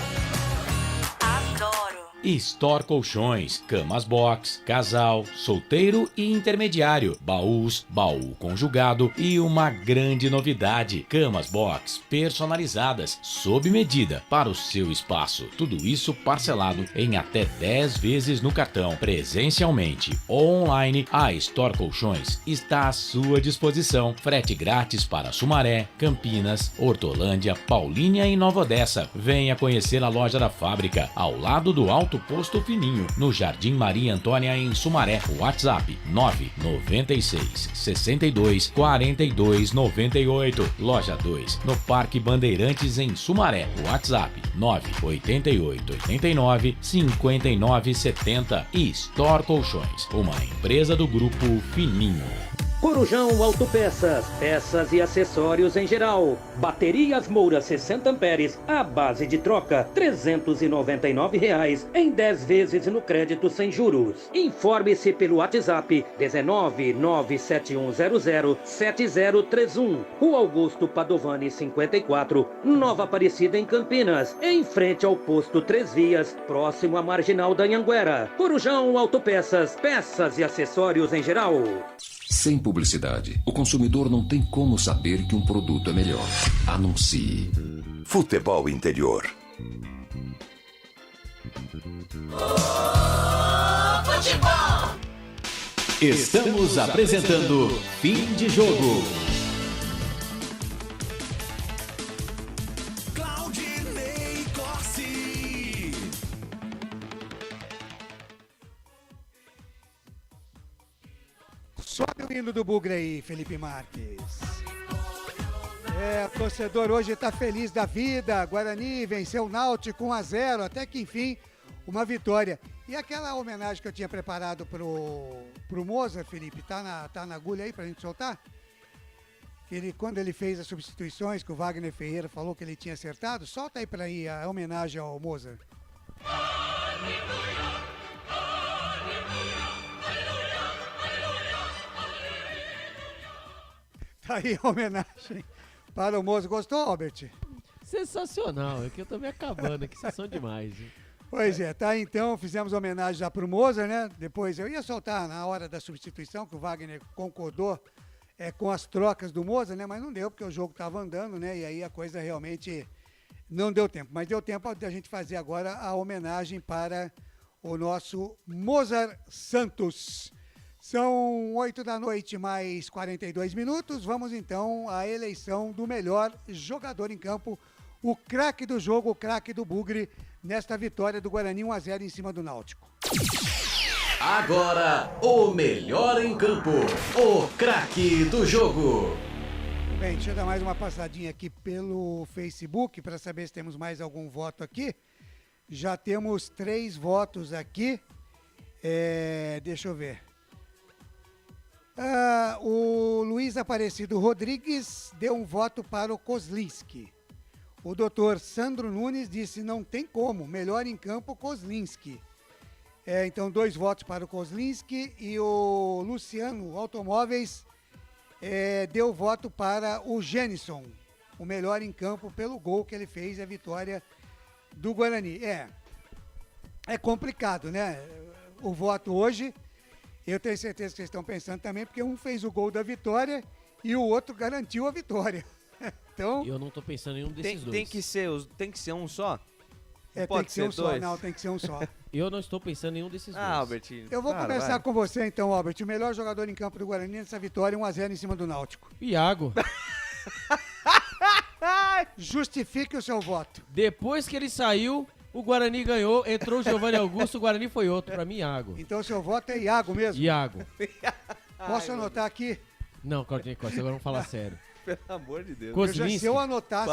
Adoro. Store Colchões, camas box, casal, solteiro e intermediário, baús, baú conjugado e uma grande novidade, camas box personalizadas, sob medida para o seu espaço. Tudo isso parcelado em até 10 vezes no cartão. Presencialmente ou online, a Store Colchões está à sua disposição. Frete grátis para Sumaré, Campinas, Hortolândia, Paulínia e Nova Odessa. Venha conhecer a loja da fábrica, ao lado do Alto Alto Posto Fininho, no Jardim Maria Antônia, em Sumaré. WhatsApp 996 62 42 98. Loja 2, no Parque Bandeirantes, em Sumaré. WhatsApp 988 89 59 70. E Store Colchões, uma empresa do Grupo Fininho. Corujão Autopeças, peças e acessórios em geral. Baterias Moura 60 amperes, à base de troca, R$ 399 em 10 vezes no crédito sem juros. Informe-se pelo WhatsApp 19971007031. Rua Augusto Padovani 54, Nova Aparecida, em Campinas, em frente ao posto 3 Vias, próximo à Marginal da Anhanguera. Corujão Autopeças, peças e acessórios em geral. Sem publicidade, o consumidor não tem como saber que um produto é melhor. Anuncie. Futebol Interior. Futebol! Estamos apresentando Fim de Jogo. Claudinei Corsi. Sobe o hino do Bugre aí, Felipe Marques. O torcedor hoje está feliz da vida. Guarani venceu o Náutico 1-0, até que enfim, uma vitória. E aquela homenagem que eu tinha preparado pro Mozart, Felipe, tá na agulha aí pra gente soltar? Quando ele fez as substituições, que o Wagner Ferreira falou que ele tinha acertado, solta aí pra aí a homenagem ao Mozart. Tá aí a homenagem para o Mozart. Gostou, Robert? Sensacional, é que eu tô me acabando aqui, vocês são demais. Hein? Pois é, tá, então fizemos homenagem já pro Mozart, né? Depois eu ia soltar na hora da substituição, que o Wagner concordou com as trocas do Mozart, né? Mas não deu, porque o jogo tava andando, né? E aí a coisa realmente não deu tempo. Mas deu tempo da gente fazer agora a homenagem para o nosso Mozart Santos. São 8 da noite mais 42 minutos. Vamos então à eleição do melhor jogador em campo, o craque do jogo, o craque do Bugre, nesta vitória do Guarani 1-0 em cima do Náutico. Agora, o melhor em campo, o craque do jogo. Bem, deixa eu dar mais uma passadinha aqui pelo Facebook para saber se temos mais algum voto aqui. Já temos 3 votos aqui. Deixa eu ver. O Luiz Aparecido Rodrigues deu um voto para o Kozlinski. O doutor Sandro Nunes disse não tem como, melhor em campo Kozlinski. Então 2 votos para o Kozlinski e o Luciano Automóveis deu voto para o Jenison, o melhor em campo pelo gol que ele fez, a vitória do Guarani. É complicado, né? O voto hoje, eu tenho certeza que vocês estão pensando também, porque um fez o gol da vitória e o outro garantiu a vitória. Então, eu não tô pensando em nenhum desses dois. Tem que ser um só? Tem que ser um só. Não, tem que ser um só. Eu não estou pensando em nenhum desses dois. Albertinho. Eu vou começar com você então, Albert. O melhor jogador em campo do Guarani nessa vitória, 1-0 em cima do Náutico. Iago. Justifique o seu voto. Depois que ele saiu, o Guarani ganhou, entrou o Giovanni Augusto, o Guarani foi outro. Pra mim, Iago. Então seu voto é Iago mesmo? Iago. Posso anotar aqui? Não, Claudinei Costa, agora vamos falar sério. Pelo amor de Deus. Se eu anotasse...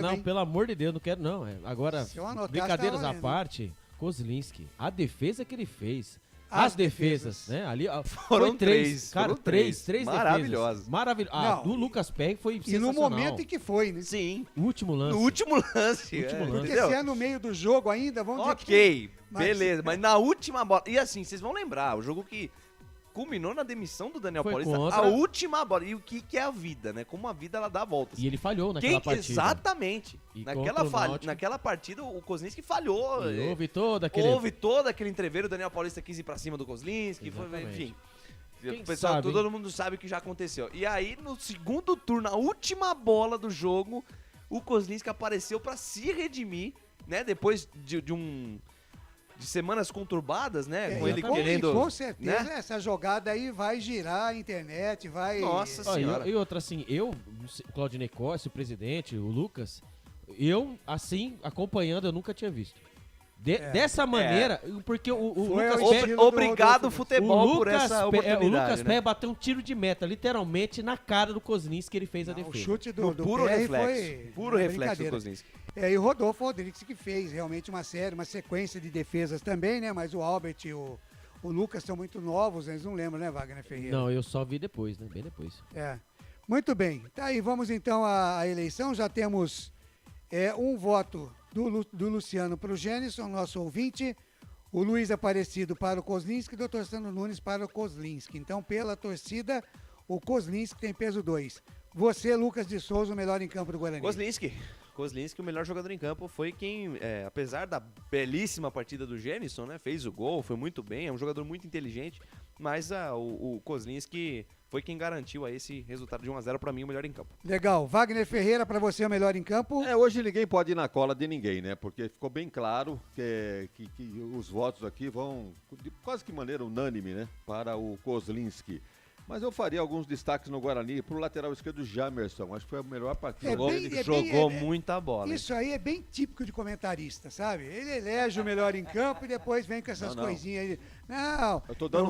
Não, pelo amor de Deus, não quero não. Agora, brincadeiras à parte, Kozlinski, a defesa que ele fez, as defesas, né? Ali foram 3, cara, foram três maravilhosas. Maravilhoso. Do Lucas Perry foi sensacional. E no momento em que foi, né? Sim. O último lance. No último lance. Porque se é no meio do jogo ainda, vamos dizer que... beleza, mas na última bola... E assim, vocês vão lembrar, o jogo que culminou na demissão do Daniel Paulista, a última bola. E o que é a vida, né? Como a vida, ela dá voltas. E ele falhou naquela partida. Exatamente. Naquela partida, o Kozlinski falhou. Houve todo aquele entreveiro, o Daniel Paulista quis ir pra cima do Kozlinski, enfim. Todo mundo sabe o que já aconteceu. E aí, no segundo turno, na última bola do jogo, o Kozlinski apareceu pra se redimir, né? Depois de semanas conturbadas, né? Com ele querendo... Com certeza, né? Essa jogada aí vai girar a internet, vai... Nossa senhora. E outra, assim, o Claudinei Costa, o presidente, o Lucas, eu, assim, acompanhando, eu nunca tinha visto. Dessa maneira, porque o Lucas Perry... Obrigado, futebol, por essa oportunidade. O Lucas Perry bateu um tiro de meta, literalmente, na cara do Kozlinski, que ele fez a defesa. O chute do puro Perry reflexo. foi Puro reflexo do Kozlinski. E o Rodolfo Rodrigues que fez realmente uma sequência de defesas também, né? Mas o Albert e o Lucas são muito novos, eles não lembram, né, Wagner Ferreira? Não, eu só vi depois, né? Bem depois. Muito bem. Tá aí, vamos então à eleição. Já temos um voto do Luciano para o Gênison, nosso ouvinte. O Luiz Aparecido para o Kozlinski e o Dr. Sandro Nunes para o Kozlinski. Então, pela torcida, o Kozlinski tem peso 2. Você, Lucas de Souza, o melhor em campo do Guarani. Kozlinski, o melhor jogador em campo, foi quem, apesar da belíssima partida do Gênison, né, fez o gol, foi muito bem, é um jogador muito inteligente, mas o Kozlinski foi quem garantiu aí esse resultado de 1-0 para mim, o melhor em campo. Legal. Wagner Ferreira, para você, o melhor em campo? Hoje ninguém pode ir na cola de ninguém, né? Porque ficou bem claro que os votos aqui vão, de quase que maneira unânime, né? Para o Kozlinski. Mas eu faria alguns destaques no Guarani pro lateral esquerdo Jamerson. Acho que foi a melhor partida. Ele jogou muita bola. Isso aí é bem típico de comentarista, sabe? Ele elege o melhor em campo e depois vem com essas coisinhas aí. Não. Eu tô dando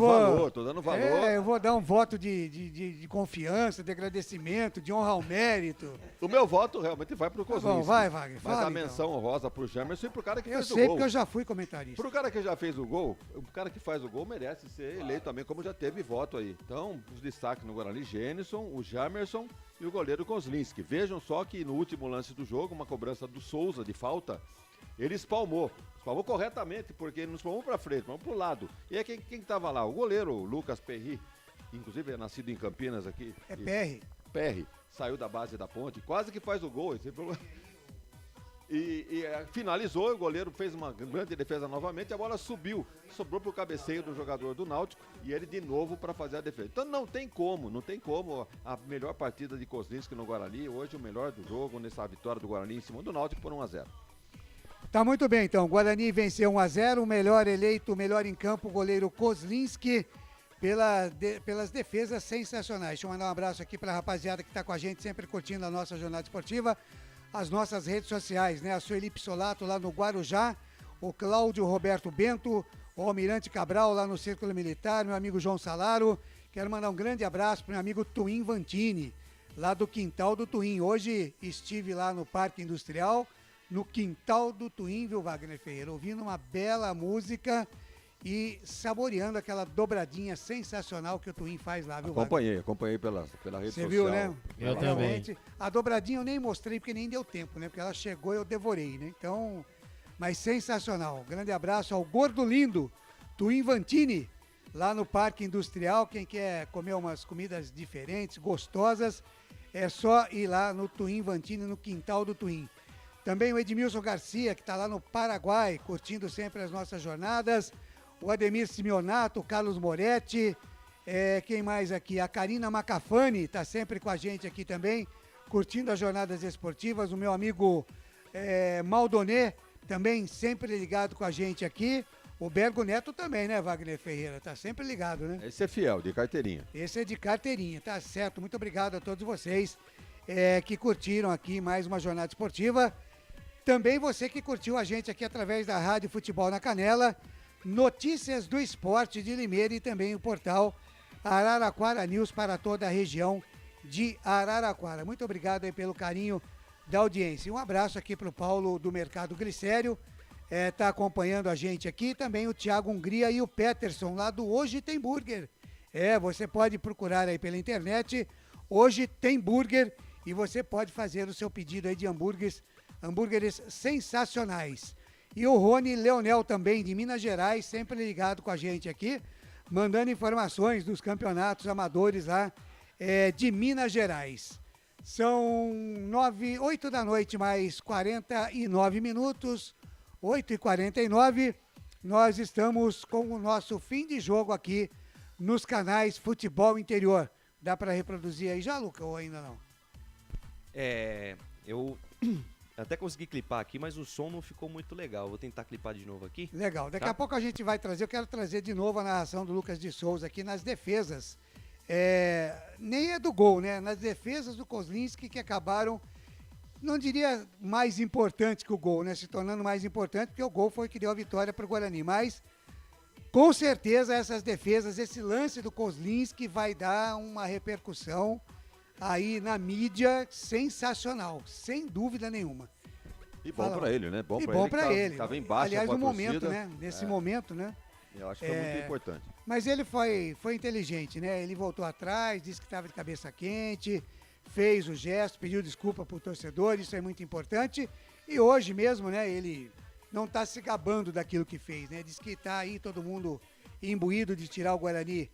valor. Eu vou dar um voto de confiança, de agradecimento, de honra ao mérito. O meu voto realmente vai pro Kozlinski. Bom, vai, Wagner. Mas a menção honrosa pro Jamerson e pro cara que fez o gol. Eu sei porque eu já fui comentarista. Pro cara que já fez o gol, o cara que faz o gol merece ser eleito também, como já teve voto aí. Então, os destaques no Guarani, Gênison, o Jamerson e o goleiro Kozlinski. Vejam só que no último lance do jogo, uma cobrança do Souza de falta, ele espalmou corretamente, porque ele não espalmou pra frente, mas pro lado. E aí quem tava lá? O goleiro, o Lucas Perry, inclusive é nascido em Campinas aqui. Perry, saiu da base da Ponte, quase que faz o gol. E finalizou, o goleiro fez uma grande defesa novamente, a bola subiu, sobrou pro cabeceio do jogador do Náutico e ele de novo para fazer a defesa. Então não tem como a melhor partida de Kozlinski no Guarani, hoje o melhor do jogo nessa vitória do Guarani em cima do Náutico por 1-0. Tá muito bem, então. Guarani venceu 1-0, o melhor eleito, o melhor em campo, o goleiro Kozlinski, pelas defesas sensacionais. Deixa eu mandar um abraço aqui para a rapaziada que está com a gente, sempre curtindo a nossa jornada esportiva. As nossas redes sociais, né? A Sueli Pissolato lá no Guarujá, o Cláudio Roberto Bento, o Almirante Cabral lá no Círculo Militar, meu amigo João Salaro. Quero mandar um grande abraço para meu amigo Twin Vantini, lá do Quintal do Twin. Hoje estive lá no Parque Industrial, no Quintal do Twin, viu, Wagner Ferreira? Ouvindo uma bela música e saboreando aquela dobradinha sensacional que o Twin faz lá, viu, Wagner? Acompanhei pela rede social. Você viu, né? Eu também. A dobradinha eu nem mostrei porque nem deu tempo, né? Porque ela chegou e eu devorei, né? Então, mas sensacional. Grande abraço ao Gordo Lindo, Twin Vantini, lá no Parque Industrial. Quem quer comer umas comidas diferentes, gostosas, é só ir lá no Twin Vantini, no Quintal do Twin. Também o Edmilson Garcia, que está lá no Paraguai, curtindo sempre as nossas jornadas. O Ademir Simeonato, o Carlos Moretti, quem mais aqui? A Karina Macafani está sempre com a gente aqui também, curtindo as jornadas esportivas. O meu amigo Maldoné, também sempre ligado com a gente aqui. O Bergo Neto também, né, Wagner Ferreira? Tá sempre ligado, né? Esse é fiel, de carteirinha. Esse é de carteirinha, tá certo. Muito obrigado a todos vocês que curtiram aqui mais uma jornada esportiva. Também você que curtiu a gente aqui através da Rádio Futebol na Canela, Notícias do Esporte de Limeira e também o portal Araraquara News para toda a região de Araraquara. Muito obrigado aí pelo carinho da audiência. Um abraço aqui para o Paulo do Mercado Glicério, tá acompanhando a gente aqui. Também o Thiago Hungria e o Peterson lá do Hoje Tem Burger. Você pode procurar aí pela internet, Hoje Tem Burger, e você pode fazer o seu pedido aí de hambúrgueres sensacionais. E o Rony Leonel também, de Minas Gerais, sempre ligado com a gente aqui, mandando informações dos campeonatos amadores lá de Minas Gerais. São 8 da noite, mais 49 minutos, 8h49, nós estamos com o nosso fim de jogo aqui nos canais Futebol Interior. Dá para reproduzir aí já, Luca, ou ainda não? Eu até consegui clipar aqui, mas o som não ficou muito legal. Vou tentar clipar de novo aqui. Legal. Daqui a pouco a gente vai trazer, eu quero trazer de novo a narração do Lucas de Souza aqui nas defesas. Nem é do gol, né? Nas defesas do Kozlinski que acabaram não diria mais importante que o gol, né? Se tornando mais importante, porque o gol foi que deu a vitória para o Guarani. Mas, com certeza, essas defesas, esse lance do Kozlinski vai dar uma repercussão aí na mídia sensacional, sem dúvida nenhuma. E bom para ele, né? Bom para ele. Estava embaixo. Aliás, no momento, né? Nesse momento, né? Eu acho que é muito importante. Mas ele foi inteligente, né? Ele voltou atrás, disse que estava de cabeça quente, fez o gesto, pediu desculpa para o torcedor, isso é muito importante. E hoje mesmo, né? Ele não está se gabando daquilo que fez, né? Diz que está aí todo mundo imbuído de tirar o Guarani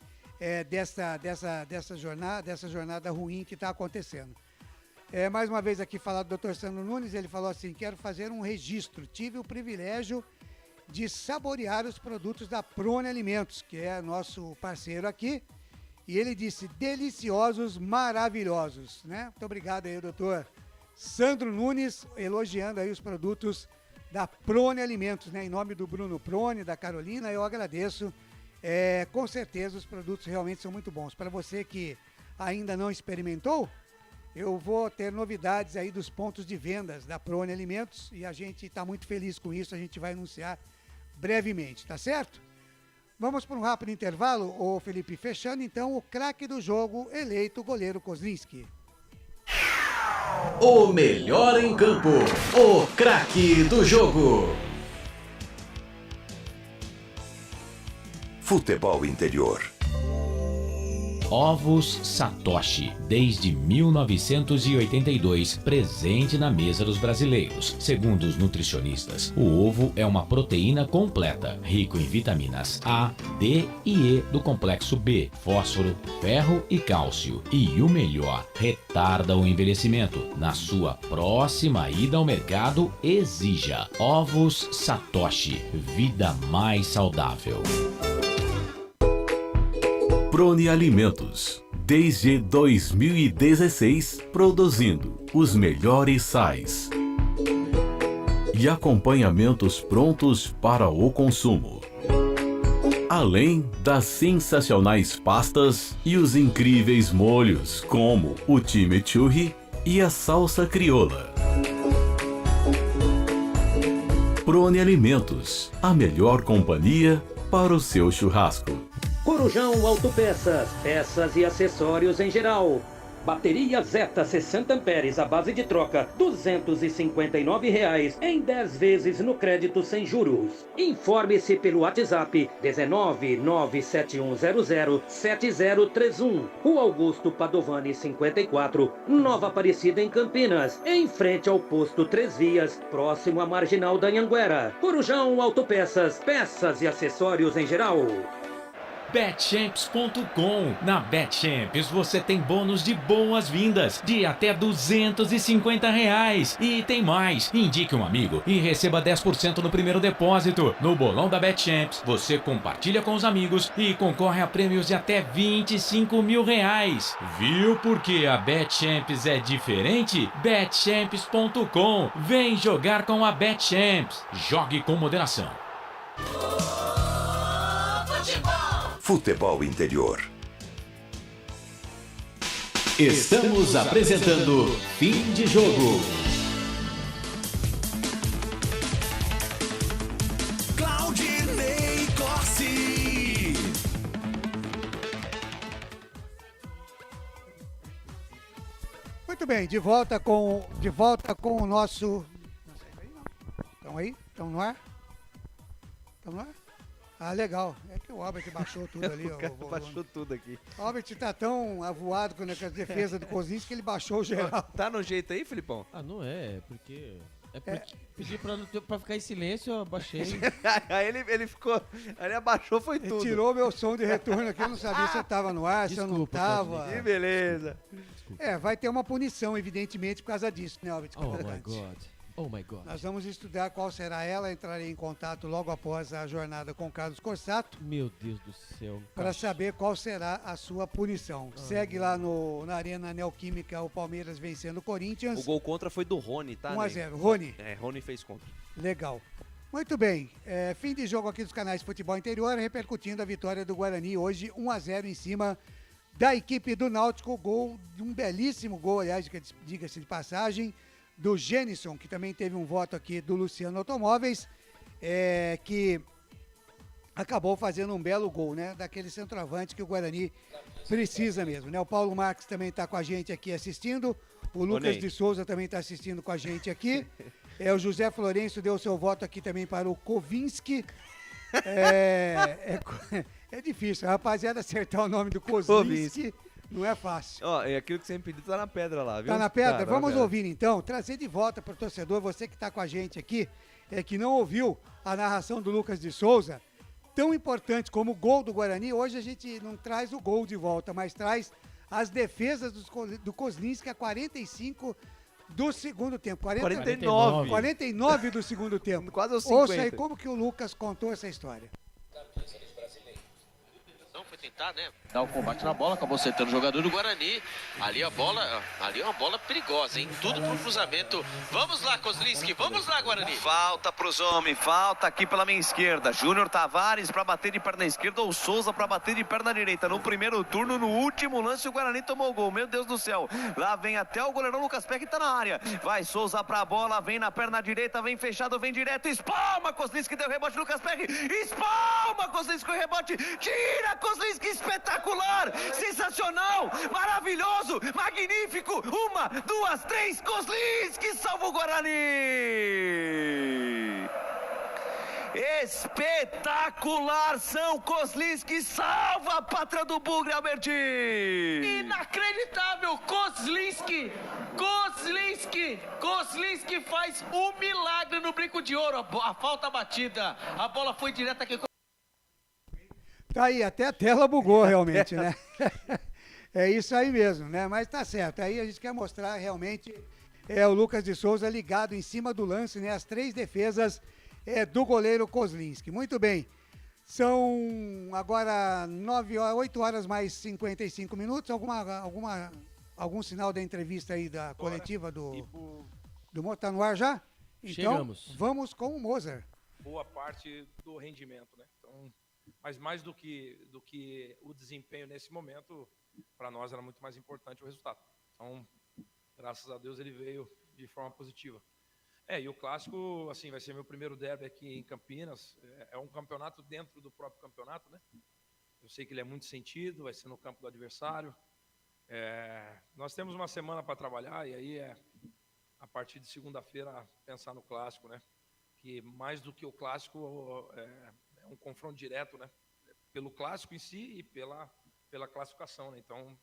dessa jornada ruim que está acontecendo. Mais uma vez aqui falar do Dr. Sandro Nunes, ele falou assim, quero fazer um registro, tive o privilégio de saborear os produtos da Prone Alimentos, que é nosso parceiro aqui, e ele disse, deliciosos, maravilhosos, né? Muito obrigado aí, doutor Sandro Nunes, elogiando aí os produtos da Prone Alimentos, né? Em nome do Bruno Prone, da Carolina, eu agradeço. Com certeza os produtos realmente são muito bons. Para você que ainda não experimentou, eu vou ter novidades aí dos pontos de vendas da Prone Alimentos e a gente está muito feliz com isso, a gente vai anunciar brevemente, tá certo? Vamos para um rápido intervalo, ô Felipe, fechando então o craque do jogo, eleito goleiro Kozlinski. O melhor em campo, o craque do jogo. Futebol interior. Ovos Satoshi, desde 1982, presente na mesa dos brasileiros. Segundo os nutricionistas, o ovo é uma proteína completa, rico em vitaminas A, D e E do complexo B, fósforo, ferro e cálcio. E o melhor, retarda o envelhecimento. Na sua próxima ida ao mercado, exija Ovos Satoshi, vida mais saudável. Prone Alimentos, desde 2016, produzindo os melhores sais e acompanhamentos prontos para o consumo. Além das sensacionais pastas e os incríveis molhos, como o chimichurri e a salsa crioula. Prone Alimentos, a melhor companhia para o seu churrasco. Corujão Autopeças, peças e acessórios em geral. Bateria Zeta 60 amperes à base de troca, R$ 259,00 em 10 vezes no crédito sem juros. Informe-se pelo WhatsApp 19971007031. Rua Augusto Padovani 54, Nova Aparecida em Campinas, em frente ao posto 3 Vias, próximo à Marginal da Anhanguera. Corujão Autopeças, peças e acessórios em geral. Betchamps.com. Na Betchamps você tem bônus de boas-vindas de até R$250. E tem mais. Indique um amigo e receba 10% no primeiro depósito. No bolão da Betchamps, você compartilha com os amigos e concorre a prêmios de até R$25 mil. Viu porque a Betchamps é diferente? Betchamps.com. Vem jogar com a Betchamps. Jogue com moderação. Futebol interior. Estamos apresentando Fim de Jogo. Claudinei Corsi. Muito bem, de volta com o nosso... Estão aí? Estão no ar? Estão no ar? Ah, legal. É que o Albert baixou tudo ali. O cara baixou tudo aqui. O Albert tá tão avoado com a defesa do Kozlinski que ele baixou o geral. Tá no jeito aí, Filipão? Ah, não é, porque... Pedi pra ficar em silêncio, eu abaixei. Aí ele ficou... Aí ele abaixou, foi Ele tudo. tirou meu som de retorno aqui, eu não sabia se eu tava no ar, se eu não tava. Que beleza. Vai ter uma punição, evidentemente, por causa disso, né, Albert? Oh my God. Oh my God. Nós vamos estudar qual será ela, entrarei em contato logo após a jornada com o Carlos Corsato. Meu Deus do céu. Para saber qual será a sua punição. Segue lá na Arena Neoquímica o Palmeiras vencendo o Corinthians. O gol contra foi do Rony, tá? 1-0. Rony. Rony fez contra. Legal. Muito bem. Fim de jogo aqui dos canais de Futebol Interior, repercutindo a vitória do Guarani hoje, 1-0 em cima da equipe do Náutico. Um belíssimo gol, aliás, diga-se de passagem, do Genison, que também teve um voto aqui do Luciano Automóveis, que acabou fazendo um belo gol, né? Daquele centroavante que o Guarani precisa mesmo, né? O Paulo Marques também está com a gente aqui assistindo, o Lucas de Souza também está assistindo com a gente aqui, o José Florencio deu seu voto aqui também para o Kovinski. É difícil, a rapaziada acertar o nome do Kozlinski não é fácil. Ó, é aquilo que você me pediu, tá na pedra lá, viu? Tá na pedra? Vamos ouvir então, trazer de volta para o torcedor, você que está com a gente aqui, que não ouviu a narração do Lucas de Souza, tão importante como o gol do Guarani. Hoje a gente não traz o gol de volta, mas traz as defesas do Kozlinski a 45 do segundo tempo. 49 do segundo tempo. Quase aos 50. Ouça aí como que o Lucas contou essa história. Foi tentar, né? Dar o combate na bola, acabou acertando o jogador do Guarani. Ali é uma bola perigosa, hein? Tudo pro cruzamento. Vamos lá, Kozlinski, vamos lá, Guarani. Falta pros homens, falta aqui pela minha esquerda. Júnior Tavares pra bater de perna esquerda ou Souza pra bater de perna direita. No primeiro turno, no último lance, o Guarani tomou o gol. Meu Deus do céu. Lá vem até o goleirão Lucas Peck, tá na área. Vai Souza pra bola, vem na perna direita, vem fechado, vem direto. Espalma, Kozlinski deu rebote, Lucas Peck. Espalma, Kozlinski com rebote. Tira, Kozlinski, espetacular, sensacional, maravilhoso, magnífico. 1, 2, 3, Kozlinski salva o Guarani. Espetacular, São Kozlinski salva a pátria do Bugre, Alberti. Inacreditável, Kozlinski faz um milagre no brinco de ouro. A falta batida, a bola foi direta aqui. Tá aí, até a tela bugou realmente, né? É isso aí mesmo, né? Mas tá certo. Aí a gente quer mostrar realmente o Lucas de Souza ligado em cima do lance, né? As 3 defesas do goleiro Kozlinski. Muito bem. São agora 8 horas mais 55 minutos. Algum sinal da entrevista aí da coletiva do Mozart? Tá no ar já? Então, chegamos. Vamos com o Mozart. Boa parte do rendimento, né? Então, mas mais do que o desempenho nesse momento, para nós era muito mais importante o resultado. Então, graças a Deus, ele veio de forma positiva. E o clássico, assim, vai ser meu primeiro derby aqui em Campinas. É um campeonato dentro do próprio campeonato, né? Eu sei que ele é muito sentido, vai ser no campo do adversário. Nós temos uma semana para trabalhar e aí a partir de segunda-feira pensar no clássico, né? Que mais do que o clássico é um confronto direto, né? Pelo clássico em si e pela classificação, né? Então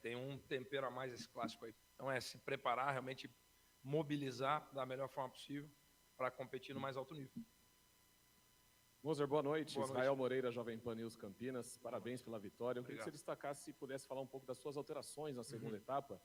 tem um tempero a mais esse clássico aí. Então se preparar, realmente mobilizar da melhor forma possível para competir no mais alto nível. Mozart, boa noite. Boa noite. Israel Moreira, Jovem Pan News Campinas. Parabéns pela vitória. Eu queria que Obrigado. você destacasse, se pudesse falar um pouco das suas alterações na segunda etapa,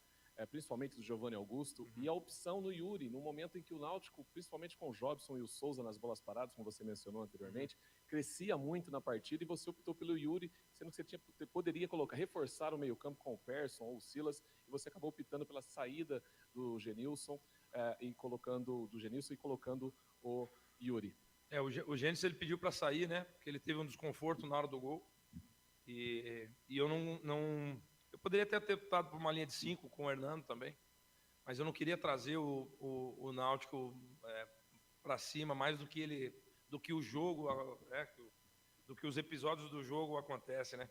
principalmente do Giovanni Augusto, e a opção no Yuri, no momento em que o Náutico, principalmente com o Jobson e o Souza nas bolas paradas, como você mencionou anteriormente, crescia muito na partida e você optou pelo Yuri, sendo que você poderia reforçar o meio-campo com o Persson ou o Silas, e você acabou optando pela saída do Genilson e colocando o Yuri. O Gênesis ele pediu para sair, né? Porque ele teve um desconforto na hora do gol. E eu não eu poderia até ter optado por uma linha de 5 com o Hernando também, mas eu não queria trazer o Náutico para cima mais do que o jogo, do que os episódios do jogo acontecem, né?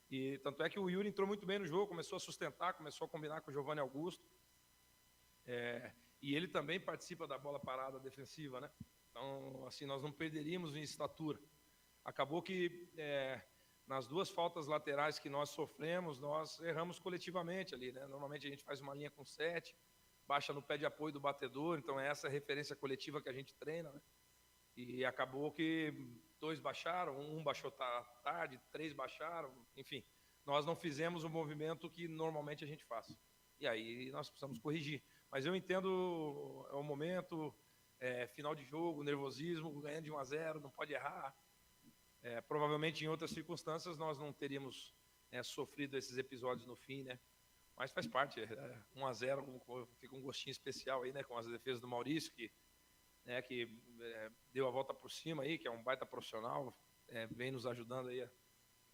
E tanto é que o Yuri entrou muito bem no jogo, começou a sustentar, começou a combinar com o Giovanni Augusto. E ele também participa da bola parada defensiva, né? Então, assim, nós não perderíamos em estatura. Acabou que nas 2 faltas laterais que nós sofremos, nós erramos coletivamente ali, né? Normalmente a gente faz uma linha com 7, baixa no pé de apoio do batedor, então é essa referência coletiva que a gente treina, né? E acabou que 2 baixaram, 1 baixou tarde, 3 baixaram, enfim. Nós não fizemos o movimento que normalmente a gente faz. E aí nós precisamos corrigir. Mas eu entendo o momento, final de jogo, nervosismo, ganhando de 1-0, não pode errar. Provavelmente em outras circunstâncias nós não teríamos sofrido esses episódios no fim, né? Mas faz parte, 1-0 fica um gostinho especial aí, né? Com as defesas do Maurício, que deu a volta por cima aí, que é um baita profissional, vem nos ajudando aí.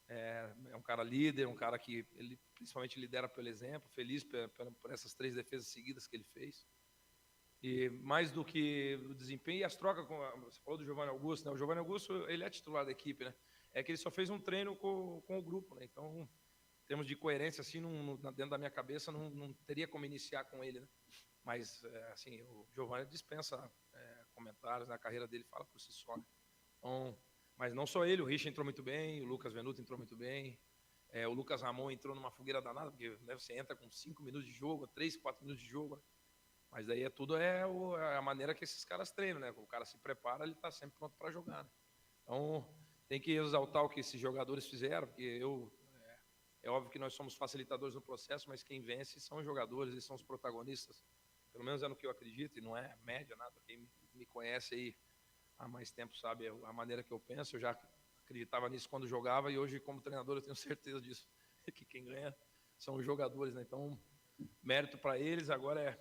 É um cara líder, um cara que ele principalmente lidera pelo exemplo, feliz por essas 3 defesas seguidas que ele fez. E mais do que o desempenho e as trocas, você falou do Giovanni Augusto, né? O Giovanni Augusto, ele é titular da equipe, né? É que ele só fez um treino com o grupo, né? Então, em termos de coerência, assim, dentro da minha cabeça, não teria como iniciar com ele, né? Mas, assim, o Giovanni dispensa comentários, né? A carreira dele fala por si só, né? Então, mas não só ele, o Richard entrou muito bem, o Lucas Venuto entrou muito bem, o Lucas Ramon entrou numa fogueira danada, porque né, você entra com 5 minutos de jogo, 3, 4 minutos de jogo, né? Mas daí tudo é a maneira que esses caras treinam, né? O cara se prepara, ele está sempre pronto para jogar, né? Então, tem que exaltar o que esses jogadores fizeram, porque é óbvio que nós somos facilitadores no processo, mas quem vence são os jogadores, eles são os protagonistas. Pelo menos é no que eu acredito, e não é média, nada. Quem me conhece aí há mais tempo sabe a maneira que eu penso. Eu já acreditava nisso quando jogava, e hoje, como treinador, eu tenho certeza disso, que quem ganha são os jogadores, né? Então, mérito para eles. Agora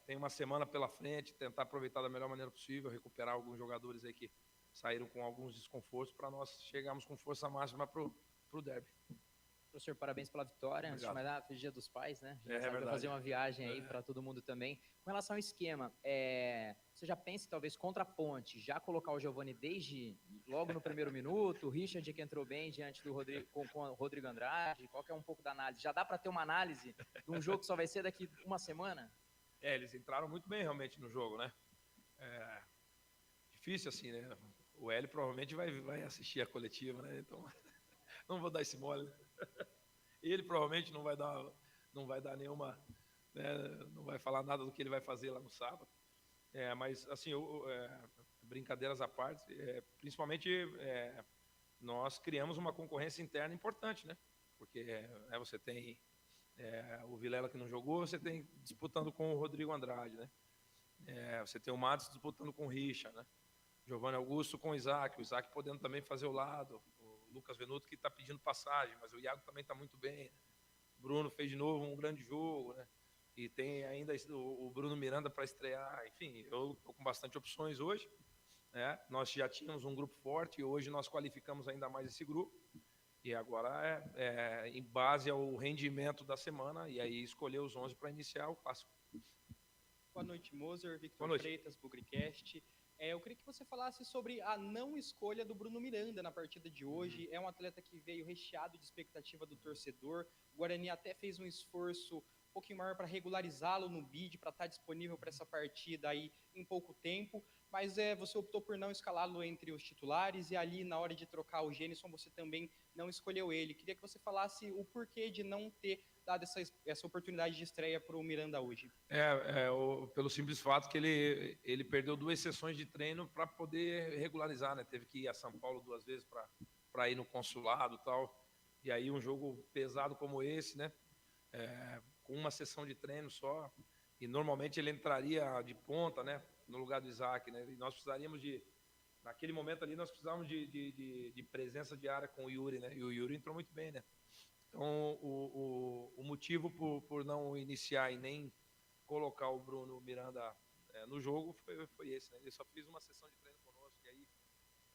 tem uma semana pela frente, tentar aproveitar da melhor maneira possível, recuperar alguns jogadores aí que saíram com alguns desconfortos para nós chegarmos com força máxima para o derby. Professor, parabéns pela vitória. Antes de mais nada, feliz Dia dos Pais, né? Já sabe, vai fazer uma viagem aí para todo mundo também. Com relação ao esquema, você já pensa, talvez, contra a Ponte, já colocar o Giovanni desde logo no primeiro minuto, o Richard que entrou bem diante do Rodrigo, com o Rodrigo Andrade, qual que é um pouco da análise? Já dá para ter uma análise de um jogo que só vai ser daqui uma semana? Eles entraram muito bem, realmente, no jogo, né? Difícil, assim, né? O Hélio provavelmente vai assistir a coletiva, né? Então, não vou dar esse mole, né? Ele provavelmente não vai dar nenhuma, né? Não vai falar nada do que ele vai fazer lá no sábado. Mas, assim, brincadeiras à parte, principalmente nós criamos uma concorrência interna importante, né? Porque você tem o Vilela que não jogou, você tem disputando com o Rodrigo Andrade, né? Você tem o Matos disputando com o Richard, né? Giovanni Augusto com o Isaac podendo também fazer o lado, o Lucas Venuto que está pedindo passagem, mas o Iago também está muito bem, né? Bruno fez de novo um grande jogo, né? E tem ainda o Bruno Miranda para estrear. Enfim, eu estou com bastante opções hoje, né? Nós já tínhamos um grupo forte e hoje nós qualificamos ainda mais esse grupo. E agora em base ao rendimento da semana, e aí escolher os 11 para iniciar o clássico. Boa noite, Moser, Victor Freitas, Bugricast. Eu queria que você falasse sobre a não escolha do Bruno Miranda na partida de hoje. É um atleta que veio recheado de expectativa do torcedor. O Guarani até fez um esforço um pouquinho maior para regularizá-lo no bid, para estar disponível para essa partida aí em pouco tempo. Mas você optou por não escalá-lo entre os titulares e ali na hora de trocar o Gênison você também não escolheu ele. Queria que você falasse o porquê de não ter dado essa oportunidade de estreia para o Miranda hoje. Pelo simples fato que ele perdeu 2 sessões de treino para poder regularizar, né? Teve que ir a São Paulo 2 vezes para ir no consulado e tal. E aí um jogo pesado como esse, né? Com uma sessão de treino só, e normalmente ele entraria de ponta, né? No lugar do Isaac, né? E nós precisaríamos naquele momento ali, nós precisávamos de presença de área com o Yuri, né? E o Yuri entrou muito bem, né? Então, o motivo por não iniciar e nem colocar o Bruno Miranda no jogo foi esse, né? Ele só fez uma sessão de treino conosco, e aí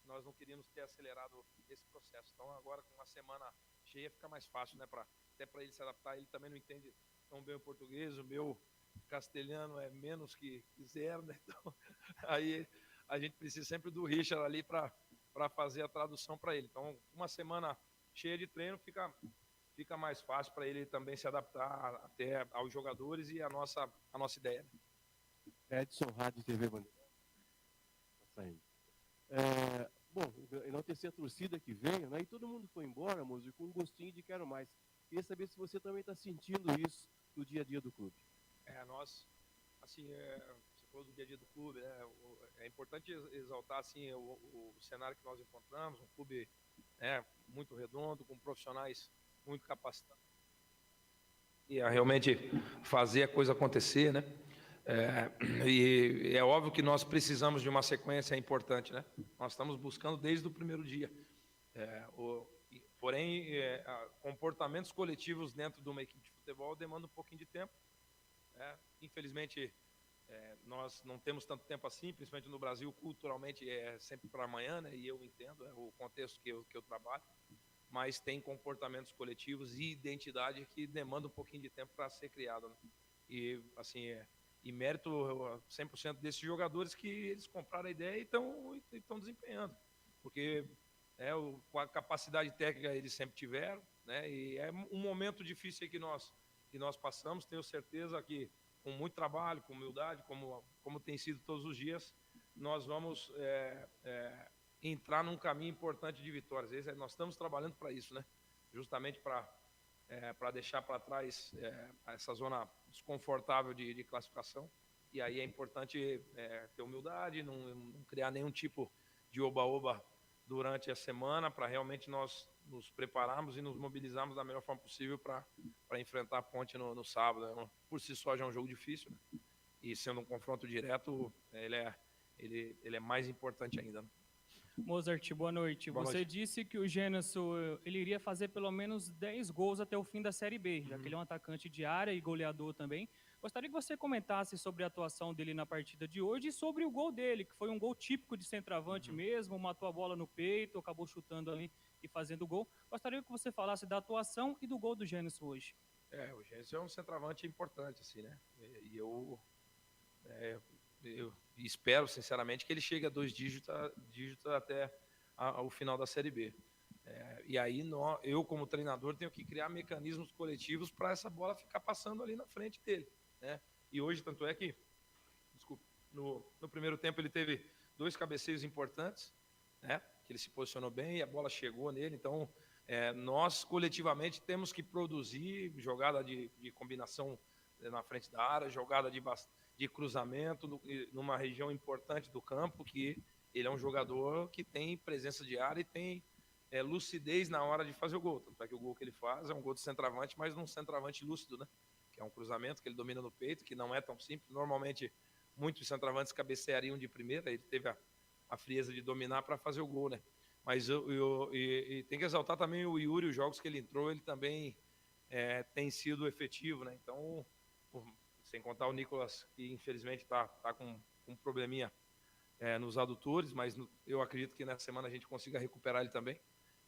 nós não queríamos ter acelerado esse processo. Então, agora, com uma semana cheia, fica mais fácil, né? Até para ele se adaptar. Ele também não entende tão bem o português, o meu castelhano é menos que 0, né? Então, aí a gente precisa sempre do Richard ali para fazer a tradução para ele. Então, uma semana cheia de treino fica mais fácil para ele também se adaptar até aos jogadores e a nossa ideia. Edson, Rádio TV Bandeira. Tá saindo. Bom, enaltecer a torcida que veio, né? E todo mundo foi embora, moço, com um gostinho de quero mais. Queria saber se você também está sentindo isso no dia a dia do clube. Nós, assim, você falou do dia a dia do clube, né? É importante exaltar, assim, o cenário que nós encontramos, um clube muito redondo, com profissionais muito capacitados. E realmente fazer a coisa acontecer, né? E é óbvio que nós precisamos de uma sequência importante, né? Nós estamos buscando desde o primeiro dia. Porém, comportamentos coletivos dentro de uma equipe de futebol demandam um pouquinho de tempo. Infelizmente, nós não temos tanto tempo assim, principalmente no Brasil, culturalmente é sempre para amanhã, né? E eu entendo o contexto que eu trabalho, mas tem comportamentos coletivos e identidade que demandam um pouquinho de tempo para ser criado, né? E assim, E mérito 100% desses jogadores que eles compraram a ideia e estão desempenhando. Porque com a capacidade técnica eles sempre tiveram, né? E é um momento difícil aí que nós passamos. Tenho certeza que com muito trabalho, com humildade, como tem sido todos os dias, nós vamos entrar num caminho importante de vitórias. Nós estamos trabalhando para isso, né? Justamente para deixar para trás essa zona desconfortável de classificação. E aí é importante ter humildade, não criar nenhum tipo de oba-oba durante a semana, para realmente nós nos prepararmos e nos mobilizarmos da melhor forma possível para enfrentar a Ponte no sábado. Por si só já é um jogo difícil, né? E sendo um confronto direto, ele é mais importante ainda, né? Mozart, boa noite. Você disse que o Generson ele iria fazer pelo menos 10 gols até o fim da Série B, já que ele é um atacante de área e goleador também. Gostaria que você comentasse sobre a atuação dele na partida de hoje e sobre o gol dele, que foi um gol típico de centroavante mesmo, matou a bola no peito, acabou chutando ali e fazendo o gol. Gostaria que você falasse da atuação e do gol do Generson hoje. O Generson é um centroavante importante, assim, né? E eu espero, sinceramente, que ele chegue a 2 dígitos até o final da Série B. E aí, eu, como treinador, tenho que criar mecanismos coletivos para essa bola ficar passando ali na frente dele, né? E hoje, tanto é que, no primeiro tempo, ele teve 2 cabeceios importantes, né? Que ele se posicionou bem e a bola chegou nele. Então, nós, coletivamente, temos que produzir jogada de combinação na frente da área, jogada de cruzamento numa região importante do campo, que ele é um jogador que tem presença de área e tem lucidez na hora de fazer o gol. Tanto é que o gol que ele faz é um gol de centroavante, mas um centroavante lúcido, né? Que é um cruzamento que ele domina no peito, que não é tão simples. Normalmente, muitos centroavantes cabeceariam de primeira, ele teve a frieza de dominar para fazer o gol, né? Mas e tem que exaltar também o Yuri, os jogos que ele entrou, ele também tem sido efetivo, né? Então, sem contar o Nicolas, que infelizmente está com um probleminha nos adutores, mas eu acredito que nessa semana a gente consiga recuperar ele também.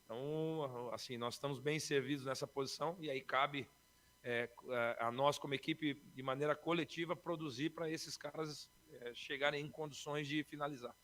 Então, assim, nós estamos bem servidos nessa posição e aí cabe a nós, como equipe, de maneira coletiva, produzir para esses caras chegarem em condições de finalizar.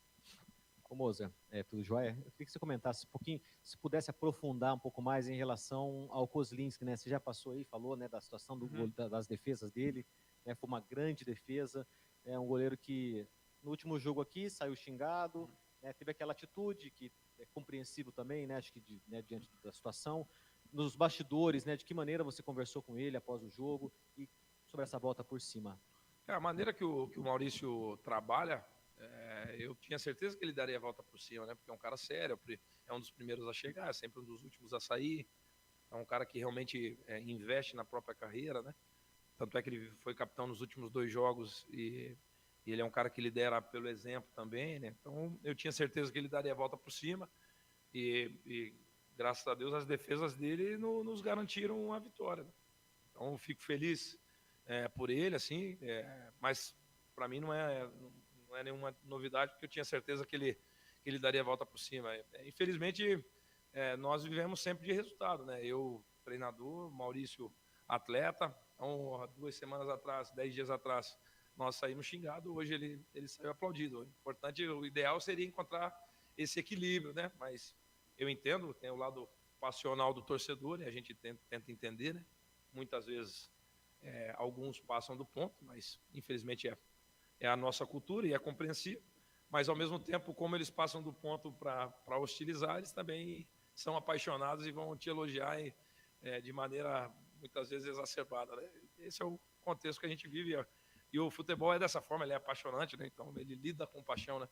Ô Moza, tudo jóia? Eu queria que você comentasse um pouquinho, se pudesse aprofundar um pouco mais em relação ao Kozlinski, né? Você já passou aí, falou, né, da situação do gol, das defesas dele, né? Foi uma grande defesa, é um goleiro que no último jogo aqui saiu xingado, né? Teve aquela atitude que é compreensível também, né? Acho que diante da situação. Nos bastidores, né? De que maneira você conversou com ele após o jogo e sobre essa volta por cima? A maneira que o Maurício trabalha, eu tinha certeza que ele daria a volta por cima, né? Porque é um cara sério, é um dos primeiros a chegar, é sempre um dos últimos a sair. É um cara que realmente investe na própria carreira, né? Tanto é que ele foi capitão nos últimos 2 jogos e ele é um cara que lidera pelo exemplo também, né? Então eu tinha certeza que ele daria a volta por cima e graças a Deus as defesas dele nos garantiram a vitória, né? Então eu fico feliz por ele, assim, mas para mim não é nenhuma novidade, porque eu tinha certeza que ele daria a volta por cima. Infelizmente, nós vivemos sempre de resultado, né? Eu, treinador, Maurício, atleta. Então, 2 semanas atrás, 10 dias atrás, nós saímos xingados, hoje ele saiu aplaudido. O importante, o ideal seria encontrar esse equilíbrio, né? Mas eu entendo, tem o lado passional do torcedor, e a gente tenta entender, né? Muitas vezes, alguns passam do ponto, mas infelizmente é a nossa cultura e é compreensível, mas ao mesmo tempo, como eles passam do ponto para hostilizar, eles também são apaixonados e vão te elogiar de maneira muitas vezes exacerbada, né? Esse é o contexto que a gente vive e o futebol é dessa forma, ele é apaixonante, né? Então ele lida com paixão, né?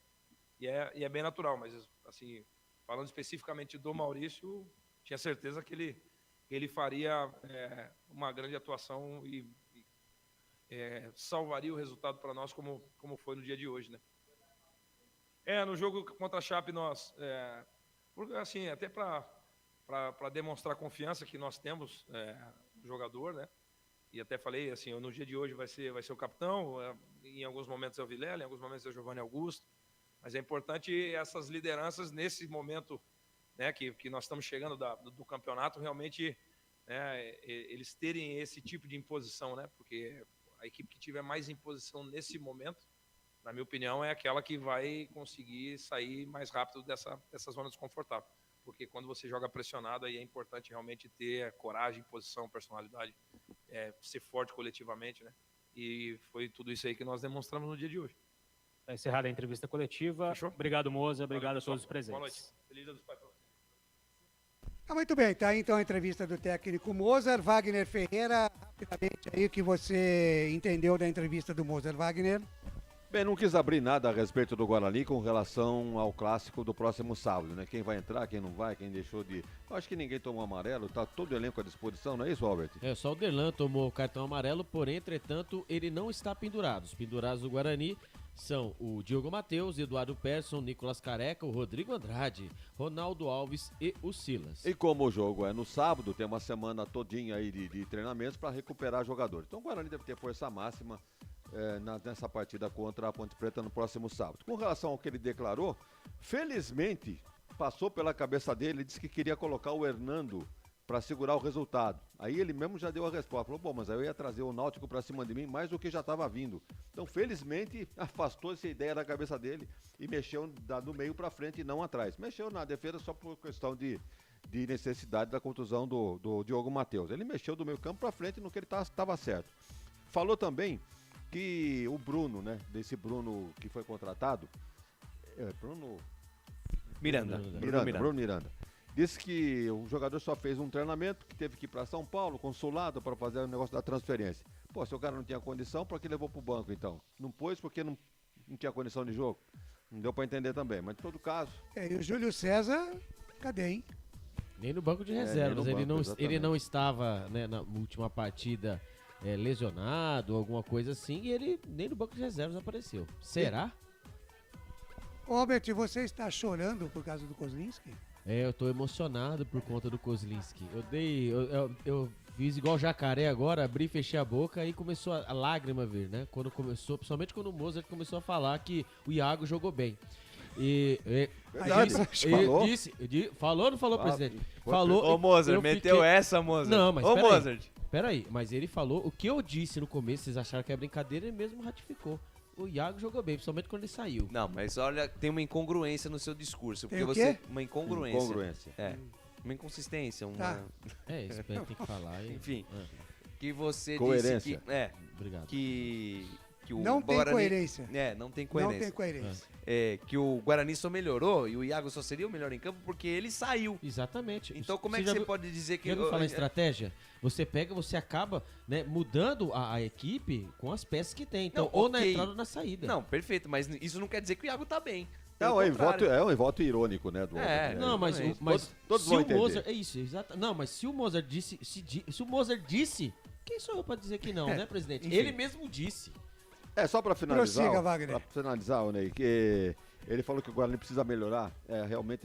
E é bem natural, mas assim, falando especificamente do Maurício, tinha certeza que ele faria uma grande atuação e salvaria o resultado para nós, como foi no dia de hoje, né? No jogo contra a Chape, nós, assim, até para demonstrar a confiança que nós temos no jogador, né? E até falei, assim, no dia de hoje vai ser o capitão, em alguns momentos é o Vilela, em alguns momentos é o Giovanni Augusto, mas é importante essas lideranças nesse momento, né, que nós estamos chegando do campeonato, realmente, né, eles terem esse tipo de imposição, né? Porque A equipe que tiver mais imposição nesse momento, na minha opinião, é aquela que vai conseguir sair mais rápido dessa zona desconfortável. Porque quando você joga pressionado, aí é importante realmente ter coragem, posição, personalidade, ser forte coletivamente, né? E foi tudo isso aí que nós demonstramos no dia de hoje. Está encerrada a entrevista coletiva. Fechou? Obrigado, Moza. Obrigado Valeu, a todos os pessoal. presentes. Boa noite. Feliz Dia dos Pais para vocês. Muito bem, tá aí então a entrevista do técnico Moser. Wagner Ferreira, rapidamente aí o que você entendeu da entrevista do Moser. Wagner? Bem, não quis abrir nada a respeito do Guarani com relação ao clássico do próximo sábado, né? Quem vai entrar, quem não vai, quem deixou de... Eu acho que ninguém tomou amarelo, tá todo o elenco à disposição, não é isso, Albert? Só o Derlan tomou o cartão amarelo, porém, entretanto, ele não está pendurado. Os pendurados do Guarani são o Diogo Matheus, Eduardo Persson, Nicolas Careca, o Rodrigo Andrade, Ronaldo Alves e o Silas. E como o jogo é no sábado, tem uma semana todinha aí de treinamentos para recuperar jogadores. Então o Guarani deve ter força máxima nessa partida contra a Ponte Preta no próximo sábado. Com relação ao que ele declarou, felizmente passou pela cabeça dele, ele disse que queria colocar o Hernando para segurar o resultado. Aí ele mesmo já deu a resposta, falou, bom, mas aí eu ia trazer o Náutico para cima de mim mais do que já estava vindo. Então, felizmente, afastou essa ideia da cabeça dele e mexeu do meio para frente e não atrás. Mexeu na defesa só por questão de necessidade da contusão do Diogo Matheus. Ele mexeu do meio campo para frente no que ele estava certo. Falou também que o Bruno, né, desse Bruno que foi contratado, Bruno Miranda. Disse que o jogador só fez um treinamento, que teve que ir para São Paulo, consulado, para fazer o negócio da transferência. Pô, se o cara não tinha condição, para que levou pro banco então? Não pôs porque não tinha condição de jogo? Não deu para entender também, mas em todo caso... E o Júlio César, cadê, hein? Nem no banco de reservas, ele não estava, né, na última partida lesionado, alguma coisa assim, e ele nem no banco de reservas apareceu. Será? Ô, Albert, você está chorando por causa do Kozlinski? Eu tô emocionado por conta do Kozlinski. Eu fiz igual jacaré agora, abri e fechei a boca e começou a lágrima vir, né? Quando começou, principalmente quando o Mozart começou a falar que o Iago jogou bem. Falou ou não falou, presidente? Falou. Ô, Mozart, meteu essa, Mozart. Não, mas Mozart. Peraí, mas ele falou, o que eu disse no começo, vocês acharam que é brincadeira, ele mesmo ratificou. O Iago jogou bem, principalmente quando ele saiu. Não, mas olha, tem uma incongruência no seu discurso. Porque uma incongruência. Uma inconsistência, uma... Tá. Isso que tem que falar. Enfim, que você coerência. disse que... Obrigado. Que o não Guarani, tem coerência. Não tem coerência. Não tem coerência. Que o Guarani só melhorou e o Iago só seria o melhor em campo porque ele saiu. Exatamente. Então como é que você pode dizer que... Já ouviu falar em estratégia? Você acaba, né, mudando a equipe com as peças que tem. Então, ou na entrada ou na saída. Não, perfeito, mas isso não quer dizer que o Iago tá bem. É um voto irônico, né? Não, mas todos se vão o entender. Mozart... É isso, exato. Não, mas se o Mozart disse... Se o Mozart disse, quem sou eu pra dizer que não, né, presidente? Enfim. Ele mesmo disse. Só para finalizar, Prossiga, Wagner. Ney, que ele falou que o Guarani precisa melhorar realmente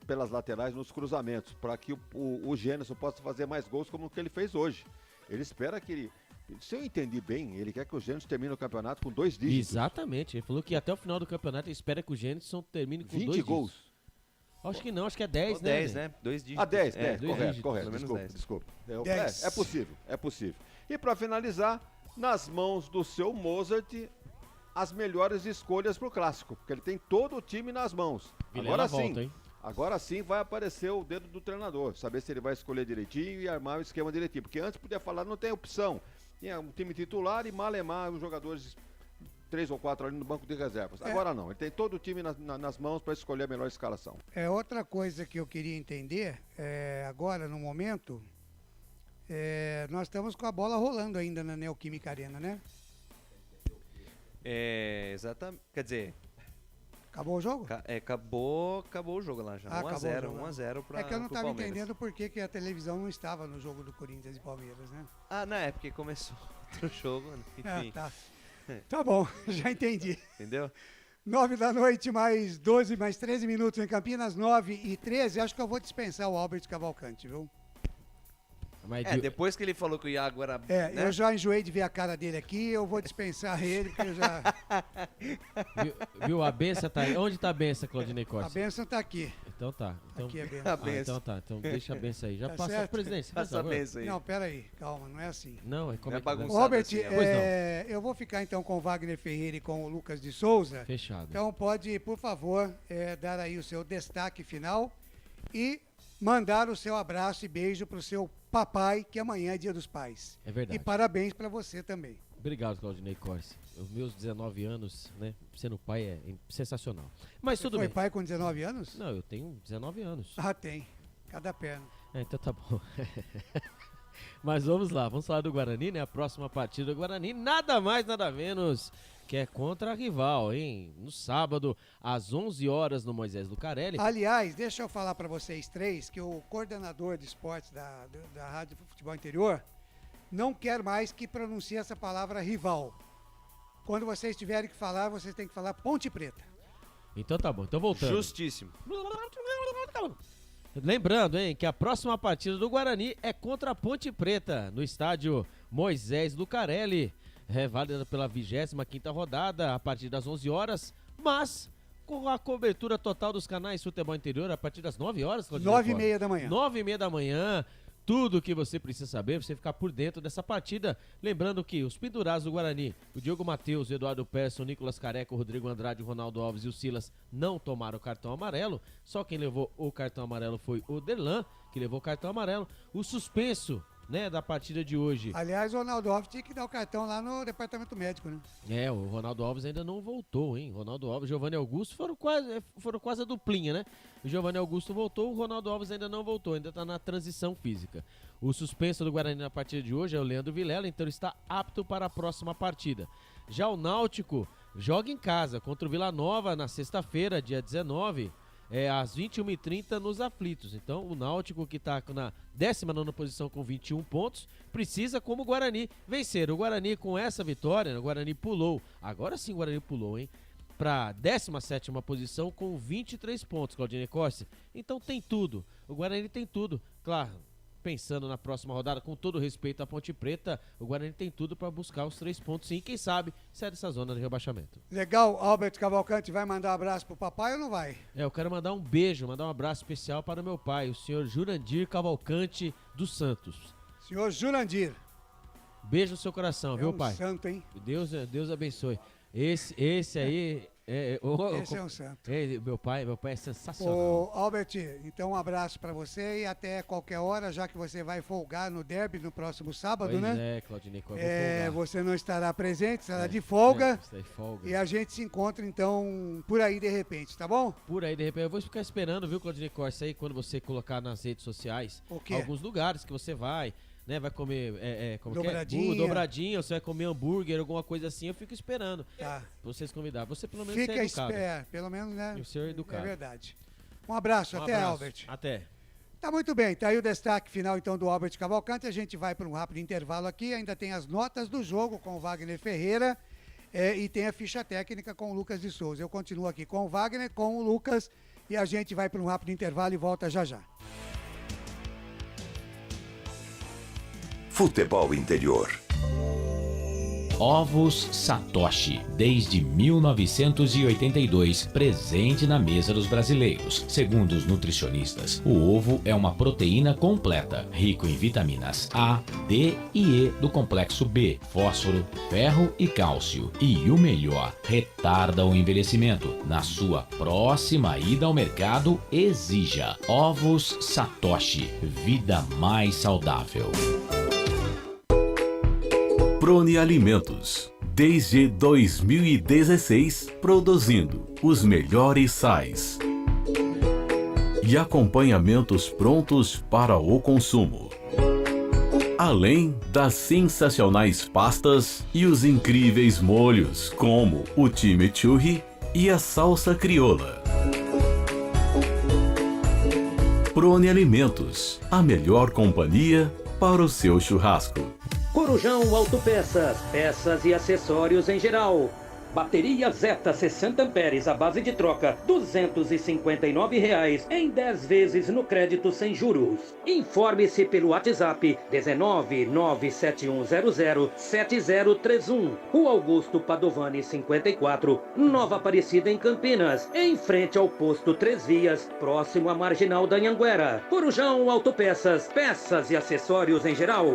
pelas laterais, nos cruzamentos, para que o Gênesis possa fazer mais gols como o que ele fez hoje. Ele espera que se eu entendi bem, ele quer que o Gênesis termine o campeonato com 2 dígitos. Exatamente, ele falou que até o final do campeonato ele espera que o Gênesis termine com 20 gols. Dígitos. Acho que não, acho que é 10, né? 10, né? 2 dígitos. 10, correto. Desculpa. É possível. E para finalizar, nas mãos do seu Mozart, as melhores escolhas pro clássico, porque ele tem todo o time nas mãos. Agora sim vai aparecer o dedo do treinador, saber se ele vai escolher direitinho e armar o esquema direitinho, porque antes podia falar, não tem opção, tinha um time titular e malemar os jogadores 3 ou 4 ali no banco de reservas. Agora não, ele tem todo o time nas mãos para escolher a melhor escalação. Outra coisa que eu queria entender, agora no momento, nós estamos com a bola rolando ainda na Neoquímica Arena, né? Exatamente. Quer dizer... Acabou o jogo? Acabou o jogo lá já. 1x0 para É que eu não estava entendendo por que a televisão não estava no jogo do Corinthians e Palmeiras, né? Não, é porque começou outro jogo, enfim. Tá bom, já entendi. Entendeu? 9 da noite, mais 13 minutos em Campinas, 9h13. Acho que eu vou dispensar o Albert Cavalcante, viu? Depois que ele falou que o Iago era... né? Eu já enjoei de ver a cara dele aqui, eu vou dispensar ele, porque eu já... Viu, a benção tá aí. Onde tá a benção, Claudinei Costa? A benção tá aqui. Então tá. Então, Aqui é bem. Então tá. Então deixa a benção aí. Já Tá passa certo? pro presidente. Passa a benção aí. Não, peraí, calma, não é assim. Não, é como Não é é que... bagunçado Robert, assim, Pois não. eu vou ficar então com o Wagner Ferreira e com o Lucas de Souza. Fechado. Então pode, por favor, dar aí o seu destaque final e mandar o seu abraço e beijo pro seu papai, que amanhã é Dia dos Pais. É verdade. E parabéns para você também. Obrigado, Claudinei Corsi. Os meus 19 anos, né? Sendo pai é sensacional. Mas Você tudo foi bem. pai com 19 anos? Não, eu tenho 19 anos. Ah, tem. Cada perna. Então tá bom. Mas vamos lá, vamos falar do Guarani, né? A próxima partida do Guarani, nada mais, nada menos que é contra a rival, hein? No sábado, às 11 horas no Moisés Lucarelli. Aliás, deixa eu falar para vocês três que o coordenador de esportes da Rádio Futebol Interior não quer mais que pronuncie essa palavra rival. Quando vocês tiverem que falar, vocês têm que falar Ponte Preta. Então tá bom, então voltando. Justíssimo. Lembrando, hein, que a próxima partida do Guarani é contra a Ponte Preta, no estádio Moisés Lucarelli. É válida pela 25ª rodada, a partir das 11 horas, mas com a cobertura total dos canais Futebol Interior a partir das 9 horas. 9h30 da manhã. 9h30 da manhã. Tudo o que você precisa saber, você ficar por dentro dessa partida. Lembrando que os pendurados do Guarani, o Diogo Matheus, o Eduardo Persson, o Nicolas Careca, o Rodrigo Andrade, o Ronaldo Alves e o Silas não tomaram o cartão amarelo. Só quem levou o cartão amarelo foi o Derlan, que levou o cartão amarelo. O suspenso, né, da partida de hoje. Aliás, o Ronaldo Alves tinha que dar o cartão lá no departamento médico, né? É, o Ronaldo Alves ainda não voltou, hein? Ronaldo Alves, Giovanni Augusto foram quase a duplinha, né? O Giovanni Augusto voltou, o Ronaldo Alves ainda não voltou, ainda tá na transição física. O suspenso do Guarani na partida de hoje é o Leandro Vilela, então ele está apto para a próxima partida. Já o Náutico joga em casa contra o Vila Nova na sexta-feira, dia 19, às 21h30 nos Aflitos. Então o Náutico, que está na 19ª posição com 21 pontos, precisa, como o Guarani, vencer. O Guarani, com essa vitória, o Guarani pulou, agora sim o Guarani pulou, hein? Para 17ª posição com 23 pontos, Claudinei Corsi. Então tem tudo, o Guarani tem tudo, claro. Pensando na próxima rodada, com todo respeito à Ponte Preta, o Guarani tem tudo para buscar os 3 pontos sim, quem sabe sair dessa zona de rebaixamento. Legal, Albert Cavalcante vai mandar um abraço pro papai ou não vai? Eu quero mandar um beijo, mandar um abraço especial para o meu pai, o senhor Jurandir Cavalcante dos Santos. Senhor Jurandir. Beijo no seu coração, viu, pai? Santo, hein? Deus abençoe. Esse aí... Esse é um santo. Meu pai é sensacional. Ô, Albert, então um abraço pra você e até qualquer hora, já que você vai folgar no derby no próximo sábado, pois né? Claudinei, você não estará presente, estará de folga. Está de folga. E a gente se encontra, então, por aí de repente, tá bom? Por aí de repente. Eu vou ficar esperando, viu, Claudinei Corsa, aí quando você colocar nas redes sociais alguns lugares que você vai, né? Vai comer dobradinha. Dobradinha, você vai comer hambúrguer, alguma coisa assim, eu fico esperando. Tá. Vocês convidar. Você pelo menos Fica é educado. pelo menos, né? E o senhor é educado. É verdade. Um abraço, até, Albert. Até. Tá muito bem, tá aí o destaque final então do Albert Cavalcante. A gente vai para um rápido intervalo aqui, ainda tem as notas do jogo com o Wagner Ferreira e tem a ficha técnica com o Lucas de Souza. Eu continuo aqui com o Wagner, com o Lucas e a gente vai para um rápido intervalo e volta já já. Futebol Interior. Ovos Satoshi, desde 1982, presente na mesa dos brasileiros. Segundo os nutricionistas, o ovo é uma proteína completa, rico em vitaminas A, D e E do complexo B, fósforo, ferro e cálcio. E o melhor, retarda o envelhecimento. Na sua próxima ida ao mercado, exija Ovos Satoshi, vida mais saudável. Prone Alimentos, desde 2016, produzindo os melhores sais e acompanhamentos prontos para o consumo. Além das sensacionais pastas e os incríveis molhos, como o chimichurri e a salsa crioula. Prone Alimentos, a melhor companhia para o seu churrasco. Corujão Autopeças, peças e acessórios em geral. Bateria Zeta 60 amperes à base de troca, R$ 259 em 10 vezes no crédito sem juros. Informe-se pelo WhatsApp 19971007031. Rua Augusto Padovani 54, Nova Aparecida em Campinas, em frente ao posto 3 Vias, próximo à Marginal da Anhanguera. Corujão Autopeças, peças e acessórios em geral.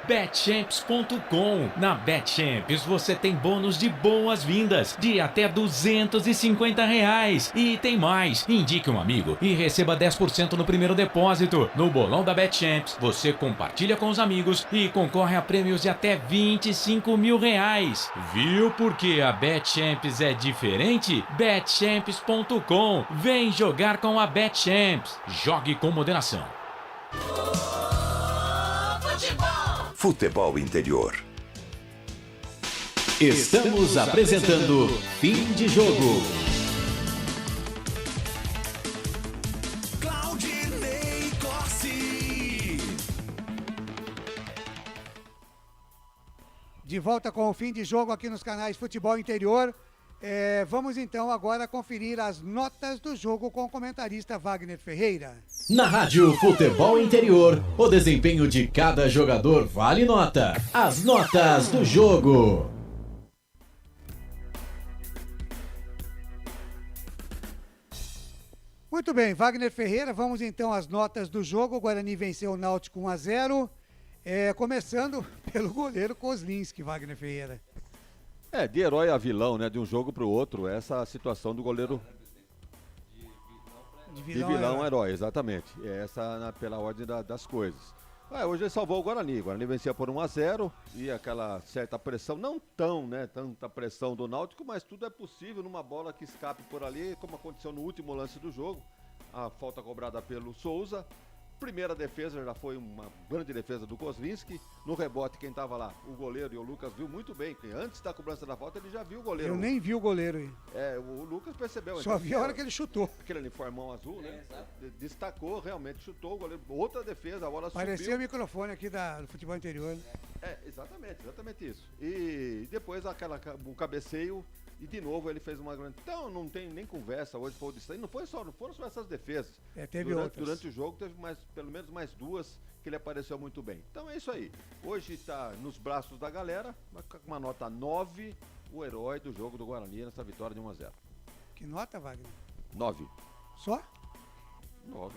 Betchamps.com. Na Betchamps você tem bônus de boas-vindas de até R$250. E tem mais. Indique um amigo e receba 10% no primeiro depósito. No bolão da Betchamps, você compartilha com os amigos e concorre a prêmios de até R$25 mil. Viu porque a Betchamps é diferente? Betchamps.com. Vem jogar com a Betchamps. Jogue com moderação. Futebol Interior. Estamos apresentando Fim de Jogo. Claudinei Corsi. De volta com o Fim de Jogo aqui nos canais Futebol Interior. Vamos então agora conferir as notas do jogo com o comentarista Wagner Ferreira. Na Rádio Futebol Interior, o desempenho de cada jogador vale nota. As notas do jogo. Muito bem, Wagner Ferreira, vamos então às notas do jogo. O Guarani venceu o Náutico 1-0, começando pelo goleiro Kozlinski, Wagner Ferreira. De herói a vilão, né? De um jogo para o outro, essa situação do goleiro. De vilão a herói, exatamente. Essa pela ordem das coisas. Hoje ele salvou o Guarani. O Guarani vencia por 1-0 e aquela certa pressão, não tanta pressão do Náutico, mas tudo é possível numa bola que escape por ali, como aconteceu no último lance do jogo. A falta cobrada pelo Souza. Primeira defesa já foi uma grande defesa do Kozlinski. No rebote, quem estava lá, o goleiro e o Lucas viu muito bem, porque antes da cobrança da falta ele já viu o goleiro. Eu nem vi o goleiro aí. O Lucas percebeu. Só vi a hora que ele chutou. Aquele uniformão azul, né? Destacou, realmente chutou o goleiro. Outra defesa, a bola Parecia subiu. o microfone aqui do Futebol Interior. Né? Exatamente isso. E depois o cabeceio. E de novo ele fez uma grande. Então não tem nem conversa hoje, foi o destaque. Não foram só essas defesas. Teve outras. Durante o jogo teve pelo menos mais duas que ele apareceu muito bem. Então é isso aí. Hoje está nos braços da galera, com uma nota 9, o herói do jogo do Guarani nessa vitória de 1-0. Que nota, Wagner? 9. Só? 9.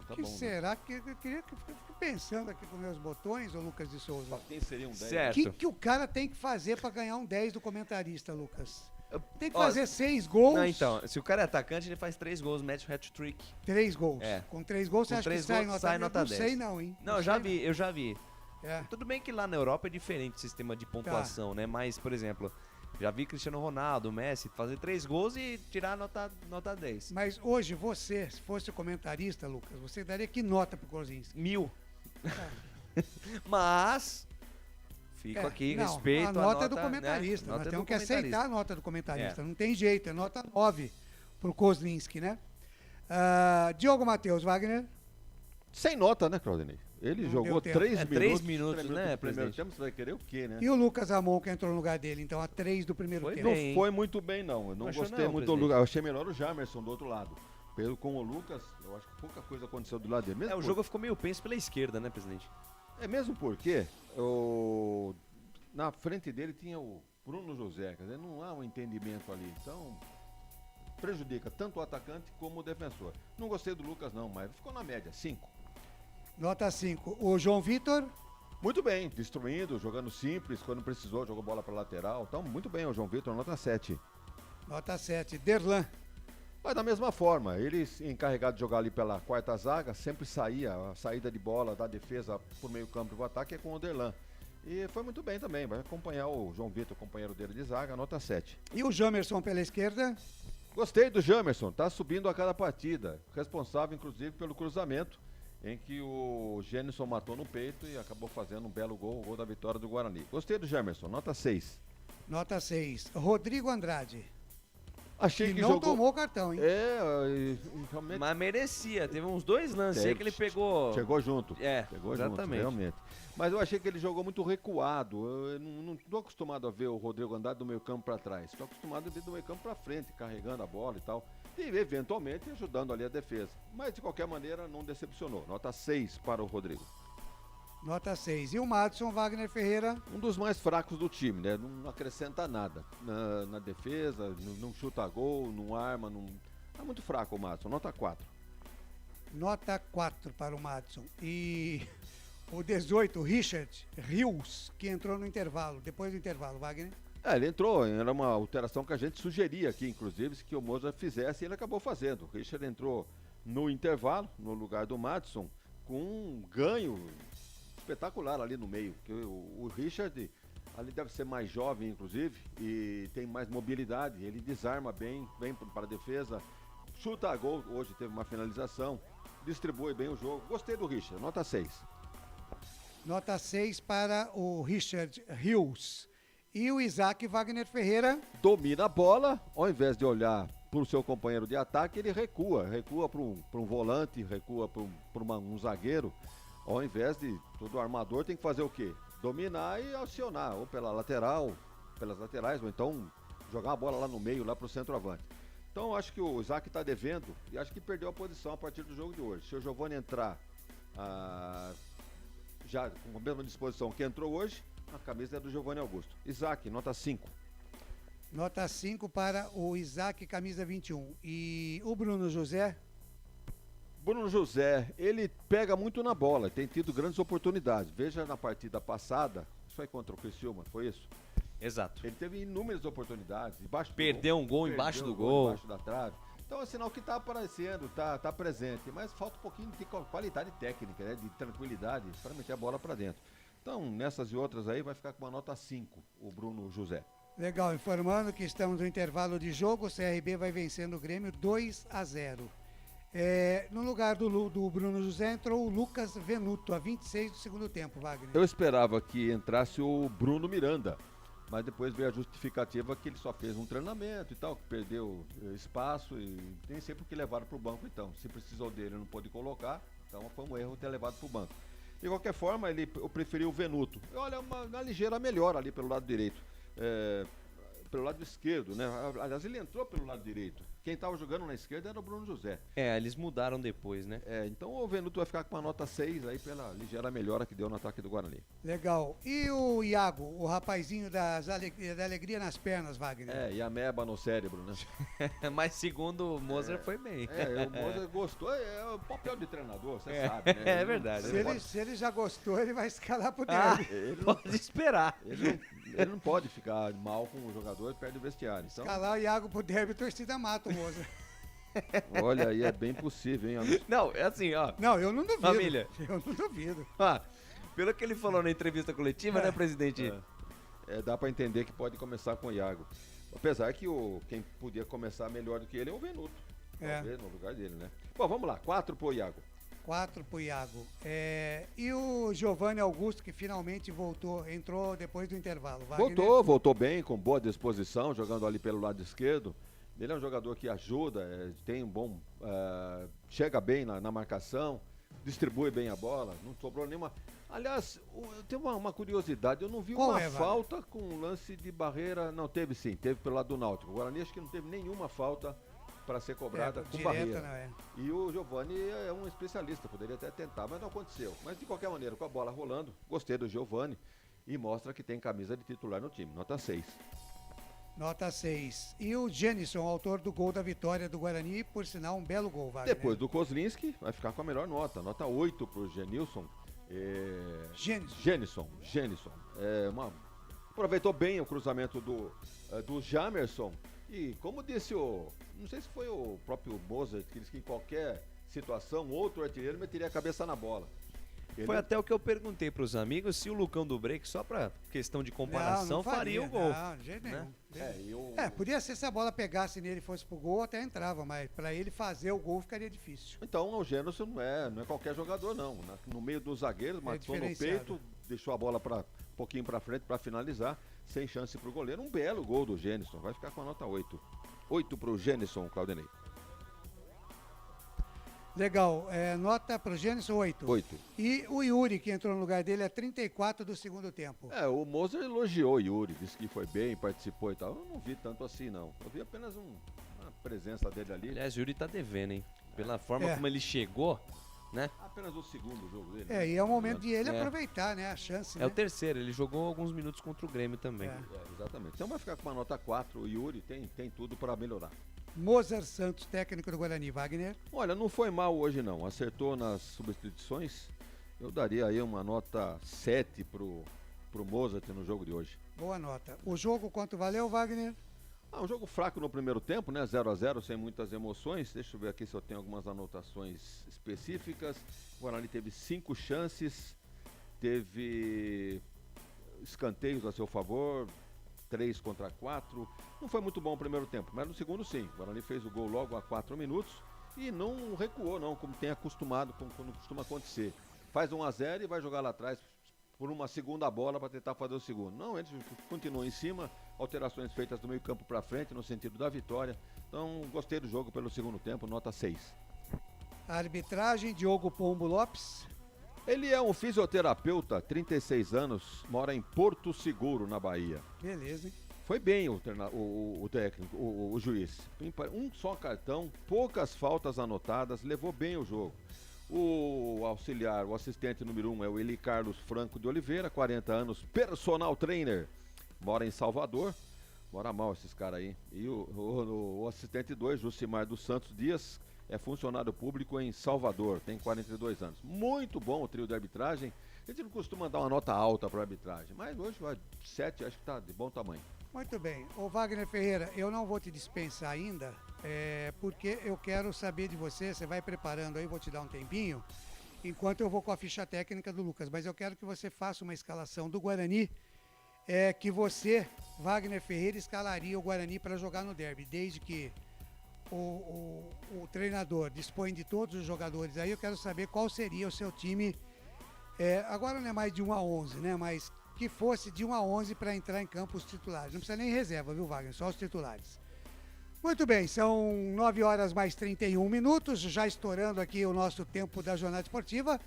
Tá que bom, será que eu queria que eu fique pensando aqui com meus botões, ô Lucas de Souza? Quem seria um 10? O que o cara tem que fazer para ganhar um 10 do comentarista, Lucas? Tem que fazer 6 gols. Não, então, se o cara é atacante, ele faz 3 gols, mete o hat-trick. 3 gols. Com 3 gols, você com acha que sai nota 10? Não sei não, hein? Não, eu já vi. Tudo bem que lá na Europa é diferente o sistema de pontuação, né? Mas, por exemplo, já vi Cristiano Ronaldo, Messi, fazer 3 gols e tirar nota 10. Mas hoje você, se fosse o comentarista, Lucas, você daria que nota pro Kozlinski? 1000. Mas fico aqui, respeito a nota do comentarista. Né? Nós temos que aceitar a nota do comentarista. Não tem jeito, é nota 9 pro Kozlinski, né? Diogo Matheus, Wagner? Sem nota, né, Claudinei? Ele jogou 3 minutos, né, primeiro tempo, você vai querer o quê, né? E o Lucas Ramon, que entrou no lugar dele, então, a 3 do primeiro tempo. Não foi muito bem, não. Eu não gostei muito do Lucas. Eu achei melhor o Jamerson do outro lado. Com o Lucas, eu acho que pouca coisa aconteceu do lado dele. O jogo ficou meio penso pela esquerda, né, presidente? Mesmo porque na frente dele tinha o Bruno José, quer dizer, não há um entendimento ali. Então, prejudica tanto o atacante como o defensor. Não gostei do Lucas, não, mas ficou na média, 5. Nota 5. O João Vitor? Muito bem, destruindo, jogando simples, quando precisou, jogou bola para lateral. Então, muito bem o João Vitor, nota 7. Nota 7. Derlan? Mas da mesma forma, ele encarregado de jogar ali pela quarta zaga, sempre a saída de bola da defesa por meio campo do ataque é com o Derlan. E foi muito bem também, vai acompanhar o João Vitor, companheiro dele de zaga, nota 7. E o Jamerson pela esquerda? Gostei do Jamerson, tá subindo a cada partida, responsável inclusive pelo cruzamento, em que o Gênison matou no peito e acabou fazendo um belo gol, o gol da vitória do Guarani. Gostei do Jamerson, nota 6. Nota 6. Rodrigo Andrade? Achei que não jogou... tomou o cartão, hein? Realmente... Mas merecia. Teve uns 2 lances aí que ele pegou... Chegou junto. Chegou Exatamente. junto, realmente. Mas eu achei que ele jogou muito recuado. Eu não estou acostumado a ver o Rodrigo andar do meio campo para trás. Estou acostumado a ver do meio campo para frente, carregando a bola e tal. E eventualmente ajudando ali a defesa. Mas de qualquer maneira não decepcionou. Nota 6 para o Rodrigo. Nota 6. E o Madison Wagner Ferreira? Um dos mais fracos do time, né? Não acrescenta nada na defesa, não chuta gol, não arma, não... É muito fraco o Madison. Nota 4. Nota 4 para o Madison. E o 18, Richard Rios, que entrou no intervalo, depois do intervalo, Wagner? Ele entrou, era uma alteração que a gente sugeria aqui, inclusive, que o Moza fizesse e ele acabou fazendo. O Richard entrou no intervalo, no lugar do Madison, com um ganho espetacular ali no meio. Que o Richard, ali deve ser mais jovem, inclusive, e tem mais mobilidade, ele desarma bem, vem para a defesa, chuta a gol, hoje teve uma finalização, distribui bem o jogo. Gostei do Richard, nota 6. Nota 6 para o Richard Rios. E o Isaac Wagner Ferreira? Domina a bola, ao invés de olhar para o seu companheiro de ataque, ele recua para um volante, recua para um zagueiro, ao invés de todo armador tem que fazer o quê? Dominar e acionar, ou pela lateral, pelas laterais, ou então jogar a bola lá no meio, lá para o centroavante. Então acho que o Isaac está devendo e acho que perdeu a posição a partir do jogo de hoje. Se o Giovani entrar já com a mesma disposição que entrou hoje, a camisa é do Giovani Augusto. Isaac, nota 5. Nota 5 para o Isaac, camisa 21. E o Bruno José? Bruno José, ele pega muito na bola, tem tido grandes oportunidades. Veja na partida passada, isso foi contra o Criciúma, foi isso? Exato. Ele teve inúmeras oportunidades. Perdeu um gol embaixo do gol. Embaixo da trave. Então é sinal que está aparecendo, tá presente, mas falta um pouquinho de qualidade técnica, né, de tranquilidade para meter a bola para dentro. Então, nessas e outras aí, vai ficar com uma nota 5, o Bruno José. Legal, informando que estamos no intervalo de jogo, o CRB vai vencendo o Grêmio 2-0. No lugar do Bruno José entrou o Lucas Venuto, a 26 do segundo tempo, Wagner. Eu esperava que entrasse o Bruno Miranda, mas depois veio a justificativa que ele só fez um treinamento e tal, que perdeu espaço e nem sei por que levaram para o banco então. Se precisou dele, não pôde colocar, então foi um erro ter levado para o banco. De qualquer forma, eu preferi o Venuto. Olha, uma ligeira melhora ali pelo lado direito. Pelo lado esquerdo, né? Aliás, ele entrou pelo lado direito. Quem estava jogando na esquerda era o Bruno José. Eles mudaram depois, né? Então o Venuto vai ficar com uma nota 6 aí pela ligeira melhora que deu no ataque do Guarani. Legal. E o Iago, o rapazinho da alegria nas pernas, Wagner? E a meba no cérebro, né? Mas segundo o Moser foi bem. O Moser gostou, é o papel de treinador, você sabe, né? É verdade. Se ele já gostou, ele vai escalar pro derby. Pode esperar. Ele não pode ficar mal com o jogador e perde o vestiário. Então... Escalar o Iago pro derby, torcida mata o Moser. Olha, aí é bem possível, hein? Não, é assim, ó. Não, eu não duvido. Família. Eu não duvido. Pelo que ele falou na entrevista coletiva, né, presidente? Dá pra entender que pode começar com o Iago. Apesar que quem podia começar melhor do que ele é o Venuto. Talvez no lugar dele, né? Bom, vamos lá. 4 pro Iago. 4 pro Iago. E o Giovani Augusto, que finalmente entrou depois do intervalo. Wagner? Voltou bem, com boa disposição, jogando ali pelo lado esquerdo. Ele é um jogador que ajuda, tem um bom... chega bem na marcação, distribui bem a bola, não sobrou nenhuma... Aliás, tem uma curiosidade, eu não vi uma falta com lance de barreira... Não, teve sim, teve pelo lado do Náutico. O Guarani acho que não teve nenhuma falta para ser cobrada com barreira. Não. E o Giovani é um especialista, poderia até tentar, mas não aconteceu. Mas de qualquer maneira, com a bola rolando, gostei do Giovani e mostra que tem camisa de titular no time, nota 6. Nota 6. E o Jenison, autor do gol da vitória do Guarani, por sinal, um belo gol, Wagner. Depois do Kozlinski, vai ficar com a melhor nota 8 pro Genilson. Jenison. Aproveitou bem o cruzamento do Jamerson. E como disse não sei se foi o próprio Moser, que disse que em qualquer situação, outro artilheiro meteria a cabeça na bola. Foi até o que eu perguntei pros amigos se o Lucão do Break, só pra questão de comparação, não faria o gol. Não, de jeito nenhum. Podia ser se a bola pegasse nele e fosse pro gol, até entrava, mas pra ele fazer o gol ficaria difícil. Então o Gênesis não é qualquer jogador, não. No meio dos zagueiros, matou no peito, deixou a bola um pouquinho pra frente pra finalizar, sem chance pro goleiro. Um belo gol do Gênesis, vai ficar com a nota 8. 8 para o Genison, Claudinei. Legal, nota para o Gênesis 8. 8. E o Yuri, que entrou no lugar dele, é 34 do segundo tempo. O Moser elogiou o Yuri, disse que foi bem, participou e tal. Eu não vi tanto assim, não. Eu vi apenas uma presença dele ali. Aliás, o Yuri tá devendo, hein? Pela forma como ele chegou, né? Apenas o segundo jogo dele. E é o momento de ele aproveitar, né? A chance, É o terceiro, ele jogou alguns minutos contra o Grêmio também. Exatamente. Então vai ficar com uma nota 4. O Yuri tem tudo para melhorar. Mozart Santos, técnico do Guarani, Wagner. Olha, não foi mal hoje não, acertou nas substituições. Eu daria aí uma nota 7 pro Mozart no jogo de hoje. Boa nota. O jogo quanto valeu, Wagner? Um jogo fraco no primeiro tempo, né? 0-0, sem muitas emoções. Deixa eu ver aqui se eu tenho algumas anotações específicas. O Guarani teve 5 chances, teve escanteios a seu favor, 3 contra 4. Não foi muito bom o primeiro tempo, mas no segundo sim. O Guarani fez o gol logo a 4 minutos e não recuou não, como tem acostumado, como costuma acontecer. Faz 1-0 e vai jogar lá atrás por uma segunda bola para tentar fazer o segundo. Não, eles continuam em cima, alterações feitas do meio campo para frente no sentido da vitória. Então gostei do jogo pelo segundo tempo, nota 6. A arbitragem, Diogo Pombo Lopes. Ele é um fisioterapeuta, 36 anos, mora em Porto Seguro, na Bahia. Beleza, hein? Foi bem o técnico, o juiz. Um só cartão, poucas faltas anotadas, levou bem o jogo. O auxiliar, o assistente número 1 é o Eli Carlos Franco de Oliveira, 40 anos, personal trainer, mora em Salvador. Mora mal esses caras aí. E o assistente 2, Jucimar dos Santos Dias, é funcionário público em Salvador, tem 42 anos. Muito bom o trio de arbitragem. A gente não costuma dar uma nota alta para a arbitragem, mas hoje 7 acho que está de bom tamanho. Muito bem. Ô Wagner Ferreira, eu não vou te dispensar ainda, porque eu quero saber de você, você vai preparando aí, vou te dar um tempinho, enquanto eu vou com a ficha técnica do Lucas, mas eu quero que você faça uma escalação do Guarani, que você, Wagner Ferreira, escalaria o Guarani para jogar no derby, desde que o treinador dispõe de todos os jogadores aí, eu quero saber qual seria o seu time, agora não é mais de 1 a 11, né, mas que fosse de 1 a 11 para entrar em campo os titulares. Não precisa nem reserva, viu, Wagner? Só os titulares. Muito bem, são 9 horas mais 31 minutos, já estourando aqui o nosso tempo da jornada esportiva.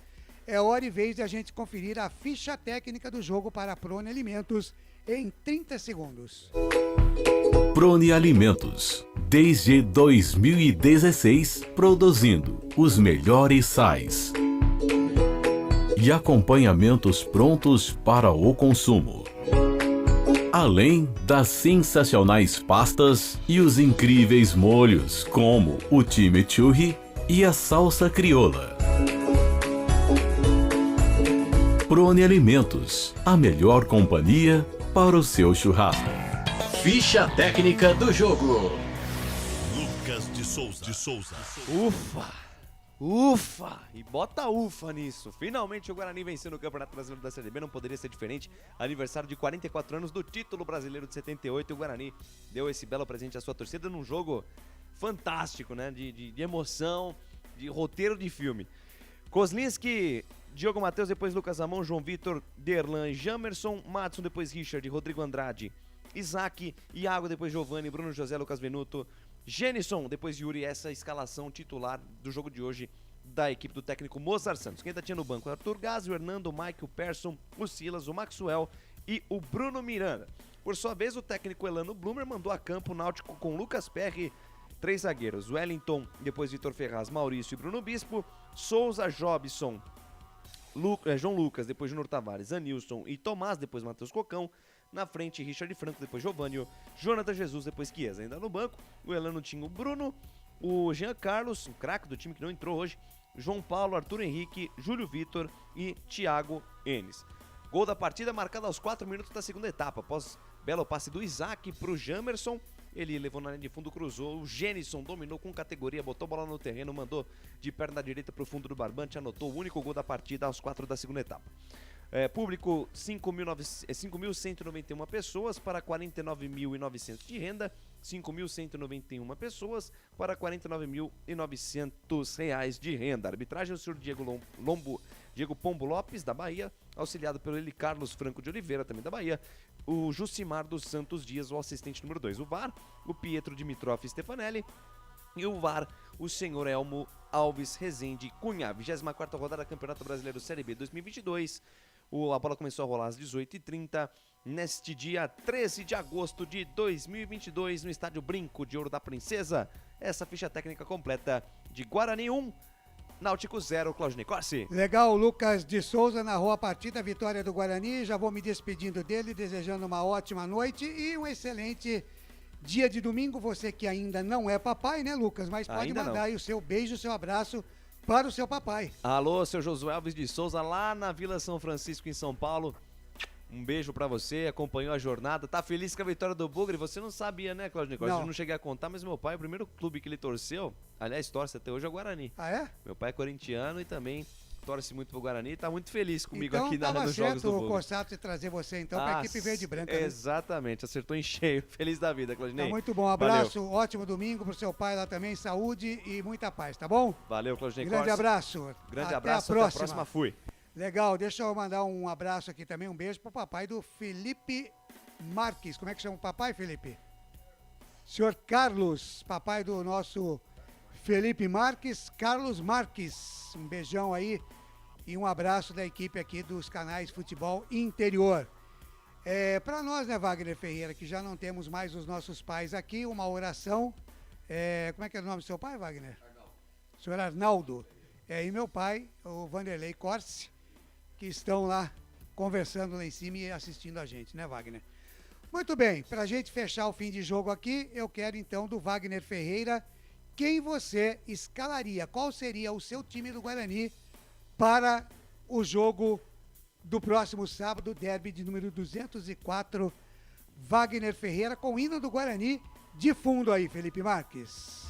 É hora e vez de a gente conferir a ficha técnica do jogo para a Prone Alimentos em 30 segundos. Prone Alimentos, desde 2016, produzindo os melhores sais e acompanhamentos prontos para o consumo. Além das sensacionais pastas e os incríveis molhos, como o chimichurri e a salsa crioula. Prone Alimentos, a melhor companhia para o seu churrasco. Ficha técnica do jogo. Lucas de Souza. Ufa! Ufa! E bota ufa nisso. Finalmente o Guarani venceu no Campeonato Brasileiro da Série B, não poderia ser diferente. Aniversário de 44 anos do título brasileiro de 78 e o Guarani deu esse belo presente à sua torcida num jogo fantástico, né? De emoção, de roteiro de filme. Kozlinski, Diogo Matheus, depois Lucas Amon, João Vitor, Derlan, Jamerson, Madson, depois Richard, Rodrigo Andrade, Isaac, Iago, depois Giovanni, Bruno José, Lucas Venuto, Genison, depois Yuri, essa escalação titular do jogo de hoje da equipe do técnico Mozart Santos. Quem ainda tinha no banco? O Arthur Gás, o Hernando, o Mike, o Persson, o Silas, o Maxwell e o Bruno Miranda. Por sua vez, o técnico Elano Blumer mandou a campo o Náutico com Lucas Perry, 3 zagueiros, Wellington, depois Vitor Ferraz, Maurício e Bruno Bispo, Souza, Jobson, João Lucas, depois Júnior Tavares, Anilson e Tomás, depois Matheus Cocão. Na frente, Richard Franco, depois Giovânio, Jonathan Jesus, depois Chiesa. Ainda no banco, o Elano tinha o Bruno, o Jean Carlos, o craque do time que não entrou hoje, João Paulo, Arthur Henrique, Júlio Vitor e Thiago Enes. Gol da partida marcado aos 4 minutos da segunda etapa. Após belo passe do Isaac para o Jamerson, ele levou na linha de fundo, cruzou, o Genison dominou com categoria, botou a bola no terreno, mandou de perna direita para o fundo do barbante, anotou o único gol da partida aos 4 da segunda etapa. Público 5.191 pessoas para 49.900 de renda 5.191 pessoas para R$ 49.900 de renda. A arbitragem, o senhor Diego Pombo Lopes, da Bahia, auxiliado pelo Eli Carlos Franco de Oliveira, também da Bahia, o Jucimar dos Santos Dias, o assistente número 2. O VAR, o Pietro Dimitrov Stefanelli. E o VAR, o senhor Elmo Alves Rezende Cunha. 24ª rodada do Campeonato Brasileiro Série B 2022. A bola começou a rolar às 18h30, neste dia 13 de agosto de 2022, no estádio Brinco de Ouro da Princesa. Essa ficha técnica completa de Guarani 1, Náutico 0, Claudinei Corsi. Legal, o Lucas de Souza narrou a partida, vitória do Guarani. Já vou me despedindo dele, desejando uma ótima noite e um excelente dia de domingo. Você que ainda não é papai, né, Lucas? Mas pode Ainda mandar não. aí o seu beijo, o seu abraço para o seu papai. Alô, seu Josué Alves de Souza, lá na Vila São Francisco, em São Paulo. Um beijo pra você, acompanhou a jornada, tá feliz com a vitória do Bugre. Você não sabia, né, Claudio Nicolas? Eu não cheguei a contar, mas meu pai, o primeiro clube que ele torceu, aliás, torce até hoje, é o Guarani. Ah, é? Meu pai é corintiano e também torce muito pro Guarani e tá muito feliz comigo Então aqui nos jogos do certo o Bugre. Corsato de trazer você então para a equipe verde e branca. Né? Exatamente, acertou em cheio. Feliz da vida, Claudinei. Tá muito bom, abraço, ótimo domingo pro seu pai lá também, saúde e muita paz, tá bom? Valeu, Claudinei. Grande abraço. Grande abraço, até a próxima, fui. Legal, deixa eu mandar um abraço aqui também, um beijo pro papai do Felipe Marques. Como é que chama o papai, Felipe? Senhor Carlos, papai do nosso Felipe Marques, Carlos Marques. Um beijão aí e um abraço da equipe aqui dos canais Futebol Interior. Para nós, né, Wagner Ferreira, que já não temos mais os nossos pais aqui, uma oração. Como é que é o nome do seu pai, Wagner? Arnaldo. Senhor Arnaldo. E meu pai, o Vanderlei Corsi, que estão lá conversando lá em cima e assistindo a gente, né, Wagner? Muito bem, para a gente fechar o fim de jogo aqui, eu quero então do Wagner Ferreira, quem você escalaria? Qual seria o seu time do Guarani para o jogo do próximo sábado, derby de número 204, Wagner Ferreira, com o hino do Guarani de fundo aí, Felipe Marques.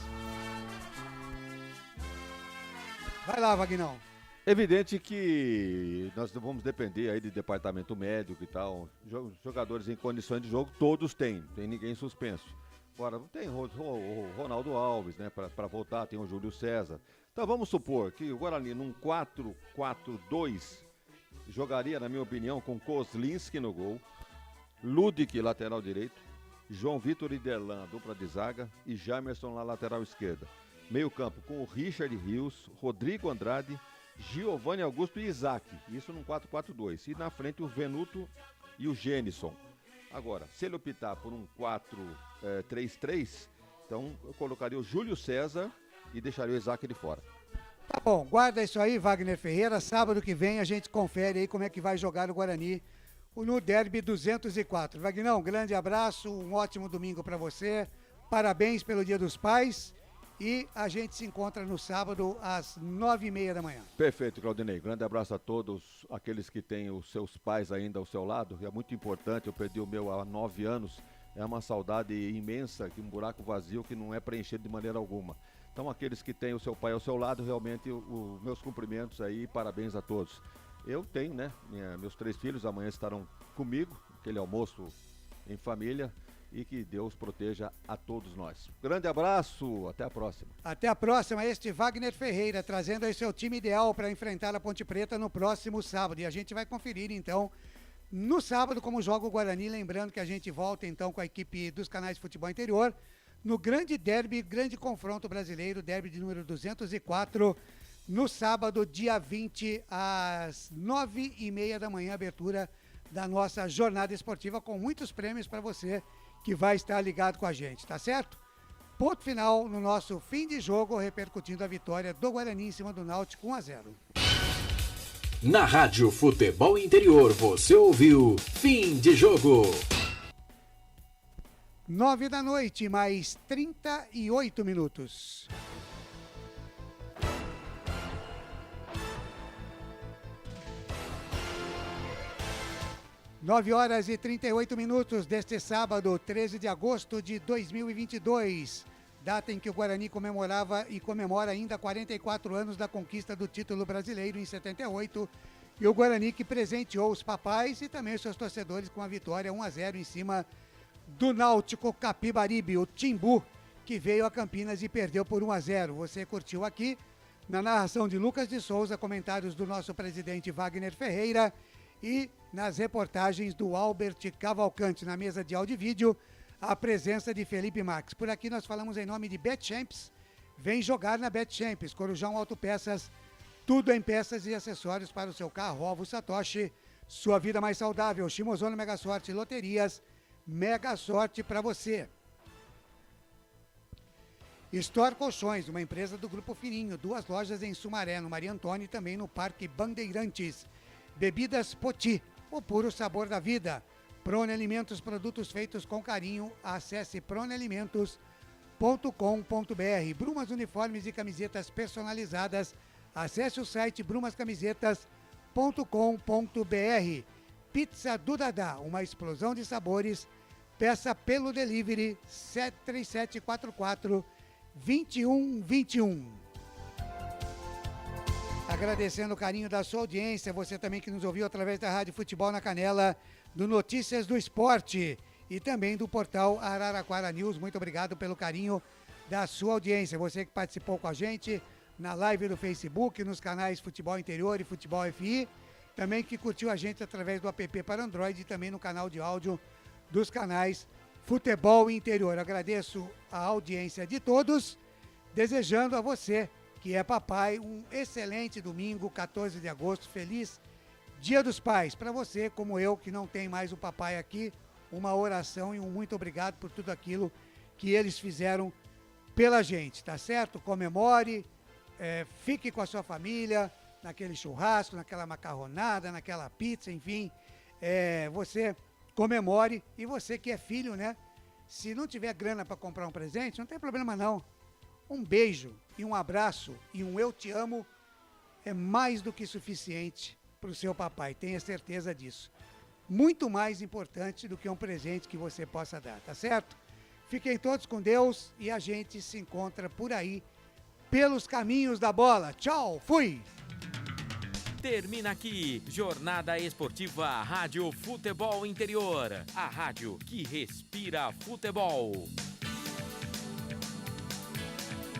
Vai lá, Vagnão. Evidente que nós vamos depender aí de departamento médico e tal. Jogadores em condições de jogo, todos têm. Tem ninguém suspenso. Agora, tem o Ronaldo Alves, né, para voltar, tem o Júlio César. Então vamos supor que o Guarani num 4-4-2 jogaria, na minha opinião, com Kozlinski no gol, Ludic, lateral direito, João Vitor e Derlan, dupla de zaga, e Jamerson na lateral esquerda. Meio campo com o Richard Rios, Rodrigo Andrade, Giovanni Augusto e Isaac, isso num 4-4-2. E na frente o Venuto e o Gênison. Agora, se ele optar por um 4-3-3, então eu colocaria o Júlio César e deixaria o Isaac de fora. Tá bom, guarda isso aí, Wagner Ferreira. Sábado que vem a gente confere aí como é que vai jogar o Guarani no Derby 204. Vagnão, grande abraço, um ótimo domingo para você. Parabéns pelo Dia dos Pais. E a gente se encontra no sábado às 9h30 da manhã. Perfeito, Claudinei. Grande abraço a todos aqueles que têm os seus pais ainda ao seu lado. É muito importante, eu perdi o meu há 9 anos. É uma saudade imensa, um buraco vazio que não é preenchido de maneira alguma. Então, aqueles que têm o seu pai ao seu lado, realmente, meus cumprimentos aí, parabéns a todos. Eu tenho, né, meus 3 filhos amanhã estarão comigo, aquele almoço em família, e que Deus proteja a todos nós. Grande abraço, até a próxima. Até a próxima, este Wagner Ferreira, trazendo aí seu time ideal para enfrentar a Ponte Preta no próximo sábado. E a gente vai conferir, então, no sábado, como joga o Guarani. Lembrando que a gente volta, então, com a equipe dos canais de Futebol Interior, no grande derby, grande confronto brasileiro, derby de número 204, no sábado, dia 20, às 9h30 da manhã, abertura da nossa jornada esportiva, com muitos prêmios para você que vai estar ligado com a gente, tá certo? Ponto final no nosso fim de jogo, repercutindo a vitória do Guarani em cima do Náutico 1-0. Na Rádio Futebol Interior, você ouviu Fim de Jogo. 9 da noite, mais 38 minutos. Nove horas e 38 minutos deste sábado, 13 de agosto de 2022, data em que o Guarani comemorava e comemora ainda 44 anos da conquista do título brasileiro em 78, e o Guarani que presenteou os papais e também os seus torcedores com a vitória 1-0 em cima do Náutico Capibaribe, o Timbu, que veio a Campinas e perdeu por 1-0. Você curtiu aqui, na narração de Lucas de Souza, comentários do nosso presidente Wagner Ferreira e nas reportagens do Albert Cavalcante, na mesa de áudio e vídeo, a presença de Felipe Marques. Por aqui nós falamos em nome de Betchamps. Vem jogar na Betchamps, Corujão Autopeças, tudo em peças e acessórios para o seu carro. Ovo Satoshi, sua vida mais saudável. Shimozono Mega Sorte Loterias, mega sorte para você. Store Colchões, uma empresa do Grupo Fininho, 2 lojas em Sumaré, no Maria Antônia e também no Parque Bandeirantes. Bebidas Poti, o puro sabor da vida. Prone Alimentos, produtos feitos com carinho. Acesse pronealimentos.com.br. Brumas Uniformes e Camisetas Personalizadas. Acesse o site brumascamisetas.com.br. Pizza do Dadá, uma explosão de sabores. Peça pelo delivery 73744-2121. Agradecendo o carinho da sua audiência, você também que nos ouviu através da Rádio Futebol na Canela, do Notícias do Esporte e também do portal Araraquara News. Muito obrigado pelo carinho da sua audiência. Você que participou com a gente na live do Facebook, nos canais Futebol Interior e Futebol FI, também que curtiu a gente através do app para Android e também no canal de áudio dos canais Futebol Interior. Agradeço a audiência de todos, desejando a você que é papai um excelente domingo, 14 de agosto, feliz Dia dos Pais. Para você, como eu, que não tem mais o papai aqui, uma oração e um muito obrigado por tudo aquilo que eles fizeram pela gente, tá certo? Comemore, fique com a sua família, naquele churrasco, naquela macarronada, naquela pizza, enfim, você comemore. E você que é filho, né? Se não tiver grana para comprar um presente, não tem problema não. Um beijo e um abraço e um eu te amo é mais do que suficiente para o seu papai, tenha certeza disso. Muito mais importante do que um presente que você possa dar, tá certo? Fiquem todos com Deus e a gente se encontra por aí, pelos caminhos da bola. Tchau, fui! Termina aqui, Jornada Esportiva Rádio Futebol Interior, a rádio que respira futebol.